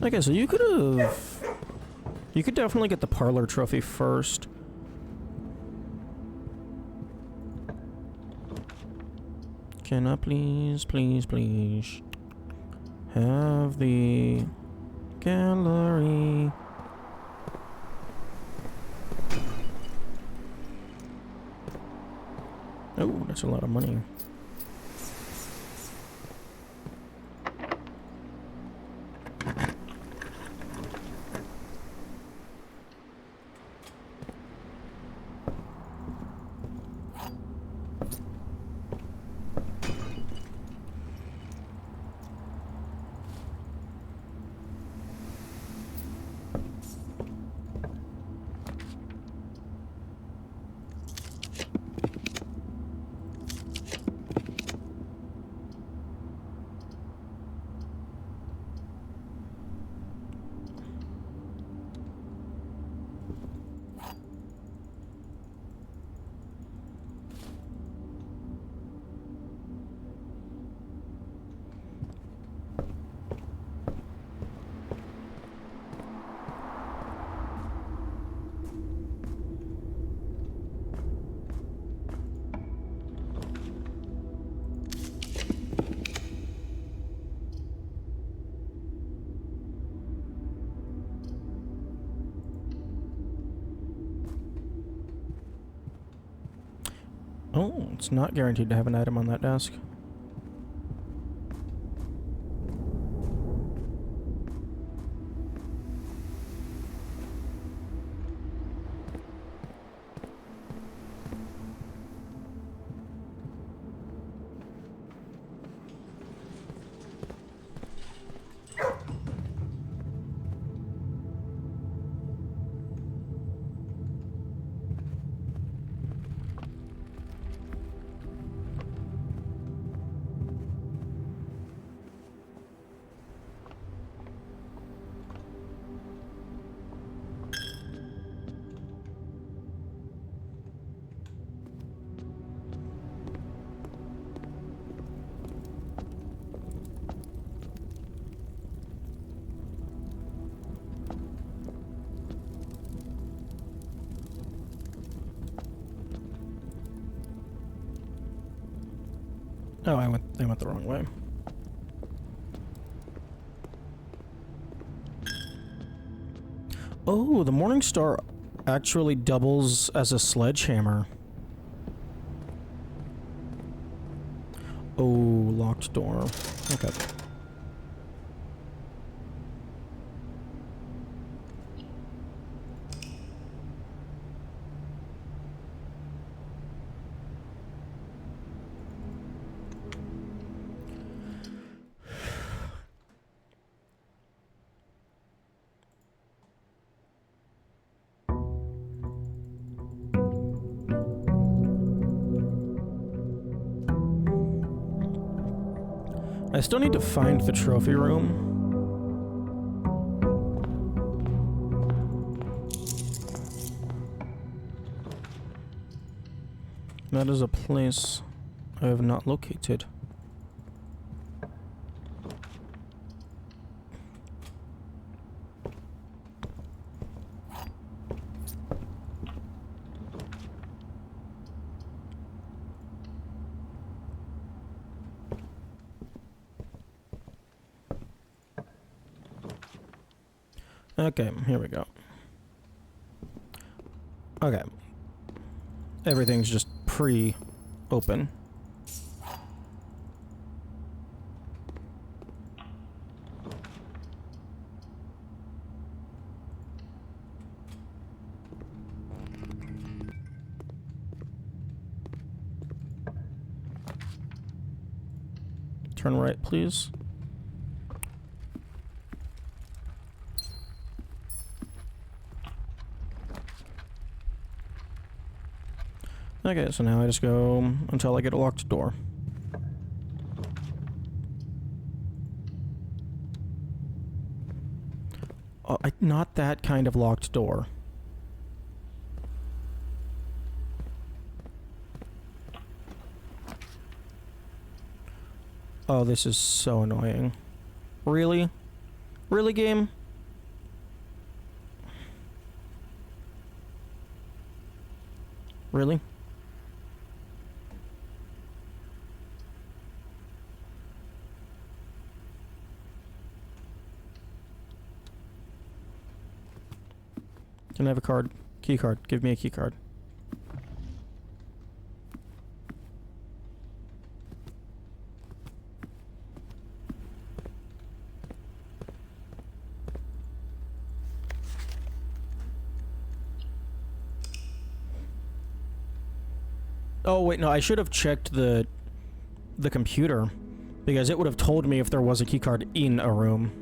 Okay, so you could definitely get the parlor trophy first. Can I please have the gallery? Oh, that's a lot of money. Oh, it's not guaranteed to have an item on that desk. Oh, I went the wrong way. Oh, the Morning Star actually doubles as a sledgehammer. Oh, locked door. Okay. I still need to find the trophy room. That is a place I have not located. Okay, here we go. Okay. Everything's just pre-open. Turn right, please. Okay, so now I just go until I get a locked door. Not that kind of locked door. Oh, this is so annoying. Really? Really, game? Really? Can I have a card? Key card. Give me a key card. Oh wait, no, I should have checked the computer, because it would have told me if there was a key card in a room.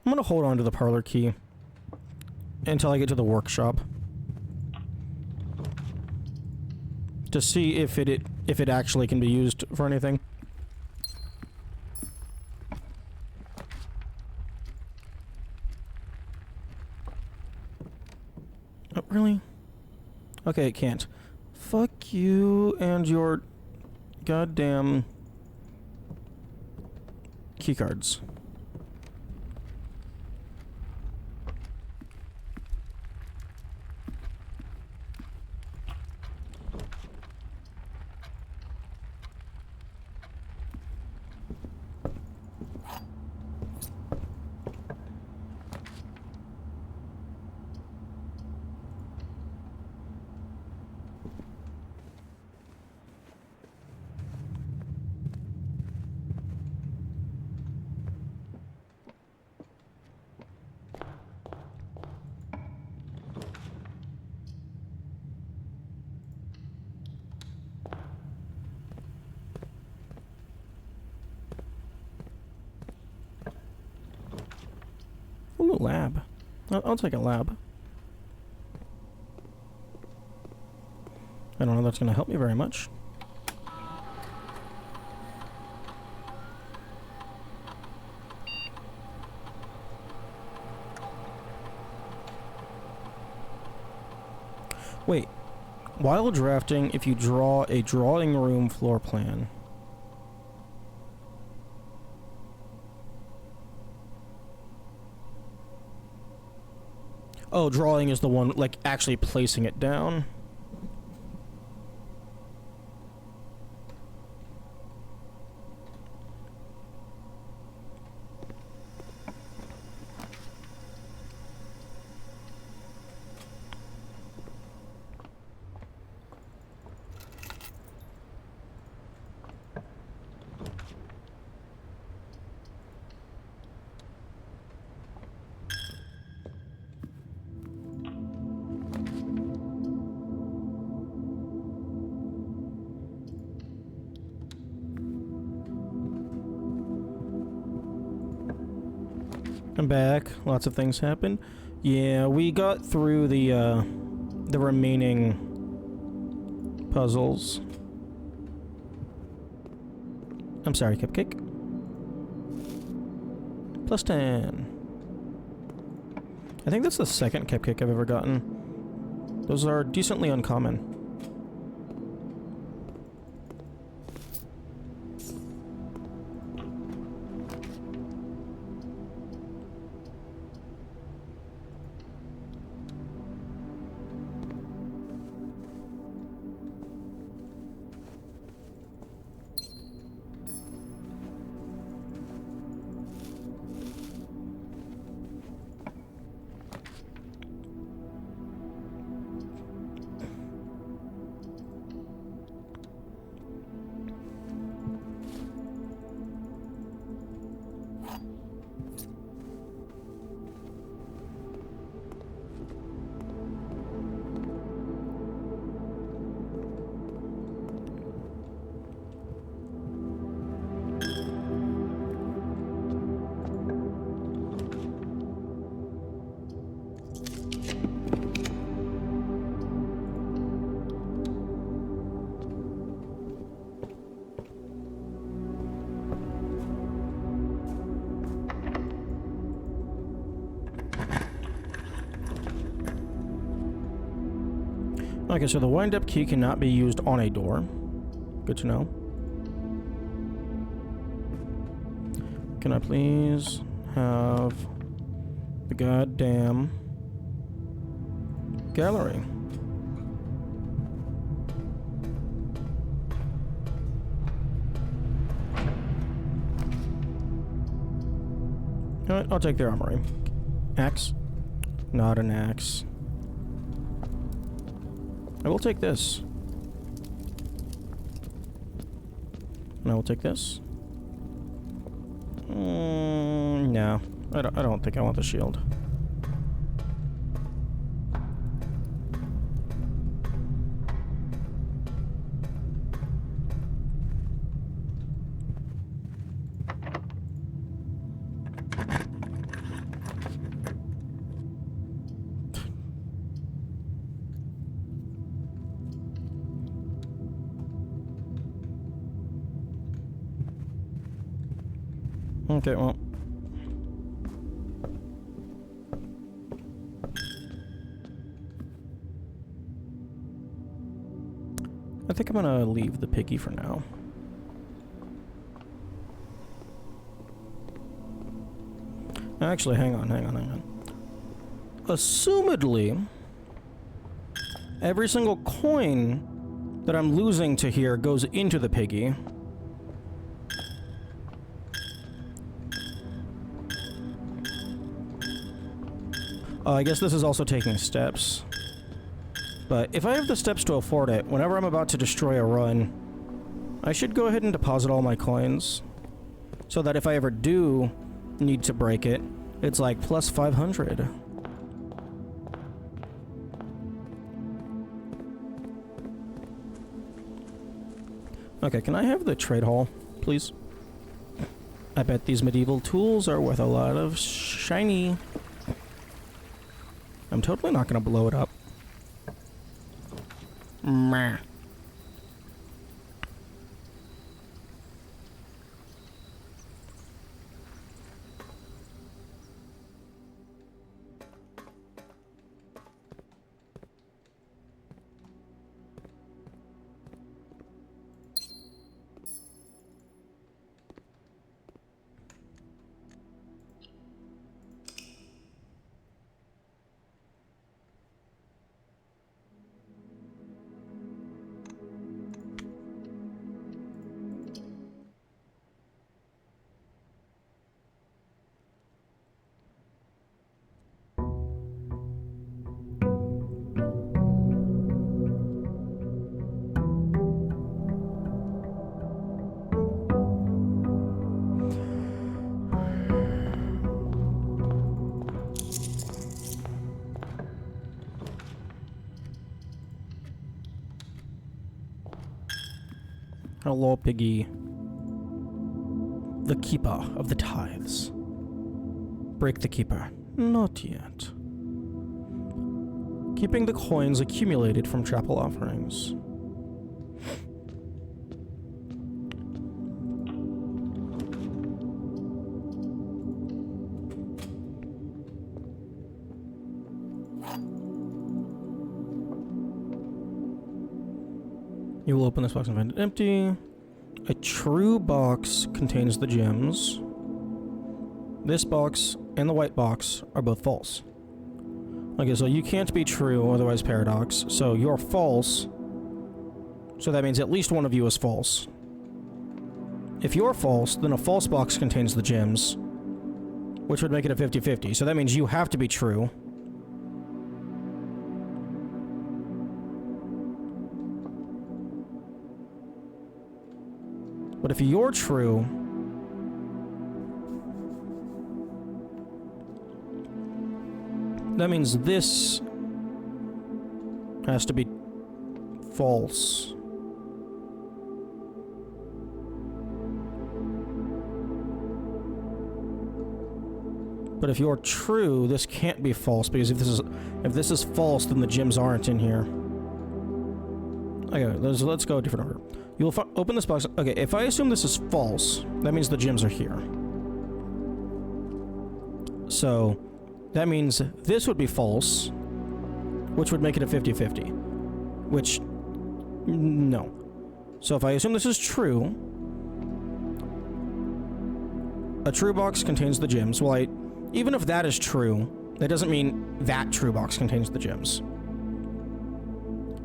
I'm gonna hold on to the parlor key until I get to the workshop to see if it actually can be used for anything. Oh, really? Okay, it can't. Fuck you and your goddamn keycards. Ooh, lab. I'll take a lab. I don't know if that's going to help me very much. Wait. While drafting, if you draw a drawing room floor plan... Oh, drawing is the one, like, actually placing it down. I'm back. Lots of things happened. Yeah, we got through the remaining puzzles. I'm sorry, Cupcake. Plus 10. I think that's the second Cupcake I've ever gotten. Those are decently uncommon. Okay, so the wind-up key cannot be used on a door. Good to know. Can I please have the goddamn gallery? Alright, I'll take their armory. Axe? Not an axe. I will take this. And I will take this. No. I don't think I want the shield. Okay, well. I think I'm gonna leave the piggy for now. Actually, hang on. Assumedly, every single coin that I'm losing to here goes into the piggy. I guess this is also taking steps. But if I have the steps to afford it, whenever I'm about to destroy a run, I should go ahead and deposit all my coins. So that if I ever do need to break it, it's like plus 500. Okay, can I have the trade hall, please? I bet these medieval tools are worth a lot of shiny. I'm totally not gonna blow it up. Meh. Hello, piggy. The keeper of the tithes. Break the keeper. Not yet. Keeping the coins accumulated from chapel offerings. You will open this box and find it empty. A true box contains the gems. This box and the white box are both false. Okay, so you can't be true, otherwise paradox. So you're false. So that means at least one of you is false. If you're false, then a false box contains the gems, which would make it a 50-50. So that means you have to be true. But if you're true, that means this has to be false. But if you're true, this can't be false, because if this is false, then the gems aren't in here. Okay, let's go a different order. You'll open this box. Okay, if I assume this is false, that means the gems are here. So that means this would be false, which would make it a 50-50. which, no. So if I assume this is true, a true box contains the gems. Well, even if that is true, that doesn't mean that true box contains the gems.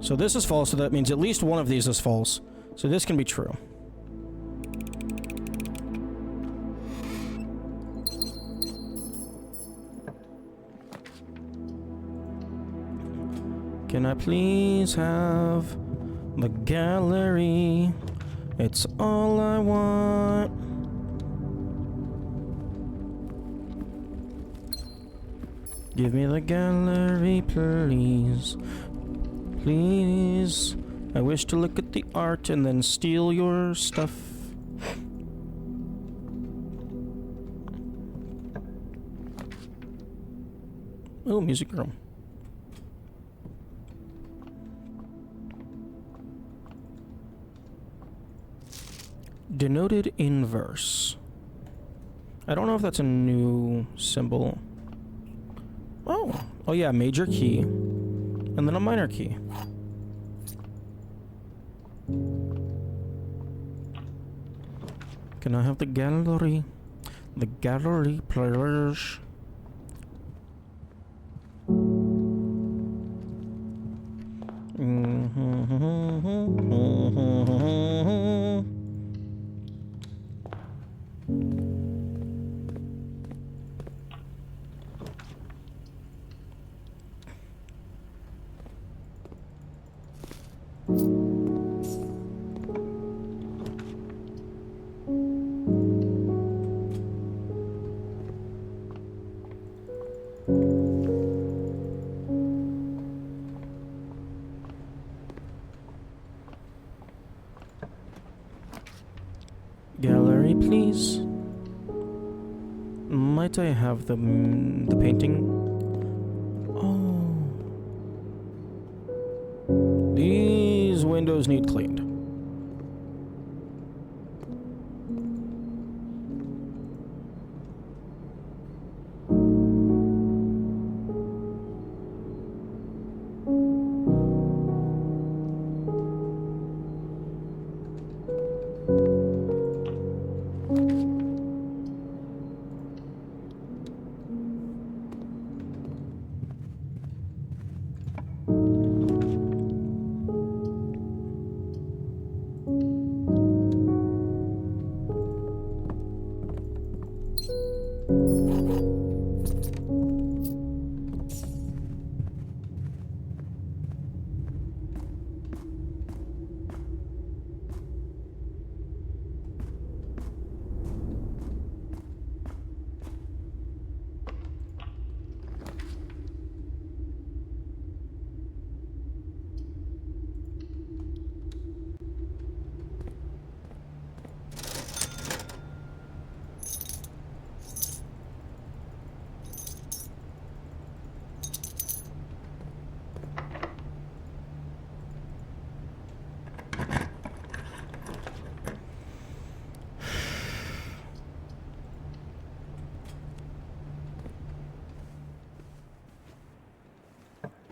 So this is false, so that means at least one of these is false. So this can be true. Can I please have the gallery? It's all I want. Give me the gallery, please. Please. I wish to look at the art and then steal your stuff. Oh, music room. Denoted inverse. I don't know if that's a new symbol. Oh yeah, major key. And then a minor key. Can I have the gallery? The gallery, please. Gallery, please. Might I have the painting? Oh. These windows need cleaned.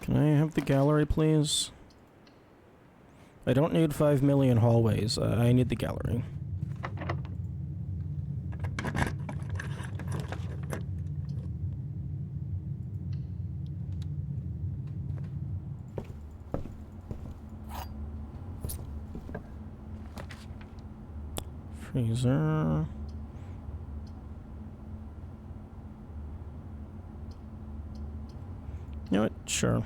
Can I have the gallery, please? I don't need 5 million hallways. I need the gallery. Freezer. You know what? Sure.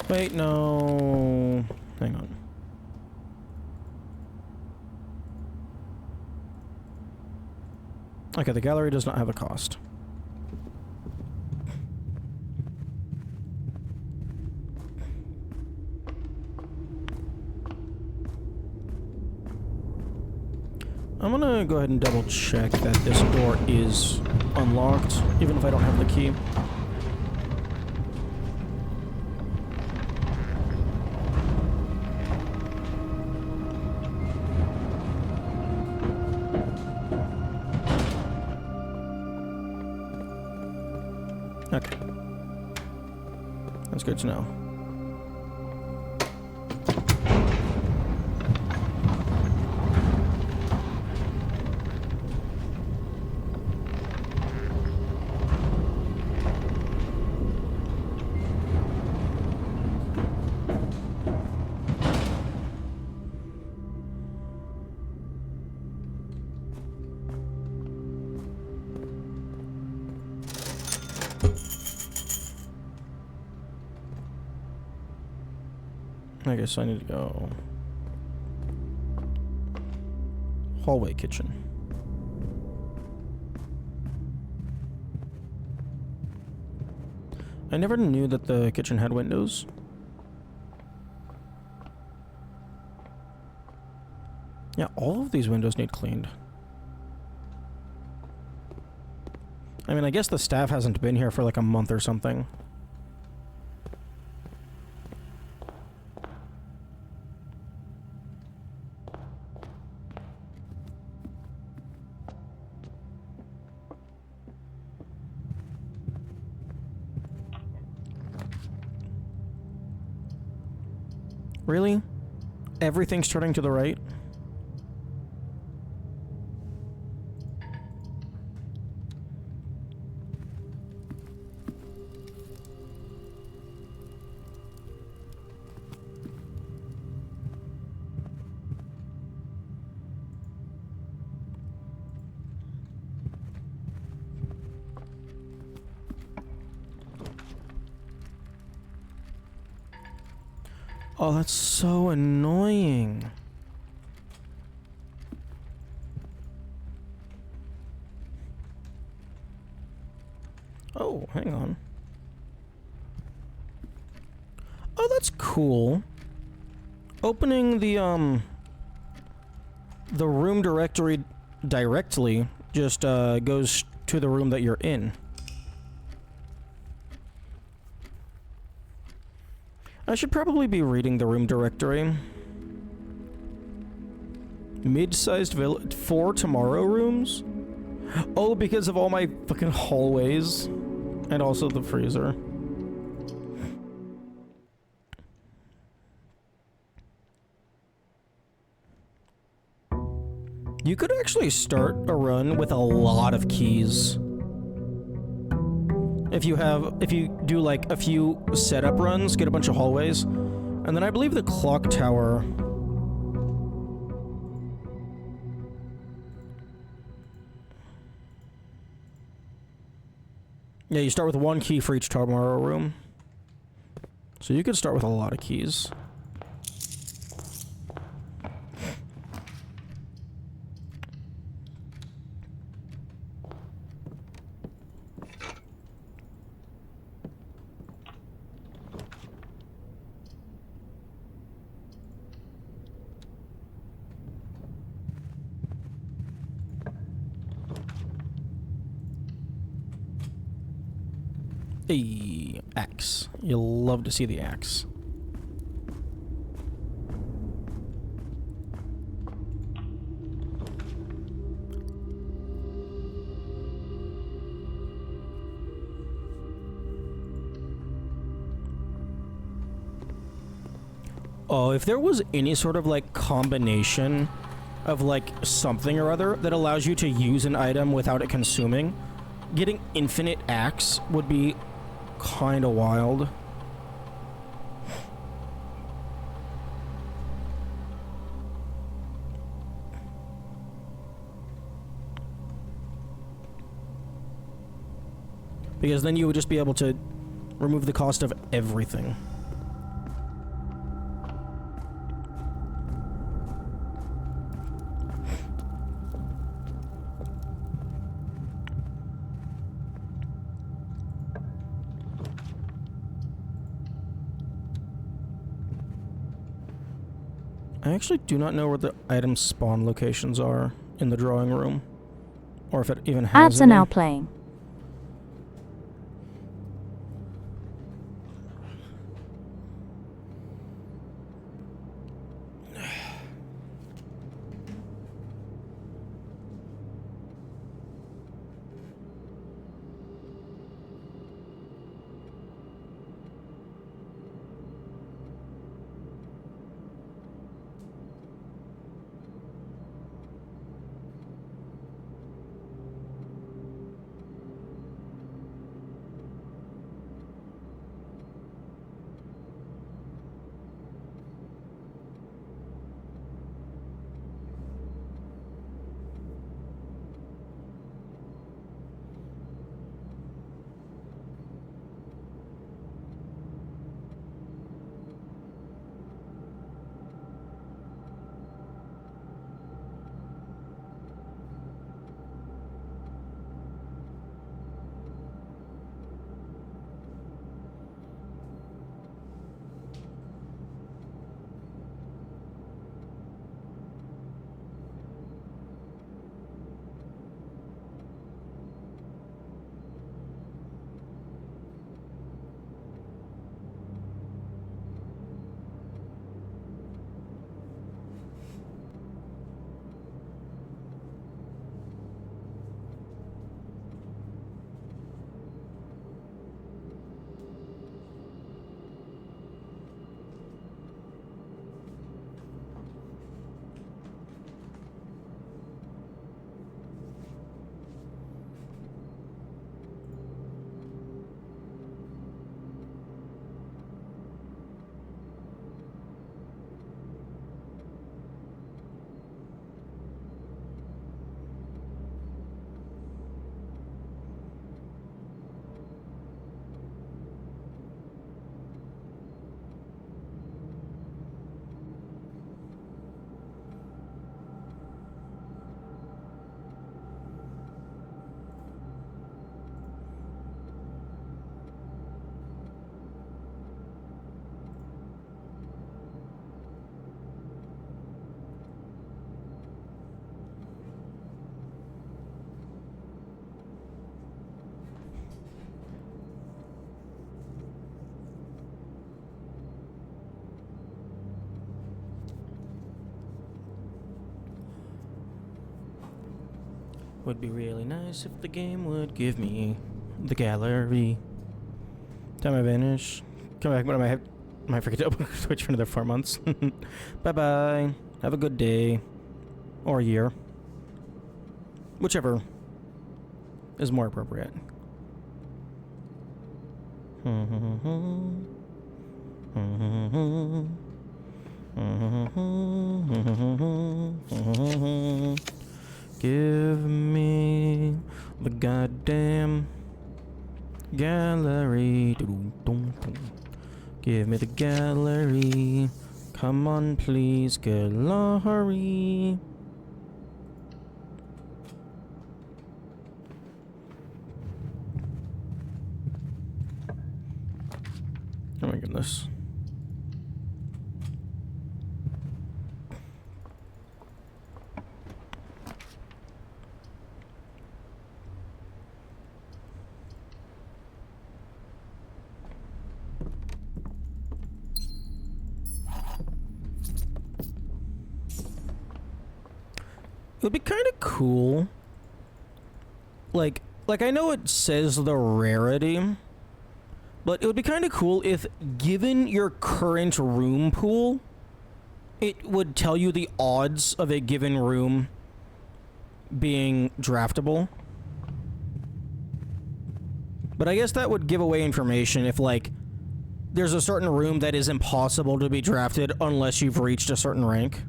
Wait, no. Hang on. Okay, the gallery does not have a cost. I'm gonna go ahead and double check that this door is unlocked, even if I don't have the key. Okay. That's good to know. I guess I need to go. Hallway kitchen. I never knew that the kitchen had windows. Yeah, all of these windows need cleaned. I mean, I guess the staff hasn't been here for like a month or something. Really? Everything's turning to the right? Oh, that's so annoying. Oh, hang on. Oh, that's cool. Opening the room directory directly just goes to the room that you're in. I should probably be reading the room directory. Mid-sized village, 4 tomorrow rooms? Oh, because of all my fucking hallways. And also the freezer. You could actually start a run with a lot of keys. If you do like a few setup runs, get a bunch of hallways, and then I believe the clock tower. Yeah, you start with 1 key for each tomorrow room. So you could start with a lot of keys. Hey, axe. You'll love to see the axe. Oh, if there was any sort of like combination of like something or other that allows you to use an item without it consuming, getting infinite axe would be kind of wild. Because then you would just be able to remove the cost of everything. I actually do not know where the item spawn locations are in the drawing room. Or if it even has Ads are any. now playing. Would be really nice if the game would give me the gallery. Time I vanish. Come back when I might forget to open Twitch for another 4 months. Bye bye. Have a good day. Or year. Whichever is more appropriate. Give me the goddamn gallery. Give me the gallery. Come on, please, gallery. Oh my goodness. It would be kind of cool. Like I know it says the rarity, but it would be kind of cool if, given your current room pool, it would tell you the odds of a given room being draftable. But I guess that would give away information if, like, there's a certain room that is impossible to be drafted unless you've reached a certain rank.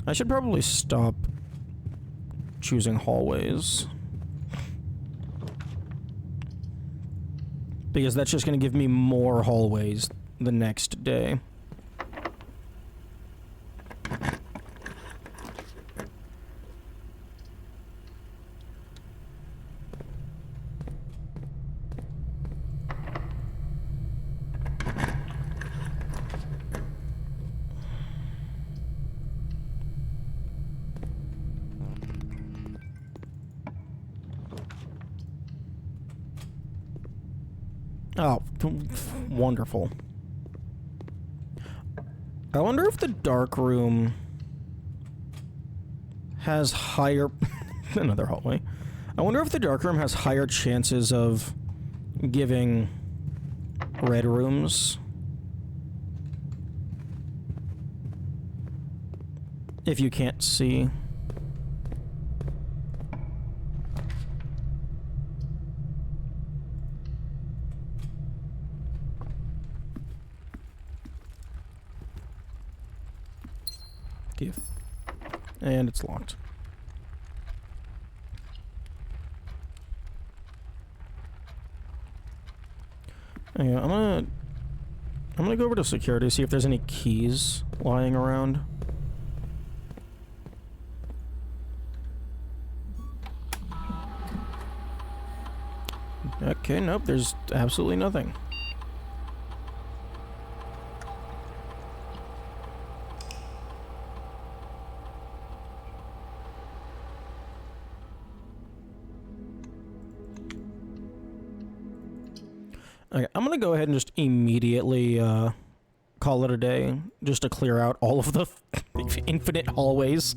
I should probably stop choosing hallways, because that's just going to give me more hallways the next day. Oh, wonderful. I wonder if the dark room has higher... another hallway. I wonder if the dark room has higher chances of giving red rooms. If you can't see. Give. And it's locked. Yeah, I'm gonna go over to security, see if there's any keys lying around. Okay, nope, there's absolutely nothing. Okay, I'm gonna go ahead and just immediately call it a day, just to clear out all of the infinite hallways.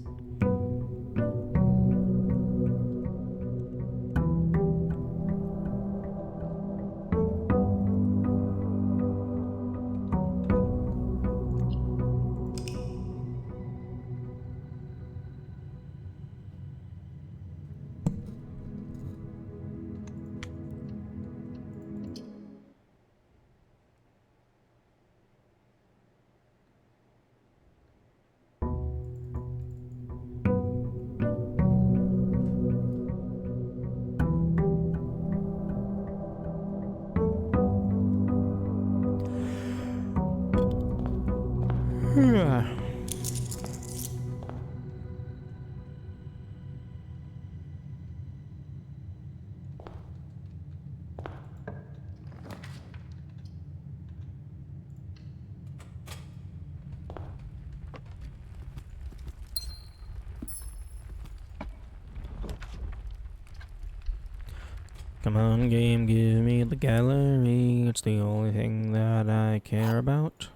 Come on, game, give me the gallery. It's the only thing that I care about.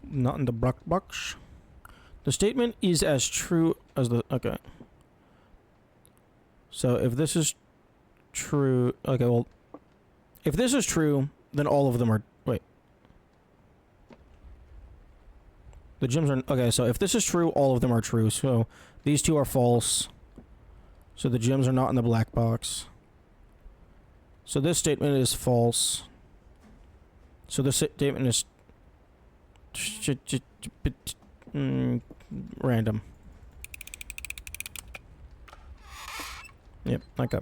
Not in the black box. The statement is as true as the... Okay. So if this is true... Okay, well... If this is true, then all of them are... Wait. The gyms are... Okay, so if this is true, all of them are true. So these two are false. So the gyms are not in the black box. So this statement is false. So this statement is... random. Yep, okay.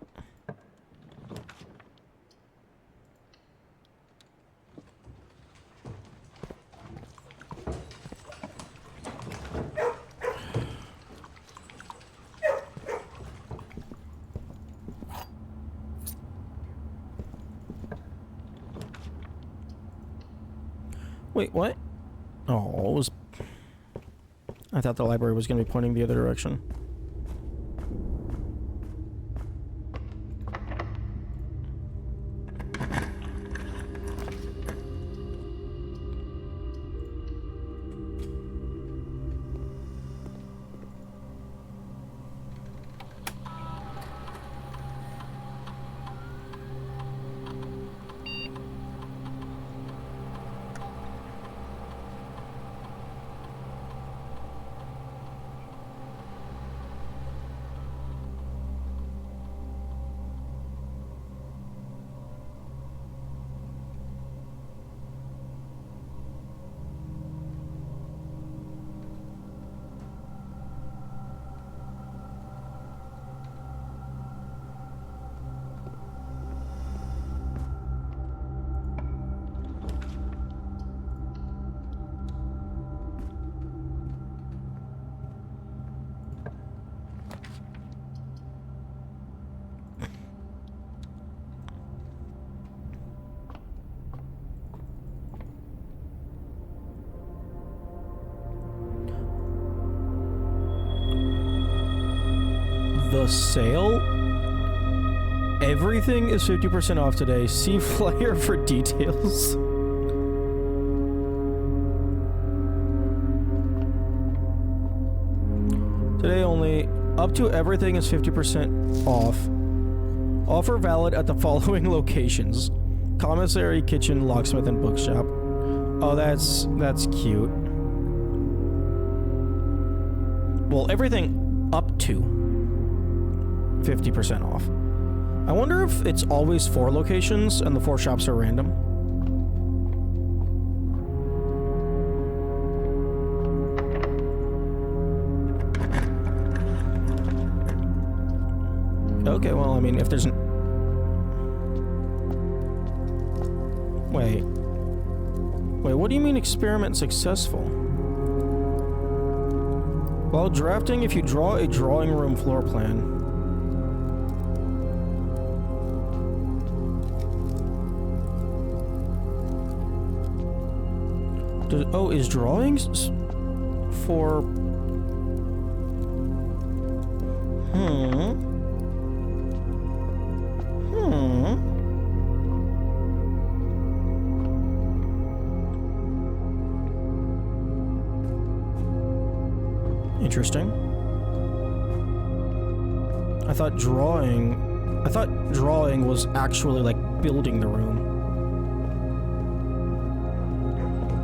Wait, what? Oh, it was... I thought the library was going to be pointing the other direction. The sale? Everything is 50% off today. See flyer for details. Today only. Up to everything is 50% off. Offer valid at the following locations: commissary, kitchen, locksmith, and bookshop. Oh, that's cute. Well, everything up to 50% off. I wonder if it's always 4 locations and the 4 shops are random. Okay, well, I mean, if there's an... Wait, what do you mean experiment successful? While drafting, if you draw a drawing room floor plan... Oh, is drawings for... Interesting. I thought drawing was actually like building the room.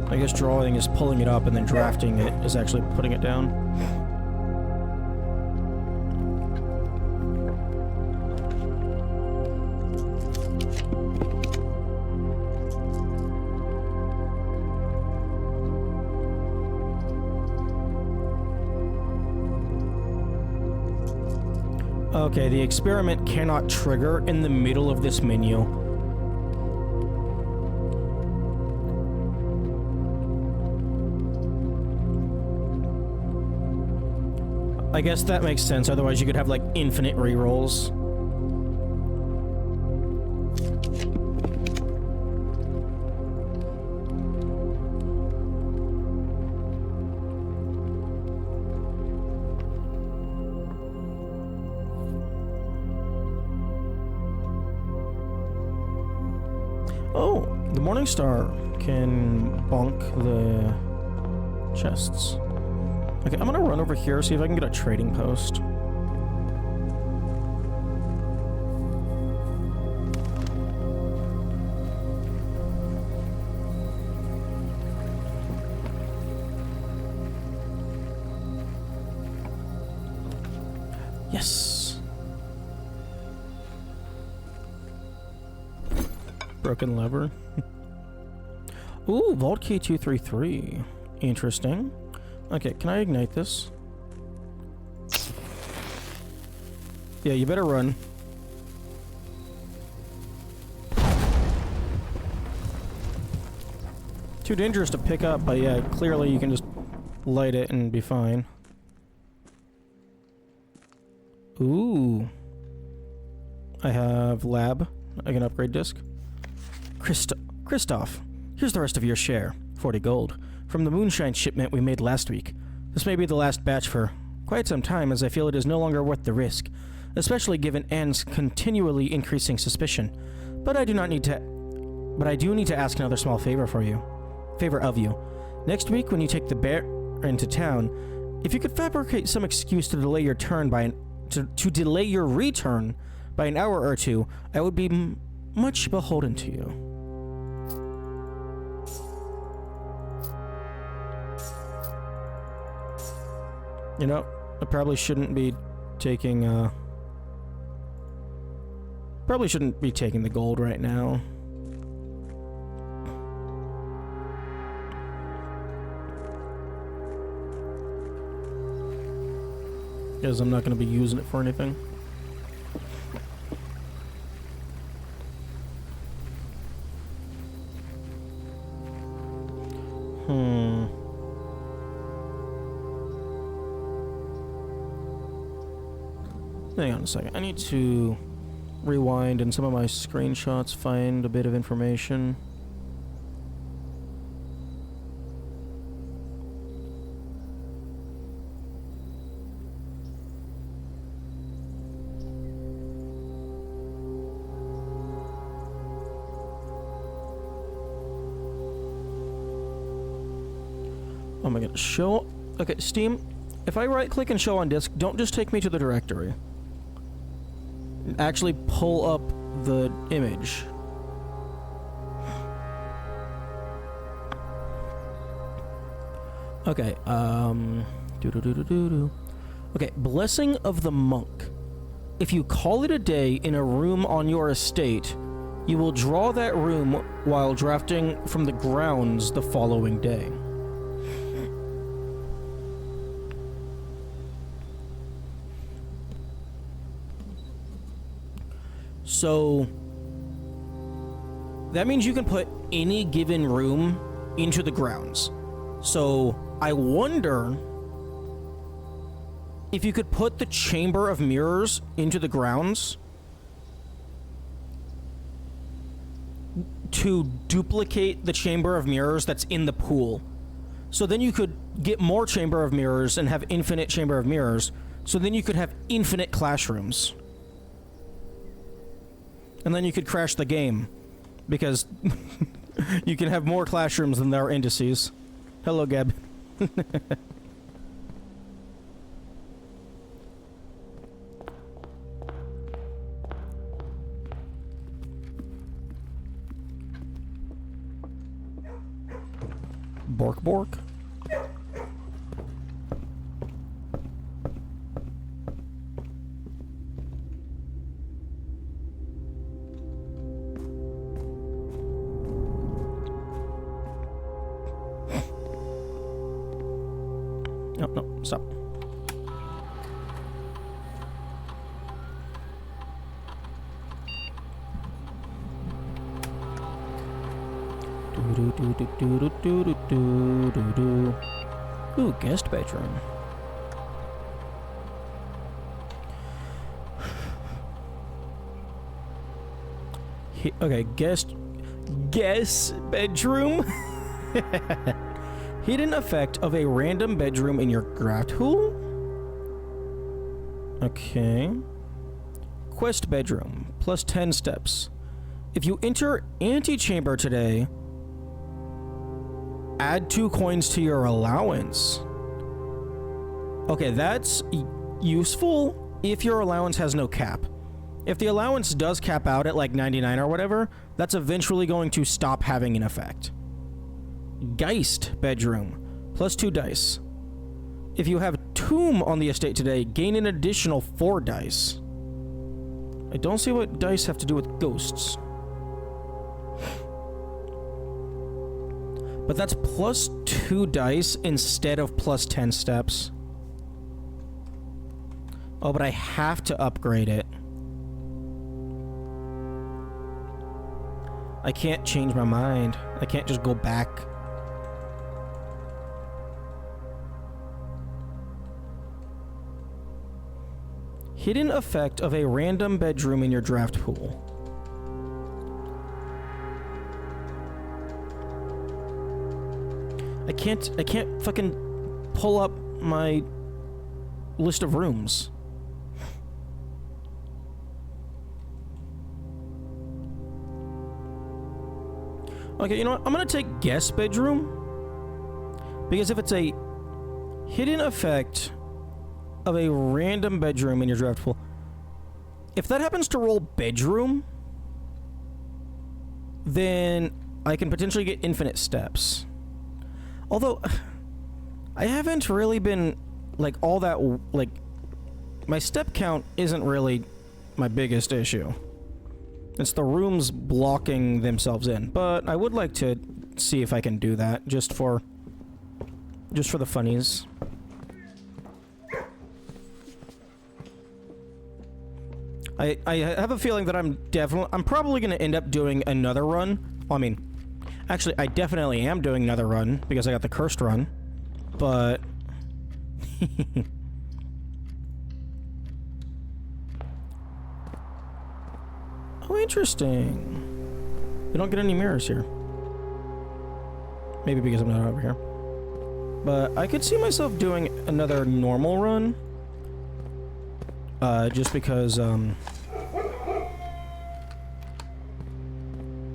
I guess drawing is pulling it up and then drafting it is actually putting it down. Okay, the experiment cannot trigger in the middle of this menu. I guess that makes sense, otherwise you could have like infinite rerolls. Oh, the Morningstar can bonk the chests. Okay, I'm gonna run over here, see if I can get a trading post. Yes. Broken lever. Ooh, Vault Key 233. Interesting. Okay, can I ignite this? Yeah, you better run. Too dangerous to pick up, but yeah, clearly you can just light it and be fine. Ooh. I have lab. I can upgrade disc. Christoph, here's the rest of your share. 40 gold. From the moonshine shipment we made last week. This may be the last batch for quite some time, as I feel it is no longer worth the risk, especially given Anne's continually increasing suspicion. But I do need to ask another small favor of you. Next week, when you take the bear into town, if you could fabricate some excuse to delay your delay your return by an hour or two, I would be much beholden to you. You know, I probably shouldn't be taking, the gold right now. Because I'm not going to be using it for anything. Hang on a second. I need to rewind in some of my screenshots, find a bit of information. Oh my god, show... Okay, Steam, if I right-click and show on disk, don't just take me to the directory. Actually pull up the image. Okay, Okay, Blessing of the Monk. If you call it a day in a room on your estate, you will draw that room while drafting from the grounds the following day. So that means you can put any given room into the grounds. So I wonder if you could put the Chamber of Mirrors into the grounds to duplicate the Chamber of Mirrors that's in the pool. So then you could get more Chamber of Mirrors and have infinite Chamber of Mirrors. So then you could have infinite classrooms. And then you could crash the game, because you can have more classrooms than there are indices. Hello, Gab. Bork bork. No, stop. Ooh, guest bedroom. Okay, guest bedroom. Hidden effect of a random bedroom in your graft pool? Okay. Quest bedroom, plus 10 steps. If you enter antechamber today, add 2 coins to your allowance. Okay, that's useful if your allowance has no cap. If the allowance does cap out at like 99 or whatever, that's eventually going to stop having an effect. Geist bedroom, plus 2 dice. If you have Tomb on the estate today, gain an additional 4 dice. I don't see what dice have to do with ghosts. But that's plus 2 dice instead of plus 10 steps. Oh, but I have to upgrade it. I can't change my mind. I can't just go back. Hidden effect of a random bedroom in your draft pool. I can't fucking pull up my list of rooms. Okay, you know what? I'm gonna take guest bedroom. Because if it's a hidden effect of a random bedroom in your draft pool, if that happens to roll bedroom, then I can potentially get infinite steps. Although, I haven't really been, like, all that, like, my step count isn't really my biggest issue. It's the rooms blocking themselves in, but I would like to see if I can do that, just for the funnies. I have a feeling that I'm probably going to end up doing another run. Well, I mean, actually, I definitely am doing another run because I got the cursed run, but oh, interesting. We don't get any mirrors here. Maybe because I'm not over here. But I could see myself doing another normal run. Just because, I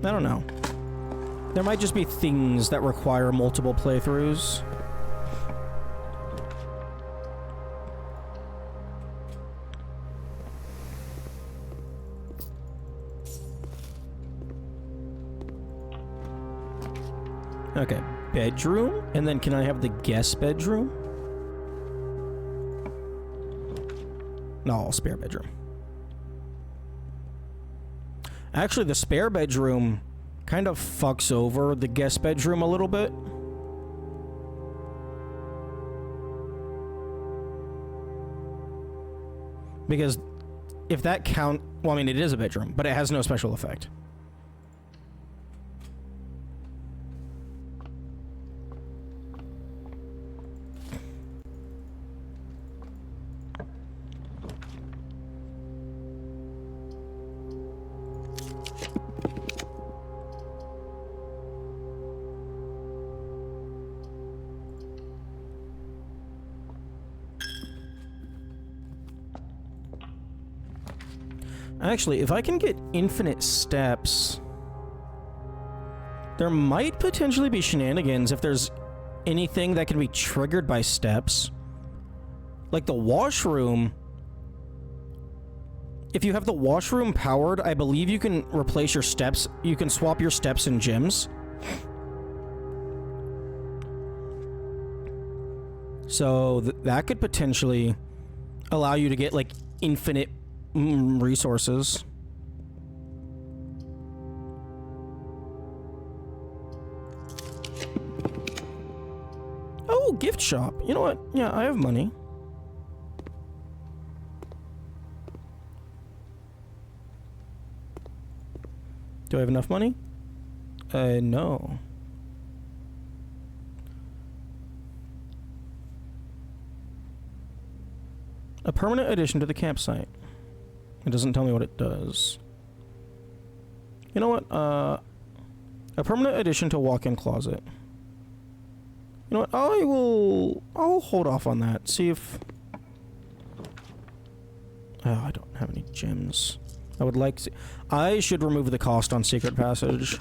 don't know. There might just be things that require multiple playthroughs. Okay, bedroom, and then can I have the guest bedroom? No, spare bedroom. Actually, the spare bedroom kind of fucks over the guest bedroom a little bit. Because if that count... Well, I mean, it is a bedroom, but it has no special effect. Actually, if I can get infinite steps, there might potentially be shenanigans if there's anything that can be triggered by steps. Like the washroom. If you have the washroom powered, I believe you can replace your steps. You can swap your steps and gyms. So that could potentially allow you to get like infinite resources. Oh, gift shop. You know what? Yeah, I have money. Do I have enough money? No. A permanent addition to the campsite. It doesn't tell me what it does. You know what? A permanent addition to walk-in closet. You know what? I'll hold off on that. See if... Oh, I don't have any gems. I would like to... I should remove the cost on Secret Passage.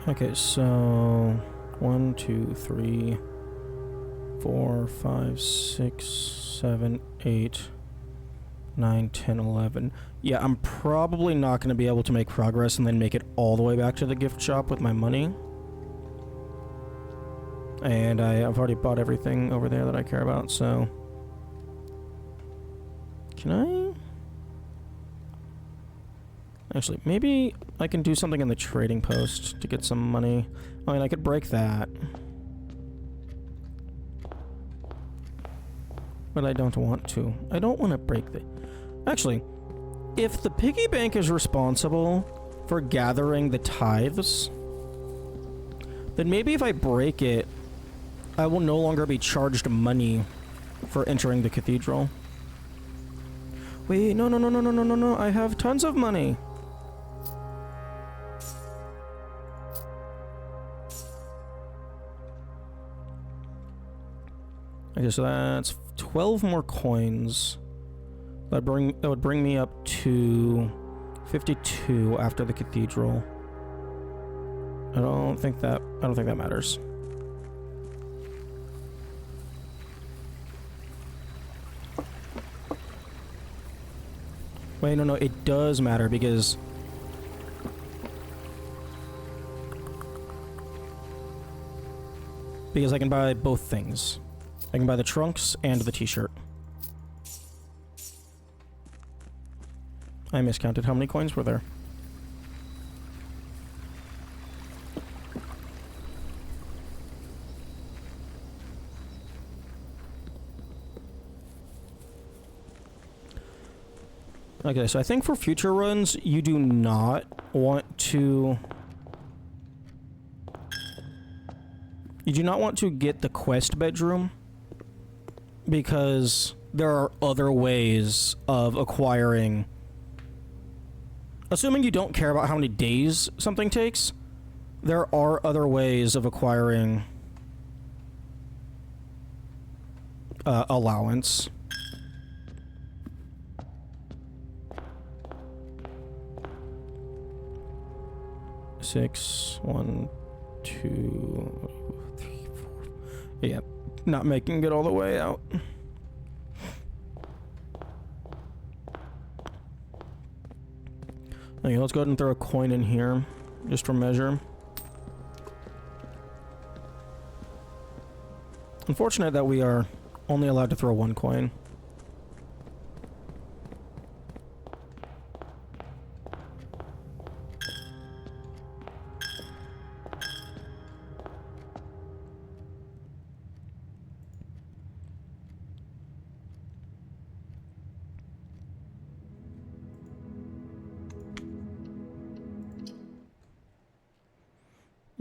Okay, so 1, 2, 3, 4, 5, 6, 7, 8, 9, 10, 11. Yeah, I'm probably not going to be able to make progress and then make it all the way back to the gift shop with my money. And I've already bought everything over there that I care about, so... Can I... Actually, maybe I can do something in the trading post to get some money. I mean, I could break that. But I don't want to. I don't want to break the... Actually, if the piggy bank is responsible for gathering the tithes, then maybe if I break it, I will no longer be charged money for entering the cathedral. Wait, no, I have tons of money. Okay, so that's 12 more coins. That would bring me up to 52 after the cathedral. I don't think that matters. Wait, no, it does matter because I can buy both things. I can buy the trunks and the t-shirt. I miscounted. How many coins were there? Okay, so I think for future runs, you do not want to... You do not want to get the quest bedroom, because there are other ways of acquiring... Assuming you don't care about how many days something takes, there are other ways of acquiring allowance. Six, 1, 2, 3, 4. Yeah, not making it all the way out. Okay, let's go ahead and throw a coin in here, just for measure. Unfortunate that we are only allowed to throw one coin.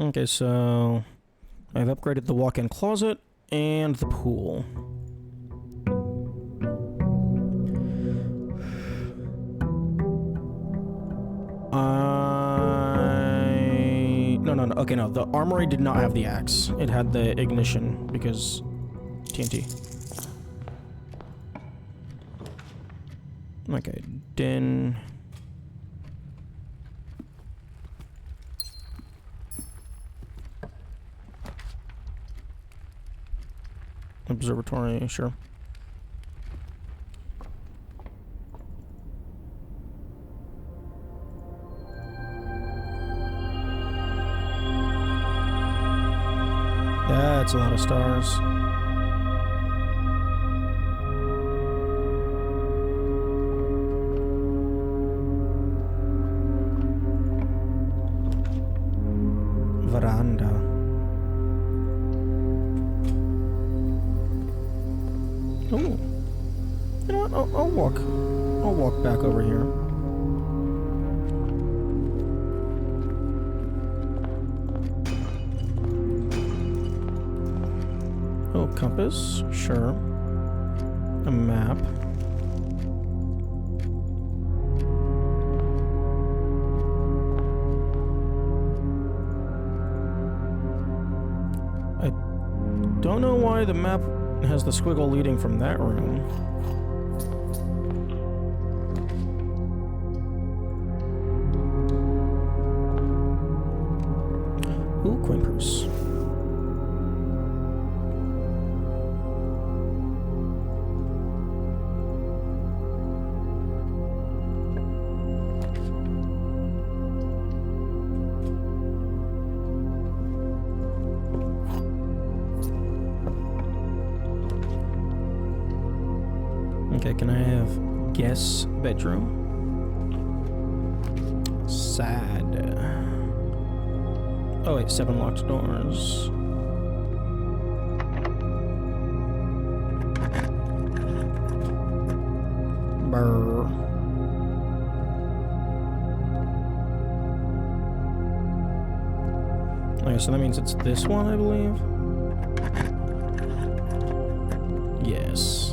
Okay, so I've upgraded the walk-in closet and the pool. No. Okay, no. The armory did not have the axe. It had the ignition because TNT. Okay, den. Observatory, sure. That's a lot of stars. Veranda. Oh, you know what? I'll walk back over here. Oh, compass, sure. A map. I don't know why the map has the squiggle leading from that room. Ooh, coin purse. Okay, can I have guest bedroom? Sad. Oh wait, 7 locked doors. Brr. Okay, so that means it's this one, I believe. Yes.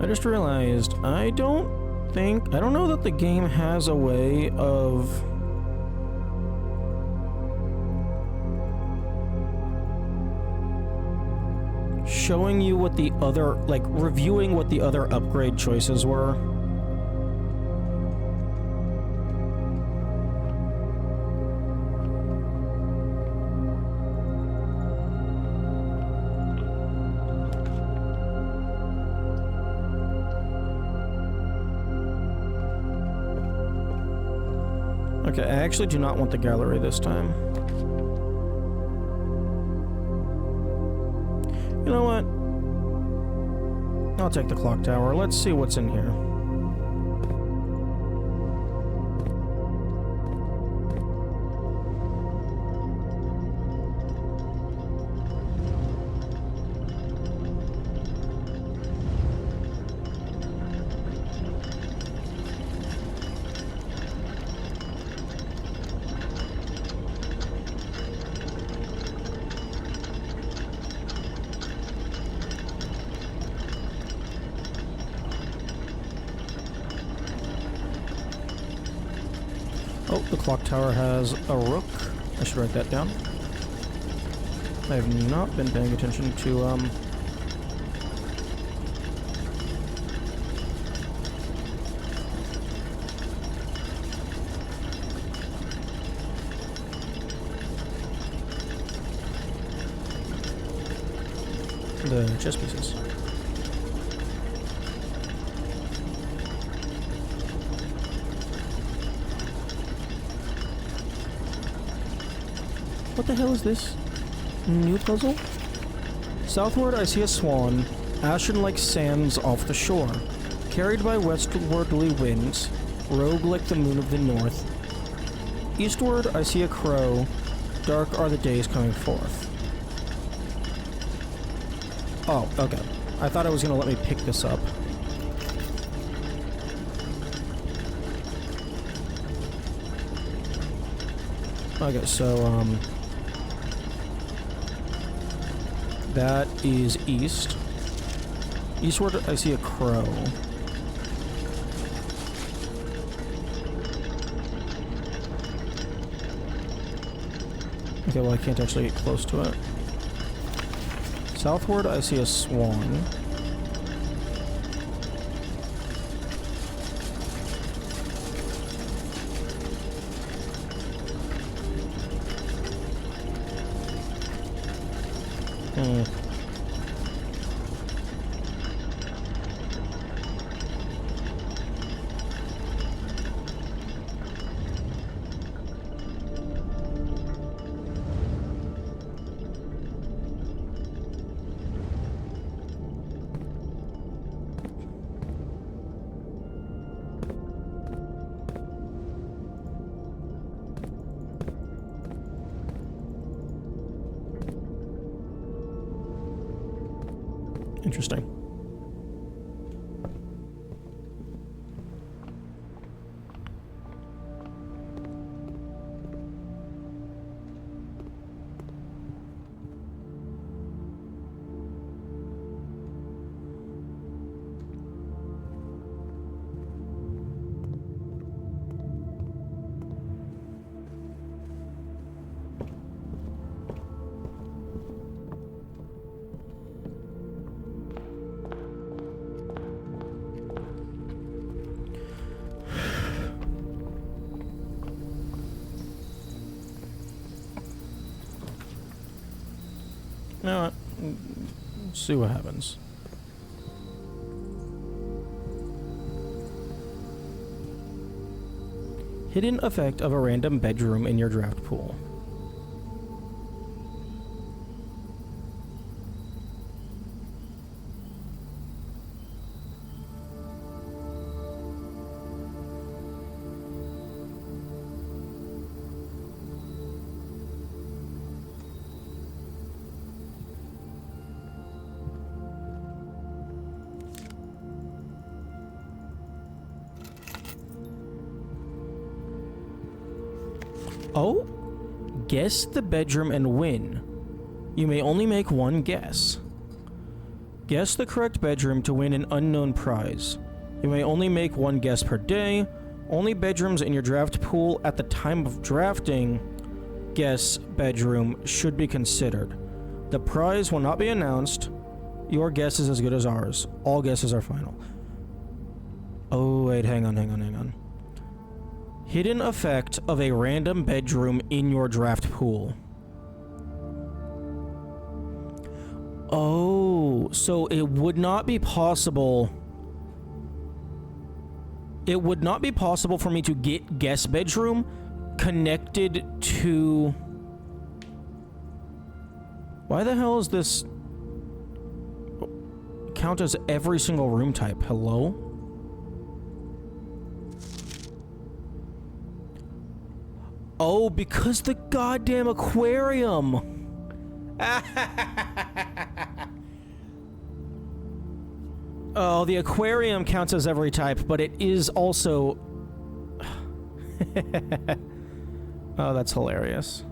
I just realized I don't know that the game has a way of showing you what the other, like, reviewing what the other upgrade choices were. Okay, I actually do not want the gallery this time. You know what? I'll take the clock tower. Let's see what's in here. Oh, the clock tower has a rook. I should write that down. I have not been paying attention to, the chess pieces. What the hell is this? New puzzle? Southward I see a swan, ashen like sands off the shore, carried by westwardly winds, rogue like the moon of the north. Eastward I see a crow, dark are the days coming forth. Oh, okay. I thought it was gonna let me pick this up. Okay, so, that is east. Eastward, I see a crow. Okay, well, I can't actually get close to it. Southward, I see a swan. Interesting. You know what? See what happens. Hidden effect of a random bedroom in your draft pool. Oh? Guess the bedroom and win. You may only make one guess. Guess the correct bedroom to win an unknown prize. You may only make one guess per day. Only bedrooms in your draft pool at the time of drafting guess bedroom should be considered. The prize will not be announced. Your guess is as good as ours. All guesses are final. Oh, wait, hang on. Hidden effect of a random bedroom in your draft pool. Oh, so it would not be possible. It would not be possible for me to get guest bedroom connected to... Why the hell is this count as every single room type? Hello? Oh, because the goddamn aquarium. Oh, the aquarium counts as every type, but it is also... Oh, that's hilarious.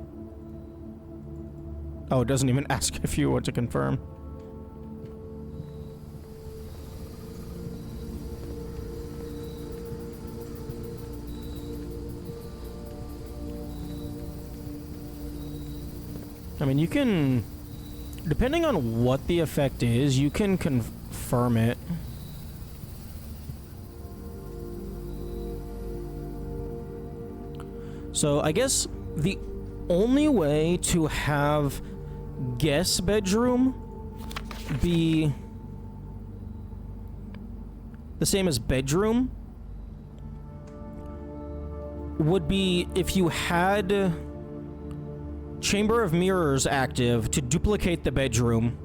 Oh, it doesn't even ask if you want to confirm. I mean, you can... Depending on what the effect is, you can confirm it. So, I guess the only way to have guest bedroom be the same as bedroom would be if you had Chamber of Mirrors active to duplicate the bedroom.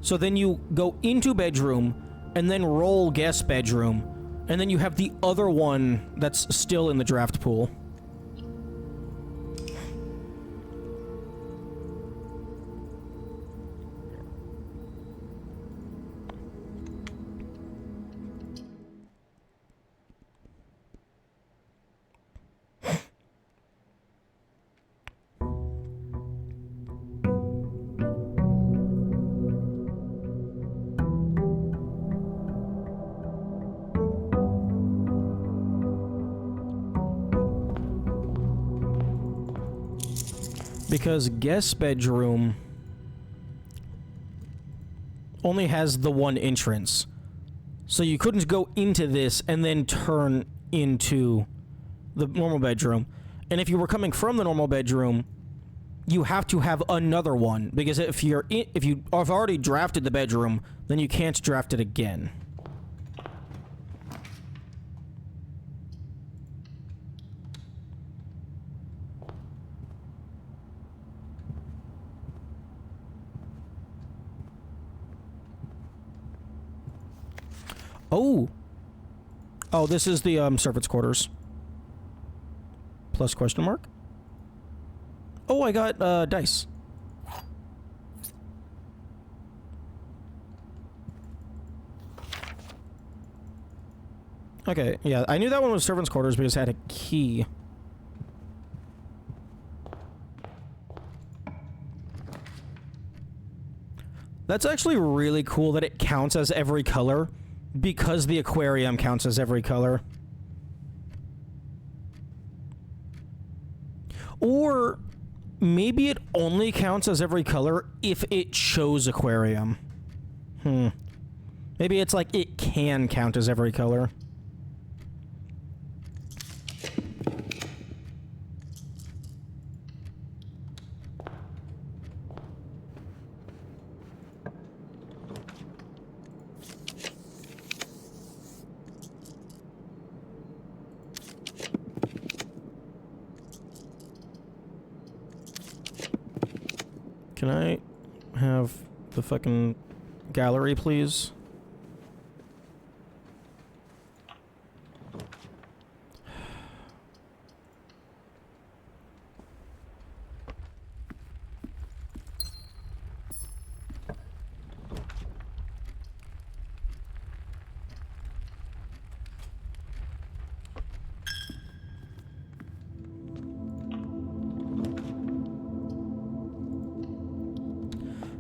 So then you go into bedroom and then roll guest bedroom, and then you have the other one that's still in the draft pool. Because guest bedroom only has the one entrance. So you couldn't go into this and then turn into the normal bedroom. And if you were coming from the normal bedroom, you have to have another one. Because if you have already drafted the bedroom, then you can't draft it again. Oh, this is the servants' quarters. Plus question mark. Oh, I got dice. Okay, yeah, I knew that one was servants' quarters because it had a key. That's actually really cool that it counts as every color because the aquarium counts as every color. Or maybe it only counts as every color if it shows aquarium. Maybe it's like it can count as every color. Can I have the fucking gallery, please?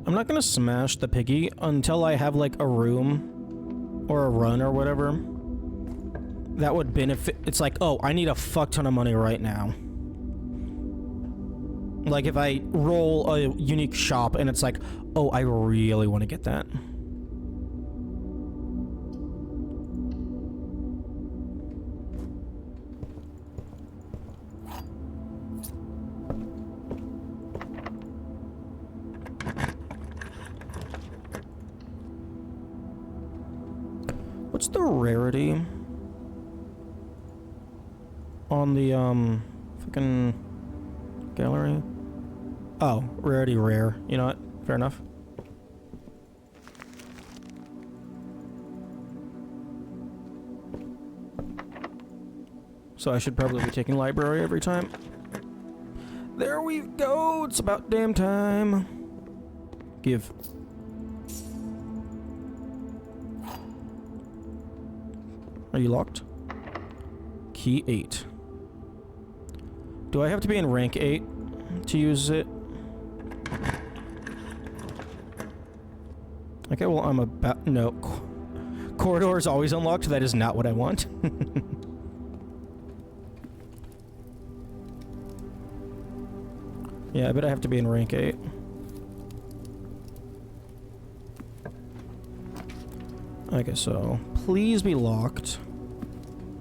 I'm not gonna smash the piggy until I have like a room or a run or whatever that would benefit. It's like, oh, I need a fuck ton of money right now. Like if I roll a unique shop and it's like, oh, I really want to get that. What's the rarity on the fucking gallery? Oh, rarity rare. You know what? Fair enough. So I should probably be taking library every time. There we go. It's about damn time. Give. Are you locked? Key 8. Do I have to be in rank 8 to use it? Okay, well, I'm about... No. Corridor is always unlocked. That is not what I want. Yeah, I bet I have to be in rank 8. Okay, so please be locked.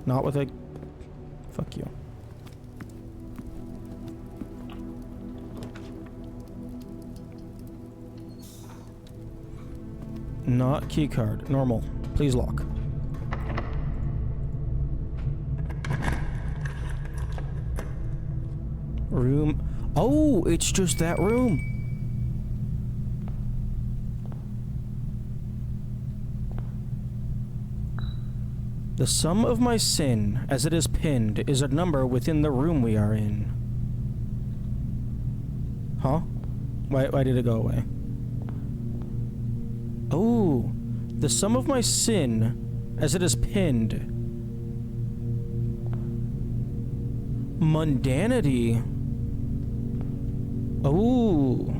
Not with a... Fuck you. Not key card. Normal. Please lock. Room... Oh, it's just that room. The sum of my sin, as it is pinned, is a number within the room we are in. Huh? Why did it go away? Oh, the sum of my sin, as it is pinned. Mundanity. Oh.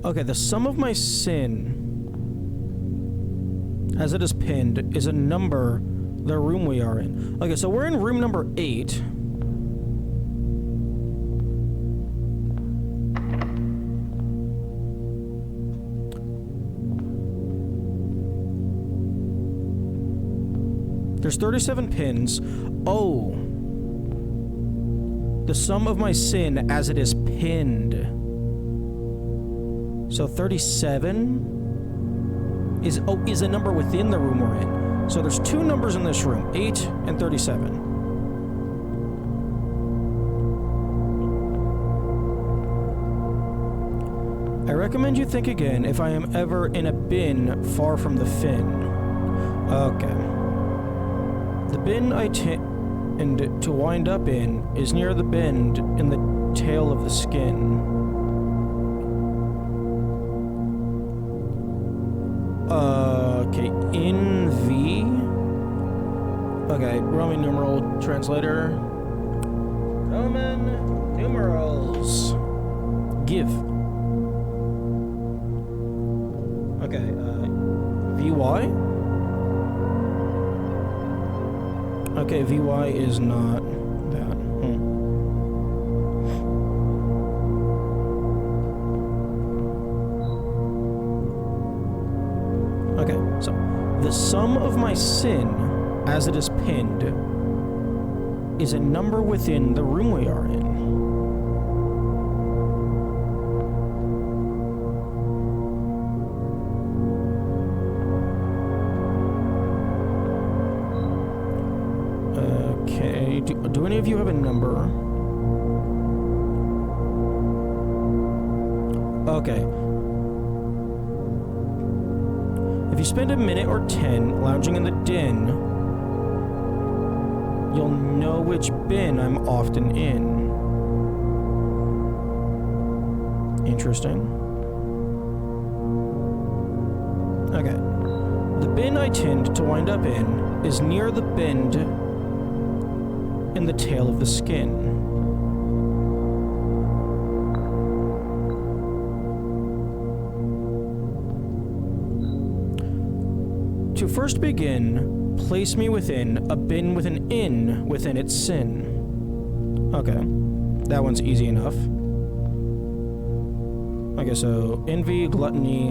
Okay, the sum of my sin, as it is pinned, is a number, the room we are in. Okay, so we're in room number 8. There's 37 pins. Oh. The sum of my sin as it is pinned. So 37 is a number within the room we're in. So there's 2 numbers in this room, 8 and 37. I recommend you think again if I am ever in a bin far from the fin. Okay. The bin I tend to wind up in is near the bend in the tail of the skin. Okay, in V. Okay, Roman numeral translator. Roman numerals. Give. Okay, VY? Okay, VY is not that. Okay, so the sum of my sin, as it is pinned, is a number within the room we are in. Okay, do any of you have a number? Okay. If you spend a minute or 10 lounging in the den, you'll know which bin I'm often in. Interesting. Okay. The bin I tend to wind up in is near the bend in the tail of the skin. To first begin, place me within a bin with an in within its sin. Okay, that one's easy enough. Okay, so envy, gluttony,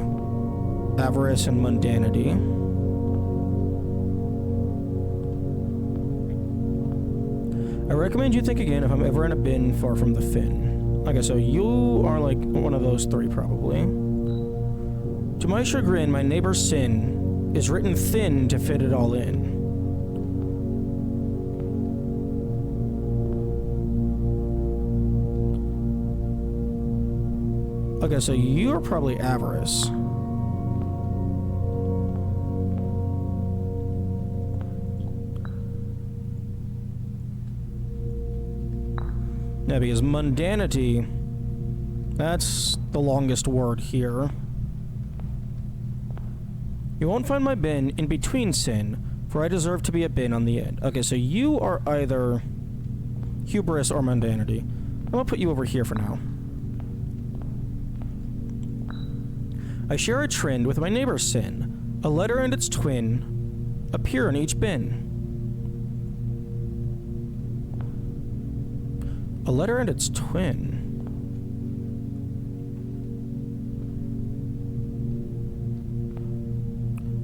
avarice, and mundanity. I recommend you think again if I'm ever in a bin far from the fin. Okay, so you are like one of those three probably. To my chagrin, my neighbor's sin is written thin to fit it all in. Okay, so you're probably avarice. Yeah, because mundanity, that's the longest word here. You won't find my bin in between sin, for I deserve to be a bin on the end. Okay, so you are either hubris or mundanity. I'm gonna put you over here for now. I share a trend with my neighbor's sin. A letter and its twin appear in each bin. A letter and its twin.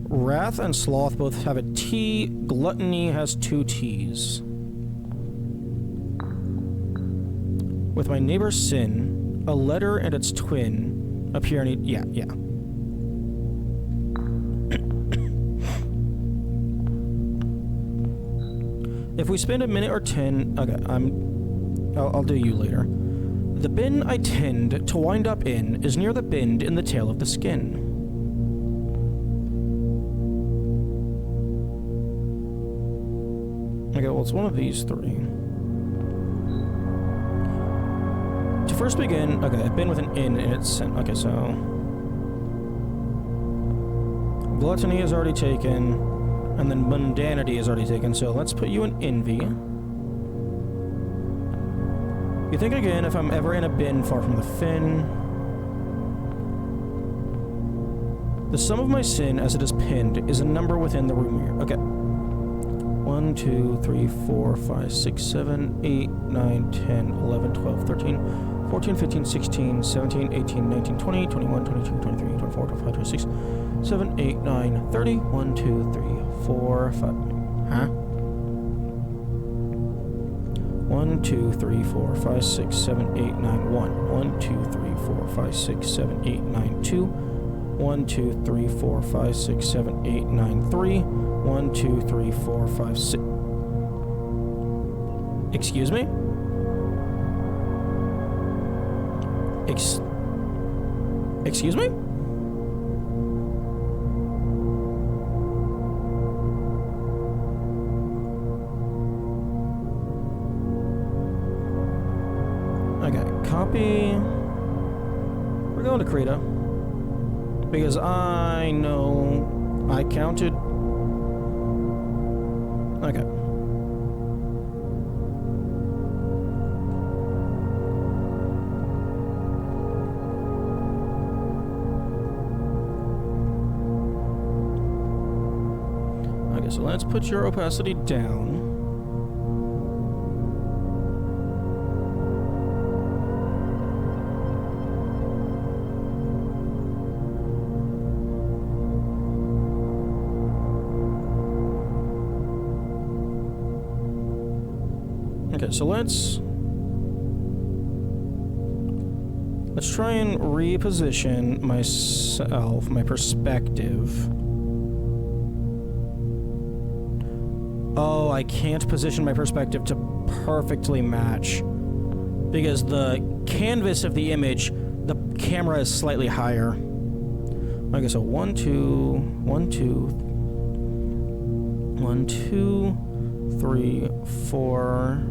Wrath and sloth both have a T. Gluttony has two T's. With my neighbor's sin, a letter and its twin appear in each... Yeah. If we spend a minute or 10... Okay, I'll do you later. The bin I tend to wind up in is near the bend in the tail of the skin. Okay, well, it's one of these three. To first begin... Okay, a bin with an in its sin. Okay, so... Gluttony is already taken, and then mundanity is already taken, so let's put you in envy. You think again if I'm ever in a bin far from the fin. The sum of my sin as it is pinned is a number within the room here. Okay. 1, 2, 3, 4, 5, 6, 7, 8, 9, 10, 11, 12, 13, 14, 15, 16, 17, 18, 19, 20, 21, 22, 23, 24, 25, 26, 7, 8, 9, 30, 1, 2, 3, 4, 5. Huh? 1, 2, 3, 4, 5, 6, 7, 8, 9, 1. 1, 2, 3, 4, 5, 6, 7, 8, 9, 2. 1, 2, 3, 4, 5, 6, 7, 8, 9, 3. 1, 2, 3, 4, 5, 6. Excuse me? Excuse me? Okay, copy. We're going to Krita. Because I know I counted. Okay. Okay, so let's put your opacity down. Okay, so let's try and reposition myself, my perspective. Oh, I can't position my perspective to perfectly match because the canvas of the image, the camera is slightly higher. Okay, so 1, 2, 1, 2, 1, 2, 3, 4,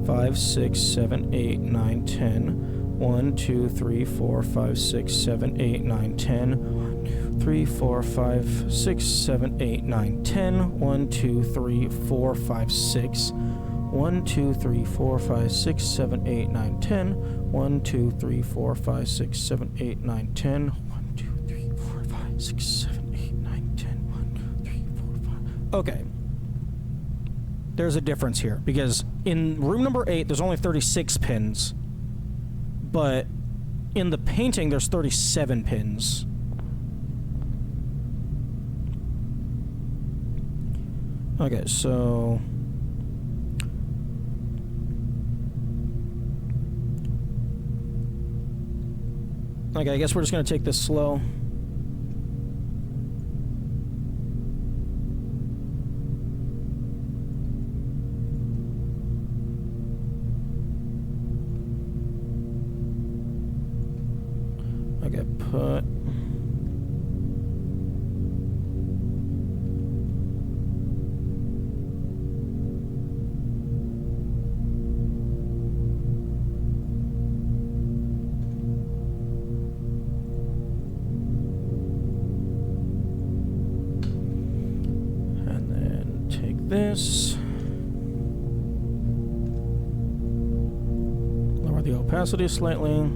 5, 6, 7, 8, 9, 10. 1, 2, 3, 4, 5, 6, 7, 8, 9, 10. 1, 2, 3, 4, 5, 6, 7, 8, 9, 10. 1, 2, 3, 4, 5, 6. 1, 2, 3, 4, 5, 6, 7, 8, 9, 10. 1, 2, 3, 4, 5, 6, 7, 8, 9, 10. 1, 2, 3, 4, 5, 6, 7, 8, 9, 10. 1, 2, 3, 4, 5. Okay. There's a difference here because in room number 8 there's only 36 pins, but in the painting there's 37 pins. Okay, so okay, I guess we're just gonna take this slow. Okay, put and then take this, lower the opacity slightly.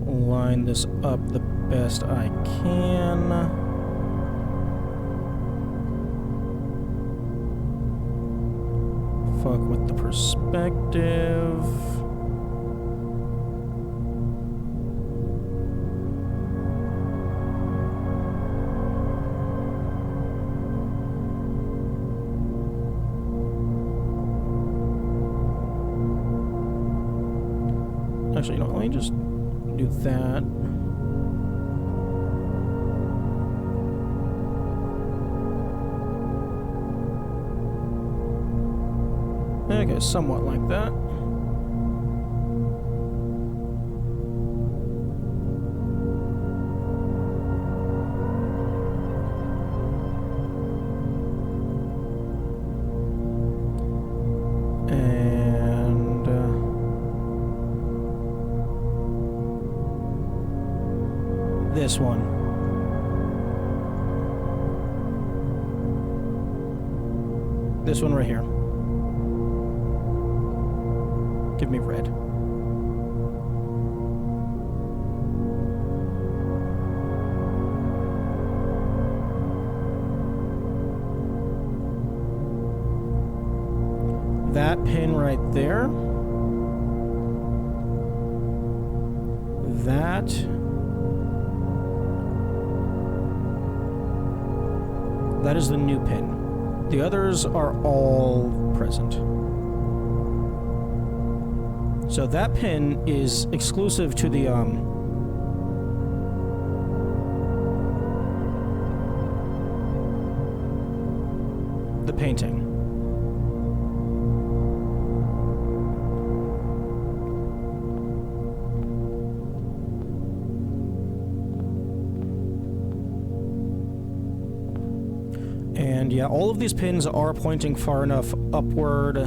Line this up the best I can. Fuck with the perspective. Actually, you know, let me just do that. Okay, somewhat like that. And this one. This one right here. Give me red. That pin right there. That. That is the new pin. The others are all present. So that pin is exclusive to the painting. And yeah, all of these pins are pointing far enough upward.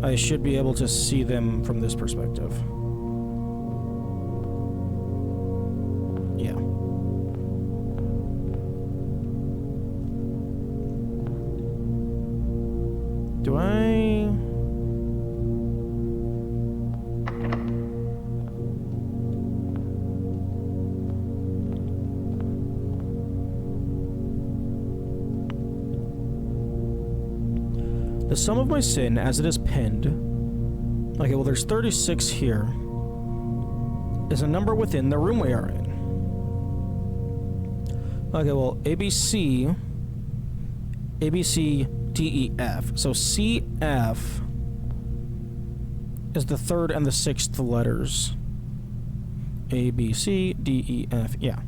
I should be able to see them from this perspective. Yeah. Do I... The sum of my sin, as it is pinned... Okay, well, there's 36 here. Is a number within the room we are in. Okay, well, ABC... ABC, D, E, F. So CF is the third and the sixth letters. A, B, C, D, E, F. Yeah.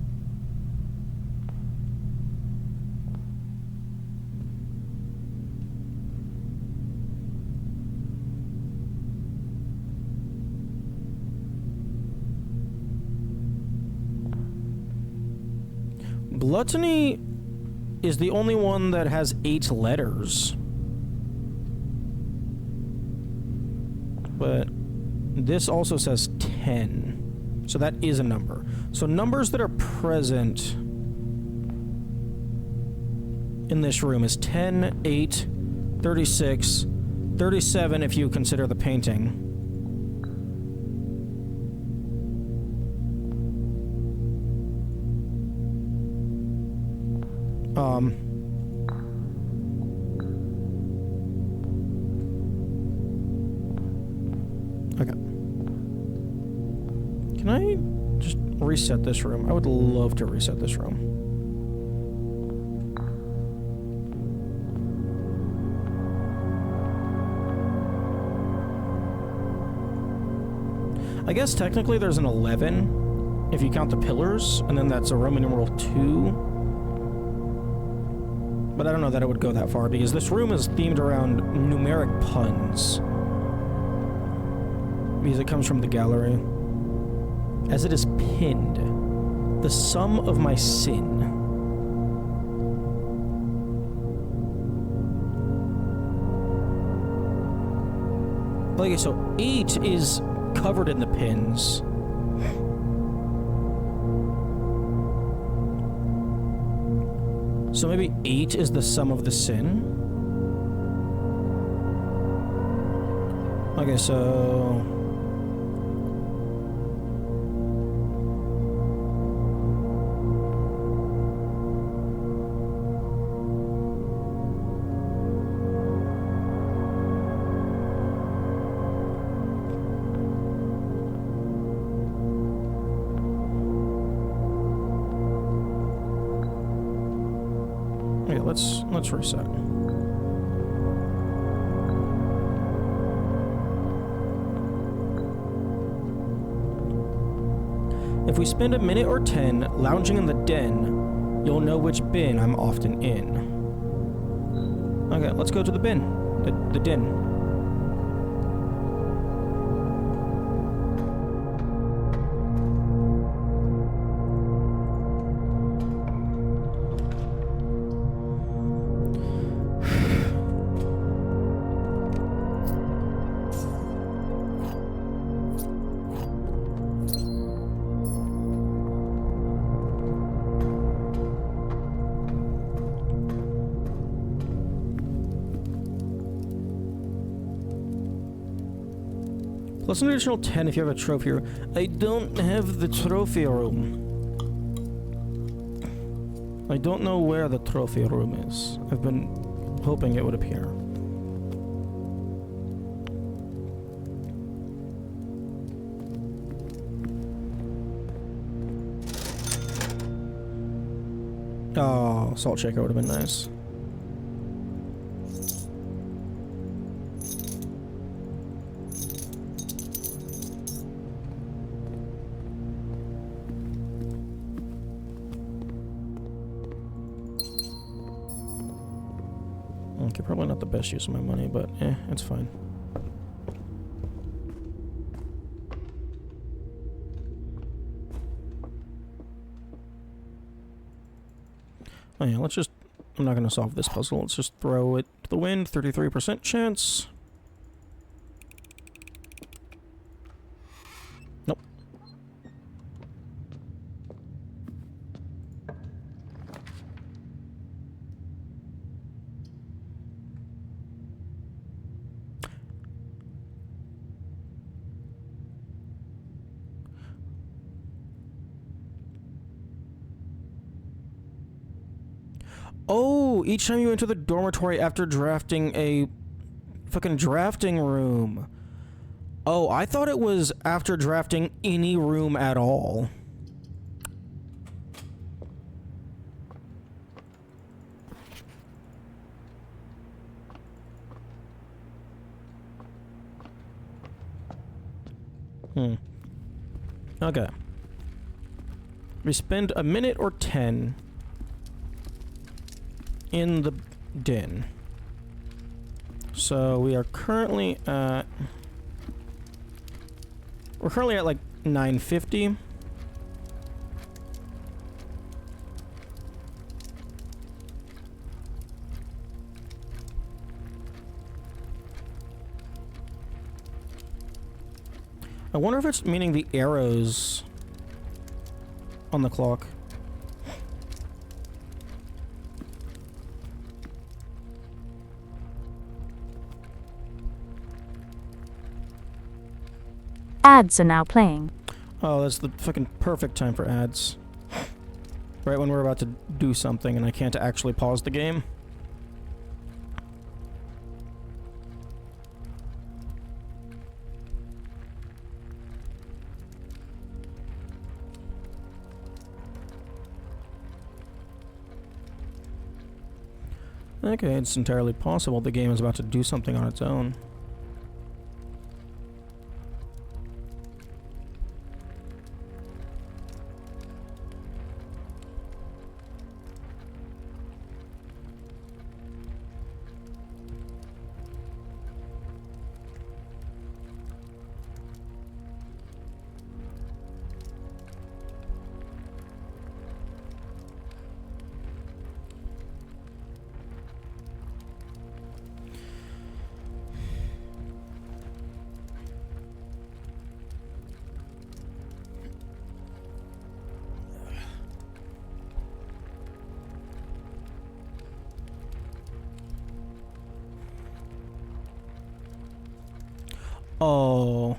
Gluttony is the only one that has 8 letters. But this also says 10. So that is a number. So numbers that are present in this room is 10, 8, 36, 37 if you consider the painting. Okay. Can I just reset this room? I would love to reset this room. I guess technically there's an 11 if you count the pillars, and then that's a Roman numeral 2. But I don't know that it would go that far, because this room is themed around numeric puns. Because it comes from the gallery. As it is pinned, the sum of my sin. Okay, so 8 is covered in the pins. So maybe 8 is the sum of the sin? Okay, so... Okay, let's reset. If we spend a minute or 10 lounging in the den, you'll know which bin I'm often in. Okay, let's go to the bin. The den. Plus an additional 10 if you have a trophy room. I don't have the trophy room. I don't know where the trophy room is. I've been hoping it would appear. Oh, salt shaker would have been nice. Okay, probably not the best use of my money, but it's fine. Oh yeah, let's just... I'm not going to solve this puzzle. Let's just throw it to the wind. 33% chance. Nope. Oh, each time you enter the dormitory after drafting a fucking drafting room. Oh, I thought it was after drafting any room at all. Okay. We spend a minute or 10 in the den. So we are currently at... We're currently at like 950. I wonder if it's meaning the arrows on the clock. Ads are now playing. Oh, that's the fucking perfect time for ads. Right when we're about to do something and I can't actually pause the game. Okay, it's entirely possible the game is about to do something on its own. Oh,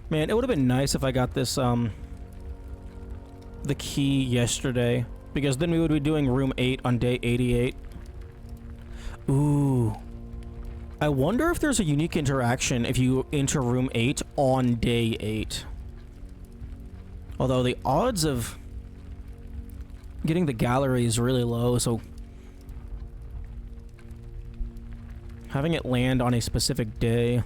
man, it would have been nice if I got this, the key yesterday, because then we would be doing room 8 on day 88. Ooh. I wonder if there's a unique interaction if you enter room 8 on day 8. Although the odds of getting the gallery is really low, so having it land on a specific day...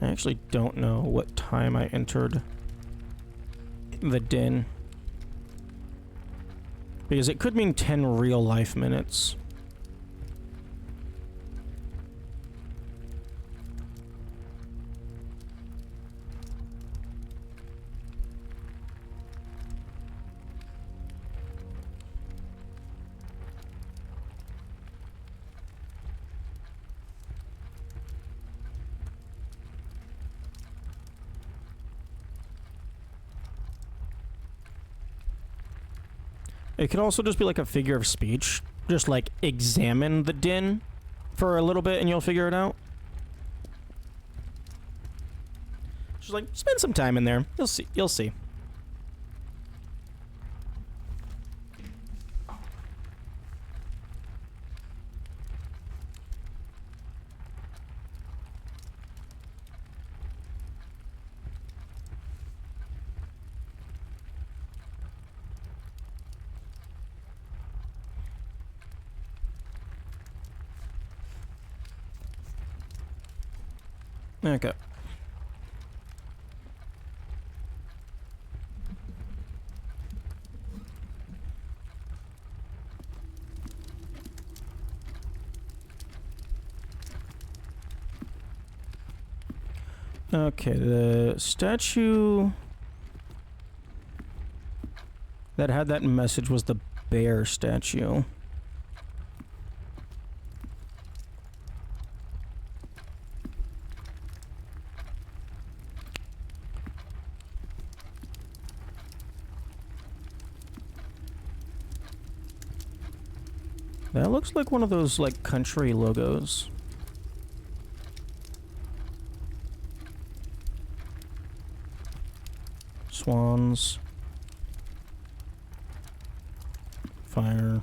I actually don't know what time I entered the den. Because it could mean 10 real life minutes. It could also just be like a figure of speech. Just like examine the den for a little bit and you'll figure it out. Just like spend some time in there. You'll see. You'll see. Okay. Okay, the statue that had that message was the bear statue. That looks like one of those, like, country logos. swans. Fire.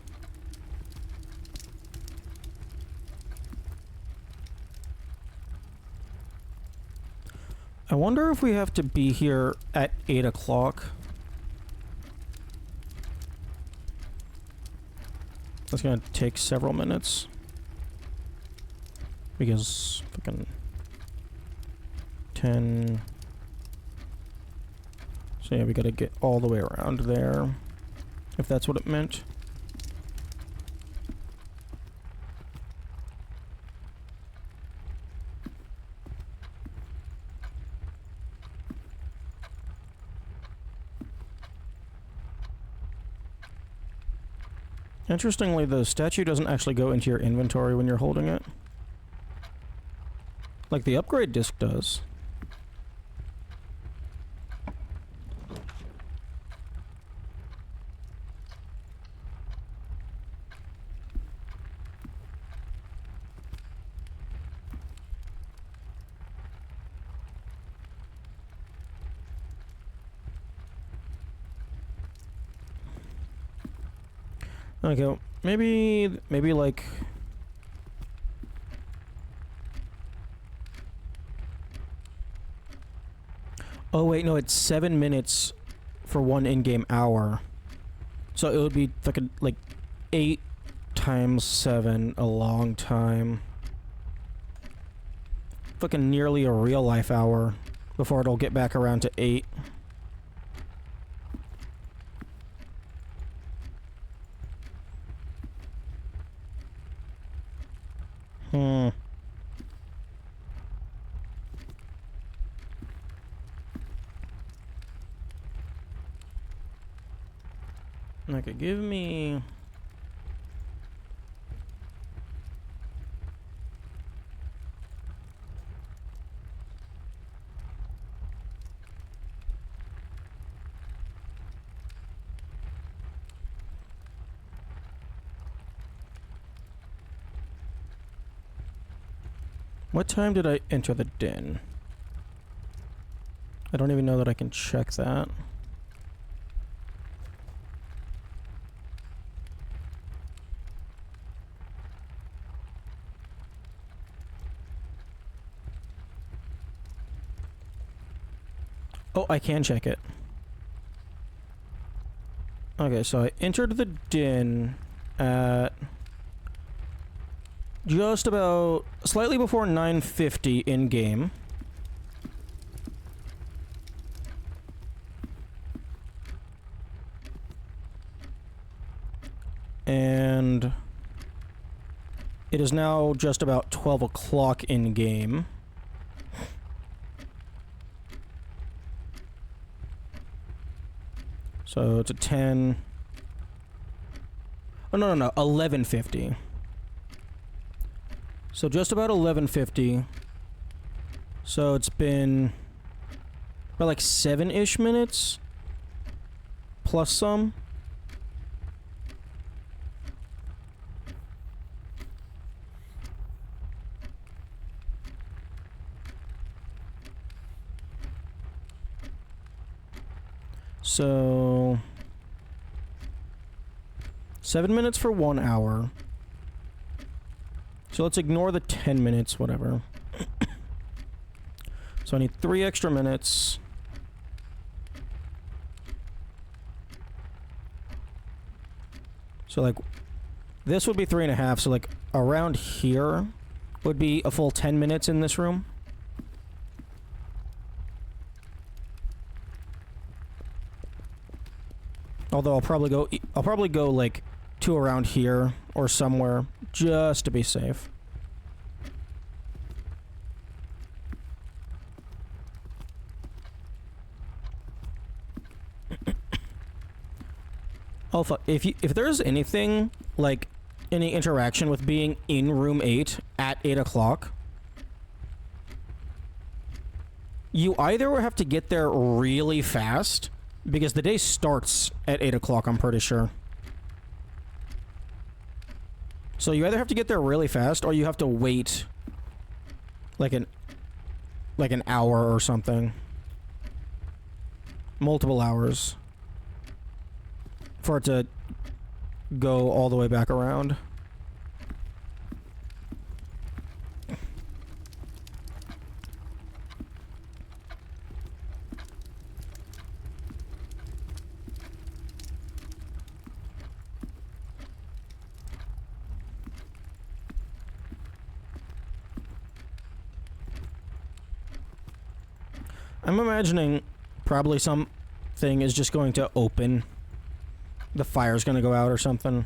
I wonder if we have to be here at 8 o'clock. That's gonna take several minutes. Because fucking 10. So yeah, we gotta get all the way around there. If that's what it meant. Interestingly, the statue doesn't actually go into your inventory when you're holding it. Like the upgrade disc does. Okay, maybe like... Oh wait, no, it's 7 minutes for 1 in-game hour. So it would be fucking like 8 times 7, a long time. Fucking nearly a real life hour before it'll get back around to 8. Okay, give me... What time did I enter the den? I don't even know that I can check that. Oh, I can check it. Okay, so I entered the den at just about slightly before 9:50 in game. And it is now just about 12 o'clock in game. So it's a 10. Oh, no, 11:50. So just about 11:50. So it's been about like 7-ish minutes. Plus some. So 7 minutes for 1 hour. So let's ignore the 10 minutes, whatever. So I need 3 extra minutes. So like, this would be 3.5, so like around here would be a full 10 minutes in this room. Although I'll probably go like to around here or somewhere just to be safe. Oh fuck, if there's anything like any interaction with being in room 8 at 8 o'clock, you either have to get there really fast, because the day starts at 8 o'clock, I'm pretty sure. So you either have to get there really fast, or you have to wait like an hour or something. multiple hours for it to go all the way back around. I'm imagining probably something is just going to open. The fire's going to go out or something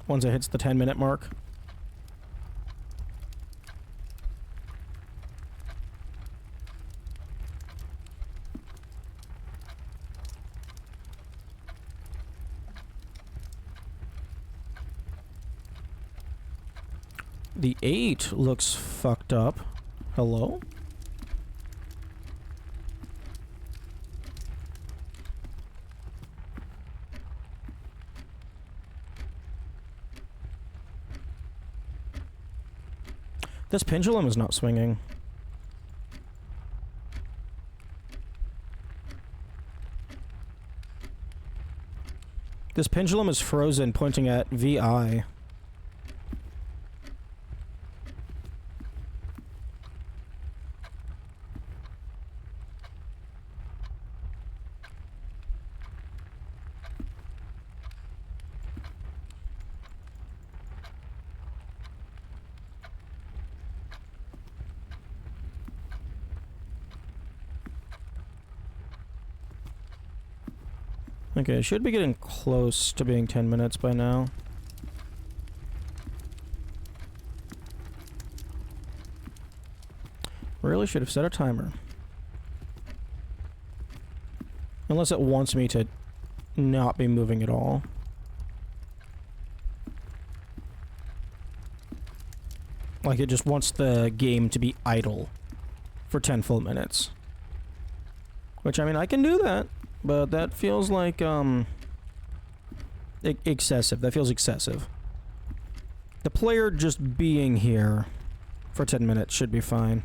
once it hits the 10-minute mark. The 8 looks fucked up. Hello? This pendulum is not swinging. This pendulum is frozen, pointing at VI. Okay, should be getting close to being 10 minutes by now. Really should have set a timer. Unless it wants me to not be moving at all. Like it just wants the game to be idle for 10 full minutes. Which, I mean, I can do that. But that feels like, excessive. That feels excessive. The player just being here for 10 minutes should be fine.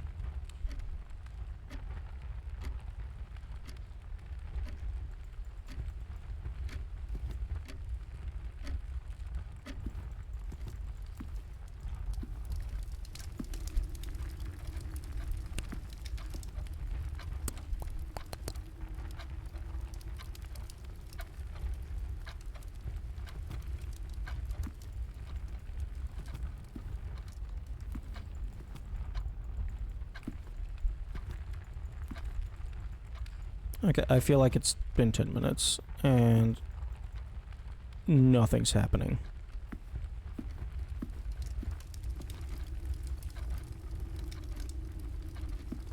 Okay, I feel like it's been 10 minutes, and nothing's happening.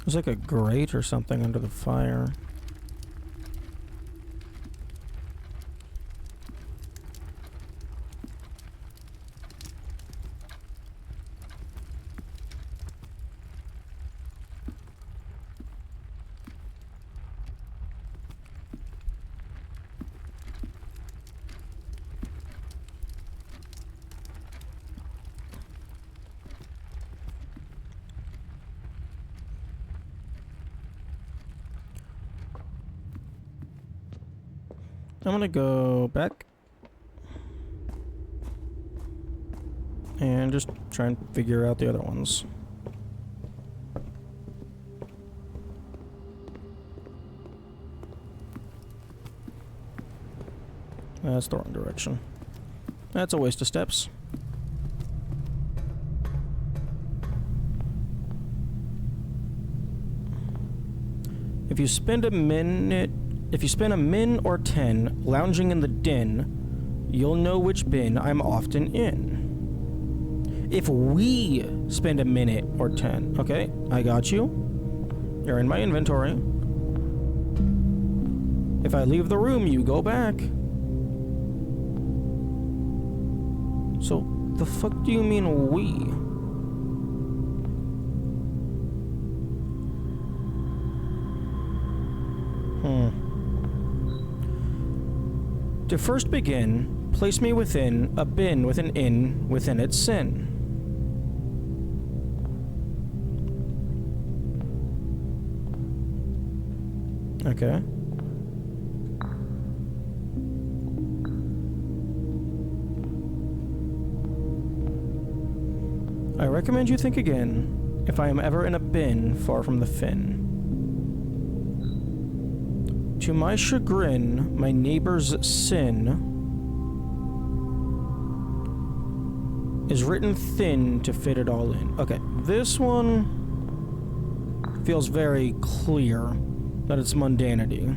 There's like a grate or something under the fire. I'm gonna go back and just try and figure out the other ones. That's the wrong direction. That's a waste of steps. If you spend a min or 10 lounging in the den, you'll know which bin I'm often in. If we spend a minute or 10, okay, I got you. You're in my inventory. If I leave the room, you go back. So, the fuck do you mean we? To first begin, place me within a bin with an in within its sin. Okay. recommend you think again if I am ever in a bin far from the fin. To my chagrin, my neighbor's sin is written thin to fit it all in. Okay, this one feels very clear that it's mundanity.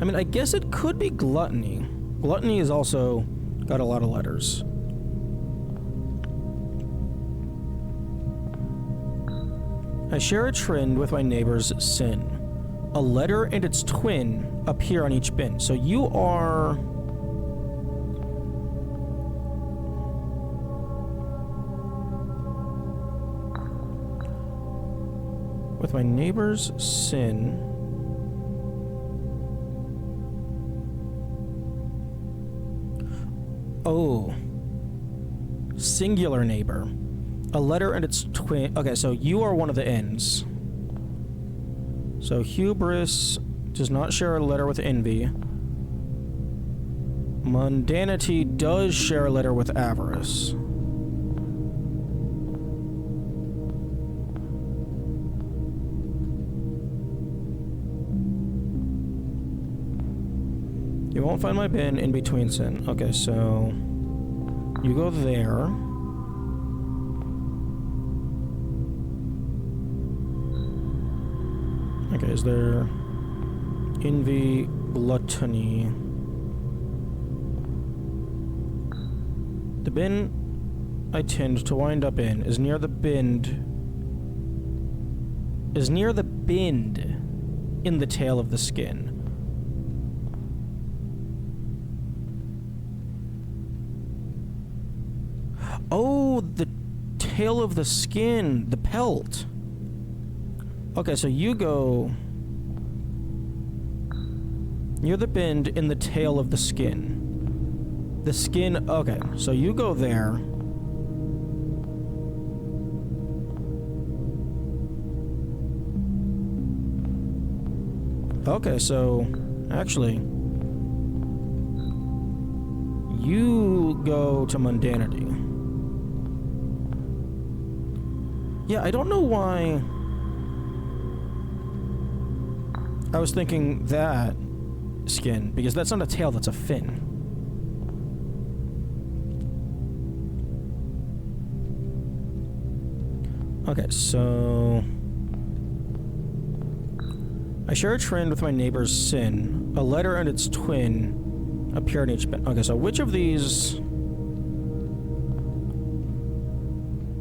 I mean, I guess it could be gluttony. Gluttony has also got a lot of letters. I share a trend with my neighbor's sin. A letter and its twin appear on each bin. So you are... with my neighbor's sin... Oh. Singular neighbor. A letter and its twin... Okay, so you are one of the ends. So hubris does not share a letter with envy. Mundanity does share a letter with avarice. You won't find my bin in between sin. Okay, so you go there. Okay, is there envy, gluttony? The bin I tend to wind up in is near the bend. Is near the bend in the tail of the skin. Oh, the tail of the skin, the pelt. Okay, so you go near the bend in the tail of the skin. The skin, okay, so you go there. Okay, so actually, you go to mundanity. Yeah, I don't know why I was thinking that skin, because that's not a tail, that's a fin. Okay, so I share a trend with my neighbor's sin. A letter and its twin appear in each bin. Okay, so which of these...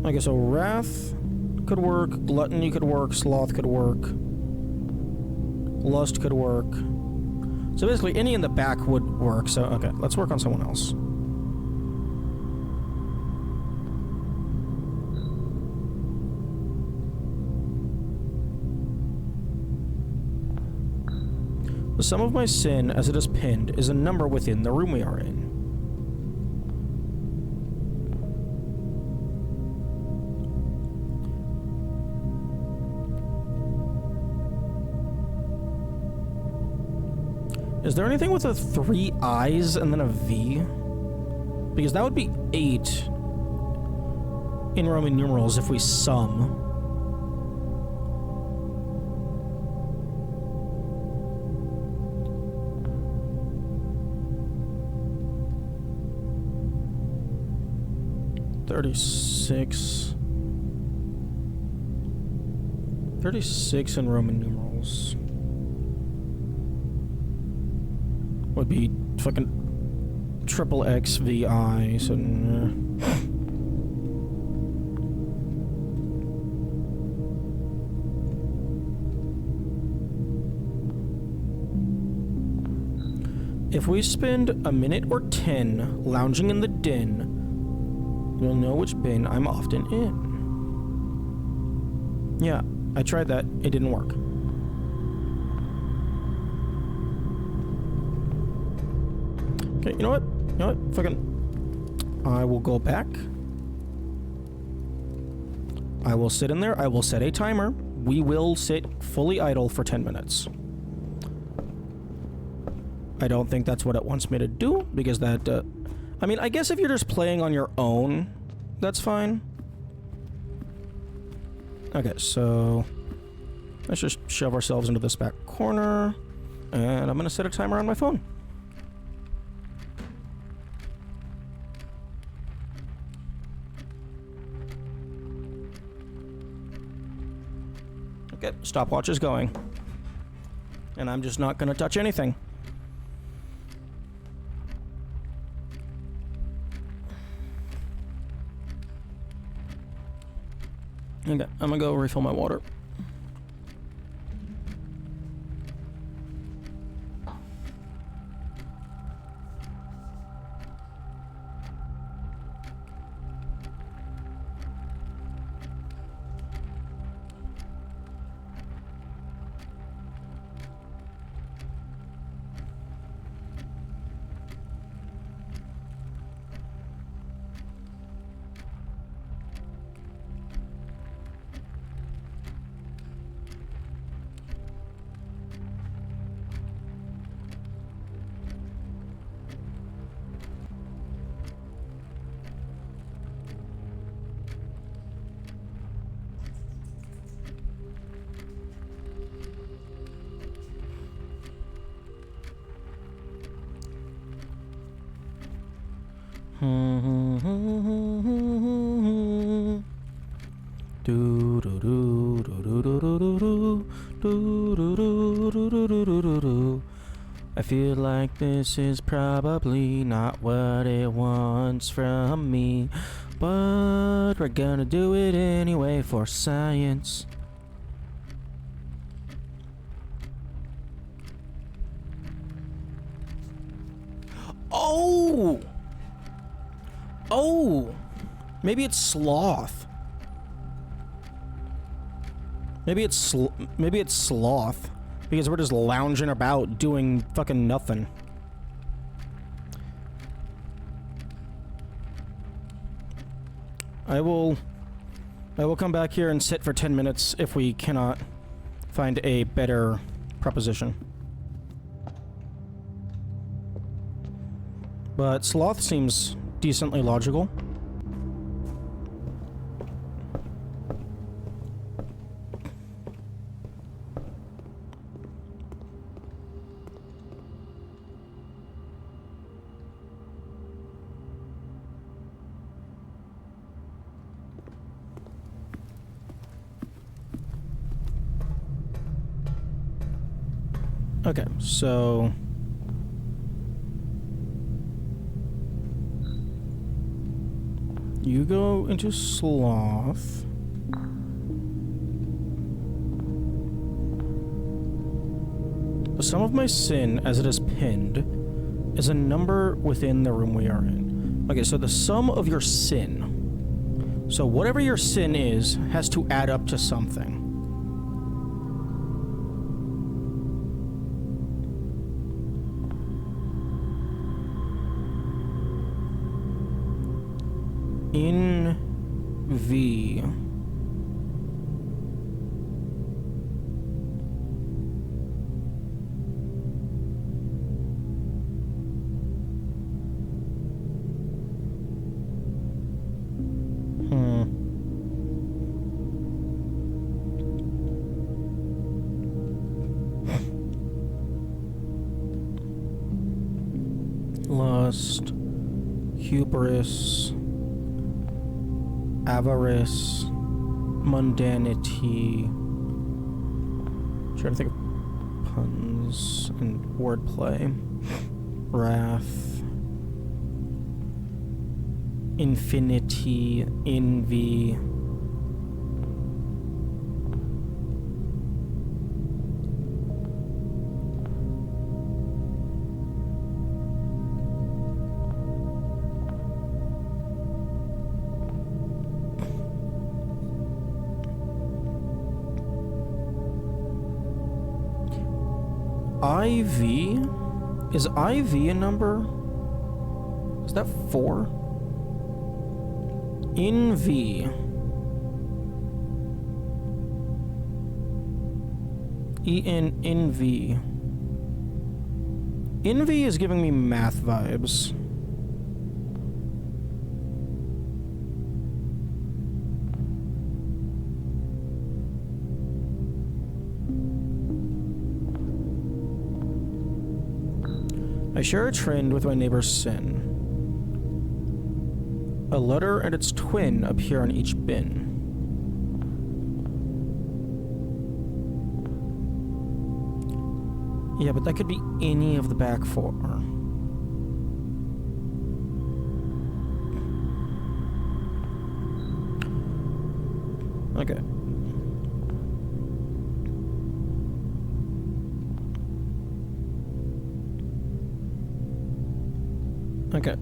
Okay, so wrath could work, gluttony could work, sloth could work, lust could work. So basically any in the back would work. So okay, let's work on someone else. The sum of my sin as it is pinned is a number within the room we are in. Is there anything with a 3 eyes and then a V? Because that would be 8 in Roman numerals if we sum. $36 in Roman numerals would be fucking triple X VI, so if we spend a minute or 10 lounging in the den, we'll know which bin I'm often in. Yeah, I tried that. It didn't work. Okay, you know what? You know what? Fucking... I will go back. I will sit in there. I will set a timer. We will sit fully idle for 10 minutes. I don't think that's what it wants me to do, because that... I mean, I guess if you're just playing on your own, that's fine. Okay, so let's just shove ourselves into this back corner, and I'm gonna set a timer on my phone. Okay, stopwatch is going. And I'm just not gonna touch anything. Okay, I'm gonna go refill my water. I feel like this is probably not what it wants from me, but we're gonna do it anyway for science. Oh! Oh! Maybe it's sloth. Maybe it's sloth. Because we're just lounging about doing fucking nothing. I will come back here and sit for 10 minutes if we cannot find a better proposition. But sloth seems decently logical. Okay, so you go into sloth. The sum of my sin, as it is pinned, is a number within the room we are in. Okay, so the sum of your sin. So whatever your sin is has to add up to something. In V. Lust, hubris, avarice, mundanity. Trying to think of puns and wordplay. Wrath, infinity, envy. IV? Is IV a number? Is that 4? In V.. Envy is giving me math vibes. I share a trend with my neighbor Sin. A letter and its twin appear on each bin. Yeah, but that could be any of the back four. Okay. Okay.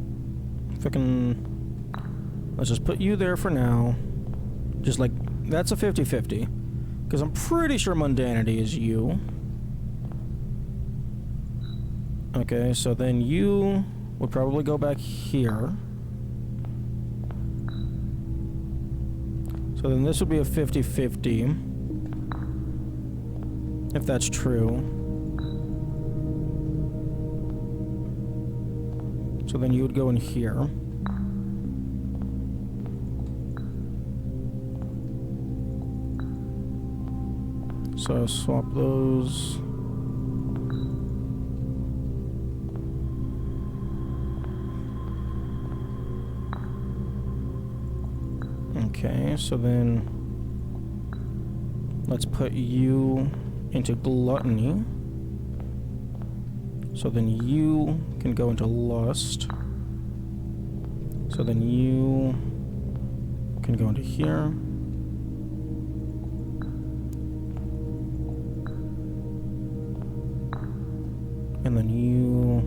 Let's just put you there for now. Just like, that's a 50-50. Because I'm pretty sure mundanity is you. Okay, so then you would probably go back here. So then this would be a 50-50. If that's true. So then you would go in here. So swap those. Okay, so then let's put you into gluttony. So then you can go into lust. So then you can go into here. And then you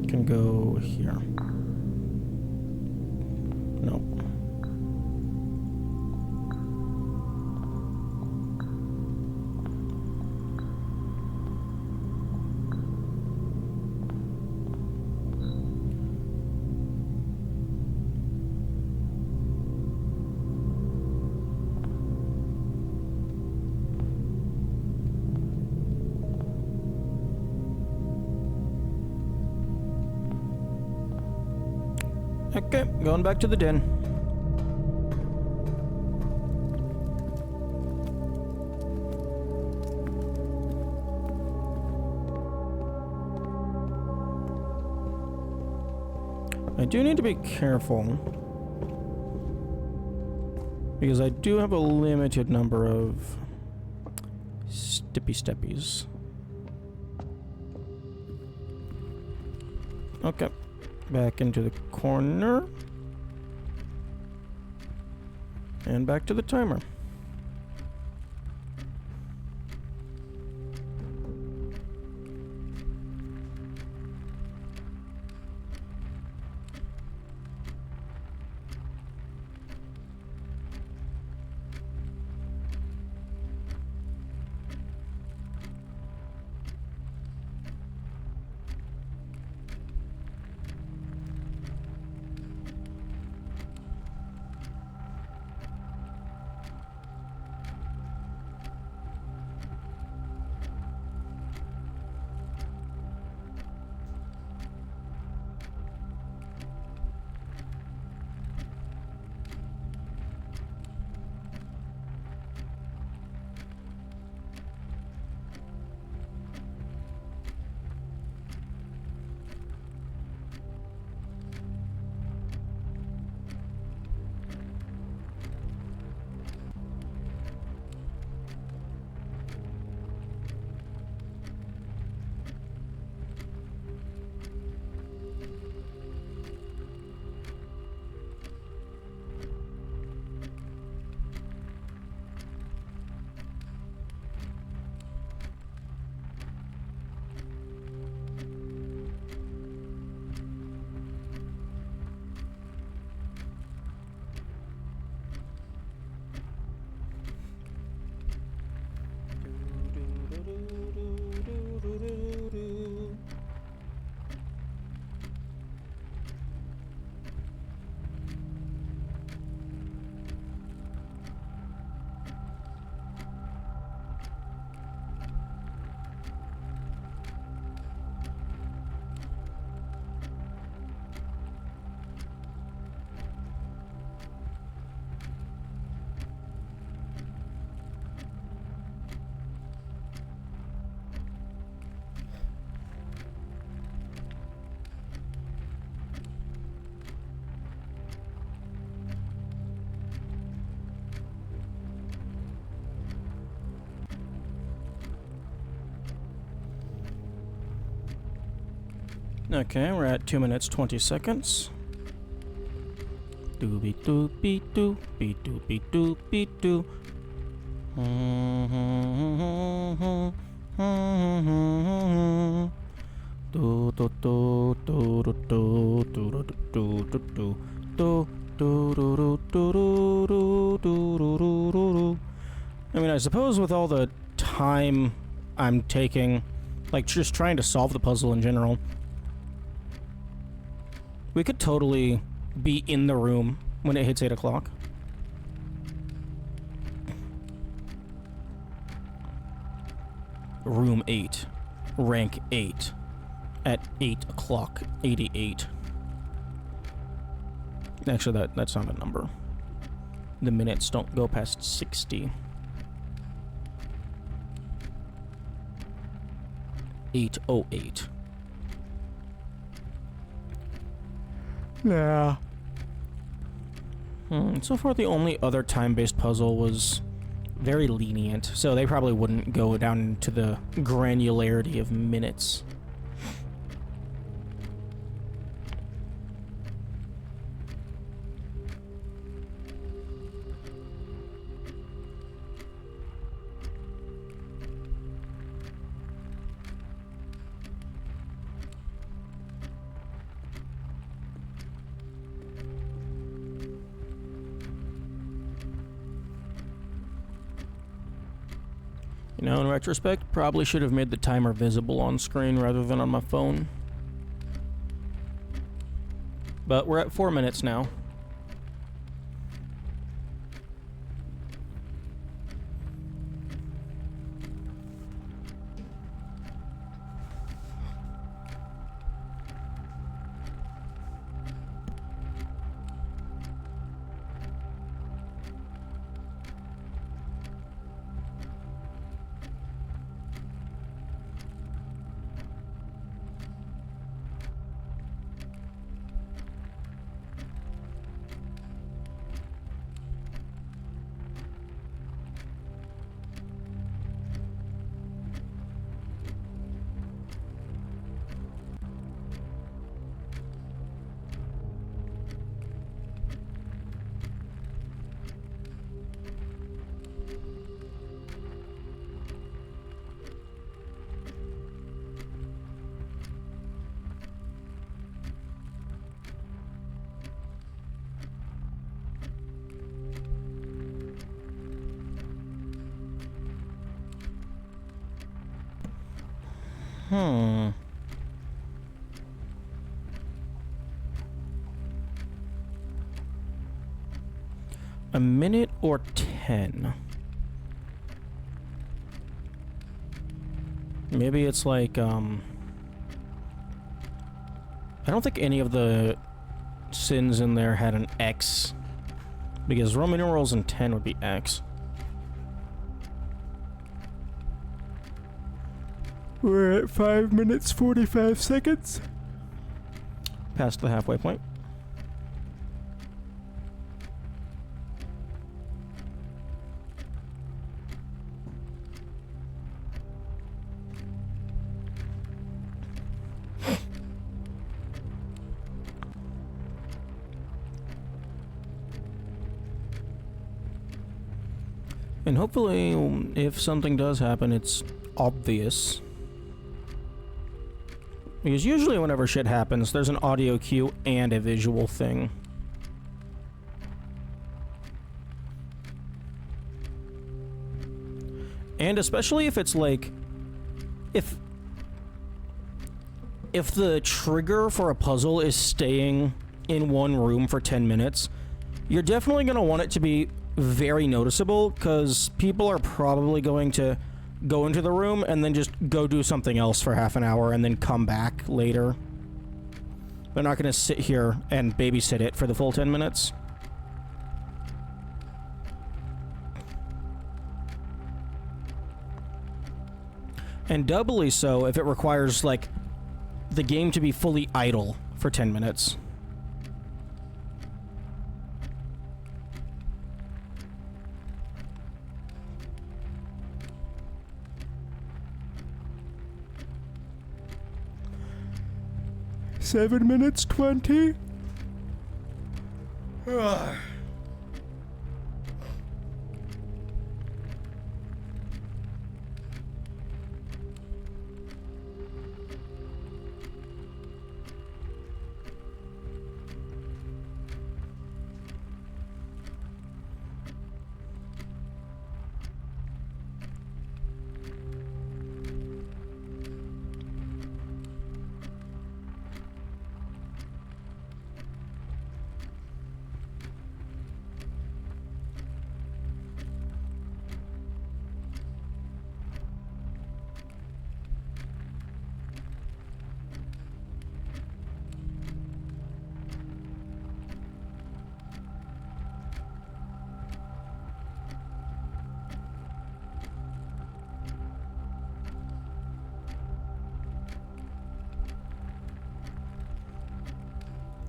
can go here. Nope. Okay, going back to the den. I do need to be careful, because I do have a limited number of steppies. Okay. Back into the corner. And back to the timer. Okay, we're at 2 minutes 20 seconds. Doobie doobie doobie doobie doobie doo. Do do do do do do do do do do do. I mean, I suppose with all the time I'm taking, like just trying to solve the puzzle in general, we could totally be in the room when it hits 8 o'clock. Room 8. Rank 8. At 8 o'clock. 88. Actually, that's not a number. The minutes don't go past 60. 8:08. Yeah. So far, the only other time-based puzzle was very lenient, so they probably wouldn't go down into the granularity of minutes. You know, in retrospect, probably should have made the timer visible on screen rather than on my phone. But we're at 4 minutes now. A minute or 10? Maybe it's like, I don't think any of the sins in there had an X, because Roman numerals in 10 would be X. We're at 5 minutes 45 seconds. Past the halfway point. And hopefully, if something does happen, it's obvious. Because usually whenever shit happens, there's an audio cue and a visual thing. And especially if it's like... If the trigger for a puzzle is staying in one room for 10 minutes, you're definitely going to want it to be very noticeable, because people are probably going to go into the room and then just go do something else for half an hour and then come back later. They're not going to sit here and babysit it for the full 10 minutes. And doubly so if it requires, like, the game to be fully idle for 10 minutes. 7 minutes 20?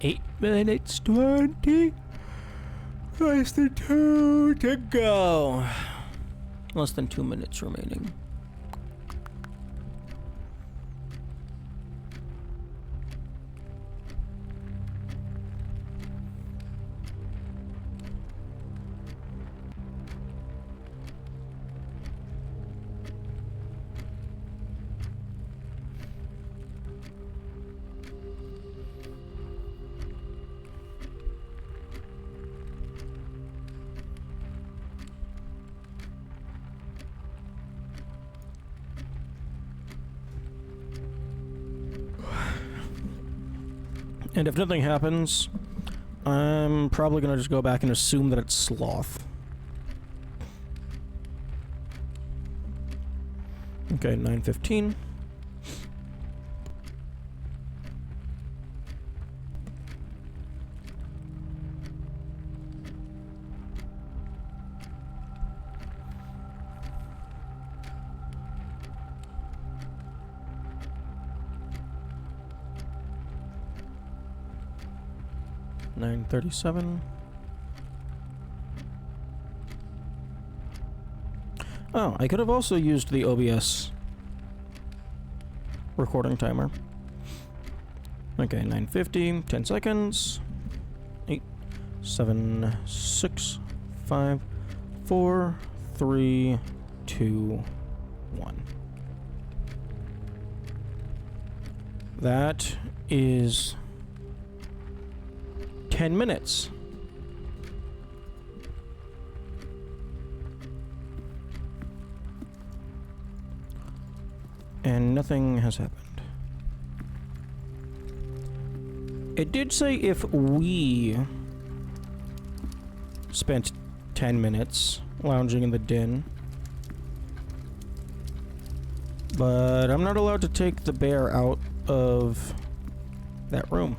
Eight minutes 20. Less than 2 to go. Less than 2 minutes remaining. And if nothing happens, I'm probably gonna just go back and assume that it's Sloth. Okay, 9:15. $9:37. Oh, I could have also used the OBS recording timer. Okay, 9:50, 10 seconds. 8, 7, 6, 5, 4, 3, 2, 1. That is 10 minutes. And nothing has happened. It did say if we spent 10 minutes lounging in the den. But I'm not allowed to take the bear out of that room.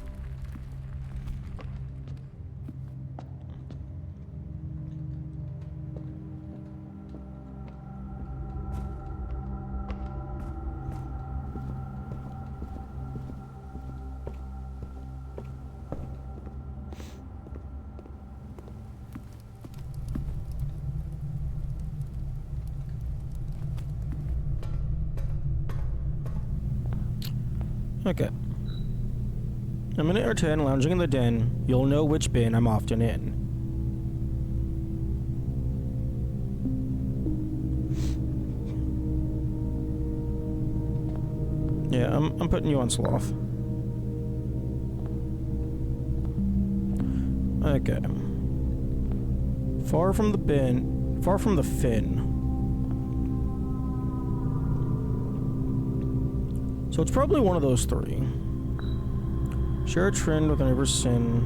Okay. A minute or 10 lounging in the den, you'll know which bin I'm often in. Yeah, I'm putting you on Sloth. Okay. Far from the bin, far from the fin. So it's probably one of those three. Share a trend with an ever sin.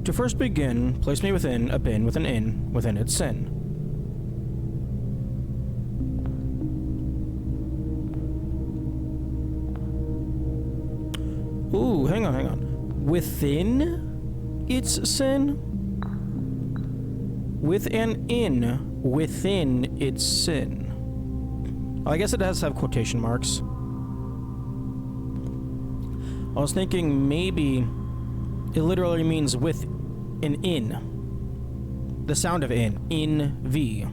To first begin, place me within a bin with an in within its sin. Ooh, hang on. Within its sin? With an in within its sin. Well, I guess it does have quotation marks. I was thinking maybe it literally means with an in. The sound of in V.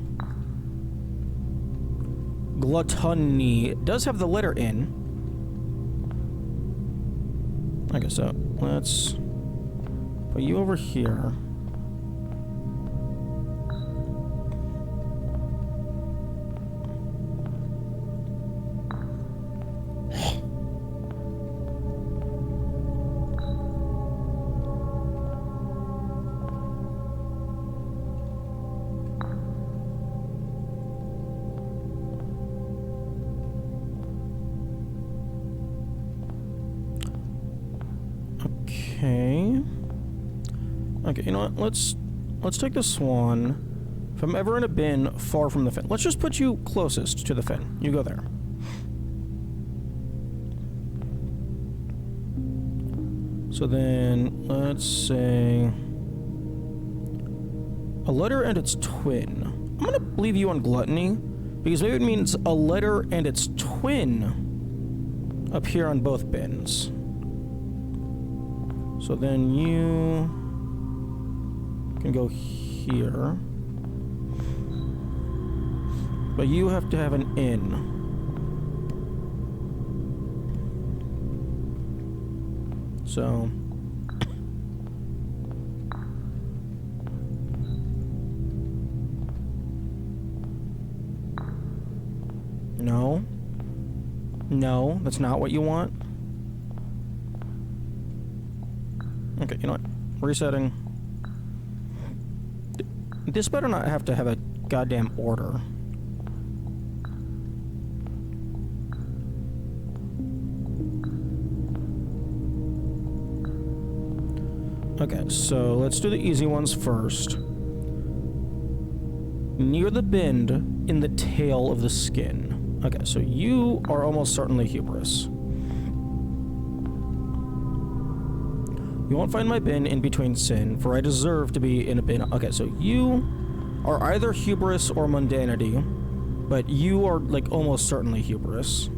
Gluttony does have the letter in. Okay, so let's put you over here. Okay. Okay, you know what? Let's take the swan. If I'm ever in a bin far from the fin, let's just put you closest to the fin. You go there. So then, let's say a letter and its twin. I'm gonna leave you on gluttony because maybe it means a letter and its twin appear on both bins. So then you can go here. But you have to have an in. So no. No, that's not what you want. Okay, you know what? Resetting. This better not have to have a goddamn order. Okay, so let's do the easy ones first. Near the bend in the tail of the skin. Okay, so you are almost certainly hubris. You won't find my bin in between sin, for I deserve to be in a bin. Okay, so you are either hubris or mundanity, but you are, like, almost certainly hubris.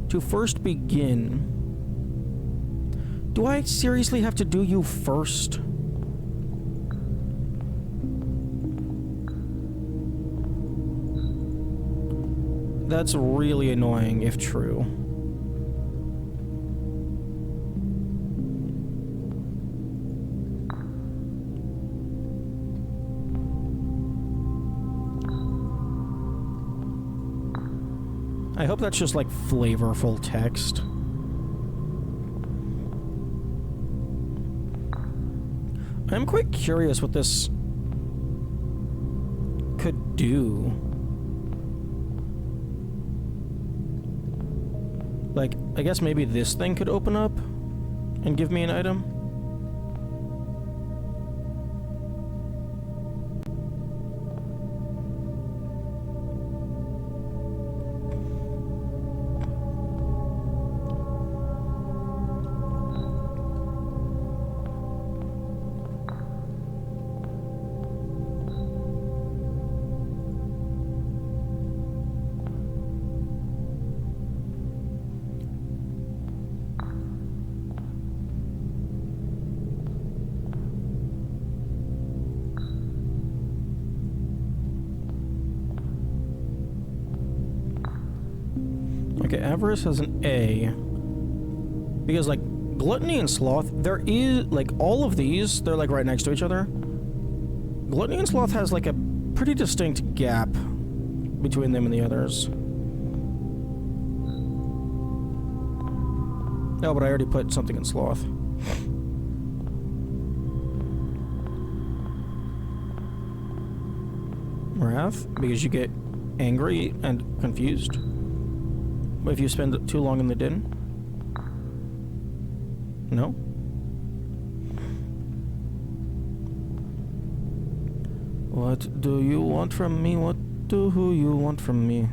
To first begin... Do I seriously have to do you first? That's really annoying, if true. I hope that's just, like, flavorful text. I'm quite curious what this could do. Like, I guess maybe this thing could open up and give me an item. Okay, avarice has an A. Because, like, gluttony and sloth, there is, like, all of these, they're, like, right next to each other. Gluttony and sloth has, like, a pretty distinct gap between them and the others. Oh, but I already put something in sloth. Wrath, because you get angry and confused. But if you spend too long in the den? No? What do you want from me? What do you want from me?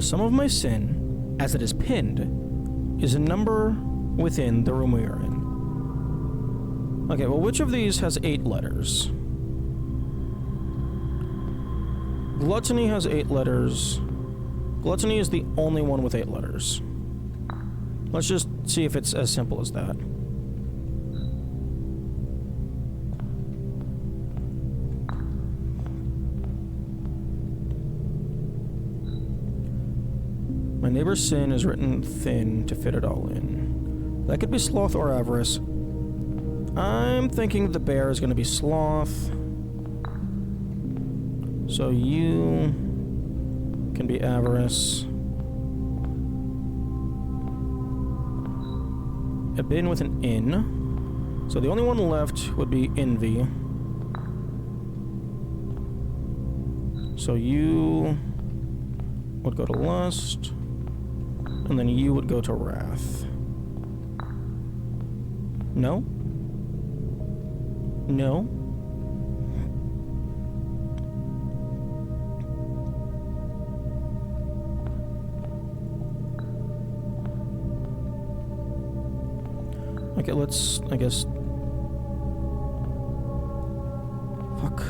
The sum of my sin, as it is pinned, is a number within the room we are in. Okay, well, which of these has 8 letters? Gluttony has 8 letters. Gluttony is the only one with 8 letters. Let's just see if it's as simple as that. My neighbor's sin is written thin to fit it all in. That could be sloth or avarice. I'm thinking the bear is going to be sloth. So you can be avarice. A bin with an in. So the only one left would be envy. So you would go to lust. And then you would go to wrath. No? No? Okay, let's, I guess... Fuck.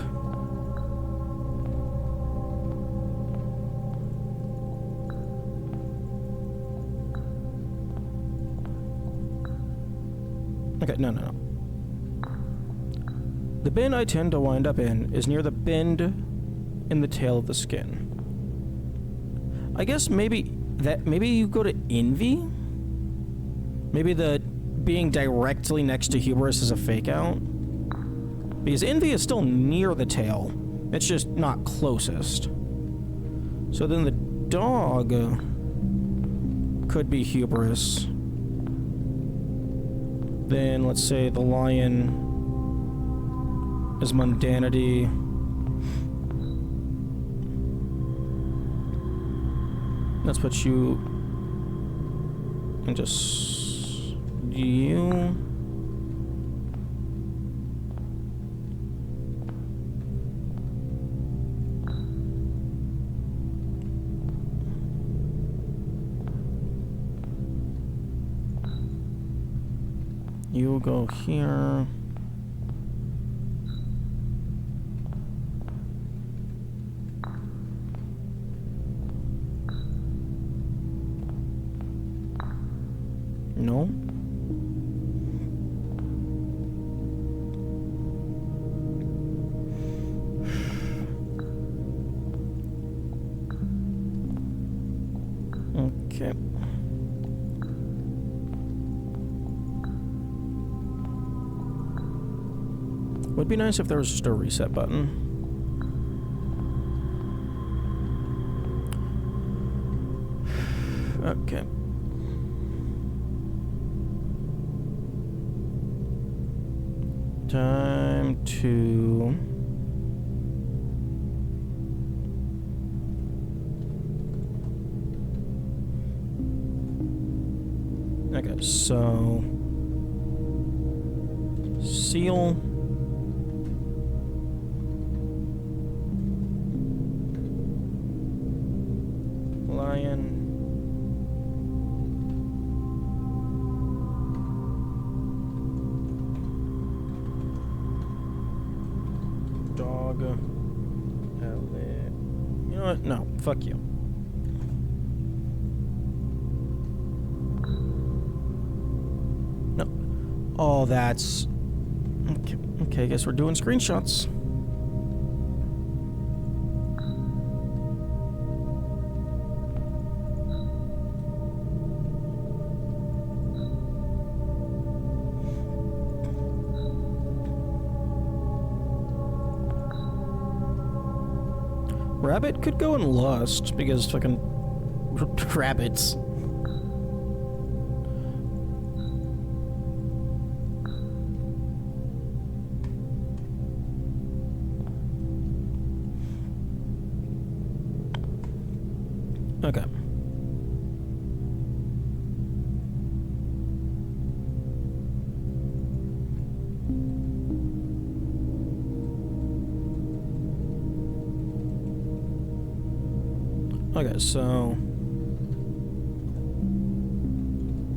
Okay, no. The bin I tend to wind up in is near the bend in the tail of the skin. I guess maybe you go to envy? Maybe the being directly next to hubris is a fake out? Because envy is still near the tail. It's just not closest. So then the dog could be hubris. Then let's say the lion is mundanity. Let's put you and just you. You go here. No. Okay. Would be nice if there was just a reset button. Okay. Time to... Okay, so... Seal... Lion... Dog... You know what? No, fuck you. No. Oh, that's... Okay, I guess we're doing screenshots. Rabbit could go in lust, because fucking rabbits. Okay. Okay, so...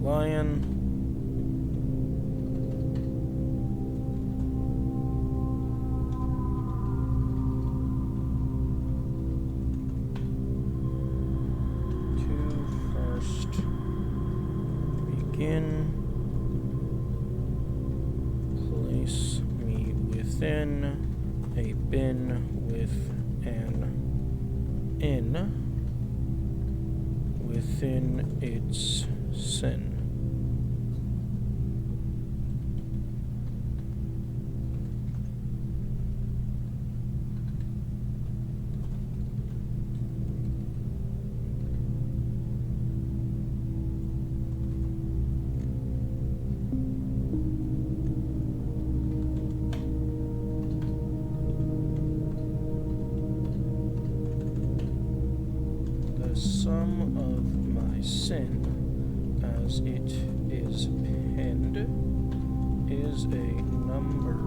lion. Begin. Place me within a bin with an in within its sin. The sum of my sin, as it is penned, is a number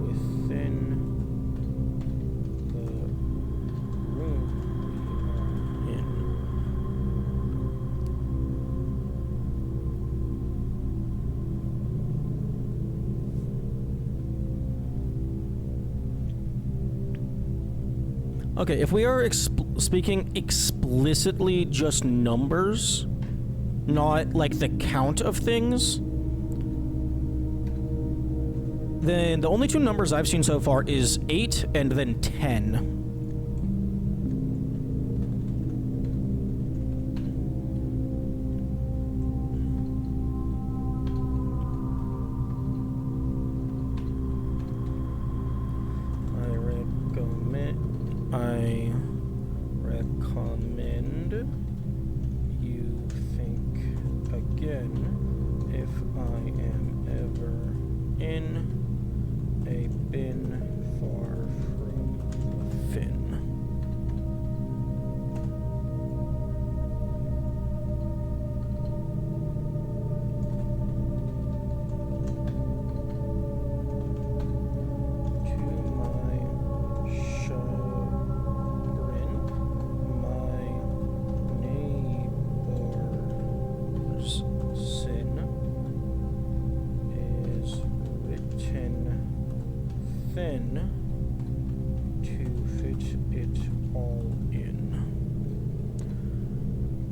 within the room we are in. Okay, if we are speaking explicitly just numbers, not like the count of things, then the only two numbers I've seen so far is 8 and then 10. I recommend you think again if I am ever in a bin far from Finn.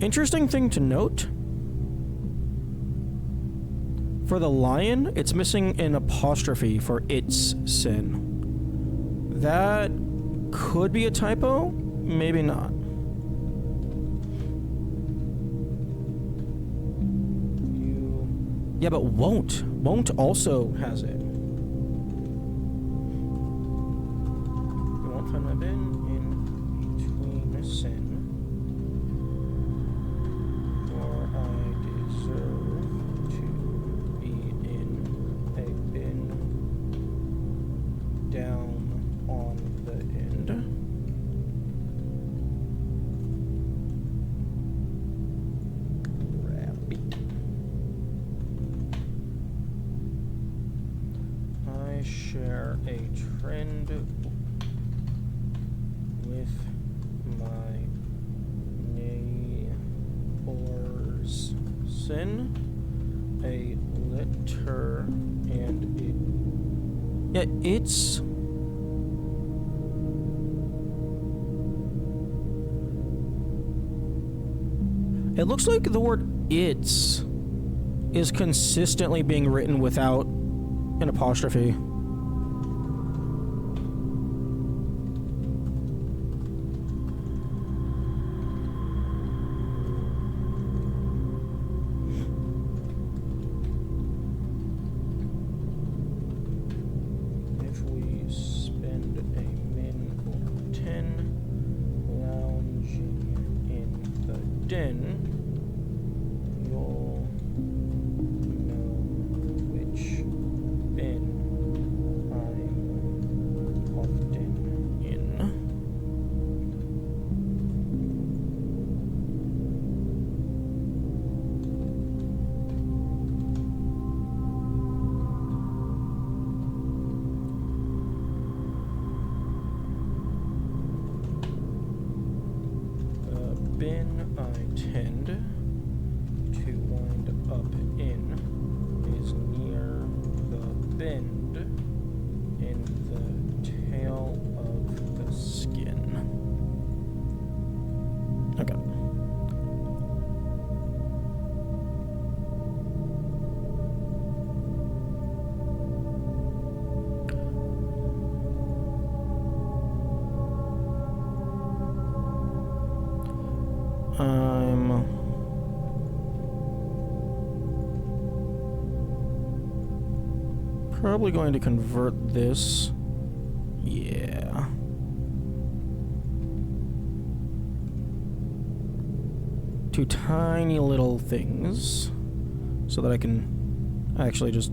Interesting thing to note, for the lion, it's missing an apostrophe for its sin. That could be a typo, maybe not. Yeah, but won't. Won't also has it. You won't find my bin in between sin. Share a trend with my neighbor's sin, a letter, and it. Yeah, it's. It looks like the word "it's" is consistently being written without an apostrophe. You'll know which bin I'm often in. The bin I tend Probably going to convert this. Yeah. To tiny little things. So that I can actually just...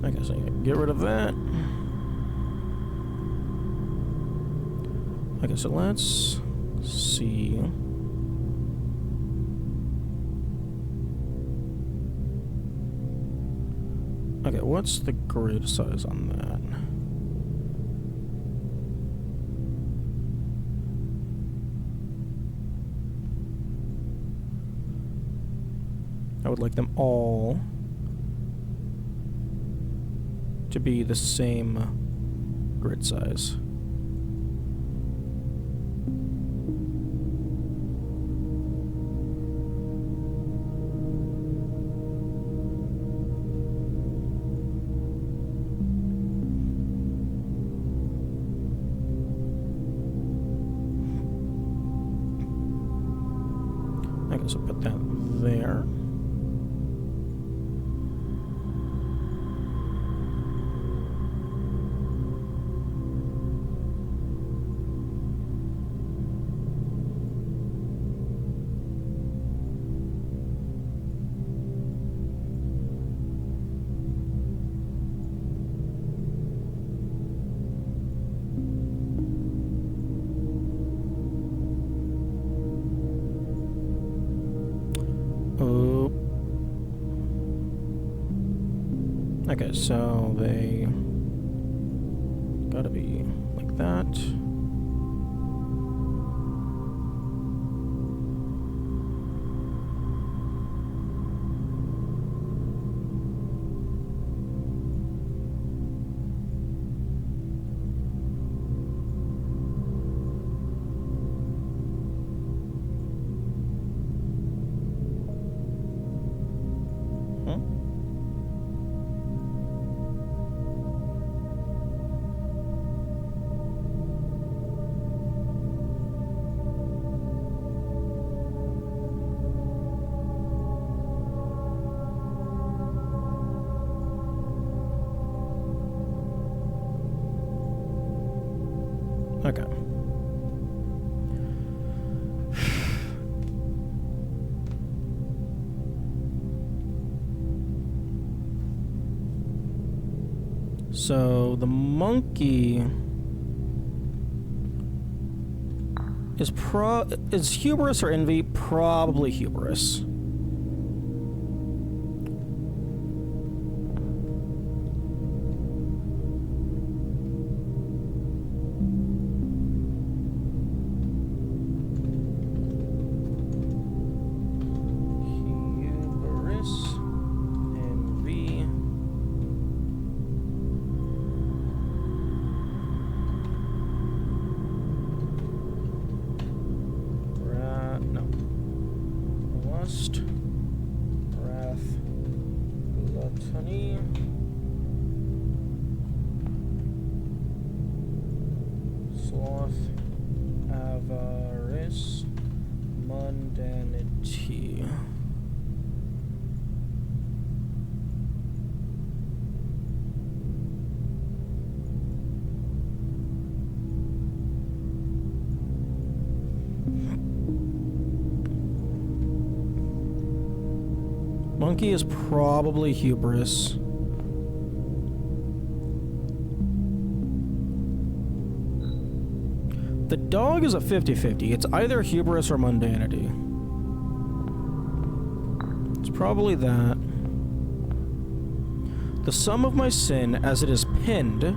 Okay, so get rid of that. Okay, so let's see. Okay, what's the grid size on that? I would like them all to be the same grid size. I guess I'll put that there. Oh. Okay, so they gotta be like that. Okay. So the monkey is hubris or envy? Probably hubris. Sloth, avarice, mundanity. Monkey is probably hubris. The dog is a 50-50. It's either hubris or mundanity. It's probably that. The sum of my sin as it is pinned.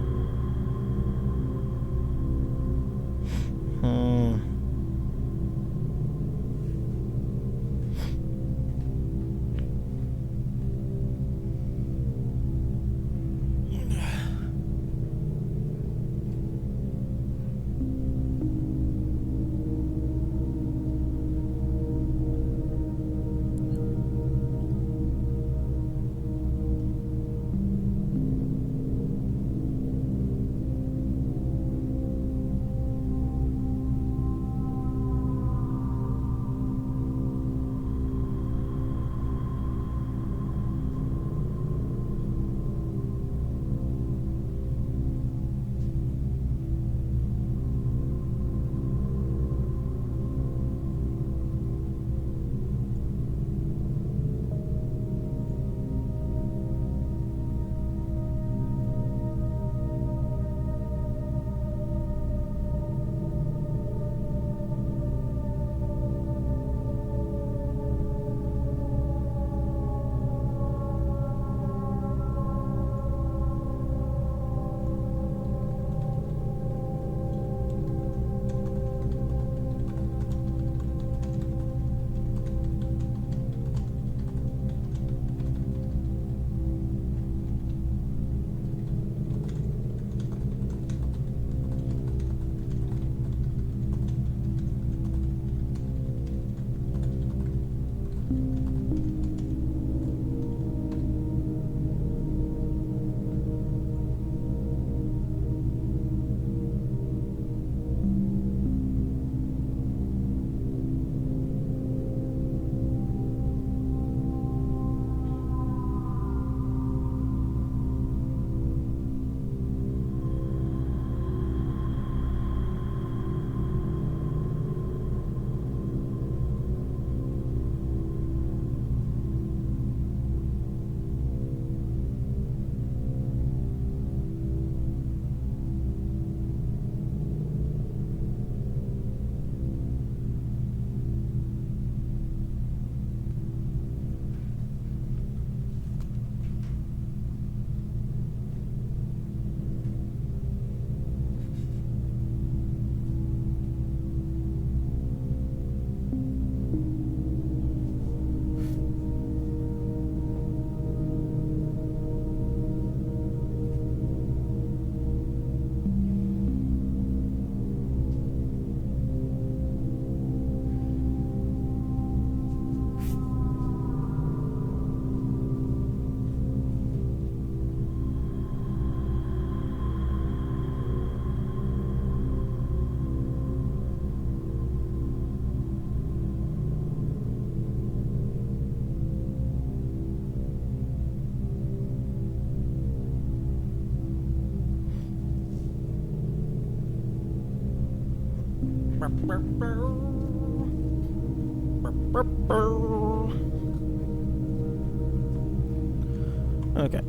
Okay.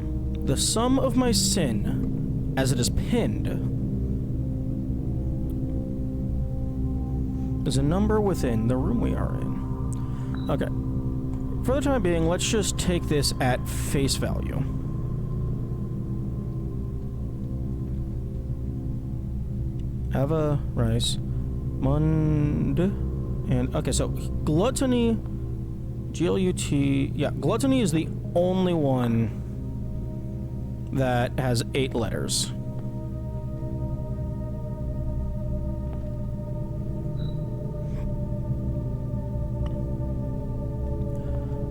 The sum of my sin, as it is pinned, is a number within the room we are in. Okay. For the time being, let's just take this at face value. Ava, rice, Mund, and... Okay, so gluttony, G-L-U-T... Yeah, gluttony is the only one that has 8 letters.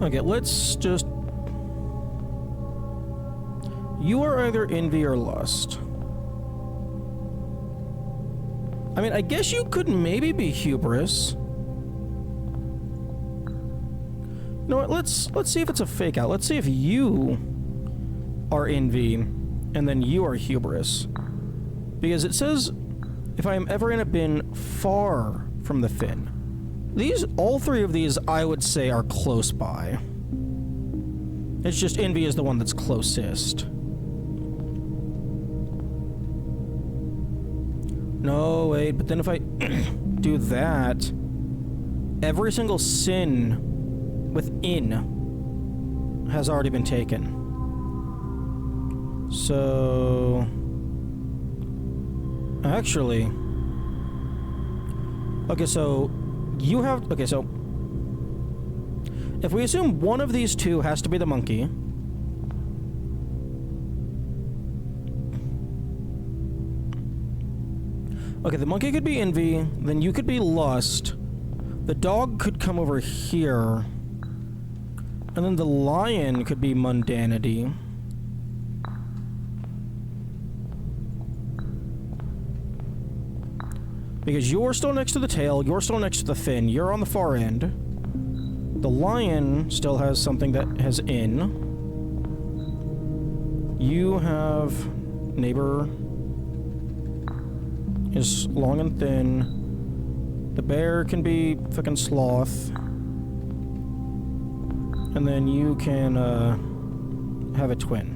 Okay, let's just... You are either envy or lust. I mean, I guess you could maybe be hubris. You know what, let's see if it's a fake out. Let's see if you are envy and then you are hubris. Because it says, if I am ever in a bin far from the fin. All 3 of these, I would say, are close by. It's just envy is the one that's closest. No, wait, but then if I do that, every single sin within has already been taken. So... Actually... Okay, so... You have... Okay, so... If we assume one of these 2 has to be the monkey... Okay, the monkey could be envy, then you could be lust, the dog could come over here, and then the lion could be mundanity. Because you're still next to the tail, you're still next to the fin, you're on the far end. The lion still has something that has in. You have neighbor is long and thin. The bear can be fucking sloth. And then you can have a twin.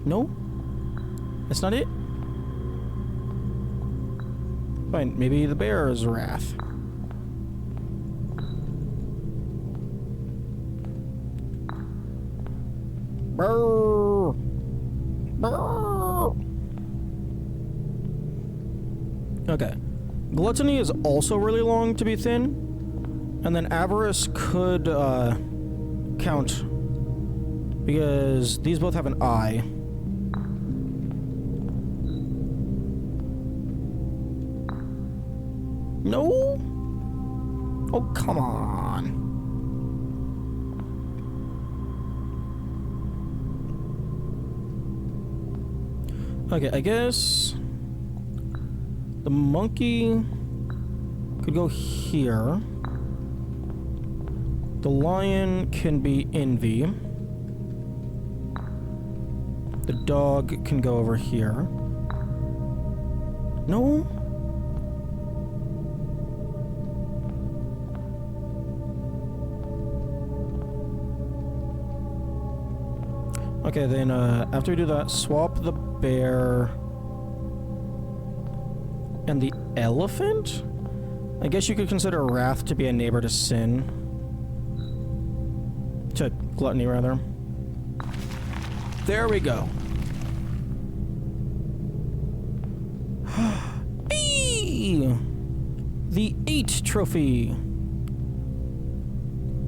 No? That's not it? Fine, maybe the bear is wrath. Brrr. Brrr. Okay. Gluttony is also really long to be thin. And then avarice could count. Because these both have an I. No? Oh, come on. Okay, I guess the monkey could go here. The lion can be envy. The dog can go over here. No? Okay, then after we do that, swap the bear and the elephant? I guess you could consider wrath to be a neighbor to sin. To gluttony, rather. There we go. Eee! The 8 trophy.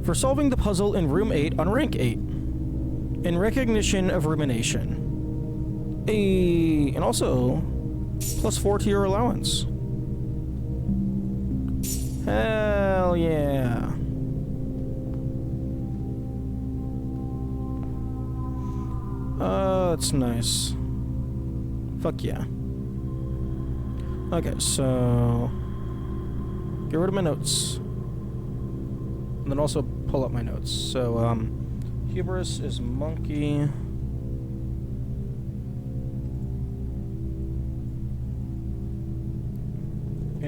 For solving the puzzle in room 8 on rank 8. In recognition of rumination. And also, +4 to your allowance. Hell yeah. Oh, that's nice. Fuck yeah. Okay, so... Get rid of my notes. And then also pull up my notes. So, hubris is monkey.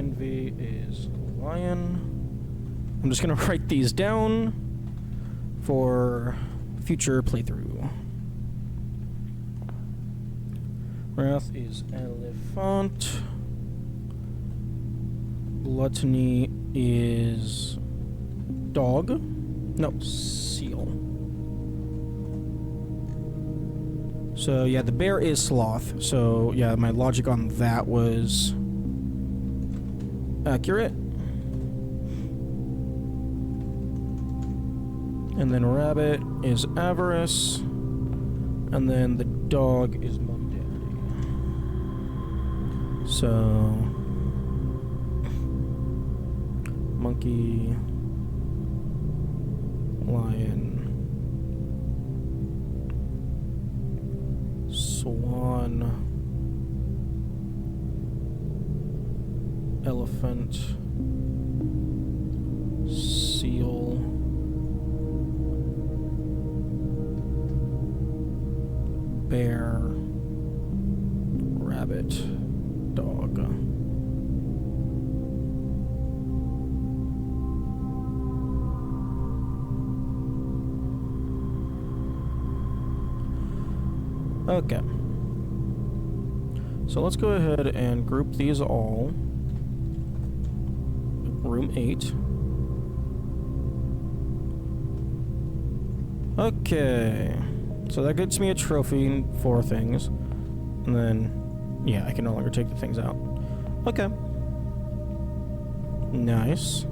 Envy is lion. I'm just gonna write these down for future playthrough. Wrath is elephant. Gluttony is dog. No, seal. So yeah, the bear is sloth. So yeah, my logic on that was accurate. And then rabbit is avarice. And then the dog is mundanity. So monkey, lion, swan, elephant, seal, bear, rabbit, dog. Okay. So let's go ahead and group these all. Room 8. Okay. So that gets me a trophy and 4 things. And then, yeah, I can no longer take the things out. Okay. Nice.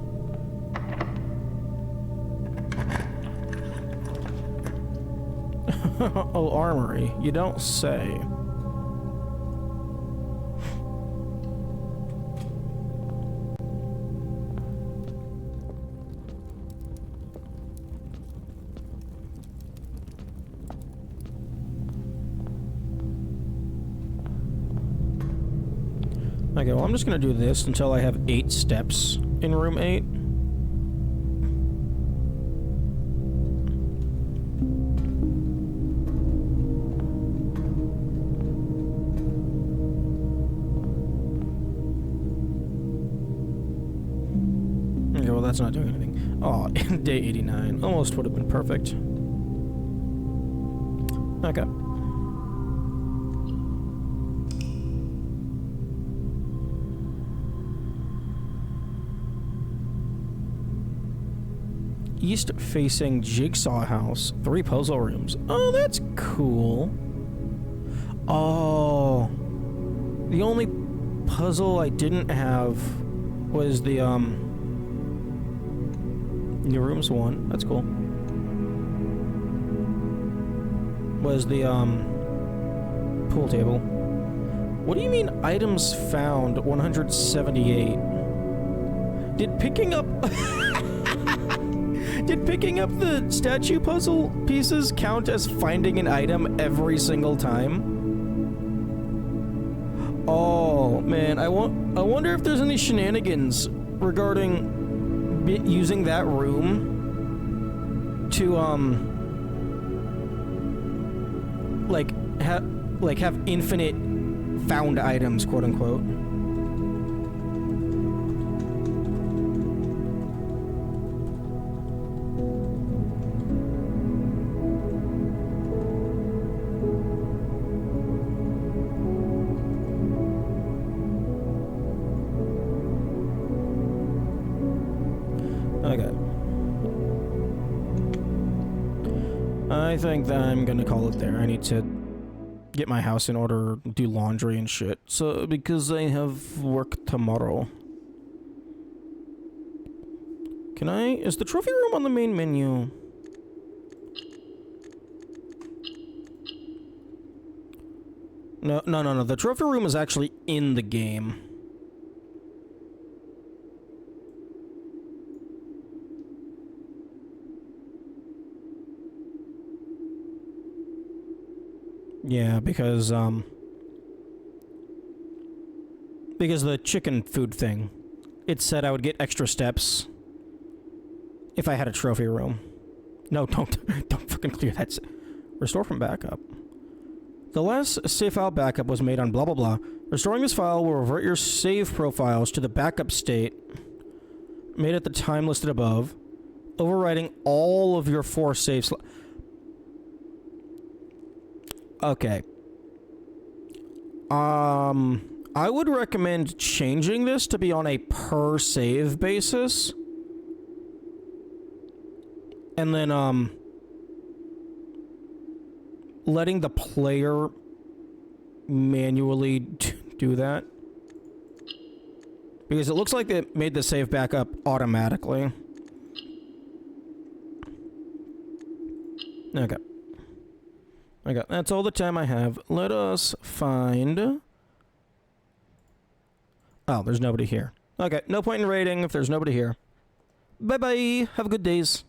Oh, armory. You don't say. Okay, well, I'm just gonna do this until I have 8 steps in room 8. Okay, well, that's not doing anything. Oh, day 89. Almost would have been perfect. Okay. East-facing jigsaw house. 3 puzzle rooms. Oh, that's cool. Oh. The only puzzle I didn't have was the, New rooms 1. That's cool. Was the, pool table. What do you mean items found 178? Did picking up... Did picking up the statue puzzle pieces count as finding an item every single time? Oh, man, I wonder if there's any shenanigans regarding using that room to, have infinite found items, quote unquote. Okay. I think that I'm gonna call it there. I need to get my house in order, do laundry and shit. So, because I have work tomorrow. Can I... Is the trophy room on the main menu? No. The trophy room is actually in the game. Yeah, because the chicken food thing, it said I would get extra steps if I had a trophy room. No, don't fucking clear that. Restore from backup. The last save file backup was made on blah blah blah. Restoring this file will revert your save profiles to the backup state made at the time listed above, overwriting all of your 4 saves. Okay. I would recommend changing this to be on a per save basis. And then, letting the player manually do that. Because it looks like it made the save backup automatically. Okay. Okay, that's all the time I have. Let us find... Oh, there's nobody here. Okay, no point in raiding if there's nobody here. Bye-bye. Have a good days.